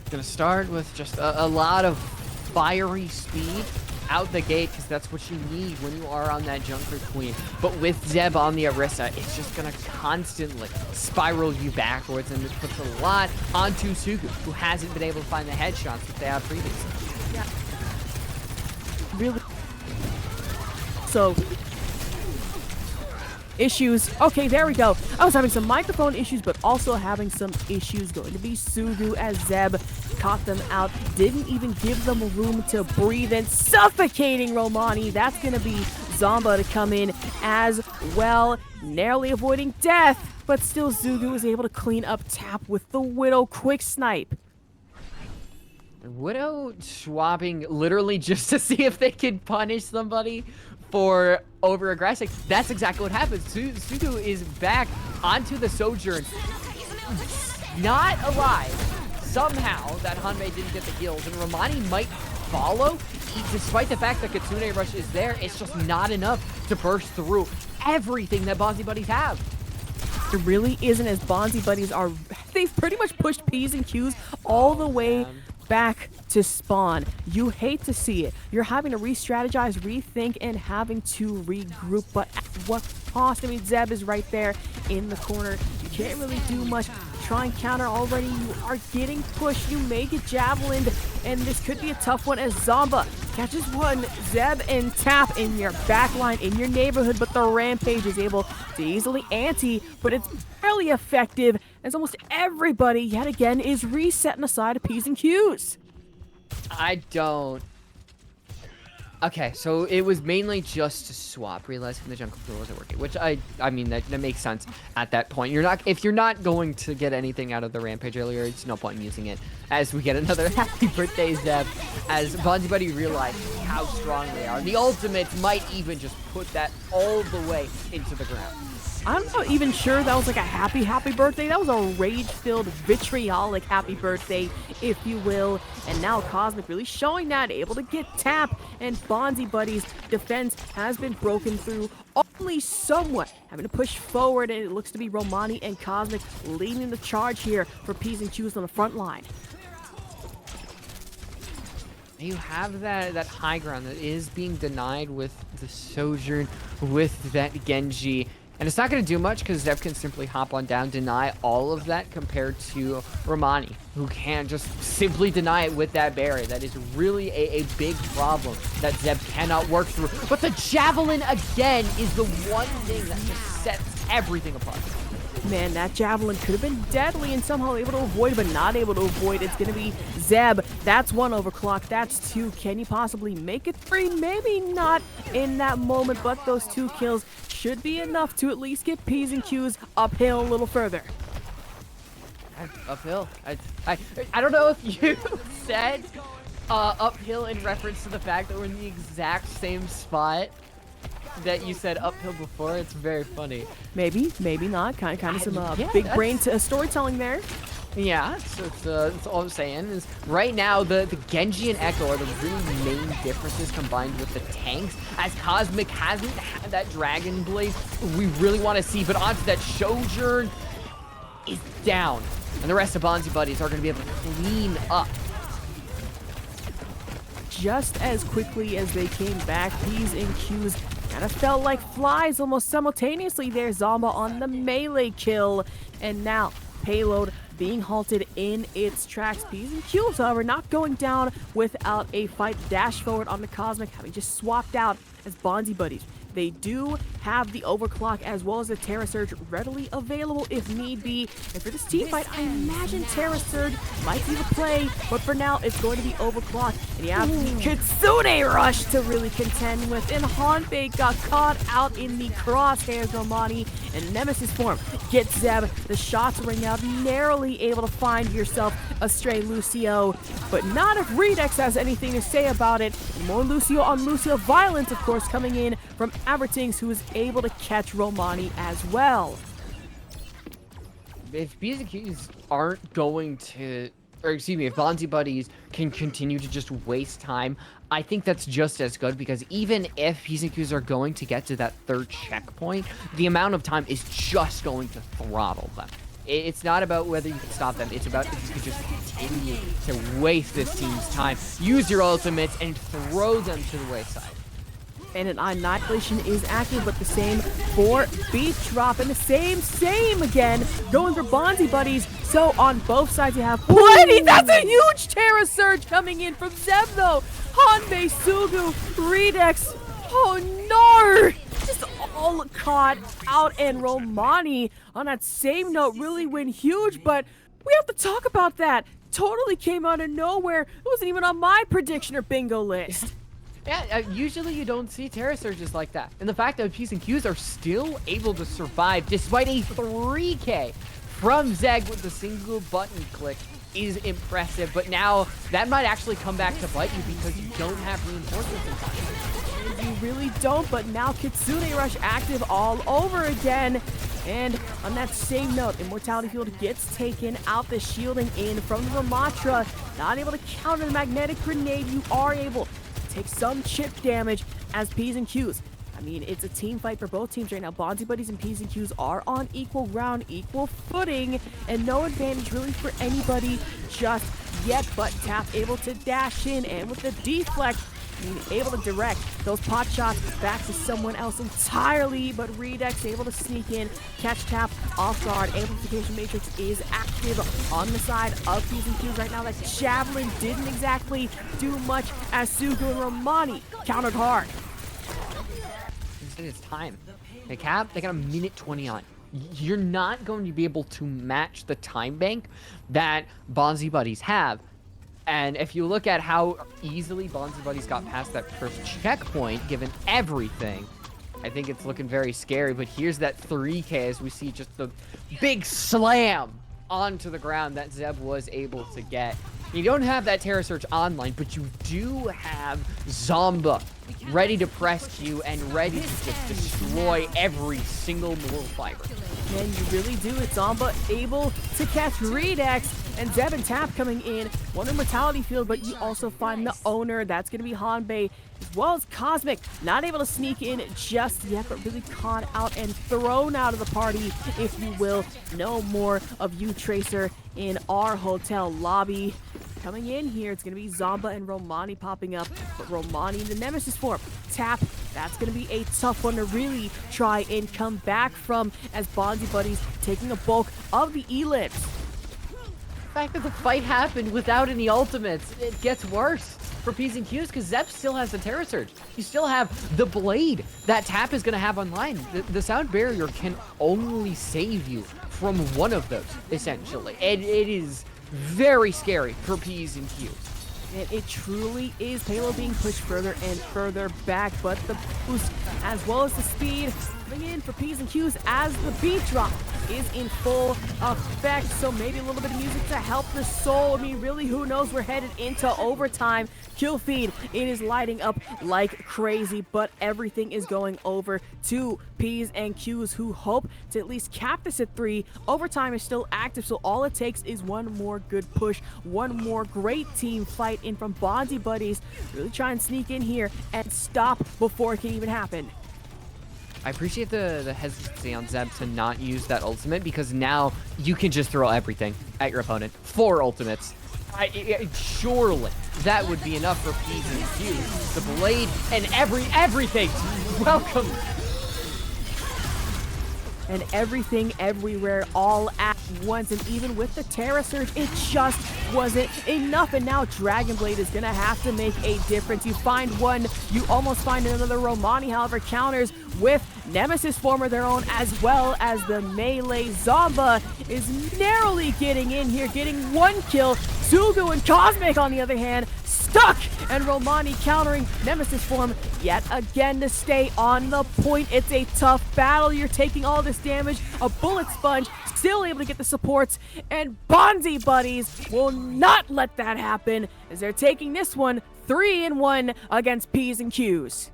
Gonna start with just a lot of fiery speed out the gate, because that's what you need when you are on that Junker Queen. But with Zeb on the Orisa, it's just gonna constantly spiral you backwards, and it puts a lot onto Sugu, who hasn't been able to find the headshots that they have previously. Yeah. Really. So, issues. Okay, there we go. I was having some microphone issues, but also having some issues. Going to be Sugu as Zeb caught them out. Didn't even give them room to breathe, and suffocating Romani. That's going to be Zomba to come in as well. Narrowly avoiding death, but still Sugu was able to clean up Tap with the Widow quick snipe. Widow swapping literally just to see if they could punish somebody for over-aggressing. That's exactly what happens. Sugu is back onto the Sojourn, not alive. Somehow that Hanbei didn't get the kills, and Romani might follow. Despite the fact that Kitsune Rush is there, it's just not enough to burst through everything that Bonzi buddies have. It really isn't, as Bonzi buddies are, they've pretty much pushed P's and Q's all the way back to spawn. You hate to see it. You're having to re-strategize, rethink, and having to regroup, but at what cost? I mean, Zeb is right there in the corner. You can't really do much. Try and counter already. You are getting pushed. You may get javelined, and this could be a tough one as Zomba catches one. Zeb and Tap in your backline, in your neighborhood, but the Rampage is able to easily anti, but it's barely effective, as almost everybody, yet again, is resetting aside of P's and Q's. I don't. Okay, so it was mainly just to swap, realizing the jungle pool wasn't working, which I mean, that makes sense at that point. If you're not going to get anything out of the Rampage earlier, it's no point in using it. As we get another happy birthday, Zeb, as Bonzi buddy realized how strong they are. The ultimates might even just put that all the way into the ground. I'm not even sure that was like a happy birthday. That was a rage-filled, vitriolic happy birthday, if you will. And now Cosmic really showing that, able to get Tap, and Bonzi buddies' defense has been broken through. only somewhat having to push forward, and it looks to be Romani and Cosmic leading the charge here for P's and Q's on the front line. You have that high ground that is being denied with the Sojourn, with that Genji. And it's not going to do much because Zeb can simply hop on down, deny all of that compared to Romani, who can just simply deny it with that barrier. That is really a big problem that Zeb cannot work through. But the Javelin, again, is the one thing that just sets everything apart. Man, that Javelin could have been deadly and somehow able to avoid, but not able to avoid. It's going to be Zeb. That's 1 overclock. That's 2. Can you possibly make it 3? Maybe not in that moment, but those 2 kills should be enough to at least get P's and Q's uphill a little further. Uphill. I don't know if you said uphill in reference to the fact that we're in the exact same spot that you said uphill before. It's very funny. Maybe, maybe not. Kind of some yeah, big brain storytelling there. Yeah, so that's all I'm saying is right now the Genji and Echo are the really main differences combined with the tanks, as Cosmic hasn't had that Dragon Blade we really want to see, but onto that Sojourn is down, and the rest of Bonzi buddies are going to be able to clean up. Just as quickly as they came back, P's and Q's kind of felt like flies almost simultaneously there. Zomba on the melee kill, and now Payload being halted in its tracks. P's and Q's, however, not going down without a fight. Dash forward on the Cosmic, having just swapped out as Bonzi buddies. They do have the overclock as well as the Terra Surge readily available if need be. And for this team fight, I imagine Terra Surge might be the play, but for now, it's going to be overclock. And you have Kitsune Rush to really contend with. And Hanbei got caught out in the crosshairs, Romani, and Nemesis form gets Zeb. The shots ring out, narrowly able to find yourself a stray Lucio, but not if Redux has anything to say about it. More Lucio on Lucio violence, of course, coming in from Abertings, who is able to catch Romani as well. If BZQs aren't going to, or excuse me, if Bonzi buddies can continue to just waste time, I think that's just as good, because even if P's and Q's are going to get to that 3rd checkpoint, the amount of time is just going to throttle them. It's not about whether you can stop them, it's about if you can just continue to waste this team's time, use your ultimates, and throw them to the wayside. And an Annihilation is active, but the same for Beat Drop, and the same again, going for Bonzi buddies. So on both sides you have plenty. That's a huge Terra Surge coming in from Zeb though. Hanbei, Sugu, Redux, oh no! Just all caught out, and Romani on that same note really went huge, but we have to talk about that. Totally came out of nowhere. It wasn't even on my prediction or bingo list. Yeah, usually you don't see Terra Surges like that. And the fact that P's and Q's are still able to survive despite a 3K from Zeg with the single button click is impressive. But now that might actually come back to bite you because you don't have reinforcements in time. You really don't, but now Kitsune Rush active all over again. And on that same note, Immortality Field gets taken out, the shielding in from the Ramatra. Not able to counter the magnetic grenade. You are able take some chip damage as P's and Q's. I mean, it's a team fight for both teams right now. Bonzi buddies and P's and Q's are on equal ground, equal footing, and no advantage really for anybody just yet. But Tap able to dash in, and with the deflect, able to direct those pot shots back to someone else entirely. But Redux able to sneak in, catch Tap off guard. Amplification Matrix is active on the side of P's and Q's right now. That Javelin didn't exactly do much as Sugu and Romani countered hard. It's time. They got a minute 20 on. You're not going to be able to match the time bank that Bonzi buddies have. And if you look at how easily Bonzi buddies got past that first checkpoint, given everything, I think it's looking very scary. But here's that 3K as we see just the big slam onto the ground that Zeb was able to get. You don't have that Terra Surge online, but you do have Zomba ready to press Q and ready to just destroy every single moral fiber. And you really do. It's Zomba able to catch Redux, And Zeb and Tap coming in. One Immortality Field, but you also find the owner. That's going to be Hanbei, as well as Cosmic. Not able to sneak in just yet, but really caught out and thrown out of the party, if you will. No more of you, Tracer, in our hotel lobby. Coming in here, it's going to be Zomba and Romani popping up, but Romani in the Nemesis form. Tap, that's going to be a tough one to really try and come back from, as Bonzi Buddies taking a bulk of the elips. The fact that the fight happened without any ultimates, it gets worse for P's and Q's because Zep still has the Terra Surge. You still have the Blade that Tap is going to have online. The Sound Barrier can only save you from one of those, essentially. And it is very scary for P's and Q's. And it truly is. Halo being pushed further and further back, but the boost as well as the speed coming in for P's and Q's as the beat drop is in full effect. So maybe a little bit of music to help the soul. I mean, really, who knows? We're headed into overtime. Kill feed, it is lighting up like crazy, but everything is going over to P's and Q's, who hope to at least cap this at 3. Overtime is still active, so all it takes is one more good push, one more great team fight in from Bonzi Buddies. Really try and sneak in here and stop before it can even happen. I appreciate the hesitancy on Zeb to not use that ultimate because now you can just throw everything at your opponent. 4 ultimates. Surely that would be enough for P's and Q's. The Blade and everything. Welcome. And everything everywhere all at once, and even with the Terra Surge, it just wasn't enough. And now Dragon Blade is gonna have to make a difference. You find one, you almost find another. Romani, however, counters with Nemesis form of their own, as well as the melee. Zomba is narrowly getting in here, getting 1 kill. Sugu and Cosmic, on the other hand, stuck, and Romani countering Nemesis form yet again to stay on the point. It's a tough battle. You're taking all this damage. A bullet sponge, still able to get the supports, and Bonzi Buddies will not let that happen as they're taking this one 3-1 against P's and Q's.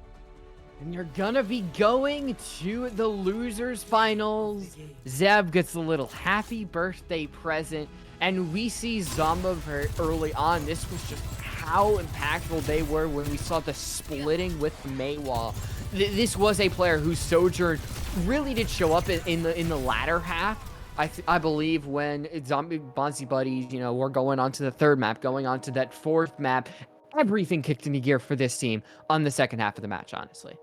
And you're gonna be going to the losers finals. Zeb gets a little happy birthday present, and we see Zomba very early on. This was just how impactful they were when we saw the splitting with Maywall. This was a player whose Sojourn really did show up in the latter half. I believe when Bonzi Buddies, you know, were going on to the 3rd map, going on to that 4th map, everything kicked into gear for this team on the 2nd half of the match, honestly.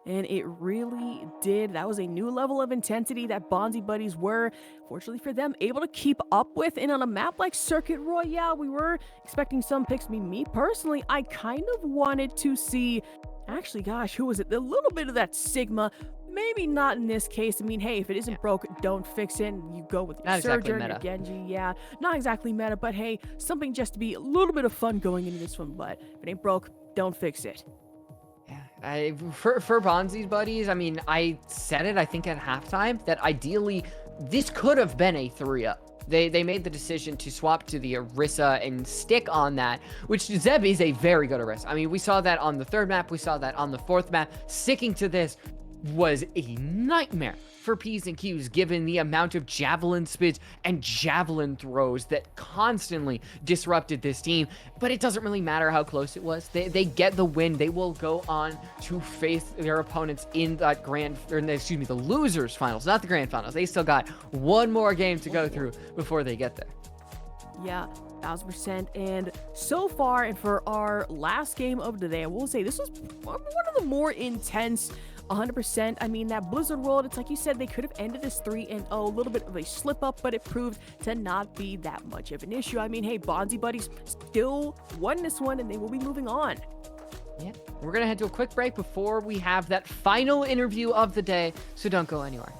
And it really did. That was a new level of intensity that Bonzi Buddies were, fortunately for them, able to keep up with. And on a map like Circuit Royale, we were expecting some picks. I mean, me personally, I kind of wanted to see, actually, gosh, who was it? A little bit of that Sigma. Maybe not in this case. I mean, hey, if it isn't broke, don't fix it. And you go with your Surgeon, your Genji. Yeah, not exactly meta, but hey, something just to be a little bit of fun going into this one. But if it ain't broke, don't fix it. For Bonzi's Buddies, I mean, I said it, I think, at halftime, that ideally, this could have been a 3-up. They made the decision to swap to the Orisa and stick on that, which Zeb is a very good Orisa. I mean, we saw that on the 3rd map, we saw that on the 4th map. Sticking to this was a nightmare for P's and Q's, given the amount of javelin spits and javelin throws that constantly disrupted this team. But it doesn't really matter how close it was. They get the win. They will go on to face their opponents in that the losers finals, not the grand finals. They still got one more game to go through before they get there. Yeah, 1000%. And so far, and for our last game of the day, I will say this was one of the more intense. 100%. I mean, that Blizzard World, it's like you said, they could have ended this 3-0, a little bit of a slip up, but it proved to not be that much of an issue. I mean, hey, Bonzi Buddies still won this one, and they will be moving on. Yeah, we're gonna head to a quick break before we have that final interview of the day, so don't go anywhere.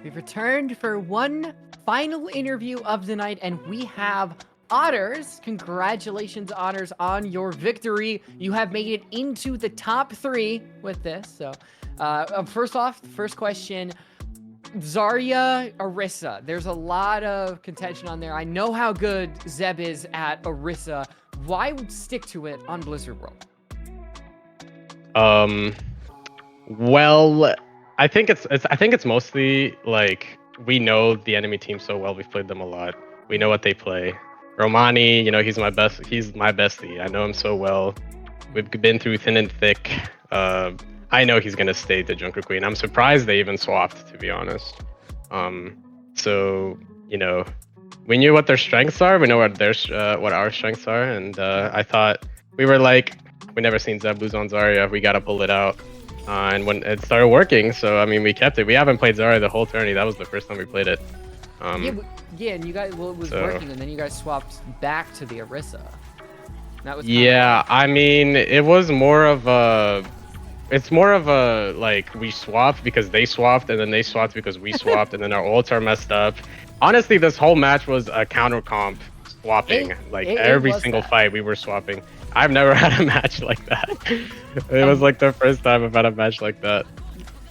We've returned for one final interview of the night, and we have Otters. Congratulations, Otters, on your victory. You have made it into the top 3 with this. So, first off, first question. Zarya, Orisa. There's a lot of contention on there. I know how good Zeb is at Orisa. Why stick to it on Blizzard World? Well, I think it's mostly like we know the enemy team so well. We've played them a lot. We know what they play. Romani, you know, he's my bestie. I know him so well. We've been through thin and thick. I know he's gonna stay the Junker Queen. I'm surprised they even swapped, to be honest. So you know, we knew what their strengths are. We know what our strengths are, and I thought we were like, we never seen Zeb lose on Zarya. We gotta pull it out. And when it started working, so I mean, we kept it. We haven't played Zarya the whole tourney. That was the first time we played it. Yeah, and you guys, well, it was working, and then you guys swapped back to the Orisa. That was I mean, it was more of a. It's more of a like we swapped because they swapped, and then they swapped because we swapped, and then our ults are messed up. Honestly, this whole match was a counter comp swapping. Every single fight we were swapping. I've never had a match like that. It was like the first time I've had a match like that.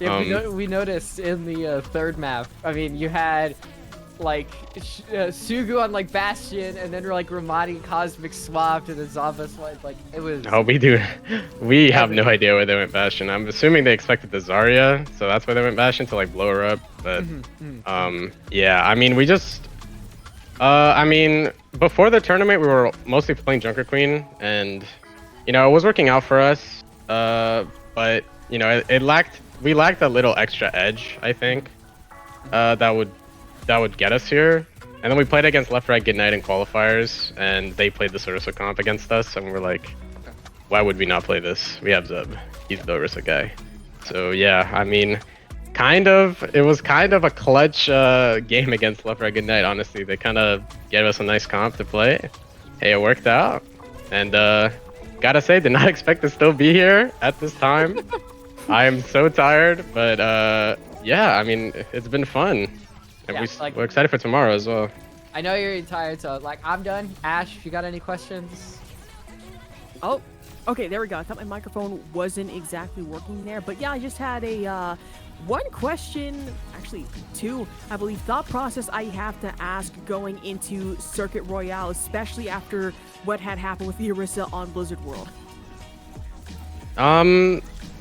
Yeah, we noticed in the third map. I mean, you had like Sugu on like Bastion, and then like Ramadi and Cosmic swapped, and then Zava swapped. Like it was. No, we do. We have no idea where they went Bastion. I'm assuming they expected the Zarya, so that's why they went Bastion to like blow her up. But yeah, I mean, we just. I mean, before the tournament, we were mostly playing Junker Queen, and you know, it was working out for us. But you know, we lacked a little extra edge, I think. That would get us here. And then we played against LeftRightGnight in qualifiers, and they played the Orisa comp against us, and we're like, why would we not play this? We have Zeb. He's the Orisa guy. So yeah, I mean, it was kind of a clutch game against LeftRightGnight, honestly. They kind of gave us a nice comp to play. Hey, it worked out. And gotta say, did not expect to still be here at this time. I am so tired, but yeah, I mean, it's been fun. And Yeah, we're excited for tomorrow as well. I know you're tired, so like I'm done. Ash, if you got any questions? Oh, okay, there we go. I thought my microphone wasn't exactly working there, but yeah, I just had a one question, actually 2, I believe, thought process I have to ask going into Circuit Royale, especially after what had happened with the Orisa on Blizzard World.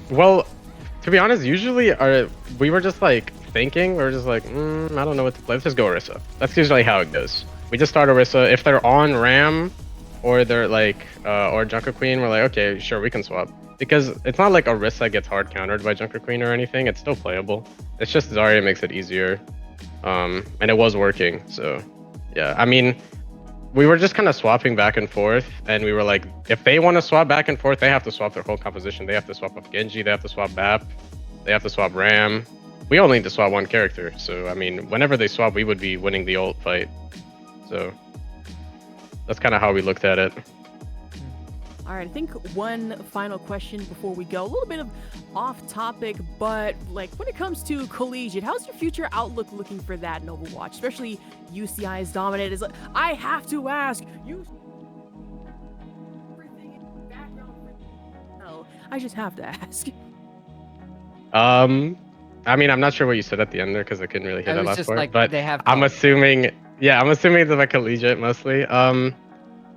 Well, to be honest, usually we were just like thinking, we were just like, I don't know what to play. Let's just go Orisa. That's usually how it goes. We just start Orisa. If they're on Ram, or they're like, or Junker Queen, we're like, okay, sure, we can swap. Because it's not like Orisa gets hard countered by Junker Queen or anything. It's still playable. It's just Zarya makes it easier. And it was working, so yeah. I mean, we were just kind of swapping back and forth, and we were like, if they want to swap back and forth, they have to swap their whole composition. They have to swap up Genji, they have to swap BAP, they have to swap Ram. We only need to swap one character, so I mean, whenever they swap, we would be winning the ult fight. So that's kind of how we looked at it. All right, I think one final question before we go. A little bit of off topic, but like when it comes to collegiate, how's your future outlook looking for that in Overwatch? Especially UCI is dominant. Is like, I have to ask you. Everything in the background. No, I just have to ask. I mean, I'm not sure what you said at the end there because I couldn't really hear that last part. Like, but they have I'm assuming it's about collegiate mostly.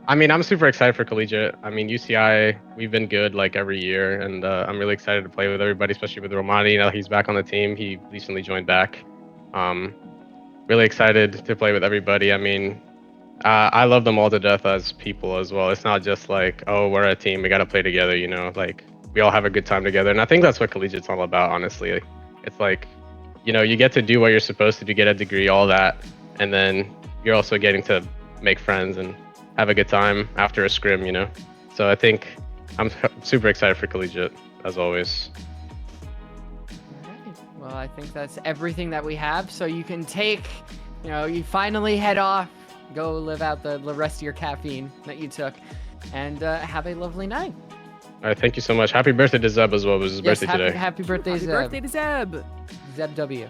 I mean, I'm super excited for collegiate. I mean, UCI, we've been good like every year, and I'm really excited to play with everybody, especially with Romani. Now he's back on the team. He recently joined back. Really excited to play with everybody. I mean, I love them all to death as people as well. It's not just like, oh, we're a team, we got to play together, you know, like we all have a good time together. And I think that's what collegiate's all about, honestly. It's like, you know, you get to do what you're supposed to do, get a degree, all that. And then you're also getting to make friends and have a good time after a scrim, you know? So I think I'm super excited for collegiate, as always. Alright. Well, I think that's everything that we have. So you can take, you know, you finally head off, go live out the rest of your caffeine that you took, and have a lovely night. All right, thank you so much. Happy birthday to Zeb as well. It was his birthday today. Happy birthday, Happy Zeb. birthday to Zeb. Zeb W.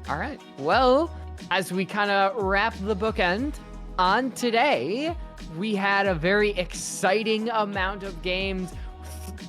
All right. Well, as we kind of wrap the bookend on today, we had a very exciting amount of games.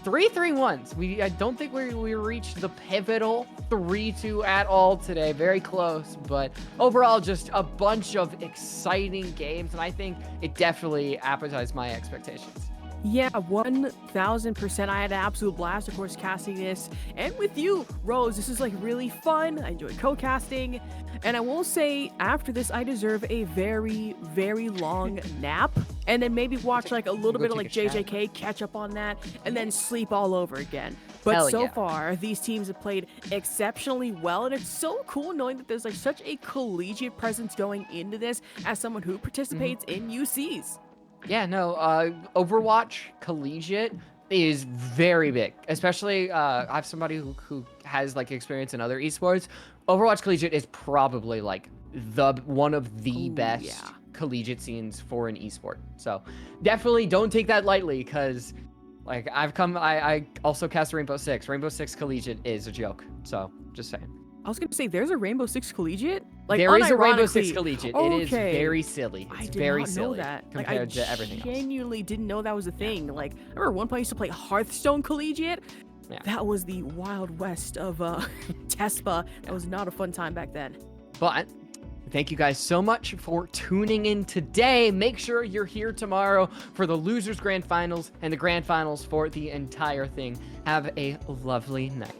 3-3-1s. I don't think we reached the pivotal 3-2 at all today. Very close, but overall, just a bunch of exciting games, and I think it definitely appetized my expectations. Yeah, 1000%. I had an absolute blast, of course, casting this. And with you, Rose, this is like really fun. I enjoyed co-casting. And I will say, after this, I deserve a very, very long nap. And then maybe watch like a little Go bit of take like a shower. JJK, catch up on that, and then sleep all over again. But Hell so yeah. far, these teams have played exceptionally well. And it's so cool knowing that there's like such a collegiate presence going into this as someone who participates in UCs. Yeah, no, Overwatch Collegiate is very big, especially I have somebody who has like experience in other esports. Overwatch Collegiate is probably like one of the Ooh, best yeah. collegiate scenes for an esport. So definitely don't take that lightly, because like I also cast Rainbow Six. Rainbow Six Collegiate is a joke. So just saying. I was gonna say, there's a Rainbow Six Collegiate? Like, There is a Rainbow Six unironically- Collegiate. It is Okay. very silly. I It's did very not know silly that. compared Like, to everything I else. genuinely didn't know that was a thing. Like, I remember one point I used to play Hearthstone Collegiate. Yeah. That was the Wild West of TESPA. That was not a fun time back then. But thank you guys so much for tuning in today. Make sure you're here tomorrow for the Losers Grand Finals and the Grand Finals for the entire thing. Have a lovely night.